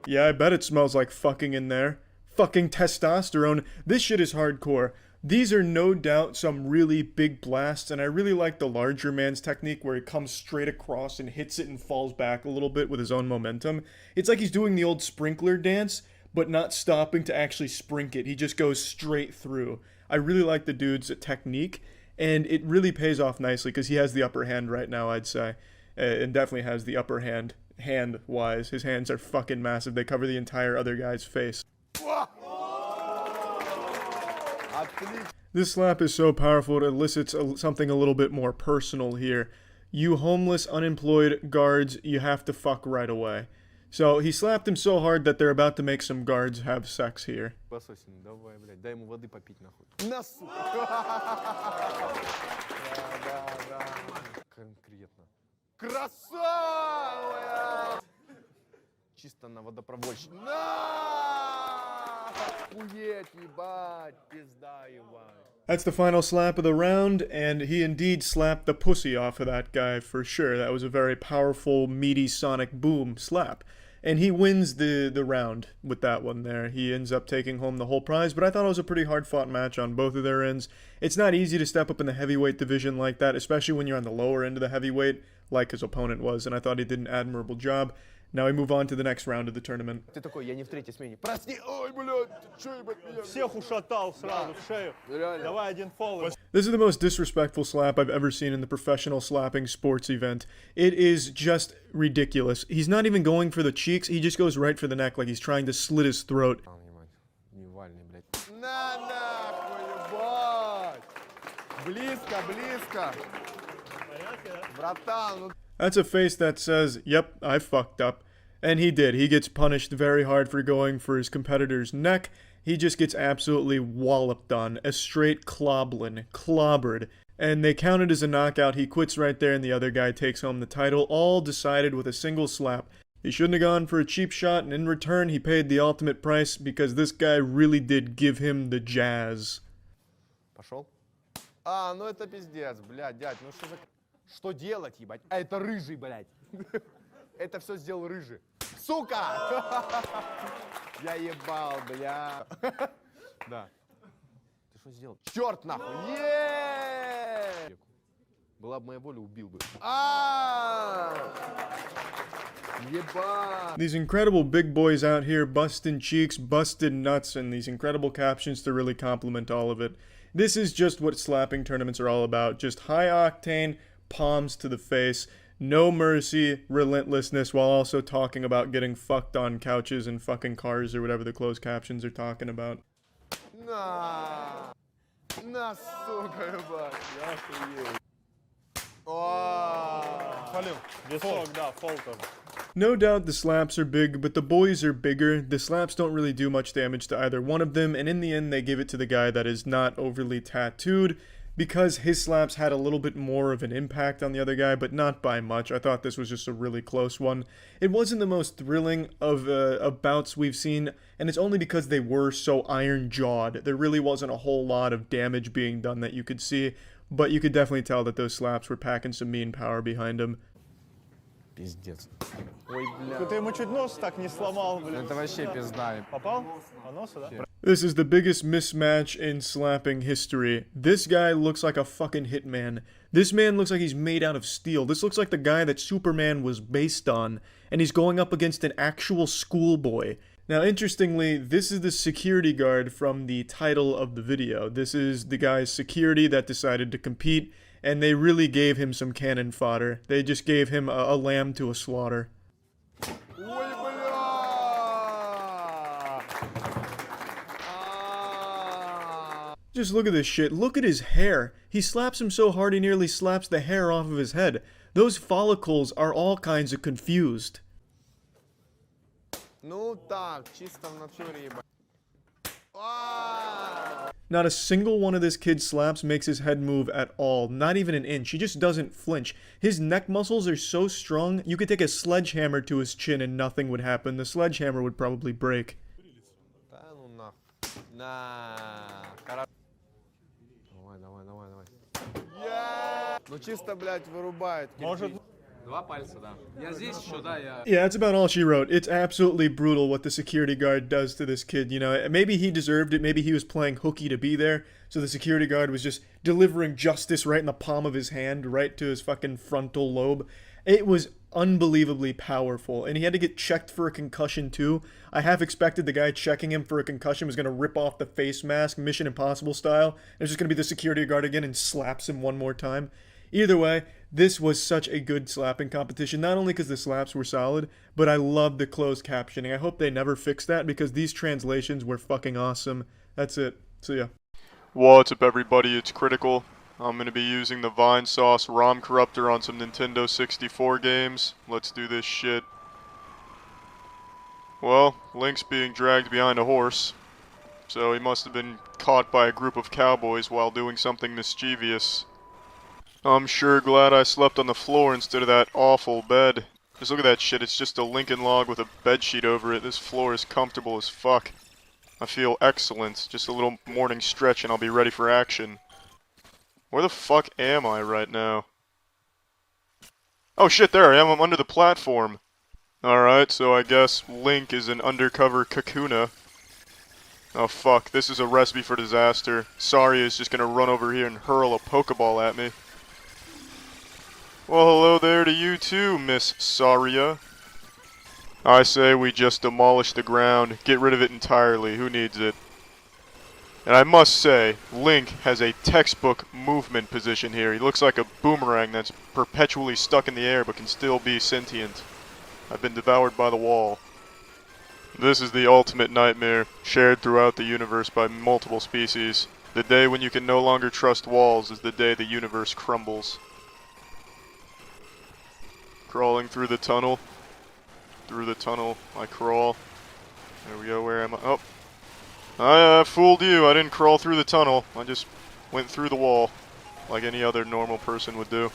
Yeah, I bet it smells like fucking in there. Fucking testosterone. This shit is hardcore. These are no doubt some really big blasts, and I really like the larger man's technique where he comes straight across and hits it and falls back a little bit with his own momentum. It's like he's doing the old sprinkler dance, but not stopping to actually sprink it. He just goes straight through. I really like the dude's technique, and it really pays off nicely because he has the upper hand right now, I'd say. And definitely has the upper hand, hand-wise. His hands are fucking massive. They cover the entire other guy's face. This slap is so powerful it elicits something a little bit more personal here. You homeless, unemployed guards, you have to fuck right away. So he slapped him so hard that they're about to make some guards have sex here. Давай, блядь, дай ему воды попить, нахуй. На, сука! Да. Конкретно. Красава! Чисто на водопроводчик. На! Охуеть, ебать, пизда, ебать. That's the final slap of the round, and he indeed slapped the pussy off of that guy for sure. That was a very powerful, meaty sonic boom slap. And he wins the round with that one there. He ends up taking home the whole prize, but I thought it was a pretty hard-fought match on both of their ends. It's not easy to step up in the heavyweight division like that, especially when you're on the lower end of the heavyweight, like his opponent was, and I thought he did an admirable job. Now we move on to the next round of the tournament. Ты такой, я не в третьей смене. Прости, ой, блядь, ты чё, ебать, меня? Всех ушатал сразу в шею. Давай один фол. This is the most disrespectful slap I've ever seen in the professional slapping sports event. It is just ridiculous. He's not even going for the cheeks, he just goes right for the neck like he's trying to slit his throat. На, нахуй, ебать! Близко, близко! Братан, ну... That's a face that says, yep, I fucked up. And he did. He gets punished very hard for going for his competitor's neck. He just gets absolutely walloped on. A straight clobbered. And they count it as a knockout. He quits right there and the other guy takes home the title. All decided with a single slap. He shouldn't have gone for a cheap shot, and in return he paid the ultimate price because this guy really did give him the jazz. Пошел? А, ну это пиздец, блядь, дядь, ну что за... Что делать, ебать? А это рыжий, блядь. Это все сделал рыжий. Сука! Я ебал, бля. Да. Ты что сделал? Черт нахуй! Была бы моя воля, убил бы. Ебать! These incredible big boys out here busting cheeks, busted nuts, and these incredible captions to really complement all of it. This is just what slapping tournaments are all about. Just high octane, palms to the face, no mercy, relentlessness, while also talking about getting fucked on couches and fucking cars or whatever the closed captions are talking about. На, сука, ебать, я охуел. Фалил. Висок, да, фол тоже. No doubt the slaps are big, but the boys are bigger. The slaps don't really do much damage to either one of them, and in the end they give it to the guy that is not overly tattooed, because his slaps had a little bit more of an impact on the other guy, but not by much. I thought this was just a really close one. It wasn't the most thrilling of bouts we've seen, and it's only because they were so iron-jawed. There really wasn't a whole lot of damage being done that you could see, but you could definitely tell that those slaps were packing some mean power behind them. Пиздец. Ой, бля. Ты ему чуть нос так не сломал, блин. Это вообще пизда. Попал? По носу, да? This is the biggest mismatch in slapping history. This guy looks like a fucking hitman. This man looks like he's made out of steel. This looks like the guy that Superman was based on, and he's going up against an actual schoolboy. Now, interestingly, this is the security guard from the title of the video. This is the guy's security that decided to compete, and they really gave him some cannon fodder. They just gave him a lamb to a slaughter. Just look at this shit. Look at his hair. He slaps him so hard he nearly slaps the hair off of his head. Those follicles are all kinds of confused. Ну так, чисто в натуре, ебать. Not a single one of this kid's slaps makes his head move at all. Not even an inch. He just doesn't flinch. His neck muscles are so strong, you could take a sledgehammer to his chin and nothing would happen. The sledgehammer would probably break. Да ну нахуй. На. Давай. Ну чисто, блядь, вырубает. Может... Два пальца, да. Я здесь еще, да, я... Yeah, that's about all she wrote. It's absolutely brutal what the security guard does to this kid, you know. Maybe he deserved it. Maybe he was playing hooky to be there. So the security guard was just delivering justice right in the palm of his hand, right to his fucking frontal lobe. It was unbelievably powerful. And he had to get checked for a concussion, too. I half expected the guy checking him for a concussion was going to rip off the face mask, Mission Impossible style. There's just going to be the security guard again and slaps him one more time. Either way, this was such a good slapping competition, not only because the slaps were solid, but I loved the closed captioning. I hope they never fix that because these translations were fucking awesome. That's it. See ya. What's up, everybody? It's Critical. I'm going to be using the Vine Sauce ROM Corruptor on some Nintendo 64 games. Let's do this shit. Well, Link's being dragged behind a horse, so he must have been caught by a group of cowboys while doing something mischievous. I'm sure glad I slept on the floor instead of that awful bed. Just look at that shit, it's just a Lincoln log with a bedsheet over it. This floor is comfortable as fuck. I feel excellent. Just a little morning stretch and I'll be ready for action. Where the fuck am I right now? Oh shit, there I am, I'm under the platform. Alright, so I guess Link is an undercover Kakuna. Oh fuck, this is a recipe for disaster. Saria is just gonna run over here and hurl a Pokeball at me. Well, hello there to you too, Miss Saria. I say we just demolish the ground, get rid of it entirely, who needs it? And I must say, Link has a textbook movement position here. He looks like a boomerang that's perpetually stuck in the air but can still be sentient. I've been devoured by the wall. This is the ultimate nightmare, shared throughout the universe by multiple species. The day when you can no longer trust walls is the day the universe crumbles. Crawling through the tunnel. Through the tunnel, I crawl. There we go, where am I? Oh. I fooled you, I didn't crawl through the tunnel. I just went through the wall, like any other normal person would do.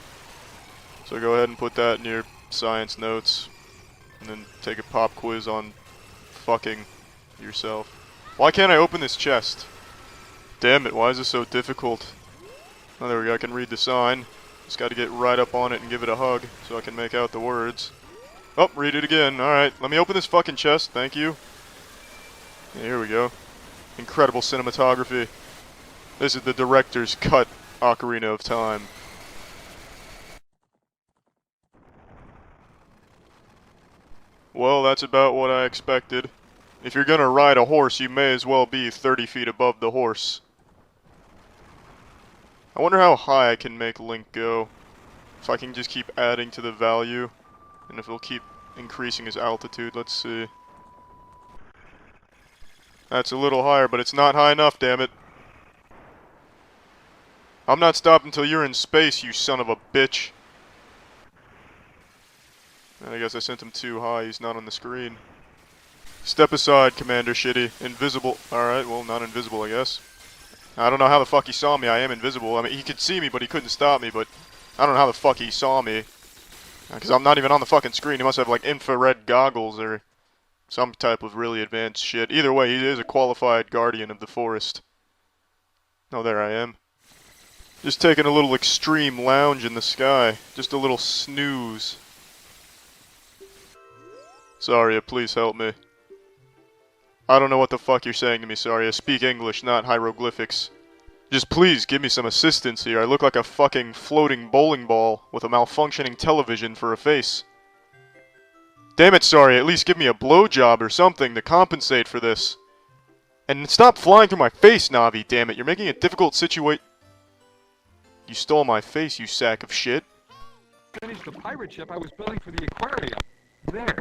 So go ahead and put that in your science notes. And then take a pop quiz on fucking yourself. Why can't I open this chest? Damn it, why is this so difficult? Oh, there we go, I can read the sign. Just gotta get right up on it and give it a hug so I can make out the words. Oh, read it again. Alright, let me open this fucking chest. Thank you. Yeah, here we go. Incredible cinematography. This is the director's cut Ocarina of Time. Well, that's about what I expected. If you're gonna ride a horse, you may as well be 30 feet above the horse. I wonder how high I can make Link go. If I can just keep adding to the value, and if it'll keep increasing his altitude. Let's see. That's a little higher, but it's not high enough, damn it. I'm not stopping until you're in space, you son of a bitch. I guess I sent him too high, he's not on the screen. Step aside, Commander Shitty. Invisible. Alright, well, not invisible, I guess. I don't know how the fuck he saw me. I am invisible. I mean, he could see me, but he couldn't stop me, but I don't know how the fuck he saw me. Because I'm not even on the fucking screen. He must have, like, infrared goggles or some type of really advanced shit. Either way, he is a qualified guardian of the forest. Oh, there I am. Just taking a little extreme lounge in the sky. Just a little snooze. Saria, please help me. I don't know what the fuck you're saying to me, Saria. Speak English, not hieroglyphics. Just please give me some assistance here. I look like a fucking floating bowling ball with a malfunctioning television for a face. Damn it, Saria, at least give me a blowjob or something to compensate for this. And stop flying through my face, Navi, damn it. You're making a difficult situation. You stole my face, you sack of shit. Finished the pirate ship I was building for the aquarium. There.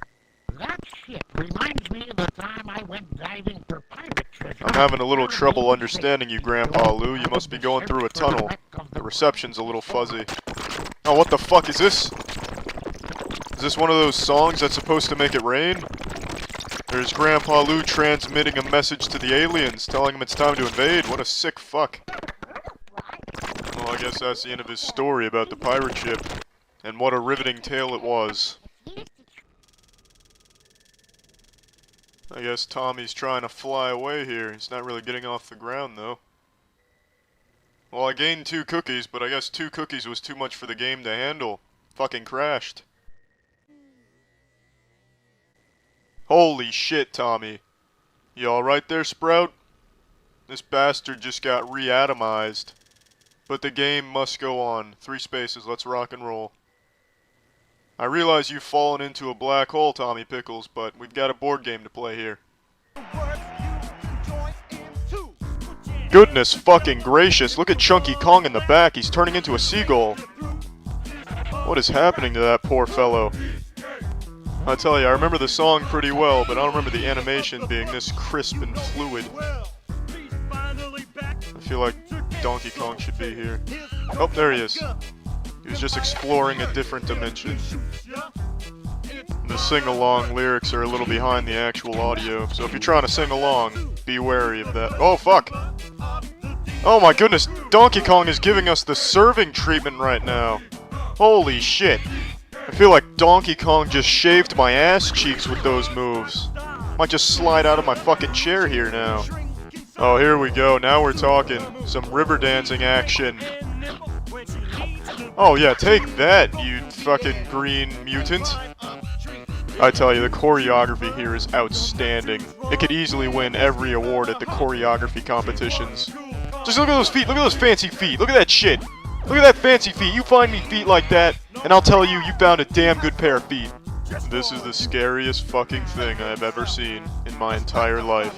That ship reminds me of the time I went diving for pirates I'm having a little trouble understanding you, Grandpa Lou. You must be going through a tunnel. The reception's a little fuzzy. Oh, what the fuck is this? Is this one of those songs that's supposed to make it rain? There's Grandpa Lou transmitting a message to the aliens, telling them it's time to invade. What a sick fuck. Well, I guess that's the end of his story about the pirate ship. And what a riveting tale it was. I guess Tommy's trying to fly away here. He's not really getting off the ground, though. Well, I gained 2 cookies, but I guess 2 cookies was too much for the game to handle. Fucking crashed. Holy shit, Tommy. You alright there, Sprout? This bastard just got re-atomized. But the game must go on. 3 spaces, let's rock and roll. I realize you've fallen into a black hole, Tommy Pickles, but we've got a board game to play here. Goodness fucking gracious, look at Chunky Kong in the back, he's turning into a seagull. What is happening to that poor fellow? I tell you, I remember the song pretty well, but I don't remember the animation being this crisp and fluid. I feel like Donkey Kong should be here. Oh, there he is. He was just exploring a different dimension. The sing-along lyrics are a little behind the actual audio, so if you're trying to sing along, be wary of that. Oh, fuck! Oh my goodness, Donkey Kong is giving us the serving treatment right now. Holy shit. I feel like Donkey Kong just shaved my ass cheeks with those moves. Might just slide out of my fucking chair here now. Oh, here we go, now we're talking. Some river dancing action. Oh yeah, take that, you fucking green mutant. I tell you, the choreography here is outstanding. It could easily win every award at the choreography competitions. Just look at those feet, look at those fancy feet, look at that shit. Look at that fancy feet, you find me feet like that, and I'll tell you, you found a damn good pair of feet. This is the scariest fucking thing I've ever seen in my entire life.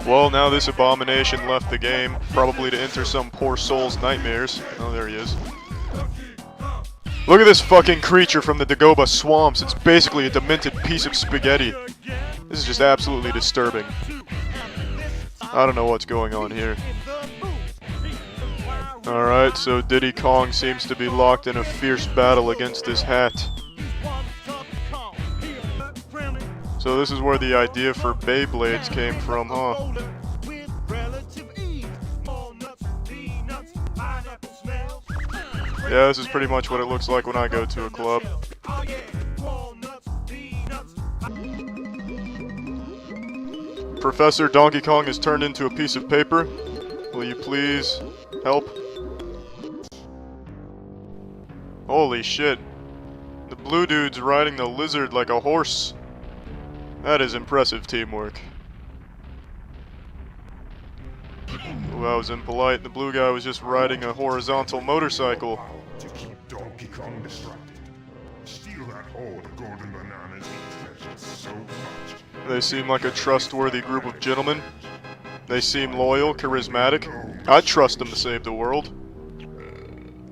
Well, now this abomination left the game, probably to enter some poor soul's nightmares. Oh, there he is. Look at this fucking creature from the Dagoba swamps. It's basically a demented piece of spaghetti. This is just absolutely disturbing. I don't know what's going on here. Alright, so Diddy Kong seems to be locked in a fierce battle against this hat. So this is where the idea for Beyblades came from, huh? Yeah, this is pretty much what it looks like when I go to a club. Professor Donkey Kong is turned into a piece of paper. Will you please help? Holy shit. The blue dude's riding the lizard like a horse. That is impressive teamwork. Ooh, that was impolite. The blue guy was just riding a horizontal motorcycle. To keep Donkey Kong distracted. Steal that hoard of golden bananas and treasure so much. They seem like a trustworthy group of gentlemen. They seem loyal, charismatic. I'd trust them to save the world.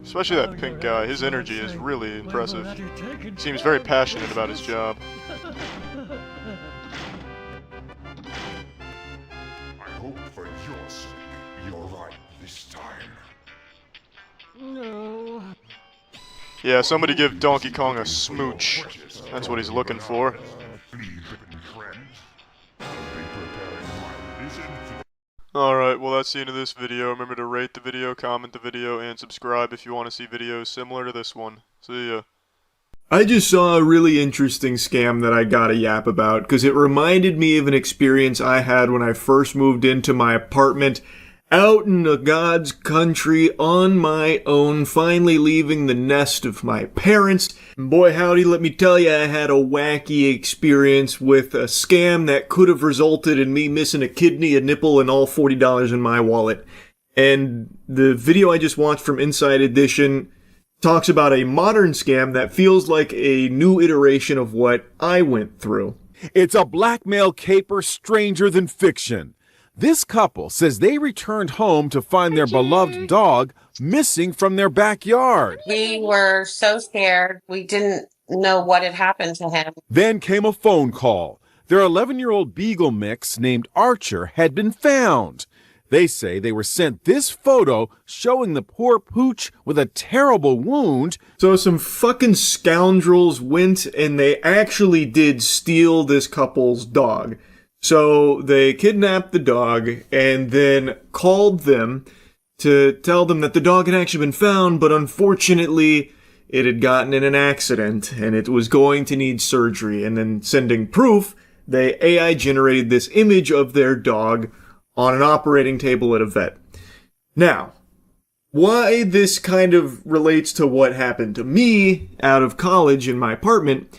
Especially that pink guy. His energy is really impressive. He seems very passionate about his job. I hope for your sake you're right this time. No. Yeah, somebody give Donkey Kong a smooch. That's what he's looking for. Alright, well that's the end of this video. Remember to rate the video, comment the video, and subscribe if you want to see videos similar to this one. See ya. I just saw a really interesting scam that I gotta yap about, because it reminded me of an experience I had when I first moved into my apartment out in a God's country on my own, finally leaving the nest of my parents. And boy howdy, let me tell you, I had a wacky experience with a scam that could have resulted in me missing a kidney, a nipple, and all $40 in my wallet. And the video I just watched from Inside Edition talks about a modern scam that feels like a new iteration of what I went through. It's a blackmail caper stranger than fiction. This couple says they returned home to find their beloved dog missing from their backyard. We were so scared. We didn't know what had happened to him. Then came a phone call. Their 11-year-old beagle mix named Archer had been found. They say they were sent this photo showing the poor pooch with a terrible wound. So some fucking scoundrels went and they actually did steal this couple's dog. So they kidnapped the dog and then called them to tell them that the dog had actually been found, but unfortunately it had gotten in an accident and it was going to need surgery. And then sending proof, they AI generated this image of their dog on an operating table at a vet. Now, why this kind of relates to what happened to me out of college in my apartment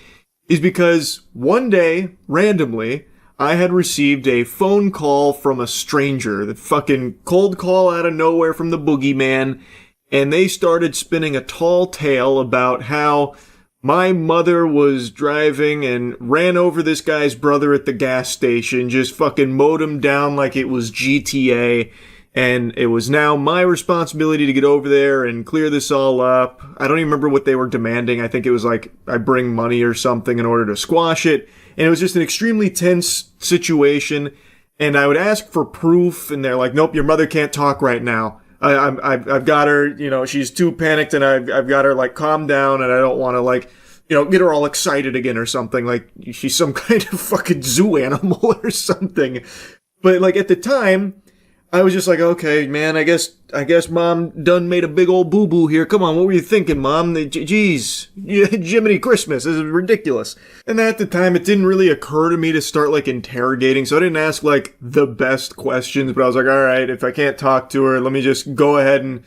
is because one day, randomly, I had received a phone call from a stranger, that fucking cold call out of nowhere from the boogeyman, and they started spinning a tall tale about how my mother was driving and ran over this guy's brother at the gas station, just fucking mowed him down like it was GTA, and it was now my responsibility to get over there and clear this all up. I don't even remember what they were demanding. I think it was like I bring money or something in order to squash it, and it was just an extremely tense situation, and I would ask for proof, and they're like, nope, your mother can't talk right now. I've got her, you know, she's too panicked and I've got her like calm down and I don't want to like, you know, get her all excited again or something. Like she's some kind of fucking zoo animal or something. But like at the time, I was just like, okay, man, I guess mom done made a big old boo-boo here. Come on, what were you thinking, mom? Jeez, Jiminy Christmas, this is ridiculous. And at the time, it didn't really occur to me to start like interrogating, so I didn't ask like the best questions, but I was like, all right, if I can't talk to her, let me just go ahead and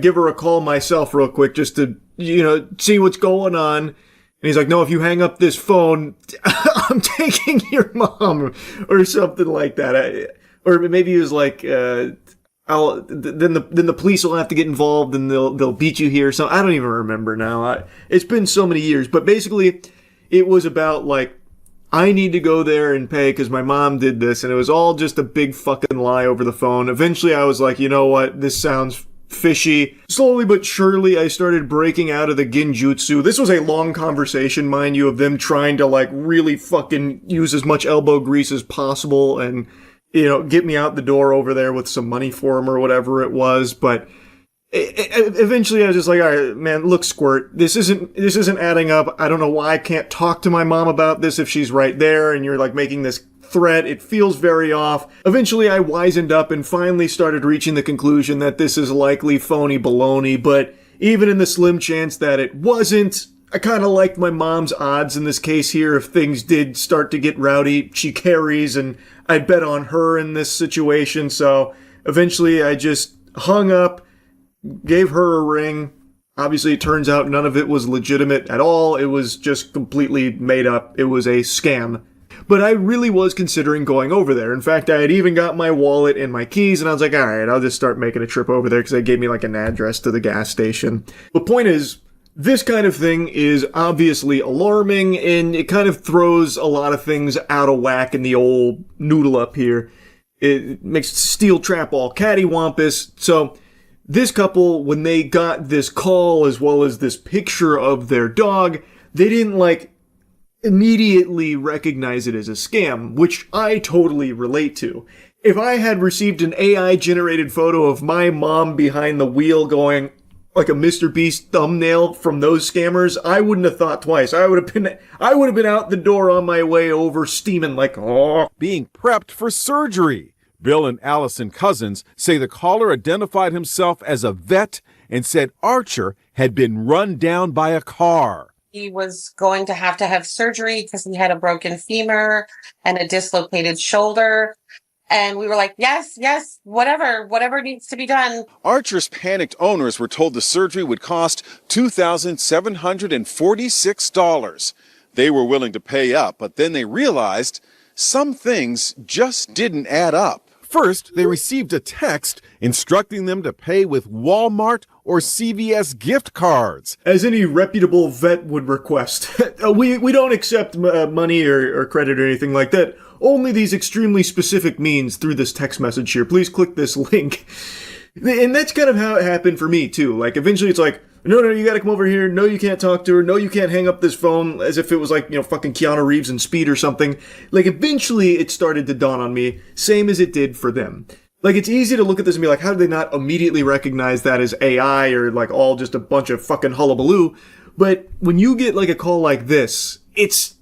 give her a call myself real quick just to, you know, see what's going on. And he's like, no, if you hang up this phone, I'm taking your mom, or something like that. Or maybe he was like, then the police will have to get involved and they'll beat you here. So I don't even remember now. It's been so many years. But basically, it was about like, I need to go there and pay because my mom did this. And it was all just a big fucking lie over the phone. Eventually, I was like, you know what? This sounds fishy. Slowly but surely, I started breaking out of the genjutsu. This was a long conversation, mind you, of them trying to like really fucking use as much elbow grease as possible and, you know, get me out the door over there with some money for him or whatever it was. But eventually I was just like, all right, man, look, Squirt, this isn't adding up. I don't know why I can't talk to my mom about this if she's right there and you're like making this threat. It feels very off. Eventually I wisened up and finally started reaching the conclusion that this is likely phony baloney. But even in the slim chance that it wasn't, I kind of liked my mom's odds in this case here. If things did start to get rowdy, she carries, and I bet on her in this situation. So eventually I just hung up, gave her a ring. Obviously it turns out none of it was legitimate at all. It was just completely made up. It was a scam. But I really was considering going over there. In fact, I had even got my wallet and my keys, and I was like, all right, I'll just start making a trip over there because they gave me like an address to the gas station. The point is, this kind of thing is obviously alarming, and it kind of throws a lot of things out of whack in the old noodle up here. It makes steel trap all cattywampus. So this couple, when they got this call as well as this picture of their dog, they didn't like immediately recognize it as a scam, which I totally relate to. If I had received an AI generated photo of my mom behind the wheel going like a Mr. Beast thumbnail from those scammers, I wouldn't have thought twice. I would have been out the door on my way over steaming like, oh. Being prepped for surgery. Bill and Allison Cousins say the caller identified himself as a vet and said Archer had been run down by a car. He was going to have surgery because he had a broken femur and a dislocated shoulder. And we were like, yes, whatever needs to be done. Archer's panicked owners were told the surgery would cost $2,746. They were willing to pay up, but then they realized some things just didn't add up. First, they received a text instructing them to pay with Walmart or CVS gift cards. As any reputable vet would request. We don't accept money or credit or anything like that. Only these extremely specific means through this text message here. Please click this link. And that's kind of how it happened for me, too. Like, eventually it's like, no, you gotta come over here. No, you can't talk to her. No, you can't hang up this phone, as if it was like, fucking Keanu Reeves in Speed or something. Like, eventually it started to dawn on me, same as it did for them. Like, it's easy to look at this and be like, how did they not immediately recognize that as AI or, like, all just a bunch of fucking hullabaloo? But when you get, like, a call like this, it's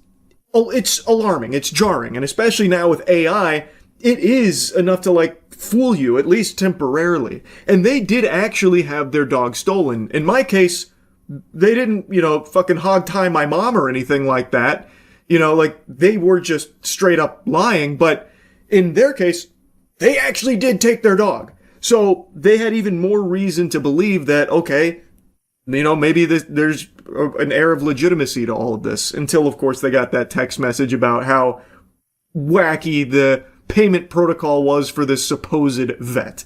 alarming. It's jarring. And especially now with AI, it is enough to, like, fool you, at least temporarily. And they did actually have their dog stolen. In my case, they didn't, fucking hog tie my mom or anything like that. Like, they were just straight up lying. But in their case, they actually did take their dog. So they had even more reason to believe that, okay, maybe there's an air of legitimacy to all of this. Until, of course, they got that text message about how wacky the payment protocol was for this supposed vet.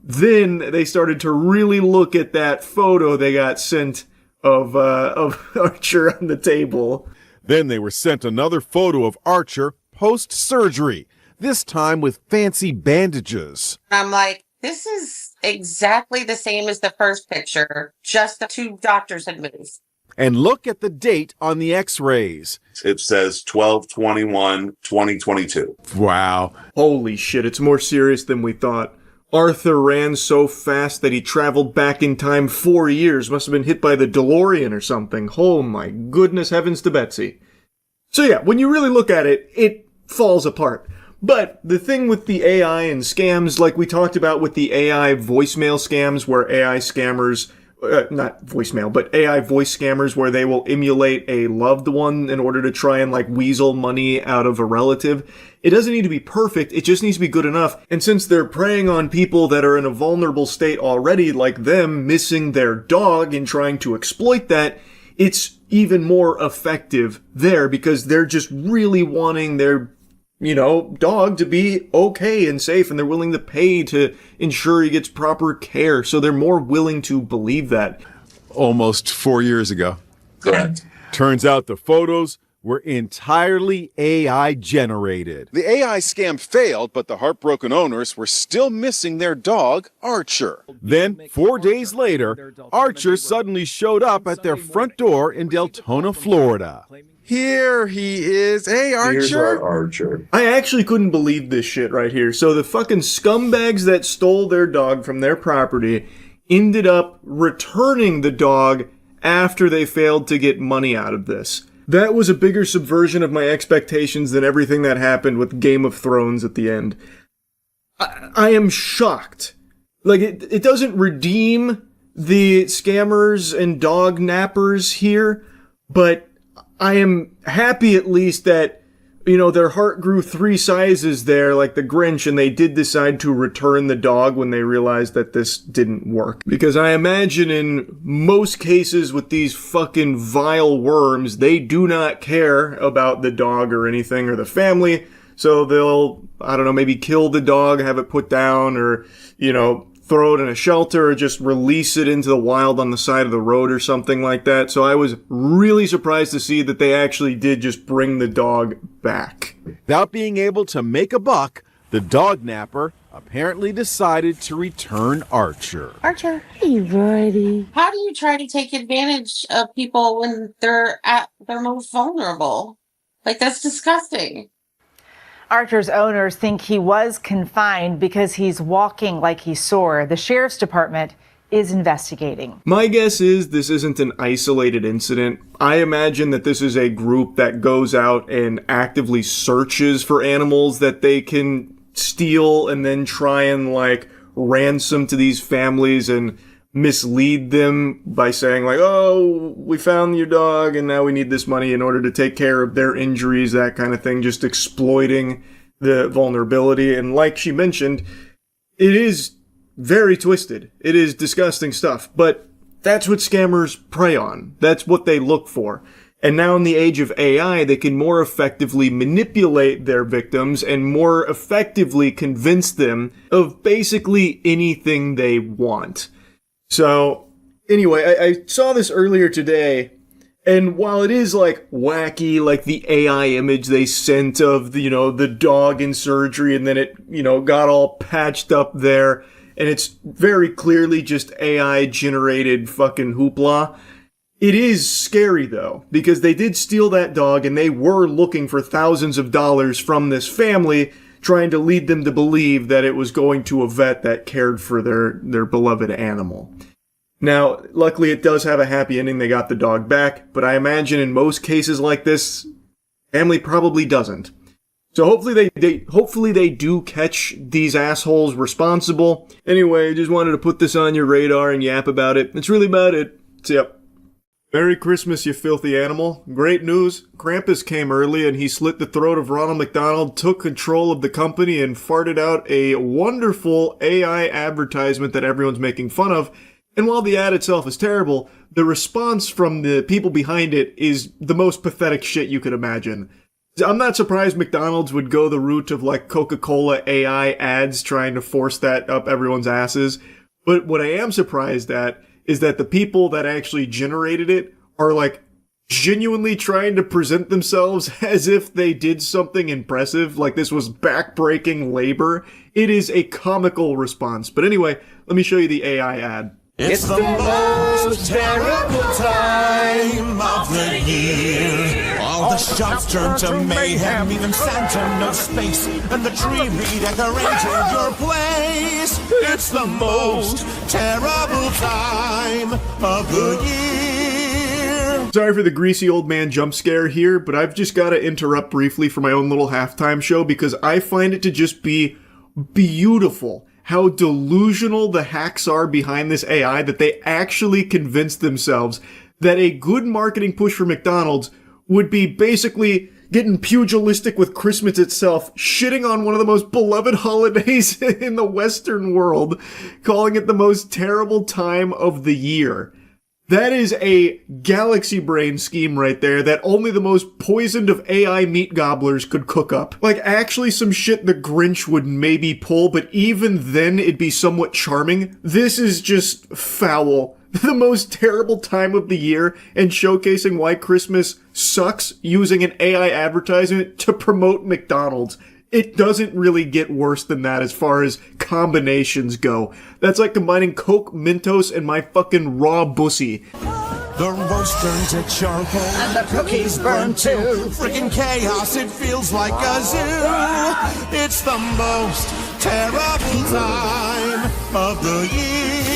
Then they started to really look at that photo they got sent of Archer on the table. Then they were sent another photo of Archer post-surgery, this time with fancy bandages. I'm like, this is exactly the same as the first picture, just the two doctors had moved. And look at the date on the x-rays. It says 12/21/2022. Wow. Holy shit, it's more serious than we thought. Arthur ran so fast that he traveled back in time 4 years. Must have been hit by the DeLorean or something. Oh my goodness heavens to Betsy. So yeah, when you really look at it, it falls apart. But the thing with the AI and scams, like we talked about with the AI voicemail scams, where AI scammers, not voicemail, but AI voice scammers, where they will emulate a loved one in order to try and like weasel money out of a relative. It doesn't need to be perfect, it just needs to be good enough. And since they're preying on people that are in a vulnerable state already, like them missing their dog and trying to exploit that, it's even more effective there because they're just really wanting their dog to be okay and safe, and they're willing to pay to ensure he gets proper care. So they're more willing to believe that. Almost 4 years ago. Correct. Turns out the photos were entirely AI generated. The AI scam failed, but the heartbroken owners were still missing their dog, Archer. Then, 4 days later, Archer suddenly showed up at their front door in Deltona, Florida. Here he is. Hey, Archer. Here's our Archer. I actually couldn't believe this shit right here. So the fucking scumbags that stole their dog from their property ended up returning the dog after they failed to get money out of this. That was a bigger subversion of my expectations than everything that happened with Game of Thrones at the end. I am shocked. Like, it doesn't redeem the scammers and dog nappers here, but I am happy at least that, their heart grew 3 sizes there, like the Grinch, and they did decide to return the dog when they realized that this didn't work. Because I imagine in most cases with these fucking vile worms, they do not care about the dog or anything or the family, so they'll, maybe kill the dog, have it put down, or, throw it in a shelter or just release it into the wild on the side of the road or something like that. So I was really surprised to see that they actually did just bring the dog back. Without being able to make a buck, the dog napper apparently decided to return Archer. Archer, hey, buddy. How do you try to take advantage of people when they're at their most vulnerable? Like, that's disgusting. Archer's owners think he was confined because he's walking like he's sore. The sheriff's department is investigating. My guess is this isn't an isolated incident. I imagine that this is a group that goes out and actively searches for animals that they can steal and then try and ransom to these families and mislead them by saying oh, we found your dog and now we need this money in order to take care of their injuries, that kind of thing, just exploiting the vulnerability. And like she mentioned, it is very twisted. It is disgusting stuff, but that's what scammers prey on. That's what they look for. And now in the age of AI, they can more effectively manipulate their victims and more effectively convince them of basically anything they want. So, anyway, I saw this earlier today, and while it is, wacky, like the AI image they sent of, the dog in surgery, and then it, got all patched up there, and it's very clearly just AI generated fucking hoopla. It is scary though, because they did steal that dog and they were looking for thousands of dollars from this family, trying to lead them to believe that it was going to a vet that cared for their beloved animal. Now, luckily it does have a happy ending. They got the dog back, but I imagine in most cases like this, family probably doesn't. So hopefully they do catch these assholes responsible. Anyway, just wanted to put this on your radar and yap about it. That's really about it. So yep. Merry Christmas, you filthy animal. Great news. Krampus came early and he slit the throat of Ronald McDonald, took control of the company, and farted out a wonderful AI advertisement that everyone's making fun of. And while the ad itself is terrible, the response from the people behind it is the most pathetic shit you could imagine. I'm not surprised McDonald's would go the route of like Coca-Cola AI ads trying to force that up everyone's asses. But what I am surprised at is that the people that actually generated it are like genuinely trying to present themselves as if they did something impressive, like this was backbreaking labor. It is a comical response. But anyway, let me show you the AI ad. It's the most terrible time of the year. All the shops turn to mayhem, even Santa knows space, and the tree redecorated your place. It's the most terrible time of the year. Sorry for the greasy old man jump scare here, but I've just got to interrupt briefly for my own little halftime show because I find it to just be beautiful how delusional the hacks are behind this AI that they actually convinced themselves that a good marketing push for McDonald's would be basically getting pugilistic with Christmas itself, shitting on one of the most beloved holidays in the Western world, calling it the most terrible time of the year. That is a galaxy brain scheme right there that only the most poisoned of AI meat gobblers could cook up. Like, actually some shit the Grinch would maybe pull, but even then it'd be somewhat charming. This is just foul. The most terrible time of the year, and showcasing why Christmas sucks using an AI advertisement to promote McDonald's. It doesn't really get worse than that as far as combinations go. That's like combining Coke, Mentos, and my fucking raw bussy. The roast turned to charcoal, and the cookies burned too. Freaking chaos, it feels like a zoo. It's the most terrible time of the year.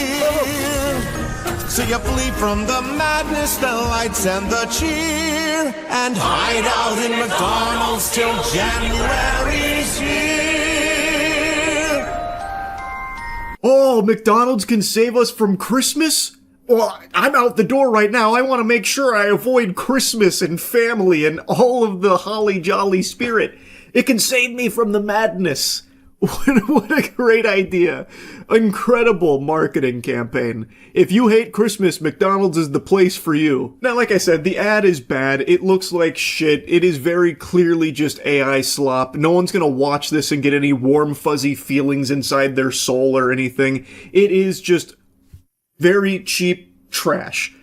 So you flee from the madness, the lights, and the cheer, and hide out in McDonald's till January's here. Oh, McDonald's can save us from Christmas? Well, I'm out the door right now. I want to make sure I avoid Christmas and family and all of the holly jolly spirit. It can save me from the madness. What a great idea. Incredible marketing campaign. If you hate Christmas, McDonald's is the place for you. Now, like I said, the ad is bad. It looks like shit. It is very clearly just AI slop. No one's gonna watch this and get any warm, fuzzy feelings inside their soul or anything. It is just very cheap trash.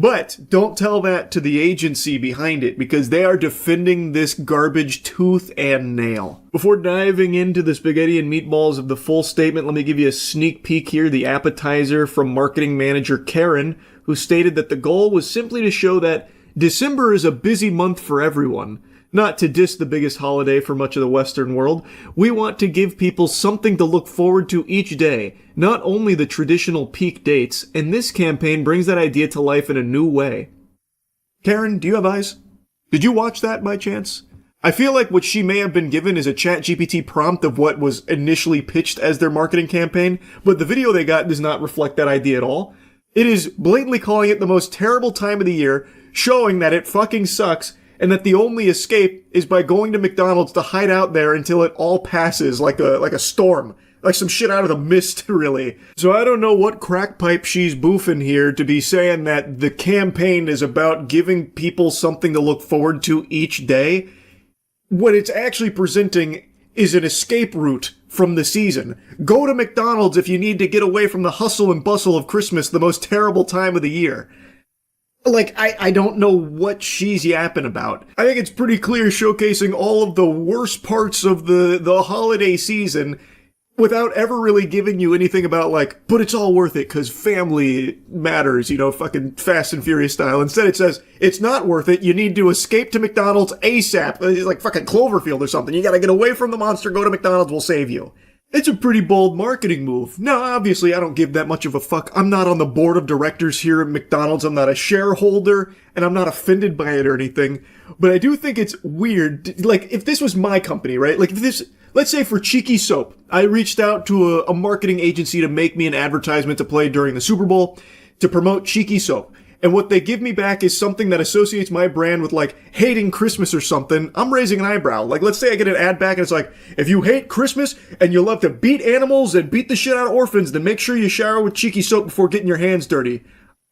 But don't tell that to the agency behind it, because they are defending this garbage tooth and nail. Before diving into the spaghetti and meatballs of the full statement, let me give you a sneak peek here, the appetizer from marketing manager Karen, who stated that the goal was simply to show that December is a busy month for everyone. Not to diss the biggest holiday for much of the Western world, we want to give people something to look forward to each day, not only the traditional peak dates, and this campaign brings that idea to life in a new way. Karen, do you have eyes? Did you watch that by chance? I feel like what she may have been given is a ChatGPT prompt of what was initially pitched as their marketing campaign, but the video they got does not reflect that idea at all. It is blatantly calling it the most terrible time of the year, showing that it fucking sucks, and that the only escape is by going to McDonald's to hide out there until it all passes like a storm. Like some shit out of the mist, really. So I don't know what crackpipe she's boofing here to be saying that the campaign is about giving people something to look forward to each day. What it's actually presenting is an escape route from the season. Go to McDonald's if you need to get away from the hustle and bustle of Christmas, the most terrible time of the year. Like, I don't know what she's yapping about. I think it's pretty clear showcasing all of the worst parts of the holiday season without ever really giving you anything about like, but it's all worth it because family matters, fucking Fast and Furious style. Instead it says, it's not worth it, you need to escape to McDonald's ASAP. It's like fucking Cloverfield or something. You gotta get away from the monster, go to McDonald's, we'll save you. It's a pretty bold marketing move. Now, obviously, I don't give that much of a fuck. I'm not on the board of directors here at McDonald's. I'm not a shareholder, and I'm not offended by it or anything. But I do think it's weird. Like, if this was my company, right? Like, if this, let's say for Cheeky Soap, I reached out to a marketing agency to make me an advertisement to play during the Super Bowl to promote Cheeky Soap. And what they give me back is something that associates my brand with, like, hating Christmas or something. I'm raising an eyebrow. Like, let's say I get an ad back and it's like, if you hate Christmas and you love to beat animals and beat the shit out of orphans, then make sure you shower with Cheeky Soap before getting your hands dirty.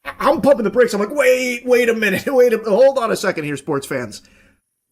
I'm pumping the brakes. I'm like, wait a minute. Hold on a second here, sports fans.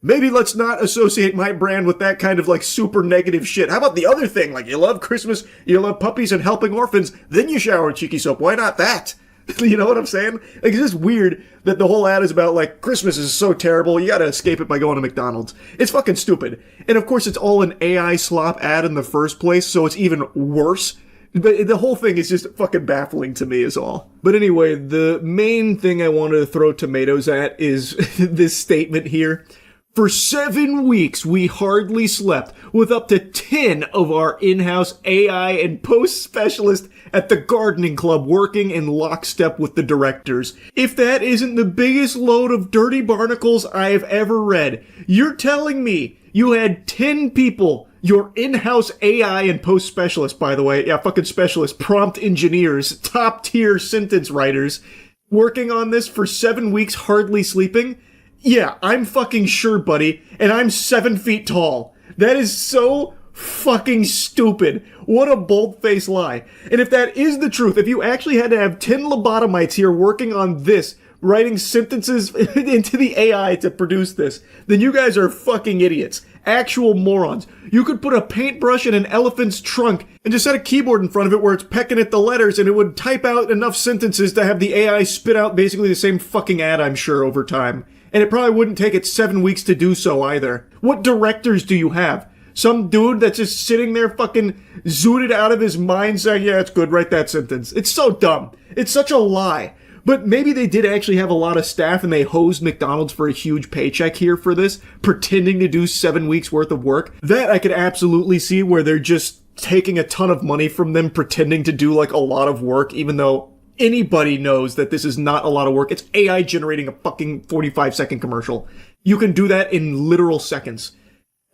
Maybe let's not associate my brand with that kind of, like, super negative shit. How about the other thing? Like, you love Christmas, you love puppies and helping orphans, then you shower with Cheeky Soap. Why not that? You know what I'm saying? Like, it's just weird that the whole ad is about, like, Christmas is so terrible, you gotta escape it by going to McDonald's. It's fucking stupid. And of course, it's all an AI slop ad in the first place, so it's even worse. But the whole thing is just fucking baffling to me is all. But anyway, the main thing I wanted to throw tomatoes at is this statement here. For 7 weeks, we hardly slept, with up to 10 of our in-house AI and post specialists at the gardening club working in lockstep with the directors. If that isn't the biggest load of dirty barnacles I have ever read, you're telling me you had 10 people, your in-house AI and post specialists, by the way, yeah, fucking specialists, prompt engineers, top-tier sentence writers, working on this for 7 weeks hardly sleeping? Yeah, I'm fucking sure, buddy, and I'm 7 feet tall. That is so fucking stupid. What a bold-faced lie. And if that is the truth, if you actually had to have 10 lobotomites here working on this, writing sentences into the AI to produce this, then you guys are fucking idiots. Actual morons. You could put a paintbrush in an elephant's trunk and just set a keyboard in front of it where it's pecking at the letters and it would type out enough sentences to have the AI spit out basically the same fucking ad, I'm sure, over time. And it probably wouldn't take it 7 weeks to do so either. What directors do you have? Some dude that's just sitting there fucking zooted out of his mind saying, yeah, it's good, write that sentence. It's so dumb. It's such a lie. But maybe they did actually have a lot of staff and they hosed McDonald's for a huge paycheck here for this, pretending to do 7 weeks worth of work. That I could absolutely see where they're just taking a ton of money from them, pretending to do like a lot of work, even though anybody knows that this is not a lot of work. It's AI generating a fucking 45-second commercial. You can do that in literal seconds.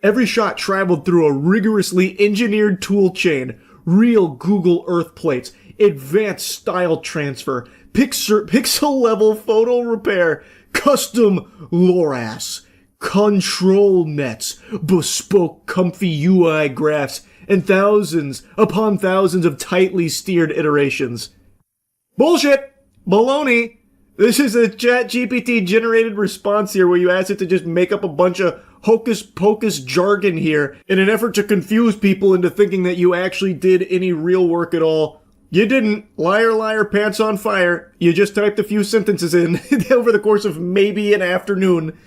Every shot traveled through a rigorously engineered tool chain, real Google Earth plates, advanced style transfer, pixel-level photo repair, custom LoRaS, control nets, bespoke comfy UI graphs, and thousands upon thousands of tightly steered iterations. Bullshit! Baloney! This is a ChatGPT generated response here where you ask it to just make up a bunch of hocus pocus jargon here in an effort to confuse people into thinking that you actually did any real work at all. You didn't. Liar, liar, pants on fire. You just typed a few sentences in over the course of maybe an afternoon.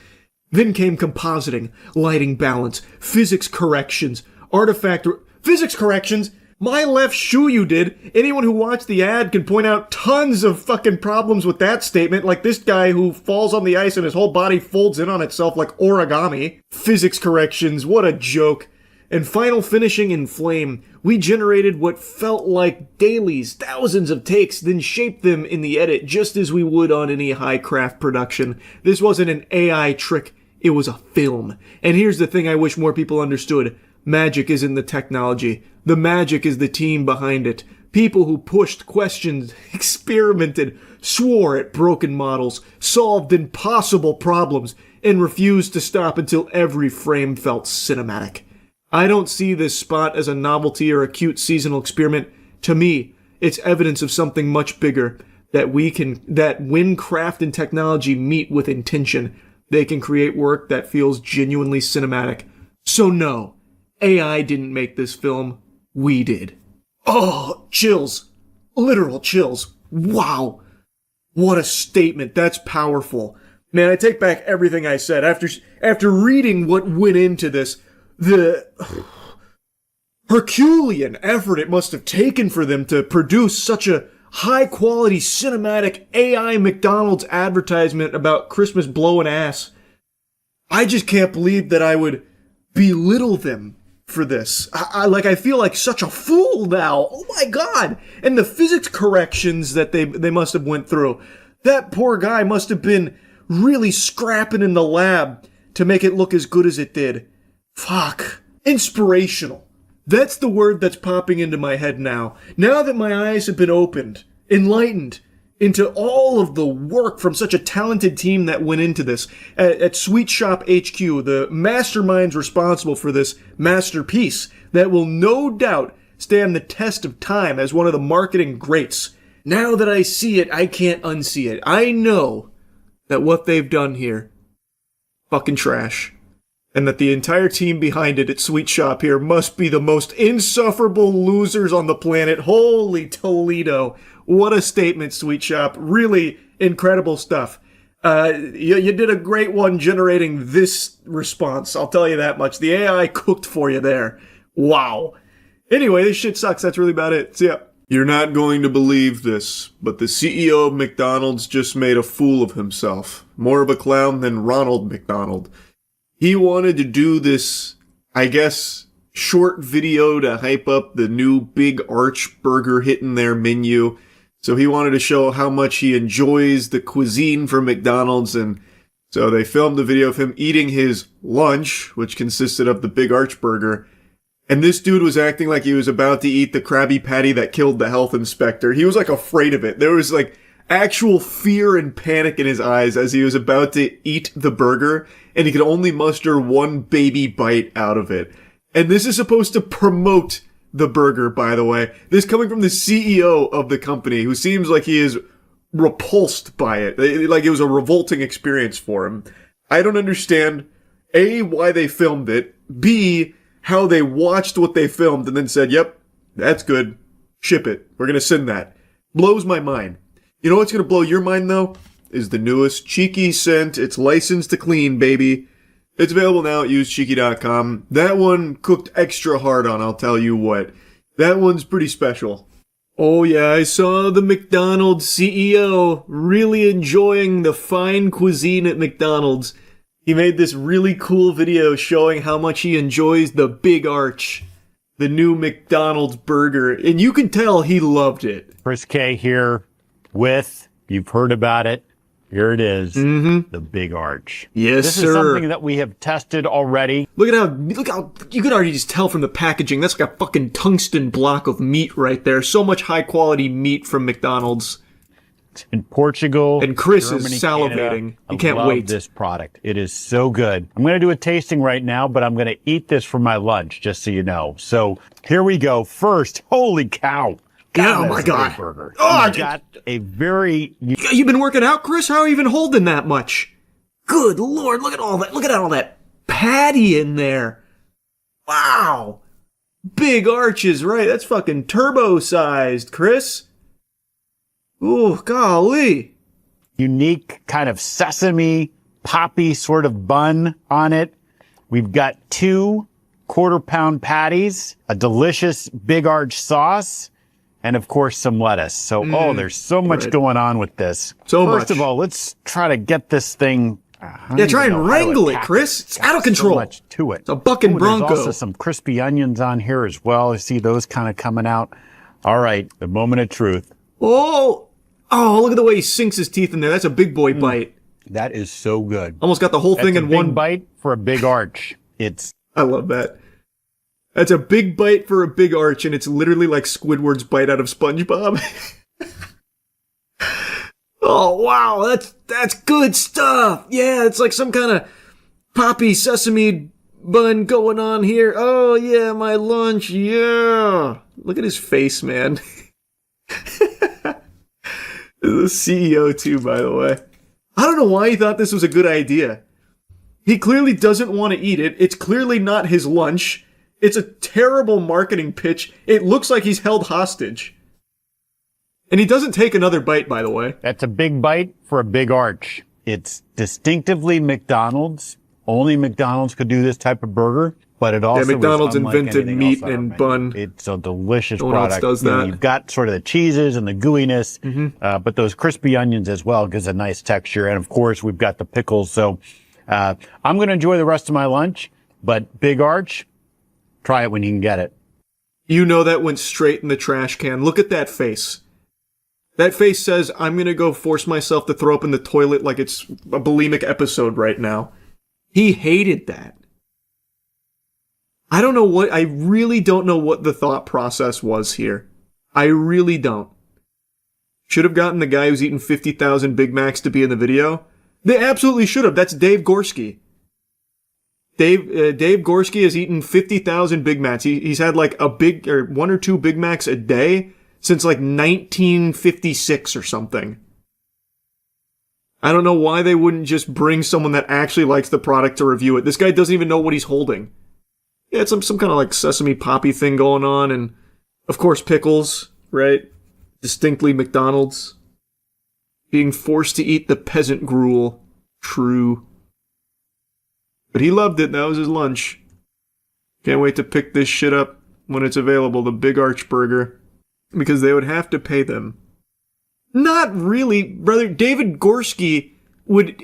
Then came compositing, lighting balance, physics corrections, physics corrections? My left shoe you did. Anyone who watched the ad can point out tons of fucking problems with that statement, like this guy who falls on the ice and his whole body folds in on itself like origami. Physics corrections, what a joke. And final finishing in flame. We generated what felt like dailies, thousands of takes, then shaped them in the edit just as we would on any high craft production. This wasn't an AI trick, it was a film. And here's the thing I wish more people understood. Magic isn't the technology. The magic is the team behind it. People who pushed, questioned, experimented, swore at broken models, solved impossible problems, and refused to stop until every frame felt cinematic. I don't see this spot as a novelty or a cute seasonal experiment. To me, it's evidence of something much bigger, that when craft and technology meet with intention, they can create work that feels genuinely cinematic. So no, AI didn't make this film. We did. Oh, chills. Literal chills. Wow. What a statement. That's powerful. Man, I take back everything I said. After reading what went into this, Herculean effort it must have taken for them to produce such a high-quality cinematic AI McDonald's advertisement about Christmas blowing ass. I just can't believe that I would belittle them for this. I feel like such a fool now. Oh my god! And the physics corrections that they must have went through. That poor guy must have been really scrapping in the lab to make it look as good as it did. Fuck. Inspirational. That's the word that's popping into my head now. Now that my eyes have been opened, enlightened into all of the work from such a talented team that went into this at Sweet Shop HQ, the masterminds responsible for this masterpiece that will no doubt stand the test of time as one of the marketing greats. Now that I see it, I can't unsee it. I know that what they've done here, fucking trash. And that the entire team behind it at Sweet Shop here must be the most insufferable losers on the planet. Holy Toledo. What a statement, Sweet Shop. Really incredible stuff. You did a great one generating this response. I'll tell you that much. The AI cooked for you there. Wow. Anyway, this shit sucks. That's really about it. See ya. You're not going to believe this, but the CEO of McDonald's just made a fool of himself. More of a clown than Ronald McDonald. He wanted to do this, I guess, short video to hype up the new Big Arch burger hitting their menu. So he wanted to show how much he enjoys the cuisine from McDonald's, and so they filmed a video of him eating his lunch, which consisted of the Big Arch burger. And this dude was acting like he was about to eat the Krabby Patty that killed the health inspector. He was like afraid of it. There was like actual fear and panic in his eyes as he was about to eat the burger, and he could only muster one baby bite out of it. And this is supposed to promote the burger, by the way. This coming from the CEO of the company, who seems like he is repulsed by it. Like it was a revolting experience for him. I don't understand, A, why they filmed it, B, how they watched what they filmed and then said, yep, that's good, ship it, we're gonna send that. Blows my mind. You know what's gonna blow your mind, though? Is the newest Cheeky scent. It's licensed to clean, baby. It's available now at usecheeky.com. That one cooked extra hard on, I'll tell you what. That one's pretty special. Oh yeah, I saw the McDonald's CEO really enjoying the fine cuisine at McDonald's. He made this really cool video showing how much he enjoys the Big Arch, the new McDonald's burger, and you can tell he loved it. Chris K here with, you've heard about it, here it is, the Big Arch. Yes, this sir. This is something that we have tested already. Look how, you can already just tell from the packaging, that's like a fucking tungsten block of meat right there. So much high quality meat from McDonald's. In Portugal, and Chris Germany, is salivating. Canada. He can't love wait. This product. It is so good. I'm going to do a tasting right now, but I'm going to eat this for my lunch, just so you know. So here we go. First, holy cow. God, oh my God. Burger. Oh, I got a very... You've been working out, Chris? How are you even holding that much? Good Lord, look at all that. Look at all that patty in there. Wow. Big Arches, right? That's fucking turbo-sized, Chris. Ooh, golly. Unique kind of sesame, poppy sort of bun on it. We've got 2 quarter-pound patties, a delicious Big Arch sauce, and of course some lettuce. So, there's so much going on with this. First of all, let's try to get this thing. Yeah, try and wrangle it, Chris. It's out of control. So much to it. It's a bucking bronco. There's also some crispy onions on here as well. I see those kind of coming out. All right, the moment of truth. Oh, look at the way he sinks his teeth in there. That's a big boy bite. That is so good. Almost got the whole thing in one bite for a Big Arch. I love that. That's a big bite for a Big Arch, and it's literally like Squidward's bite out of SpongeBob. Oh, wow, that's good stuff. Yeah, it's like some kind of poppy sesame bun going on here. Oh, yeah, my lunch, yeah. Look at his face, man. The CEO, too, by the way. I don't know why he thought this was a good idea. He clearly doesn't want to eat it. It's clearly not his lunch. It's a terrible marketing pitch. It looks like he's held hostage. And he doesn't take another bite, by the way. That's a big bite for a Big Arch. It's distinctively McDonald's. Only McDonald's could do this type of burger. but it also is McDonald's unlike invented anything meat else on our and menu. bun. It's a delicious No one else product. does You know, that. you've got sort of the cheeses and the gooiness, but those crispy onions as well gives a nice texture. And of course, we've got the pickles. So I'm going to enjoy the rest of my lunch, but Big Arch, try it when you can get it. You know that went straight in the trash can. Look at that face. That face says, I'm going to go force myself to throw up in the toilet like it's a bulimic episode right now. He hated that. I really don't know what the thought process was here. I really don't. Should have gotten the guy who's eaten 50,000 Big Macs to be in the video. They absolutely should have. That's Dave Gorski. Dave Gorski has eaten 50,000 Big Macs. He's had like one or two Big Macs a day since like 1956 or something. I don't know why they wouldn't just bring someone that actually likes the product to review it. This guy doesn't even know what he's holding. Yeah, it's some kind of like sesame poppy thing going on, and of course pickles, right? Distinctly McDonald's. Being forced to eat the peasant gruel. True. But he loved it. That was his lunch. Can't wait to pick this shit up when it's available, the Big Arch Burger. Because they would have to pay them. Not really, brother. David Gorski would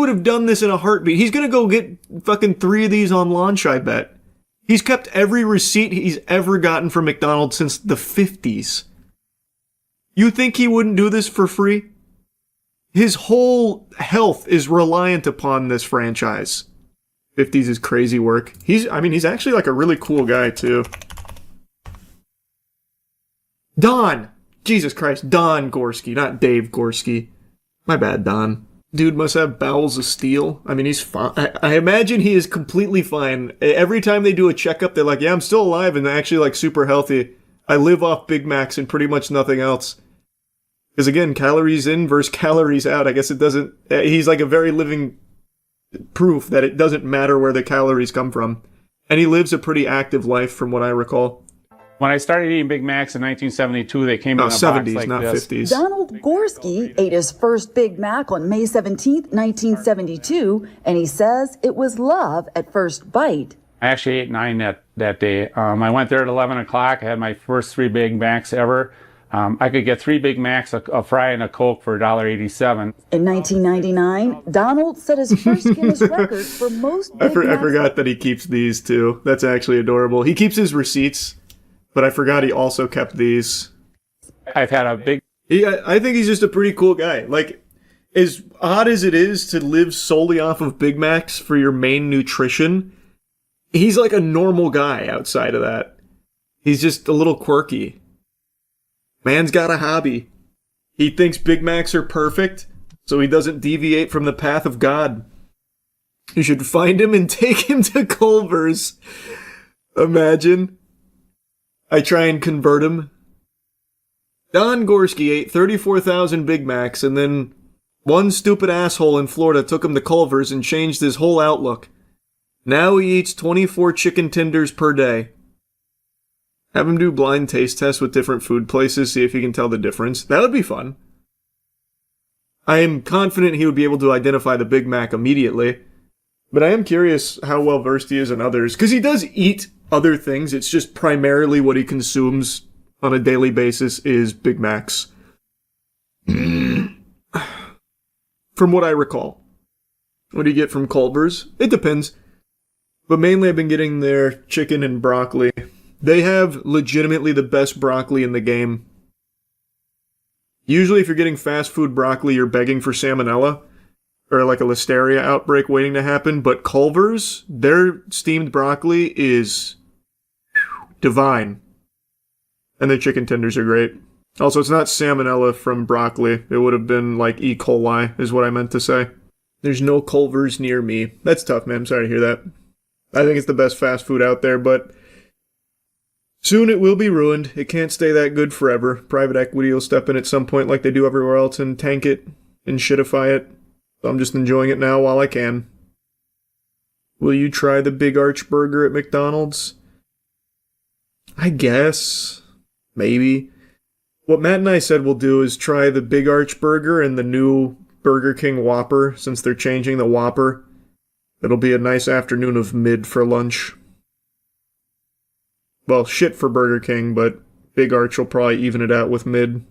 have done this in a heartbeat. He's gonna go get fucking 3 of these on launch, I bet. He's kept every receipt he's ever gotten from McDonald's since the 50s. You think he wouldn't do this for free? His whole health is reliant upon this franchise. 50s is crazy work. He's actually like a really cool guy too. Don! Jesus Christ, Don Gorski, not Dave Gorski. My bad, Don. Dude must have bowels of steel. I mean, he's fine. I imagine he is completely fine. Every time they do a checkup, they're like, yeah, I'm still alive and actually like super healthy. I live off Big Macs and pretty much nothing else. Because again, calories in versus calories out. I guess it doesn't... He's like a very living proof that it doesn't matter where the calories come from. And he lives a pretty active life from what I recall. When I started eating Big Macs in 1972, they came in a 70s, box like not this. 50s. Donald Gorski ate his first Big Mac on May 17th, 1972, and he says it was love at first bite. I actually ate 9 that day. I went there at 11 o'clock. I had my first 3 Big Macs ever. I could get 3 Big Macs, a fry, and a Coke for $1.87. In 1999, Donald set his first Guinness record for most Big Macs. I forgot that he keeps these too. That's actually adorable. He keeps his receipts, but I forgot he also kept these. I've had a big... I think he's just a pretty cool guy. Like, as odd as it is to live solely off of Big Macs for your main nutrition, he's like a normal guy outside of that. He's just a little quirky. Man's got a hobby. He thinks Big Macs are perfect, so he doesn't deviate from the path of God. You should find him and take him to Culver's. Imagine. I try and convert him. Don Gorski ate 34,000 Big Macs, and then one stupid asshole in Florida took him to Culver's and changed his whole outlook. Now he eats 24 chicken tenders per day. Have him do blind taste tests with different food places, see if he can tell the difference. That would be fun. I am confident he would be able to identify the Big Mac immediately. But I am curious how well versed he is in others. Because he does eat other things. It's just primarily what he consumes on a daily basis is Big Macs. From what I recall. What do you get from Culver's? It depends. But mainly I've been getting their chicken and broccoli. They have legitimately the best broccoli in the game. Usually if you're getting fast food broccoli, you're begging for salmonella. Or like a listeria outbreak waiting to happen. But Culver's, their steamed broccoli is divine. And their chicken tenders are great. Also, it's not salmonella from broccoli. It would have been like E. coli, is what I meant to say. There's no Culver's near me. That's tough, man. I'm sorry to hear that. I think it's the best fast food out there, but soon it will be ruined. It can't stay that good forever. Private equity will step in at some point like they do everywhere else and tank it and shitify it. So I'm just enjoying it now while I can. Will you try the Big Arch Burger at McDonald's? I guess. Maybe. What Matt and I said we'll do is try the Big Arch Burger and the new Burger King Whopper, since they're changing the Whopper. It'll be a nice afternoon of mid for lunch. Well, shit for Burger King, but Big Arch will probably even it out with mid.